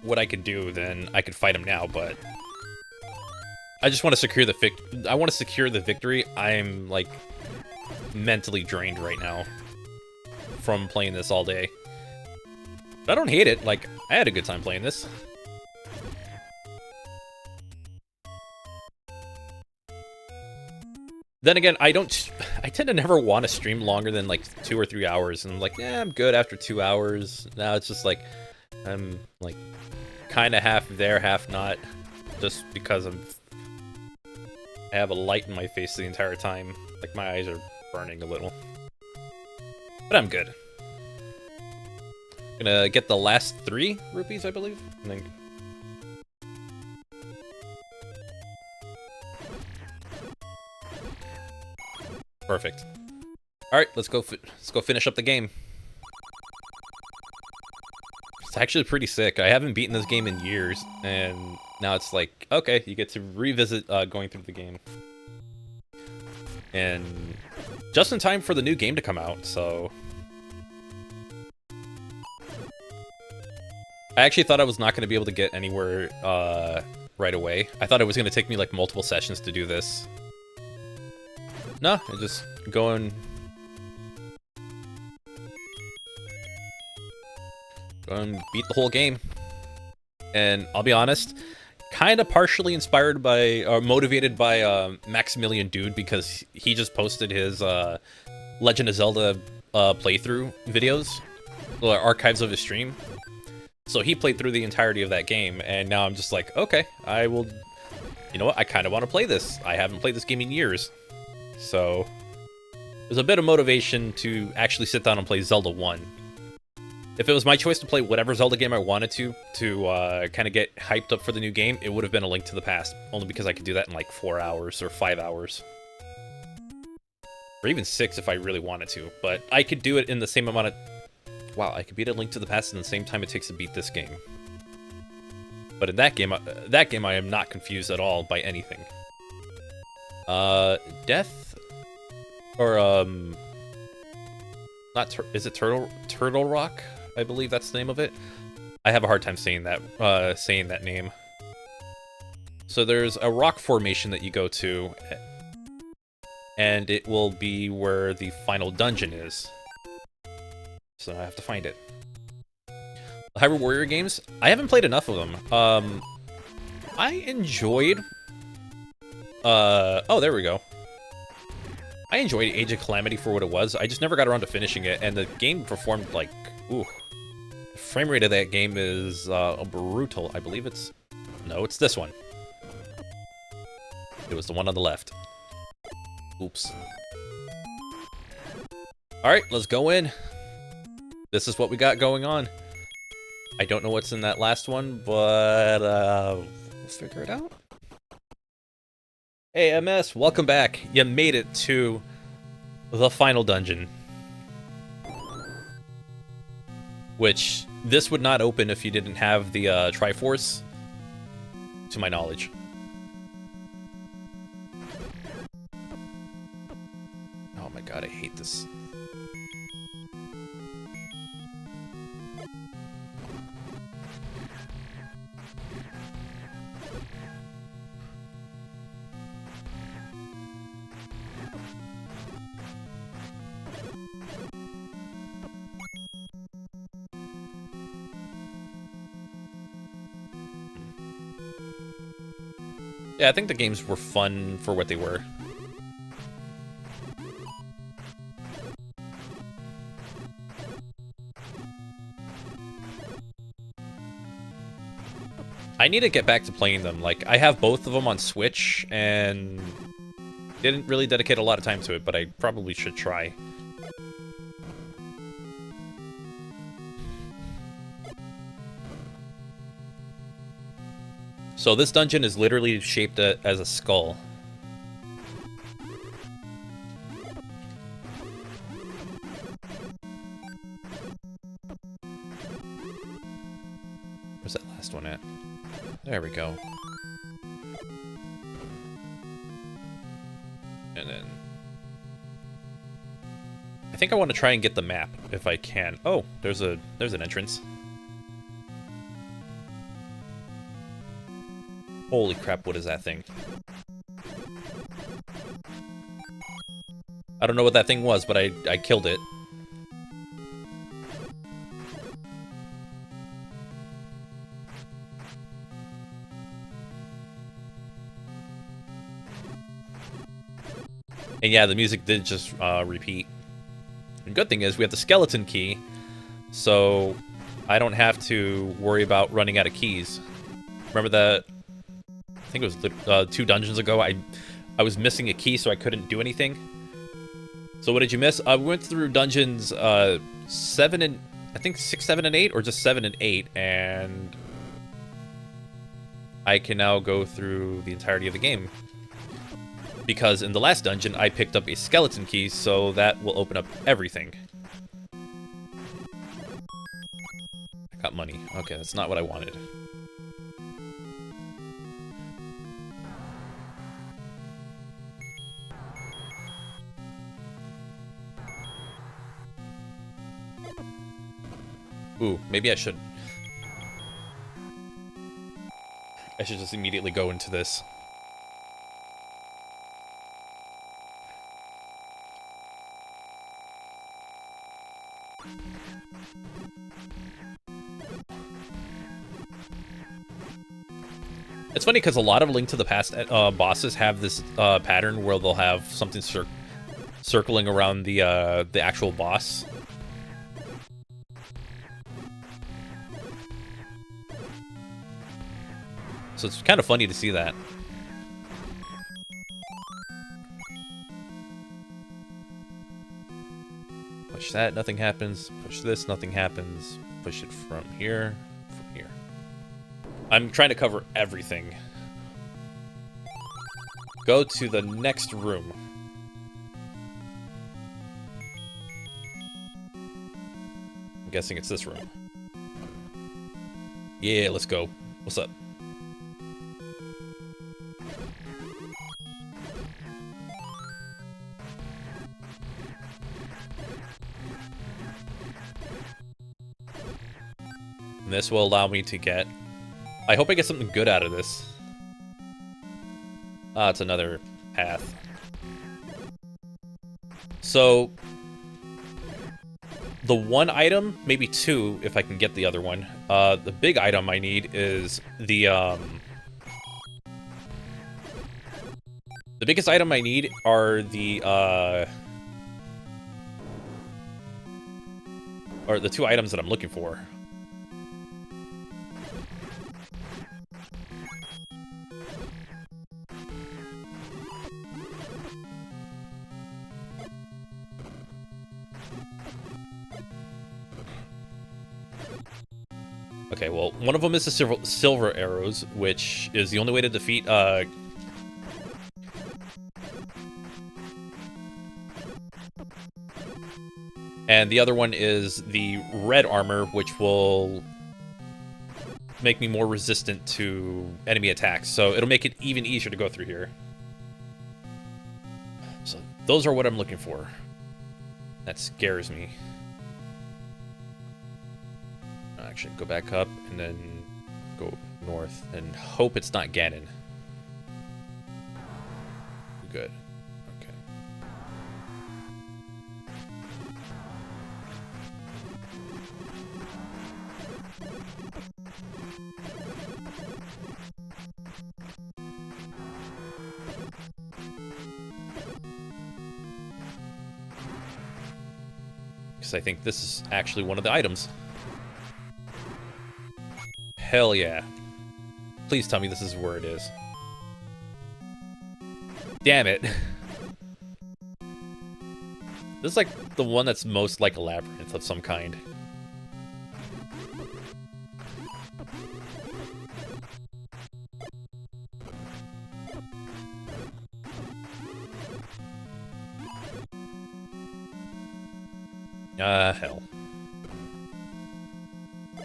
what I could do, then I could fight him now, but I just want to secure the victory. I'm, like, mentally drained right now from playing this all day. But I don't hate it. Like, I had a good time playing this. Then again, I tend to never want to stream longer than like 2 or 3 hours, and I'm like, yeah, I'm good after 2 hours. Now it's just like I'm like kind of half there, half not, just because I have a light in my face the entire time. Like my eyes are burning a little, but I'm good. Gonna get the last 3 rupees, I believe. And then... Perfect. All right, let's go finish up the game. It's actually pretty sick. I haven't beaten this game in years, and now it's like, okay, you get to revisit going through the game. And just in time for the new game to come out, so... I actually thought I was not going to be able to get anywhere right away. I thought it was going to take me like multiple sessions to do this. No, I just go and beat the whole game. And I'll be honest, kind of partially inspired by, or motivated by Maximilian Dude, because he just posted his Legend of Zelda playthrough videos, or archives of his stream. So he played through the entirety of that game, and now I'm just like, okay, I will, you know what, I kind of want to play this. I haven't played this game in years. So there's a bit of motivation to actually sit down and play Zelda 1. If it was my choice to play whatever Zelda game I wanted to kind of get hyped up for the new game, it would have been A Link to the Past, only because I could do that in like 4 hours or 5 hours. Or even 6 if I really wanted to, but I could do it in the same amount of... Wow, I could beat A Link to the Past in the same time it takes to beat this game. But in that game I am not confused at all by anything. Death? Or, is it Turtle Rock? I believe that's the name of it. I have a hard time saying that name. So there's a rock formation that you go to, and it will be where the final dungeon is. So I have to find it. The Hyrule Warrior games, I haven't played enough of them. I enjoyed... oh, there we go. I enjoyed Age of Calamity for what it was. I just never got around to finishing it, and the game performed like, ooh. The frame rate of that game is brutal. I believe it's... No, it's this one. It was the one on the left. Oops. Alright, let's go in. This is what we got going on. I don't know what's in that last one, but we'll figure it out. Hey, MS, welcome back. You made it to the final dungeon. Which, this would not open if you didn't have the Triforce, to my knowledge. Oh my god, I hate this. Yeah, I think the games were fun for what they were. I need to get back to playing them. Like, I have both of them on Switch, and didn't really dedicate a lot of time to it, but I probably should try. So this dungeon is literally shaped as a skull. Where's that last one at? There we go. And then... I think I want to try and get the map, if I can. Oh, there's an entrance. Holy crap, what is that thing? I don't know what that thing was, but I killed it. And yeah, the music did just repeat. The good thing is we have the skeleton key, so I don't have to worry about running out of keys. Remember that? I think it was 2 dungeons ago. I was missing a key, so I couldn't do anything. So what did you miss? We went through dungeons 7 and I think 6, 7, and 8, or just 7 and 8, and I can now go through the entirety of the game. Because in the last dungeon, I picked up a skeleton key, so that will open up everything. I got money. Okay, that's not what I wanted. Ooh, maybe I should. I should just immediately go into this. It's funny because a lot of Link to the Past bosses have this pattern where they'll have something circling around the actual boss. So it's kind of funny to see that. Push that, nothing happens. Push this, nothing happens. Push it from here, from here. I'm trying to cover everything. Go to the next room. I'm guessing it's this room. Yeah, let's go. What's up? And this will allow me to get... I hope I get something good out of this. Ah, it's another path. So... the one item, maybe 2, if I can get the other one. The big item I need is the... the biggest item I need are the... or the 2 items that I'm looking for. Okay, well, one of them is the silver arrows, which is the only way to defeat, and the other one is the red armor, which will make me more resistant to enemy attacks. So it'll make it even easier to go through here. So those are what I'm looking for. That scares me. Actually, go back up and then go north and hope it's not Ganon. Good. Okay. Because I think this is actually one of the items. Hell yeah. Please tell me this is where it is. Damn it. This is like the one that's most like a labyrinth of some kind. Hell.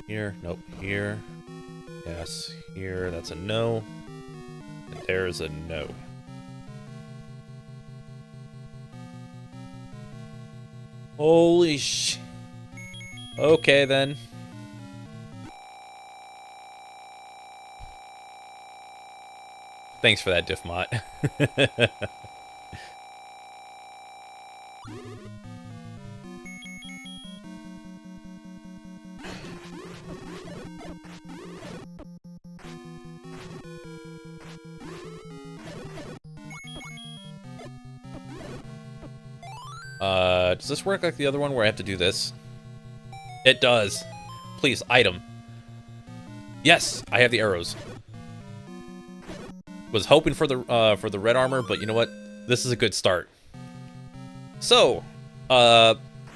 Here, nope, here. Yes, here, that's a no. And there's a no. Holy sh... Okay, then. Thanks for that, Diffmot. Does this work like the other one where I have to do this? It does. Please, item. Yes, I have the arrows. Was hoping for the red armor, but you know what? This is a good start. So,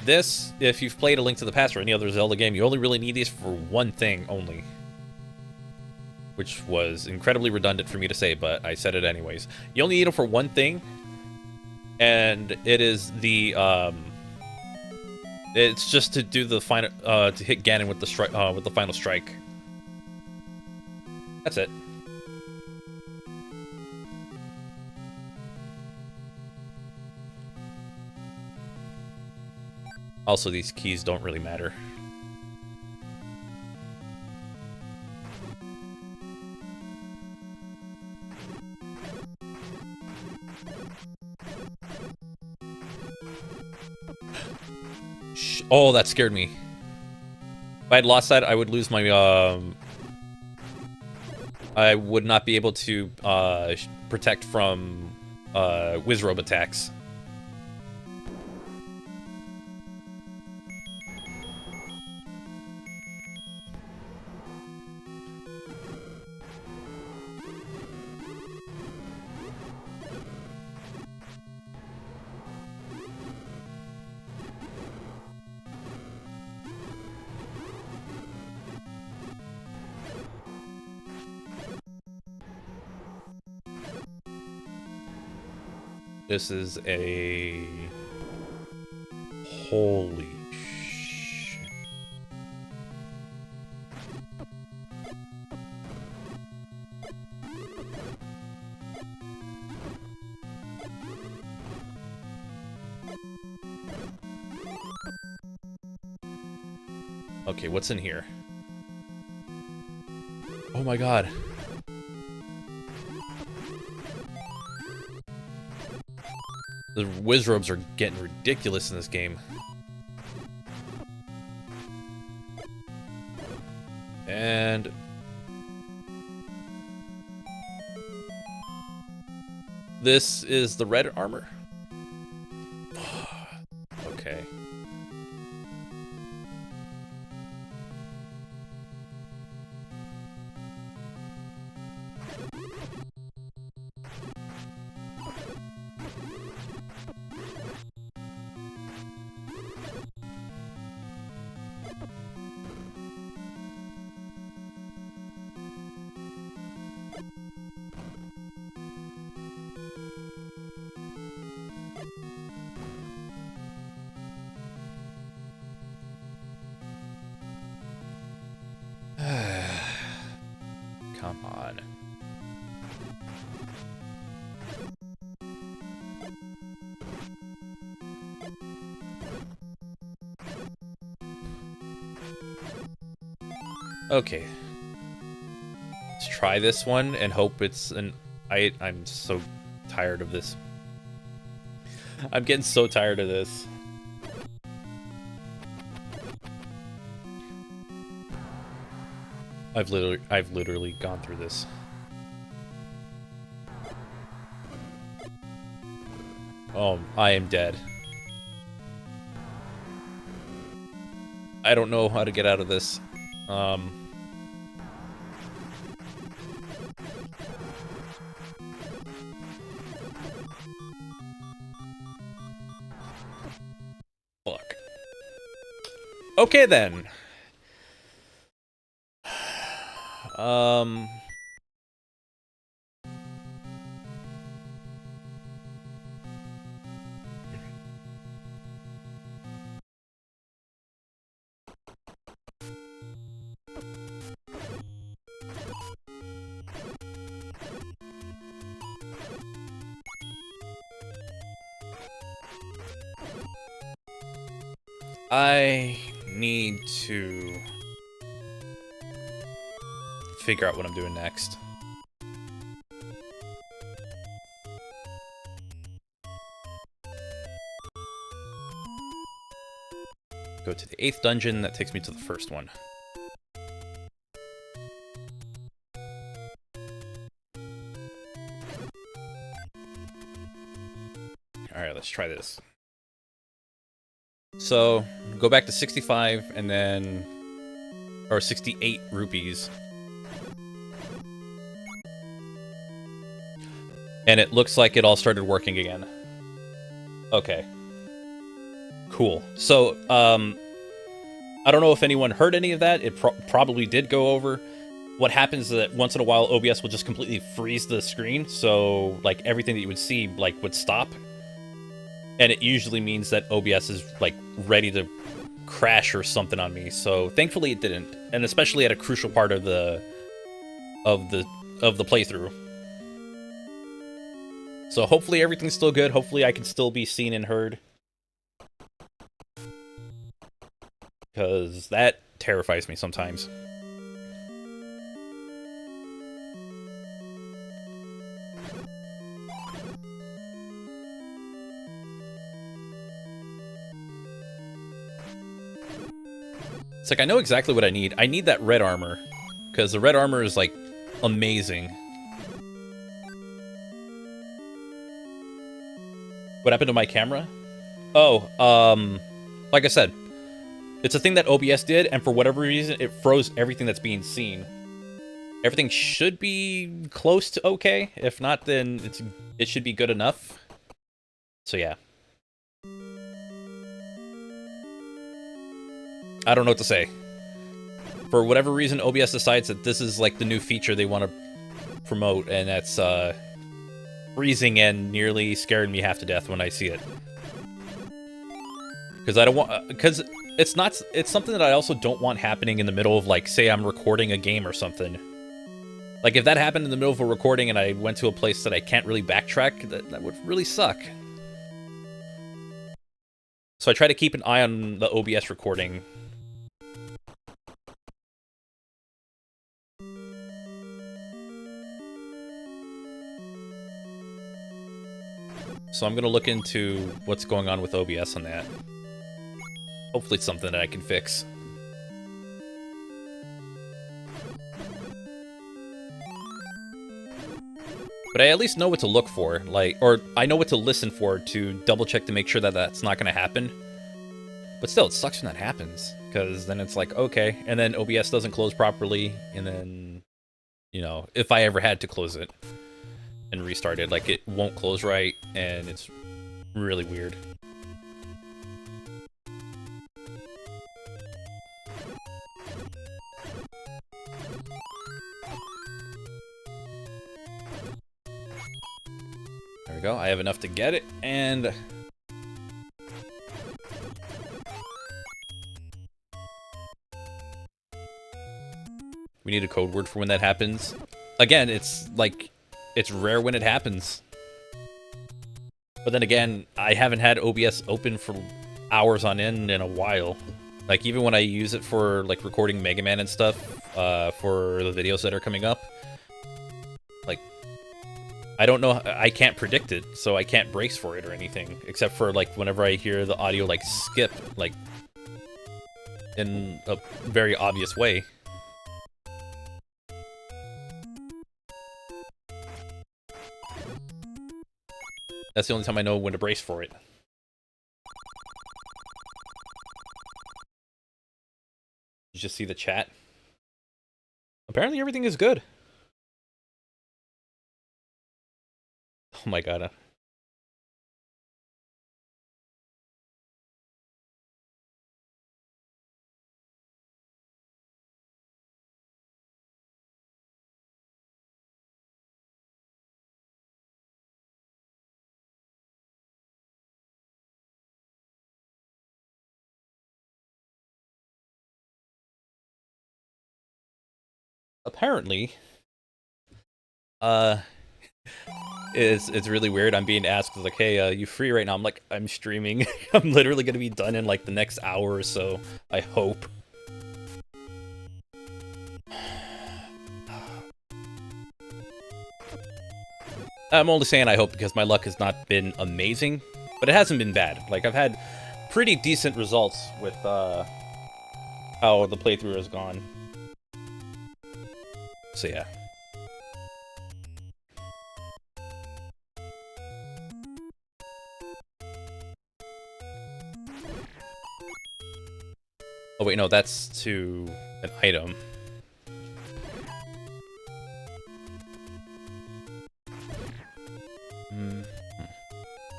this, if you've played A Link to the Past or any other Zelda game, you only really need these for one thing only. Which was incredibly redundant for me to say, but I said it anyways. You only need them for one thing, and it is the, it's just to do the final, to hit Ganon with the final strike. That's it. Also, these keys don't really matter. Oh, that scared me. If I had lost that, I would lose my, I would not be able to, protect from, Wizrobe attacks. This is a... Holy shit. Okay, what's in here? Oh my god. The Wizrobes are getting ridiculous in this game. And... this is the red armor? Okay. Come on. Okay. Let's try this one and hope it's an... I'm so tired of this. I'm getting so tired of this. I've literally gone through this. Oh, I am dead. I don't know how to get out of this. Fuck. Okay then. I need to figure out what I'm doing next. Go to the 8th dungeon, that takes me to the first one. Alright, let's try this. So go back to 65 and then, or 68 rupees. And it looks like it all started working again. Okay. Cool. So, I don't know if anyone heard any of that. It probably did go over. What happens is that once in a while, OBS will just completely freeze the screen. So, like, everything that you would see, like, would stop. And it usually means that OBS is, like, ready to crash or something on me. So, thankfully it didn't. And especially at a crucial part of the playthrough. So hopefully everything's still good. Hopefully I can still be seen and heard. Because that terrifies me sometimes. It's like, I know exactly what I need. I need that red armor. Because the red armor is, like, amazing. What happened to my camera? Oh, like I said, it's a thing that OBS did, and for whatever reason, it froze everything that's being seen. Everything should be close to okay. If not, then it should be good enough. So yeah. I don't know what to say. For whatever reason, OBS decides that this is like the new feature they want to promote, and that's freezing and nearly scared me half to death when I see it. Because I don't want, because it's something that I also don't want happening in the middle of, like, say I'm recording a game or something. Like, if that happened in the middle of a recording and I went to a place that I can't really backtrack, that would really suck. So I try to keep an eye on the OBS recording. So I'm going to look into what's going on with OBS on that. Hopefully it's something that I can fix. But I at least know what to look for, like, or I know what to listen for to double check to make sure that that's not going to happen. But still, it sucks when that happens, because then it's like, okay, and then OBS doesn't close properly, and then, you know, if I ever had to close it and restart it, like, it won't close right, and it's really weird. There we go. I have enough to get it, and we need a code word for when that happens. Again, it's like, it's rare when it happens. But then again, I haven't had OBS open for hours on end in a while. Like, even when I use it for, like, recording Mega Man and stuff, for the videos that are coming up, like, I don't know, I can't predict it, so I can't brace for it or anything, except for, like, whenever I hear the audio, like, skip, like, in a very obvious way. That's the only time I know when to brace for it. You just see the chat. Apparently everything is good. Oh my god. Apparently, it's really weird. I'm being asked, like, hey, you free right now? I'm like, I'm streaming. I'm literally gonna be done in, like, the next hour or so, I hope. I'm only saying I hope because my luck has not been amazing, but it hasn't been bad. Like, I've had pretty decent results with, how the playthrough has gone. So yeah. Oh wait, no, that's to an item.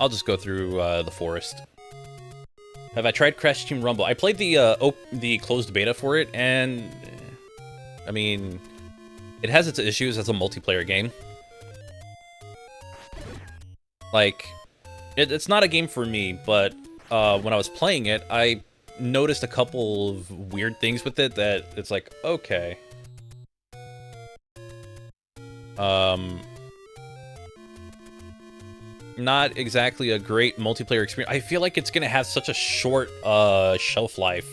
I'll just go through the forest. Have I tried Crash Team Rumble? I played the closed beta for it, and I mean, it has its issues as a multiplayer game. Like, it's not a game for me, but when I was playing it, I noticed a couple of weird things with it that it's like, okay. Not exactly a great multiplayer experience. I feel like it's gonna have such a short shelf life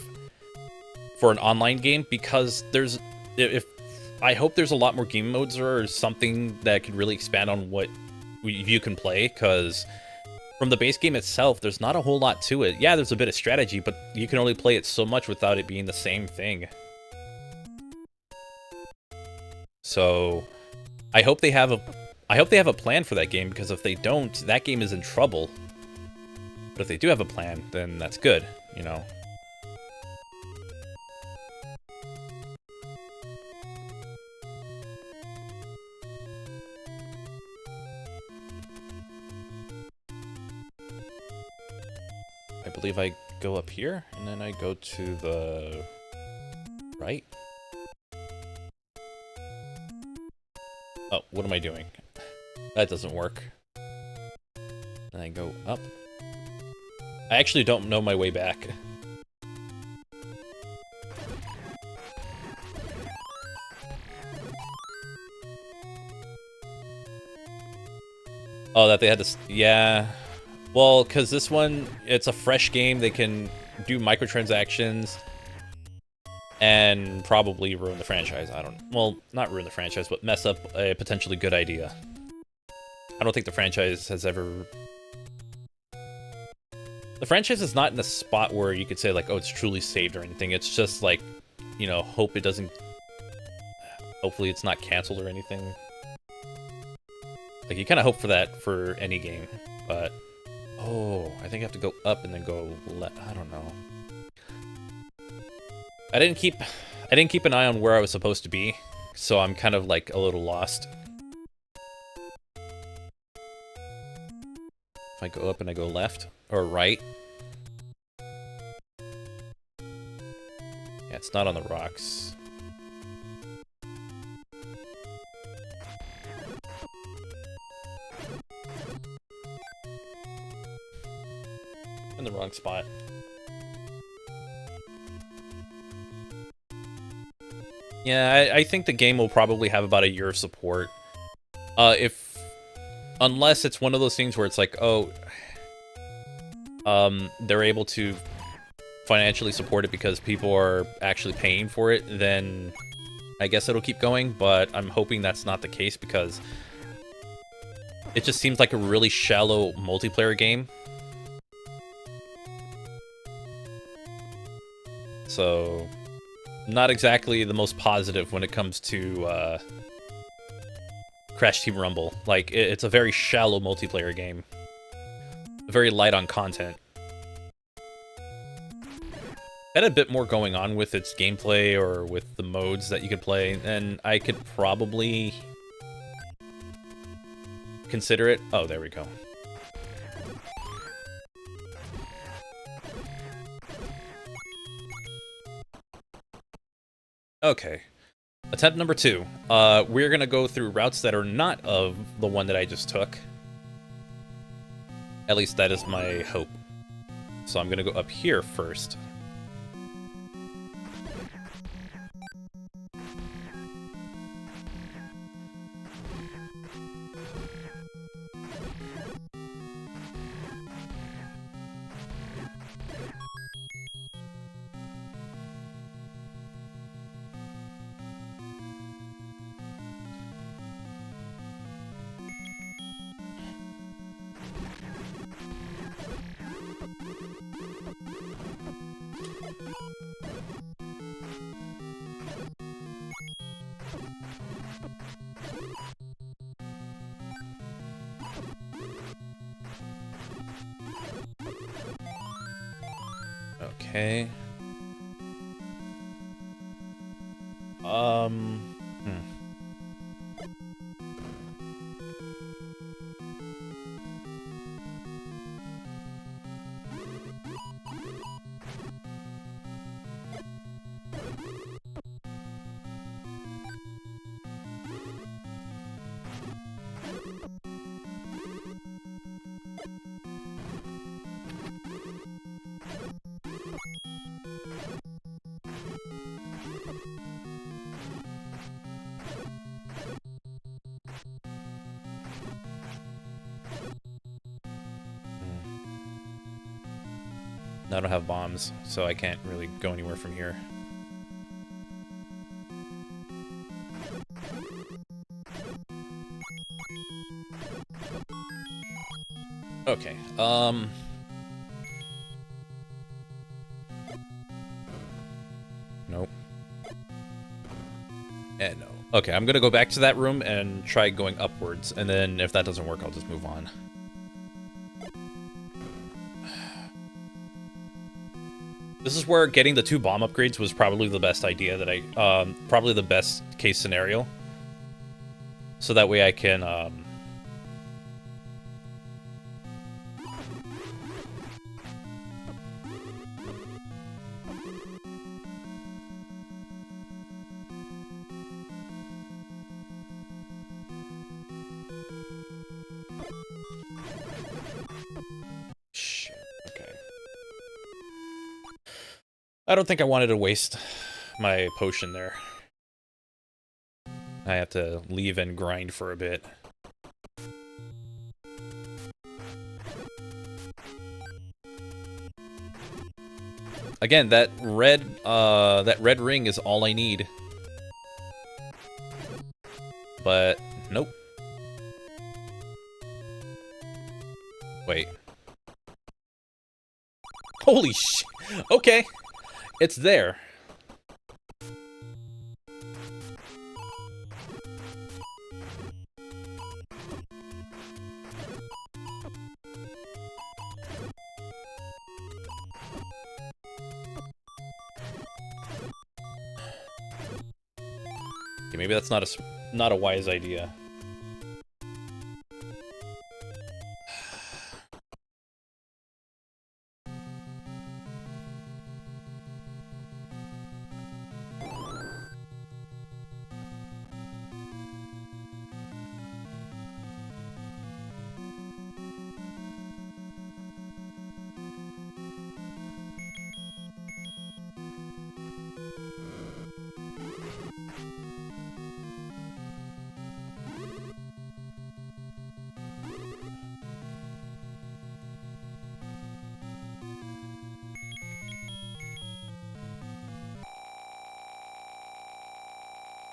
for an online game because I hope there's a lot more game modes or something that could really expand on what you can play, because from the base game itself, there's not a whole lot to it. Yeah, there's a bit of strategy, but you can only play it so much without it being the same thing. So, I hope they have a plan for that game, because if they don't, that game is in trouble. But if they do have a plan, then that's good, you know. I believe I go up here, and then I go to the right. Oh, what am I doing? That doesn't work. And I go up. I actually don't know my way back. Oh, that they had to... Yeah. Well, because this one, it's a fresh game. They can do microtransactions and probably ruin the franchise. I don't... Well, not ruin the franchise, but mess up a potentially good idea. I don't think the franchise has ever... The franchise is not in a spot where you could say, like, oh, it's truly saved or anything. It's just, like, you know, hope it doesn't... Hopefully it's not canceled or anything. Like, you kind of hope for that for any game, but... Oh, I think I have to go up and then go left. I don't know. I didn't keep an eye on where I was supposed to be, so I'm kind of, like, a little lost. If I go up and I go left, or right. Yeah, it's not on the rocks. In the wrong spot. Yeah, I think the game will probably have about a year of support. Unless it's one of those things where it's like, oh, they're able to financially support it because people are actually paying for it, then I guess it'll keep going, but I'm hoping that's not the case because it just seems like a really shallow multiplayer game. So, not exactly the most positive when it comes to Crash Team Rumble. Like, it's a very shallow multiplayer game. Very light on content. Had a bit more going on with its gameplay or with the modes that you could play, and I could probably consider it. Oh, there we go. Okay. Attempt number 2. We're gonna go through routes that are not of the one that I just took. At least that is my hope. So I'm gonna go up here first. Okay. Hmm. I don't have bombs, so I can't really go anywhere from here. Okay, nope. And no. Okay, I'm gonna go back to that room and try going upwards, and then if that doesn't work, I'll just move on. This is where getting the 2 bomb upgrades was probably the best idea that probably the best case scenario. So that way I can, shit, okay. I don't think I wanted to waste my potion there. I have to leave and grind for a bit. Again, that red ring is all I need. But nope. Wait. Holy shit. Okay. It's there. Okay, maybe that's not a wise idea.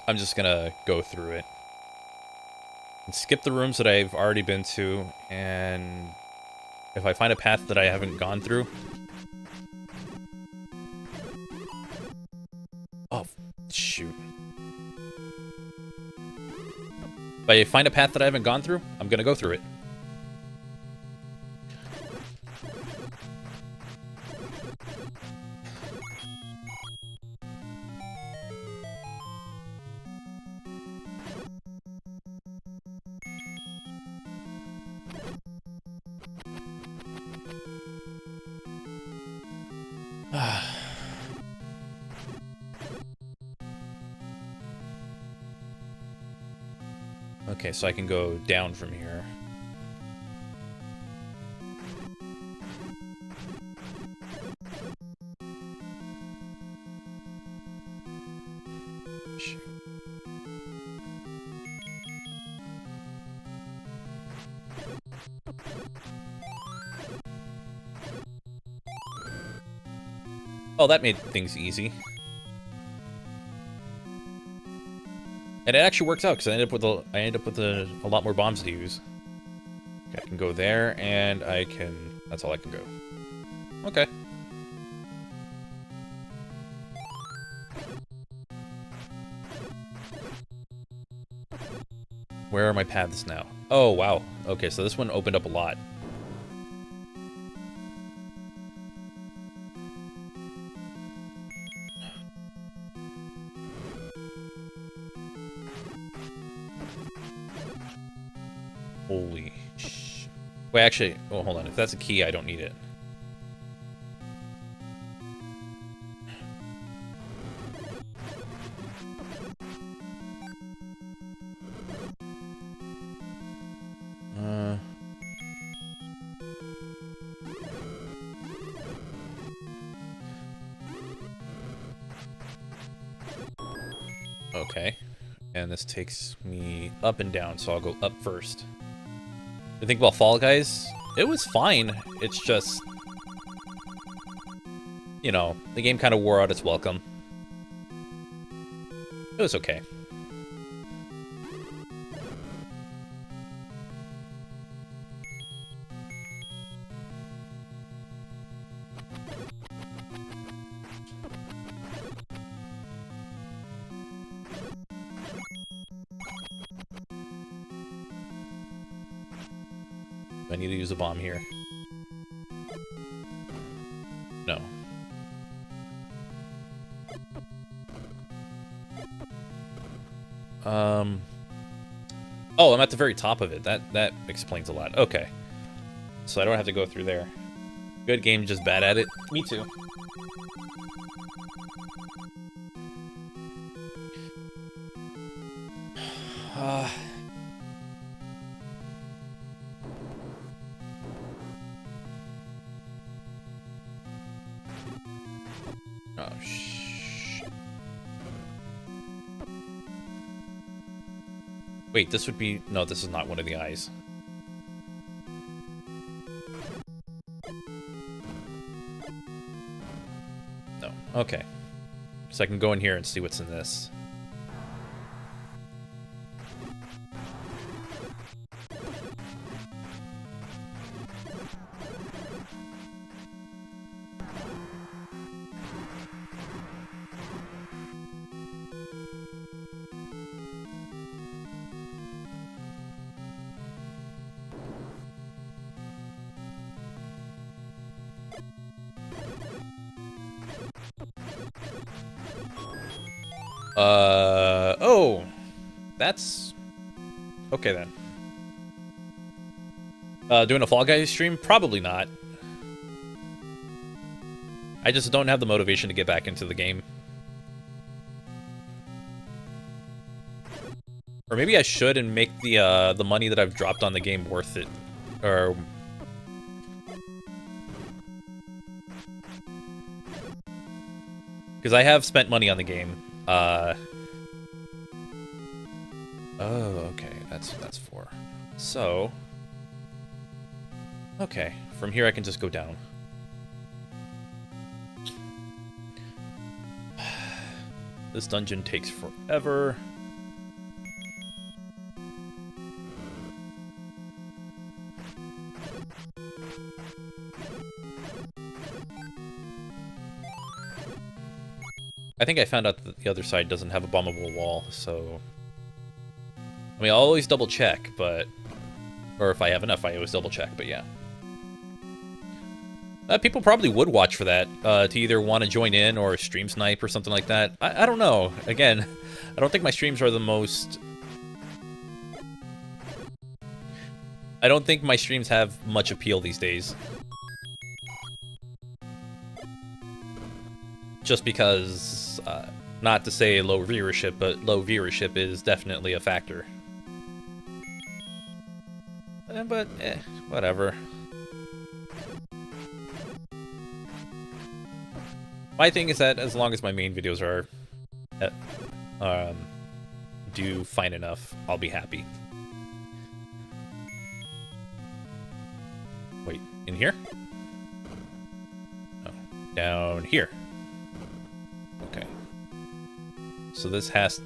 I'm just gonna go through it. And skip the rooms that I've already been to, and if I find a path that I haven't gone through... Oh, shoot. If I find a path that I haven't gone through, I'm gonna go through it. Okay, so I can go down from here. Shoot. Oh, that made things easy. And it actually works out because I end up with a lot more bombs to use. Okay, I can go there, and I can. That's all I can go. Okay. Where are my paths now? Oh wow. Okay, so this one opened up a lot. Holy sh... Wait, actually, oh, hold on. If that's a key, I don't need it. Okay. And this takes me up and down, so I'll go up first. The thing about Fall Guys, it was fine. It's just, you know, the game kind of wore out its welcome. It was okay. I need to use a bomb here. No. Oh, I'm at the very top of it. That explains a lot. Okay. So I don't have to go through there. Good game, just bad at it. Me too. Oh, shit. Wait, this would be... No, this is not one of the eyes. No. Okay. So I can go in here and see what's in this. Oh, that's okay then. Doing a Fall Guys stream? Probably not. I just don't have the motivation to get back into the game. Or maybe I should and make the money that I've dropped on the game worth it. Or... Because I have spent money on the game. Oh, okay. That's 4. So... Okay. From here I can just go down. This dungeon takes forever. I think I found out that the other side doesn't have a bombable wall, so... I mean, I'll always double check, but... Or if I have enough, I always double check, but yeah. People probably would watch for that, to either want to join in or stream snipe or something like that. I don't know. Again, I don't think my streams are the most... I don't think my streams have much appeal these days. Just because, not to say low viewership, but low viewership is definitely a factor. But, whatever. My thing is that as long as my main videos are do fine enough, I'll be happy. Wait, in here? Oh, down here. Okay. So this has...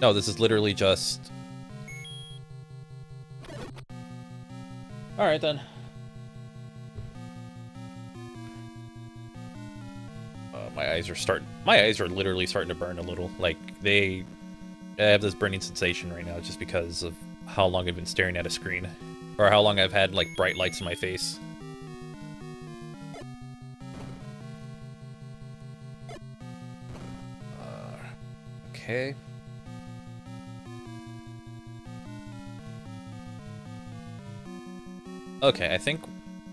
No, this is literally just... Alright then. My eyes are literally starting to burn a little. Like, I have this burning sensation right now just because of how long I've been staring at a screen. Or how long I've had, like, bright lights in my face. Okay. Okay, I think...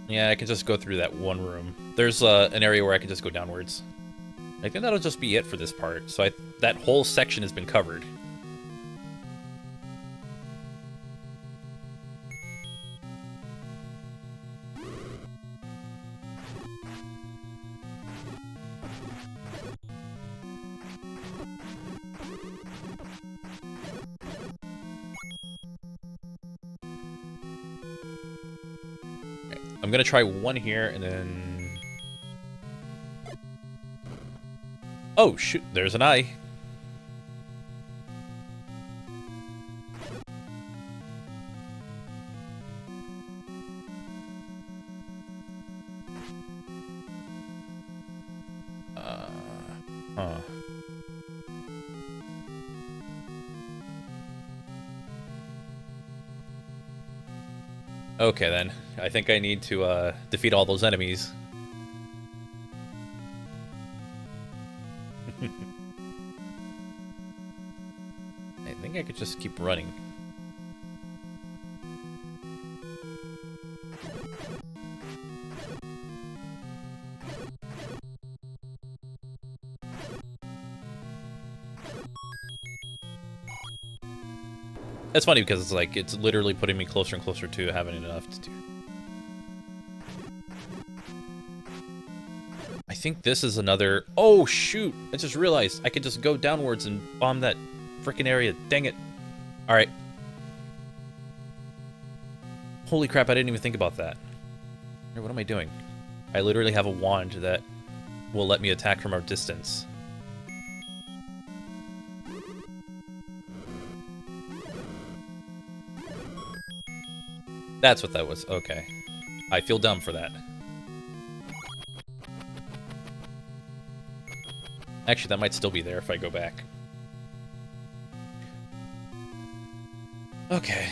Yeah, I can just go through that one room. There's an area where I can just go downwards. I think that'll just be it for this part. So that whole section has been covered. I'm gonna try one here, and then... Oh, shoot, there's an eye. Huh. Okay, then. I think I need to defeat all those enemies. I think I could just keep running. It's funny because it's literally putting me closer and closer to having enough to do. I think this is another... Oh, shoot! I just realized I could just go downwards and bomb that frickin' area. Dang it. Alright. Holy crap, I didn't even think about that. What am I doing? I literally have a wand that will let me attack from our distance. That's what that was. Okay. I feel dumb for that. Actually, that might still be there if I go back. Okay.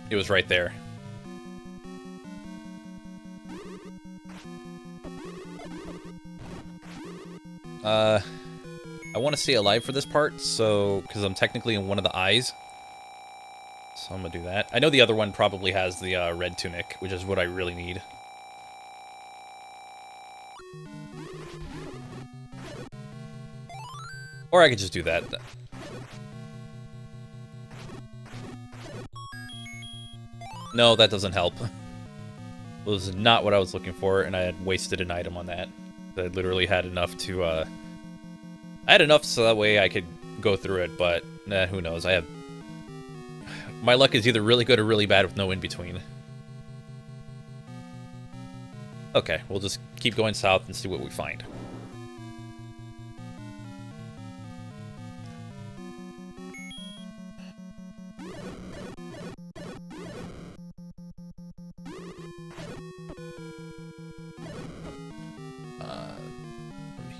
It was right there. I want to stay alive for this part, so because I'm technically in one of the eyes. So I'm gonna do that. I know the other one probably has the red tunic, which is what I really need. Or I could just do that. No, that doesn't help. It was not what I was looking for, and I had wasted an item on that. I literally had enough to, I had enough so that way I could go through it, but, who knows. My luck is either really good or really bad with no in-between. Okay, we'll just keep going south and see what we find.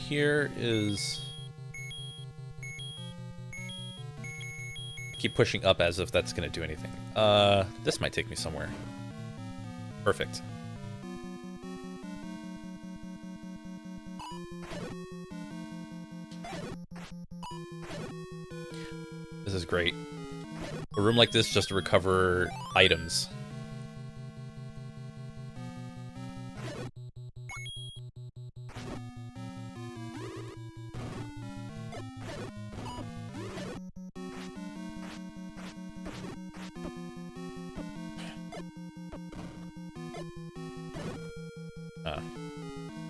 Here is... Keep pushing up as if that's going to do anything. This might take me somewhere. Perfect. This is great. A room like this just to recover items.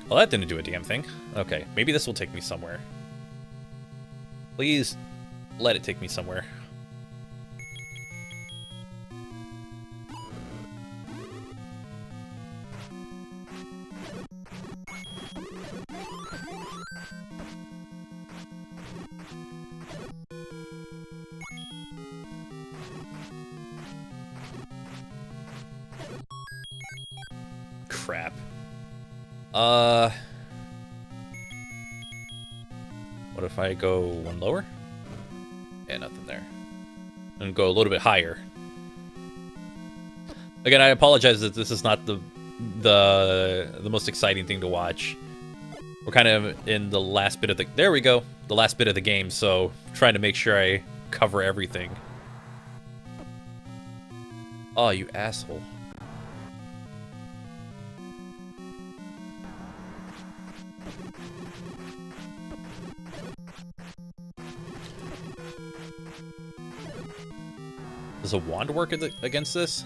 Well, that didn't do a damn thing. Okay, maybe this will take me somewhere. Please, let it take me somewhere. Crap. What if I go one lower? Yeah, nothing there. And go a little bit higher. Again, I apologize that this is not the most exciting thing to watch. We're kind of in the last bit of the... There we go. The last bit of the game, so trying to make sure I cover everything. Oh, you asshole. Does a wand work against this?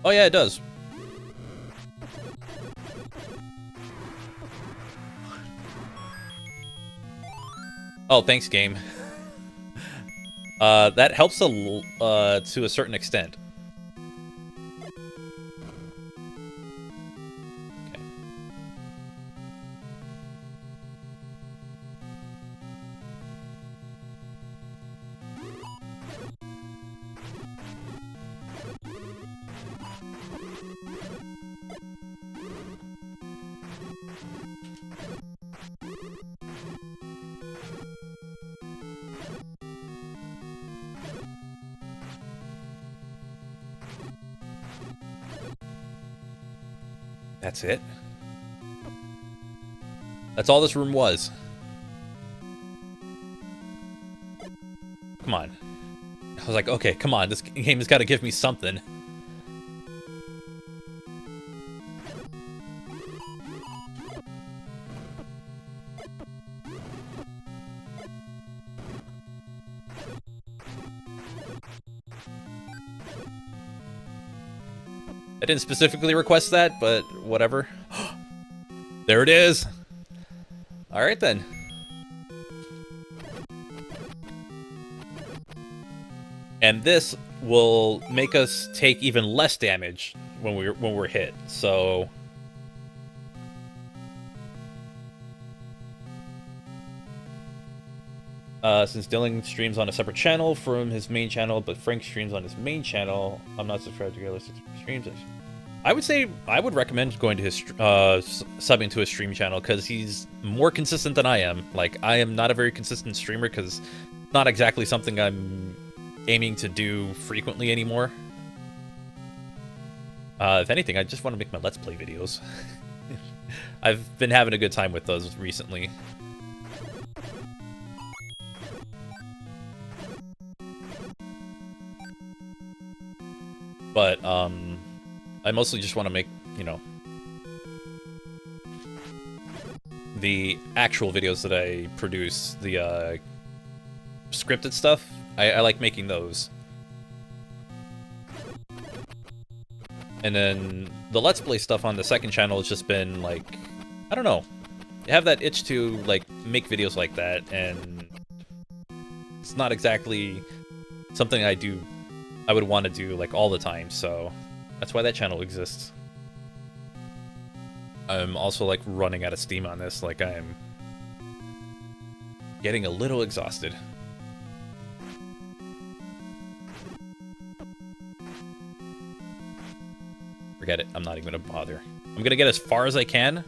Oh yeah, it does. Oh, thanks, game. That helps to a certain extent. Okay. That's it? That's all this room was. Come on. I was like, okay, come on, this game has got to give me something. I didn't specifically request that, but whatever. There it is! Alright then. And this will make us take even less damage when we're hit, so... Since Dylan streams on a separate channel from his main channel, but Frank streams on his main channel, I'm not subscribed to your list of streams. I would say I would recommend going to his subbing to his stream channel because he's more consistent than I am. Like, I am not a very consistent streamer because it's not exactly something I'm aiming to do frequently anymore. If anything, I just want to make my Let's Play videos. I've been having a good time with those recently. But, I mostly just want to make, you know, the actual videos that I produce, the, scripted stuff. I like making those. And then the Let's Play stuff on the second channel has just been, like, I don't know. I have that itch to, like, make videos like that, and it's not exactly something I would want to do, like, all the time, so that's why that channel exists. I'm also, like, running out of steam on this, like, I'm getting a little exhausted. Forget it, I'm not even gonna bother. I'm gonna get as far as I can.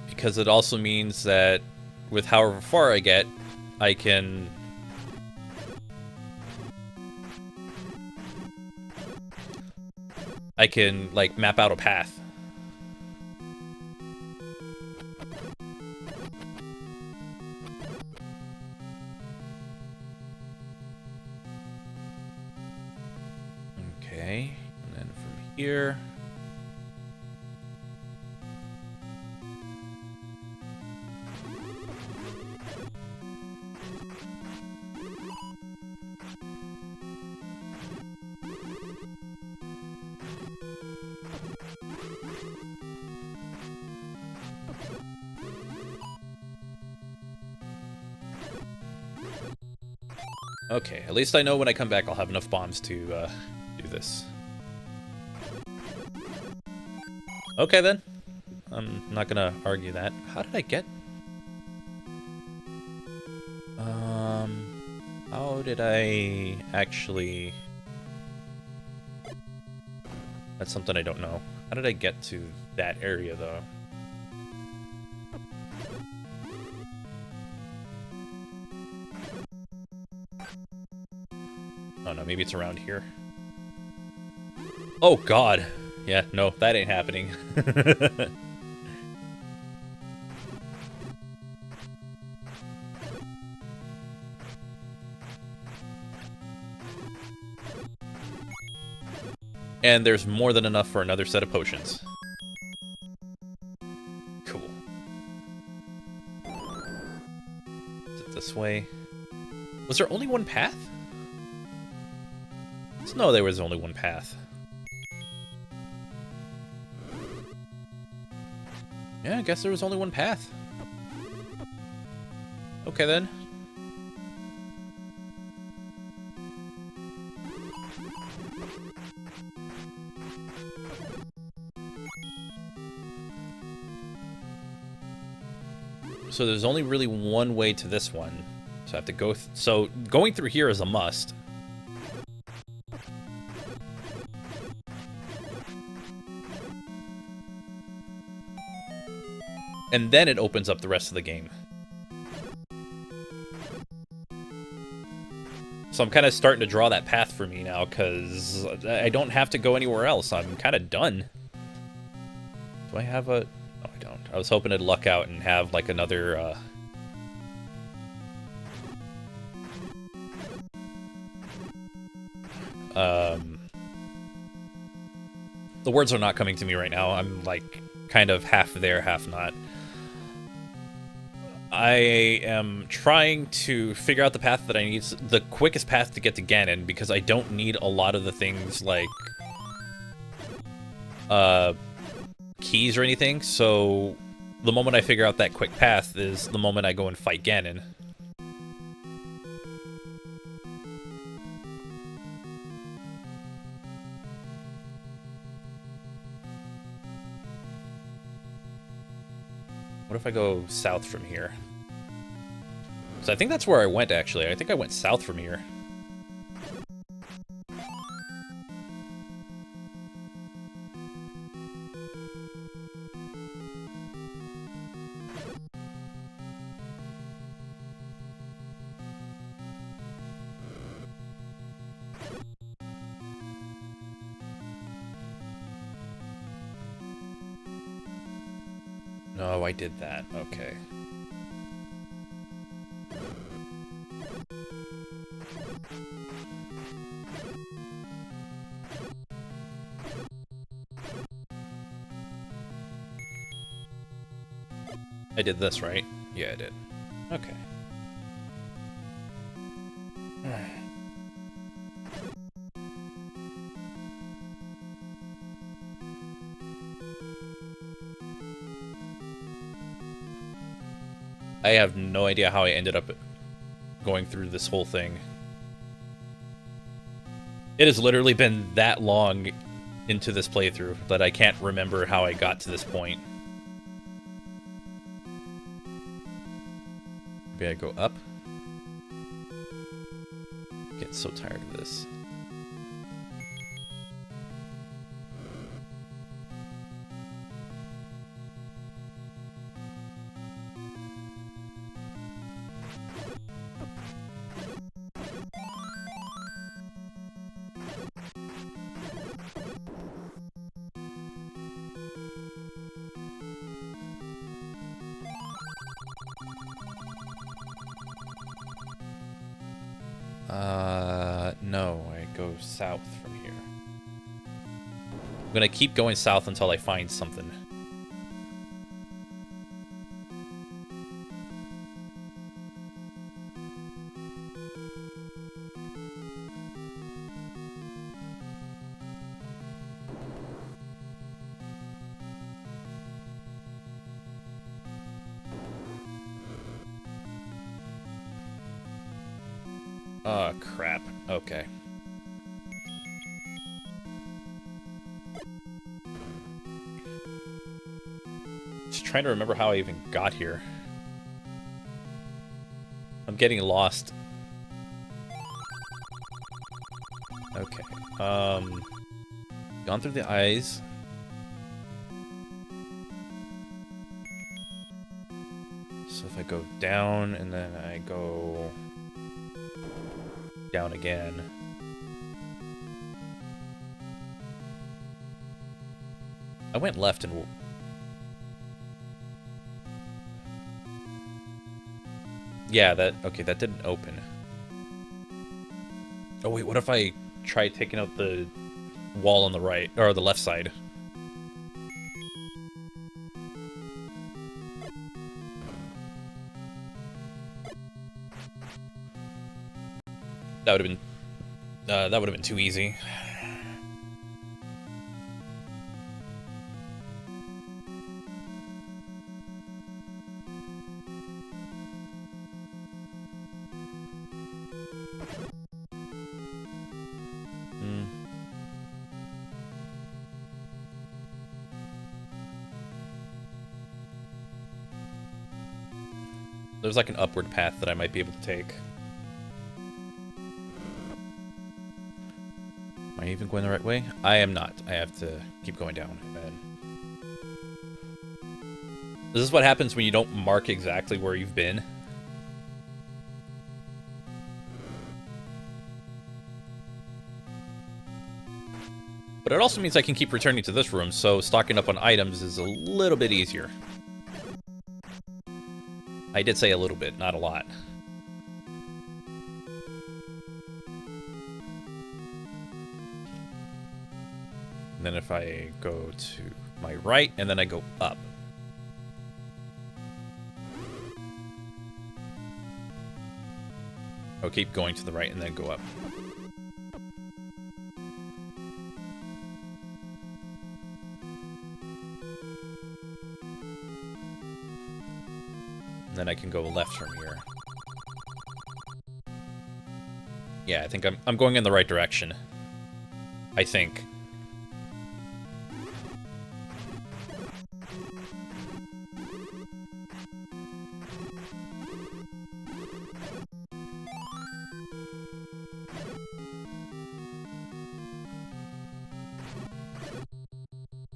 Because it also means that with however far I get, I can like map out a path. Okay, and then from here. Okay, at least I know when I come back I'll have enough bombs to do this. Okay then. I'm not gonna argue that. How did I get... How did I actually... That's something I don't know. How did I get to that area, though? Oh, no, maybe it's around here. Oh, God. Yeah, no, that ain't happening. And there's more than enough for another set of potions. Cool. Is it this way? Was there only one path? No, there was only one path. Yeah, I guess there was only one path. Okay, then. So there's only really one way to this one. So I have to go... so going through here is a must. And then it opens up the rest of the game. So I'm kind of starting to draw that path for me now, because I don't have to go anywhere else. I'm kind of done. Do I have a... oh, I don't. I was hoping to luck out and have, like, another... The words are not coming to me right now. I'm, like, kind of half there, half not. I am trying to figure out the path that I need, the quickest path to get to Ganon, because I don't need a lot of the things like keys or anything. So the moment I figure out that quick path is the moment I go and fight Ganon. What if I go south from here? So I think that's where I went, actually. I think I went south from here. No, I did that. Okay. I did this, right? Yeah, I did. Okay. I have no idea how I ended up going through this whole thing. It has literally been that long into this playthrough that I can't remember how I got to this point. Maybe I go up? I'm getting so tired of this. No, I go south from here. I'm gonna keep going south until I find something. Oh, crap. Okay. Just trying to remember how I even got here. I'm getting lost. Okay. Gone through the eyes. So if I go down and then I go down again. I went left and... Yeah, that... Okay, that didn't open. Oh wait, what if I try taking out the wall on the right, or the left side? That would have been too easy. There's like an upward path that I might be able to take. Am I even going the right way? I am not. I have to keep going down. This is what happens when you don't mark exactly where you've been. But it also means I can keep returning to this room, so stocking up on items is a little bit easier. I did say a little bit, not a lot. And then if I go to my right, and then I go up. I'll keep going to the right and then go up. And then I can go left from here. Yeah, I think I'm going in the right direction. I think.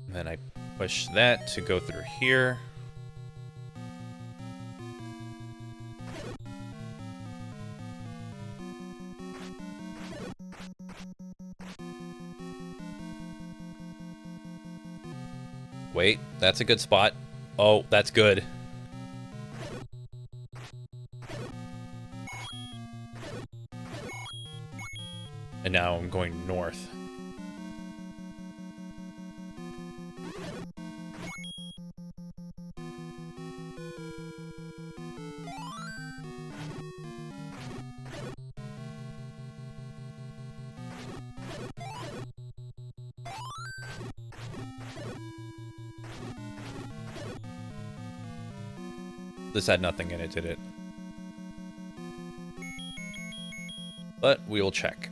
And then I push that to go through here. Wait, that's a good spot. Oh, that's good. And now I'm going north. This had nothing in it, did it? But we will check.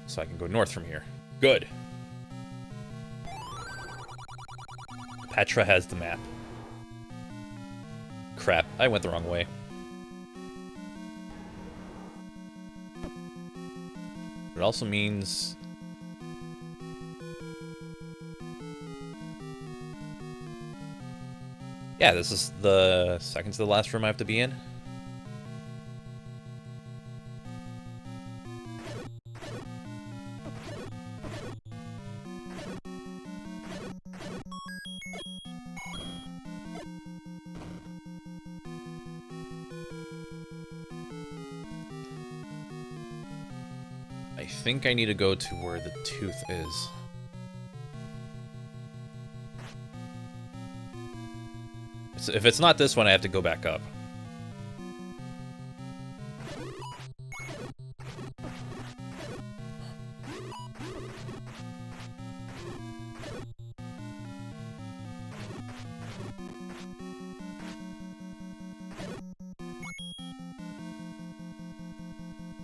So I can go north from here. Good. Petra has the map. Crap, I went the wrong way. It also means... Yeah, this is the second to the last room I have to be in. I think I need to go to where the tooth is. If it's not this one, I have to go back up.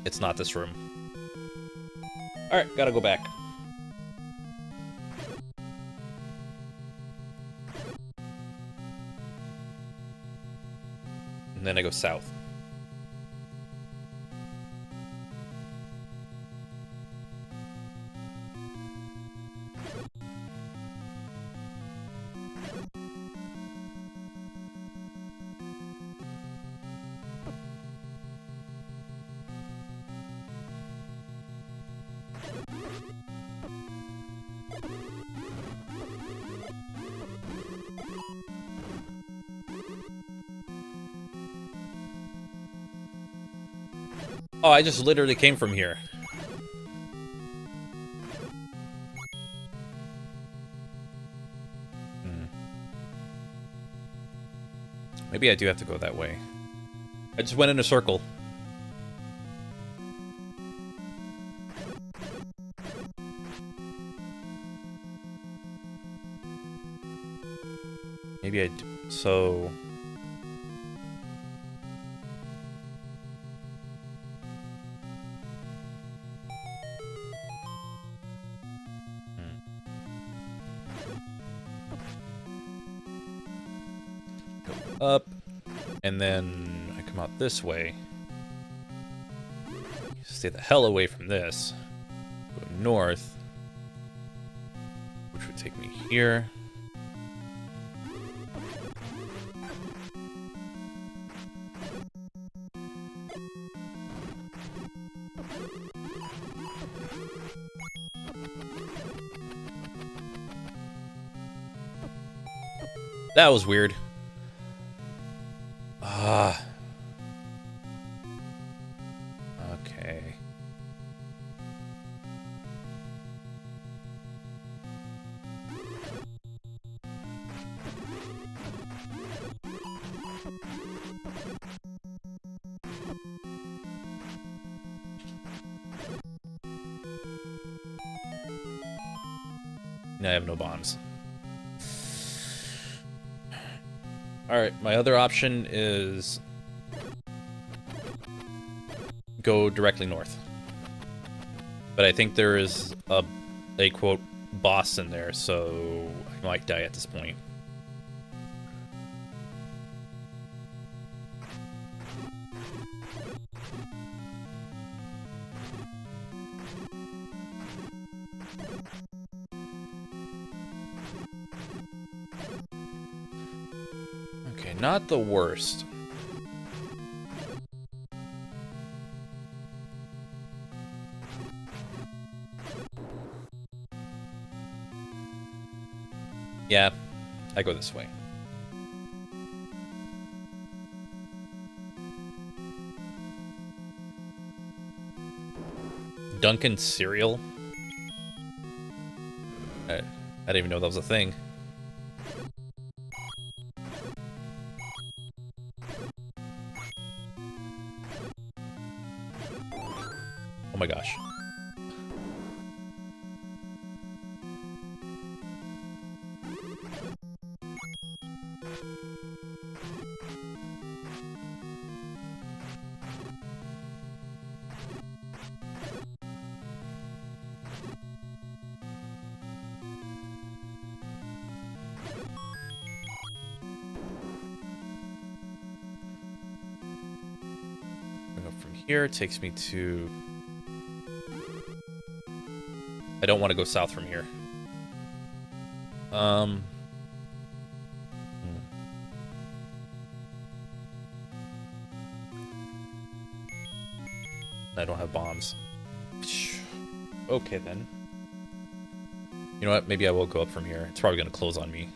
It's not this room. Alright, gotta go back. And then I go south. Oh, I just literally came from here. Maybe I do have to go that way. I just went in a circle. Maybe I do. So... Go up, and then I come out this way. Stay the hell away from this. Go north, which would take me here. That was weird. Okay. I have no bombs. Alright, my other option is go directly north. But I think there is a quote boss in there, so I might die at this point. Okay, not the worst. Yeah, I go this way. Dunkin' cereal? I didn't even know that was a thing. Oh my gosh. From here, it takes me to... I don't want to go south from here. I don't have bombs. Okay, then. You know what? Maybe I will go up from here. It's probably going to close on me.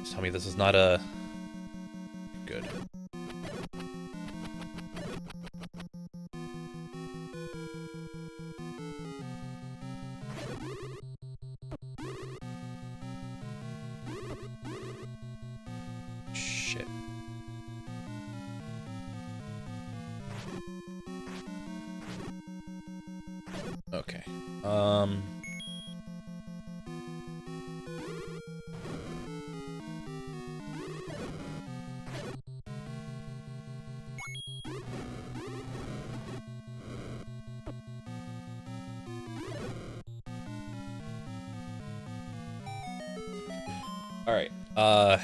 Tell me this is not a... Good. Shit. Okay. Alright,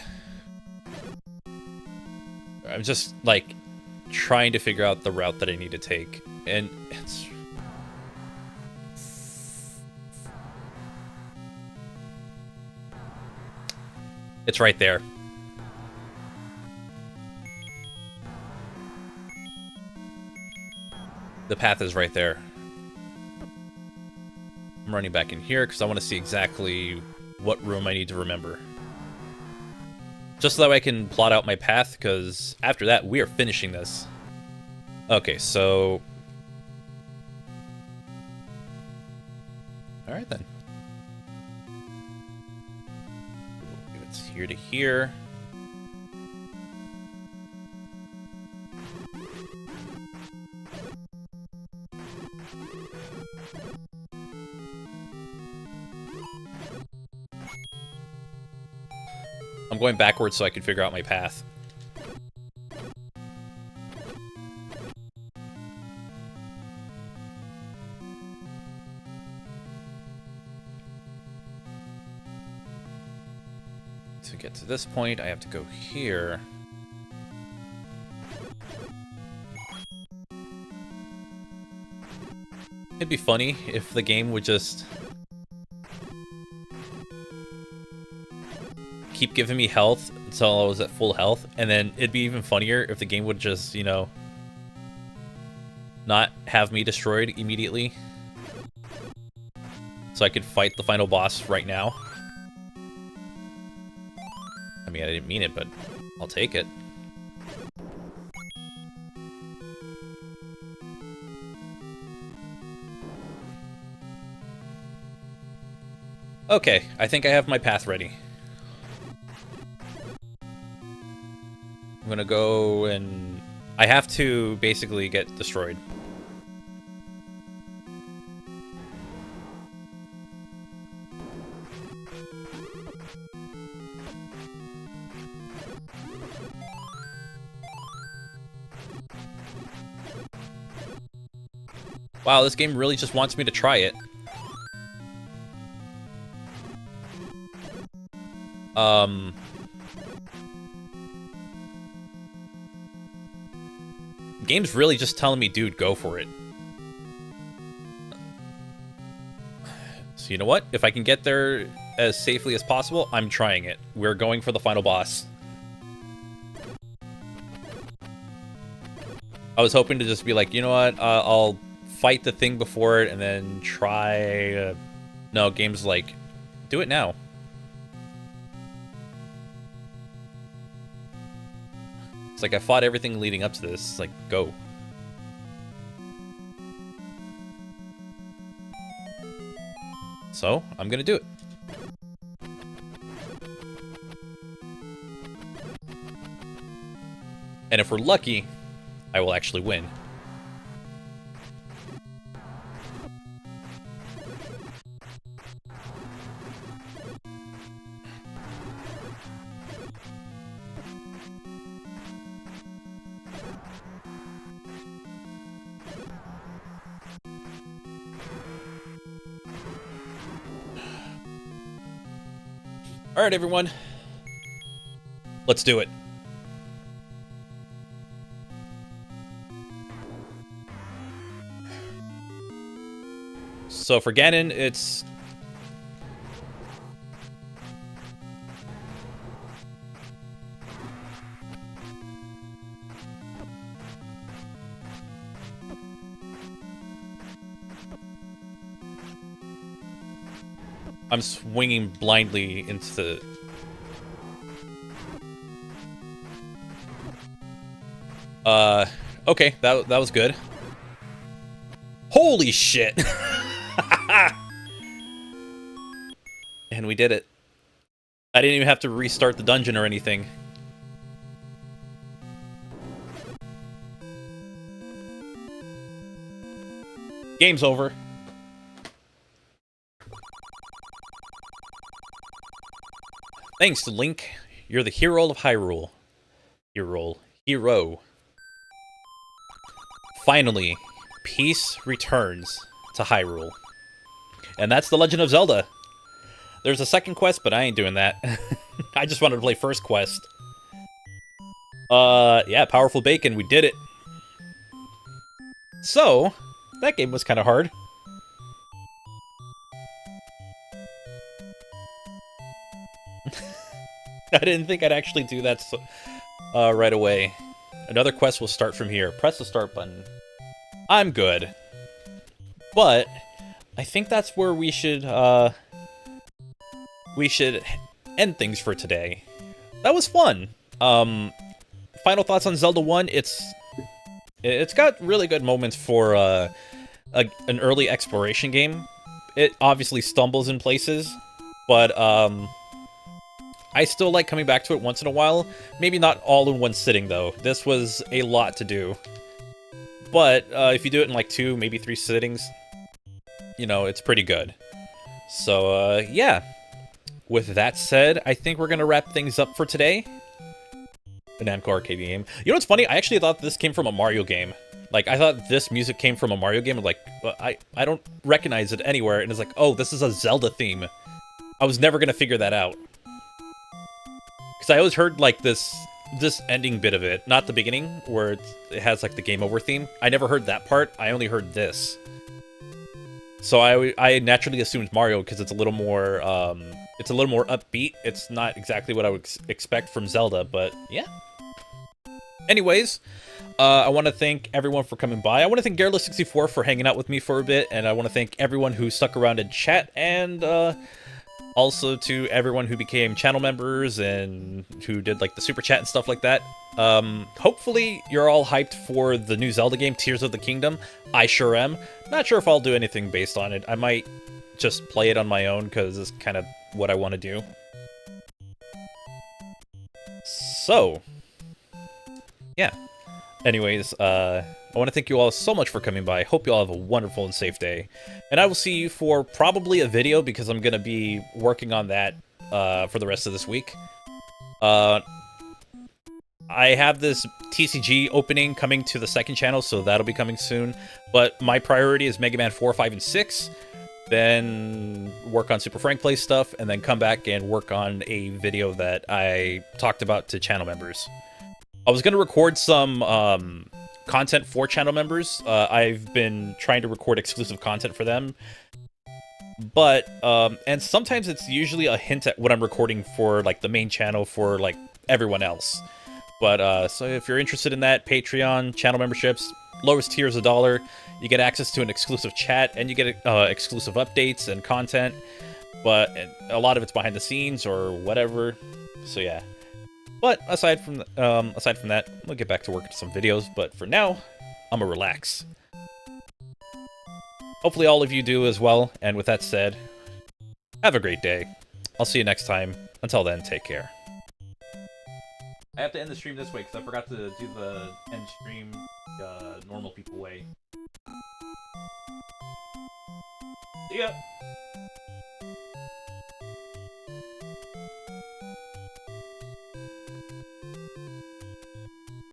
I'm just, like, trying to figure out the route that I need to take, and it's... It's right there. The path is right there. I'm running back in here because I want to see exactly what room I need to remember. Just so that way I can plot out my path, because after that, we are finishing this. Okay, so... Alright then. It's here to here. I'm going backwards so I can figure out my path. To get to this point, I have to go here. It'd be funny if the game would just keep giving me health until I was at full health, and then it'd be even funnier if the game would just, you know, not have me destroyed immediately. So I could fight the final boss right now. I mean, I didn't mean it, but I'll take it. Okay, I think I have my path ready. I'm gonna go and... I have to basically get destroyed. Wow, this game really just wants me to try it. Game's really just telling me, dude, go for it. So you know what? If I can get there as safely as possible, I'm trying it. We're going for the final boss. I was hoping to just be like, you know what? I'll fight the thing before it and then try... No, game's like, do it now. It's like I fought everything leading up to this. It's like, go. So, I'm gonna do it. And if we're lucky, I will actually win. All right, everyone. Let's do it. So for Ganon, it's... I'm swinging blindly into the... Okay, that was good. Holy shit! And we did it. I didn't even have to restart the dungeon or anything. Game's over. Thanks, Link. You're the hero of Hyrule. Hero. Finally, peace returns to Hyrule. And that's The Legend of Zelda. There's a second quest, but I ain't doing that. I just wanted to play first quest. Yeah, Powerful Bacon, we did it. So, that game was kind of hard. I didn't think I'd actually do that right away. Another quest will start from here. Press the start button. I'm good. But I think that's where we should end things for today. That was fun. Final thoughts on Zelda 1. It's got really good moments for an early exploration game. It obviously stumbles in places, but I still like coming back to it once in a while. Maybe not all in one sitting, though. This was a lot to do. But if you do it in like 2, maybe 3 sittings, you know, it's pretty good. So, yeah. With that said, I think we're going to wrap things up for today. The Namco arcade game. You know what's funny? I actually thought this came from a Mario game. Like, I thought this music came from a Mario game. Like, I don't recognize it anywhere. And it's like, oh, this is a Zelda theme. I was never going to figure that out. Because I always heard, like, this ending bit of it. Not the beginning, where it has, like, the game over theme. I never heard that part. I only heard this. So I naturally assumed Mario because it's a little more upbeat. It's not exactly what I would expect from Zelda, but yeah. Anyways, I want to thank everyone for coming by. I want to thank Garrulous64 for hanging out with me for a bit, and I want to thank everyone who stuck around in chat, and also to everyone who became channel members and who did like the super chat and stuff like that. Hopefully you're all hyped for the new Zelda game, Tears of the Kingdom. I sure am. Not sure if I'll do anything based on it. I might just play it on my own because it's kind of what I want to do. So, yeah. Anyways, I want to thank you all so much for coming by. Hope you all have a wonderful and safe day. And I will see you for probably a video because I'm going to be working on that for the rest of this week. I have this TCG opening coming to the second channel, so that'll be coming soon. But my priority is Mega Man 4, 5, and 6. Then work on Super Frank Play stuff, and then come back and work on a video that I talked about to channel members. I was going to record some content for channel members. I've been trying to record exclusive content for them. But, and sometimes it's usually a hint at what I'm recording for, like, the main channel for, like, everyone else. But, so if you're interested in that, Patreon, channel memberships, lowest tier is $1. You get access to an exclusive chat, and you get exclusive updates and content. But a lot of it's behind the scenes or whatever. So, yeah. But aside from that, we'll get back to work on some videos. But for now, I'm gonna relax. Hopefully all of you do as well. And with that said, have a great day. I'll see you next time. Until then, take care. I have to end the stream this way because I forgot to do the end stream normal people way. See ya!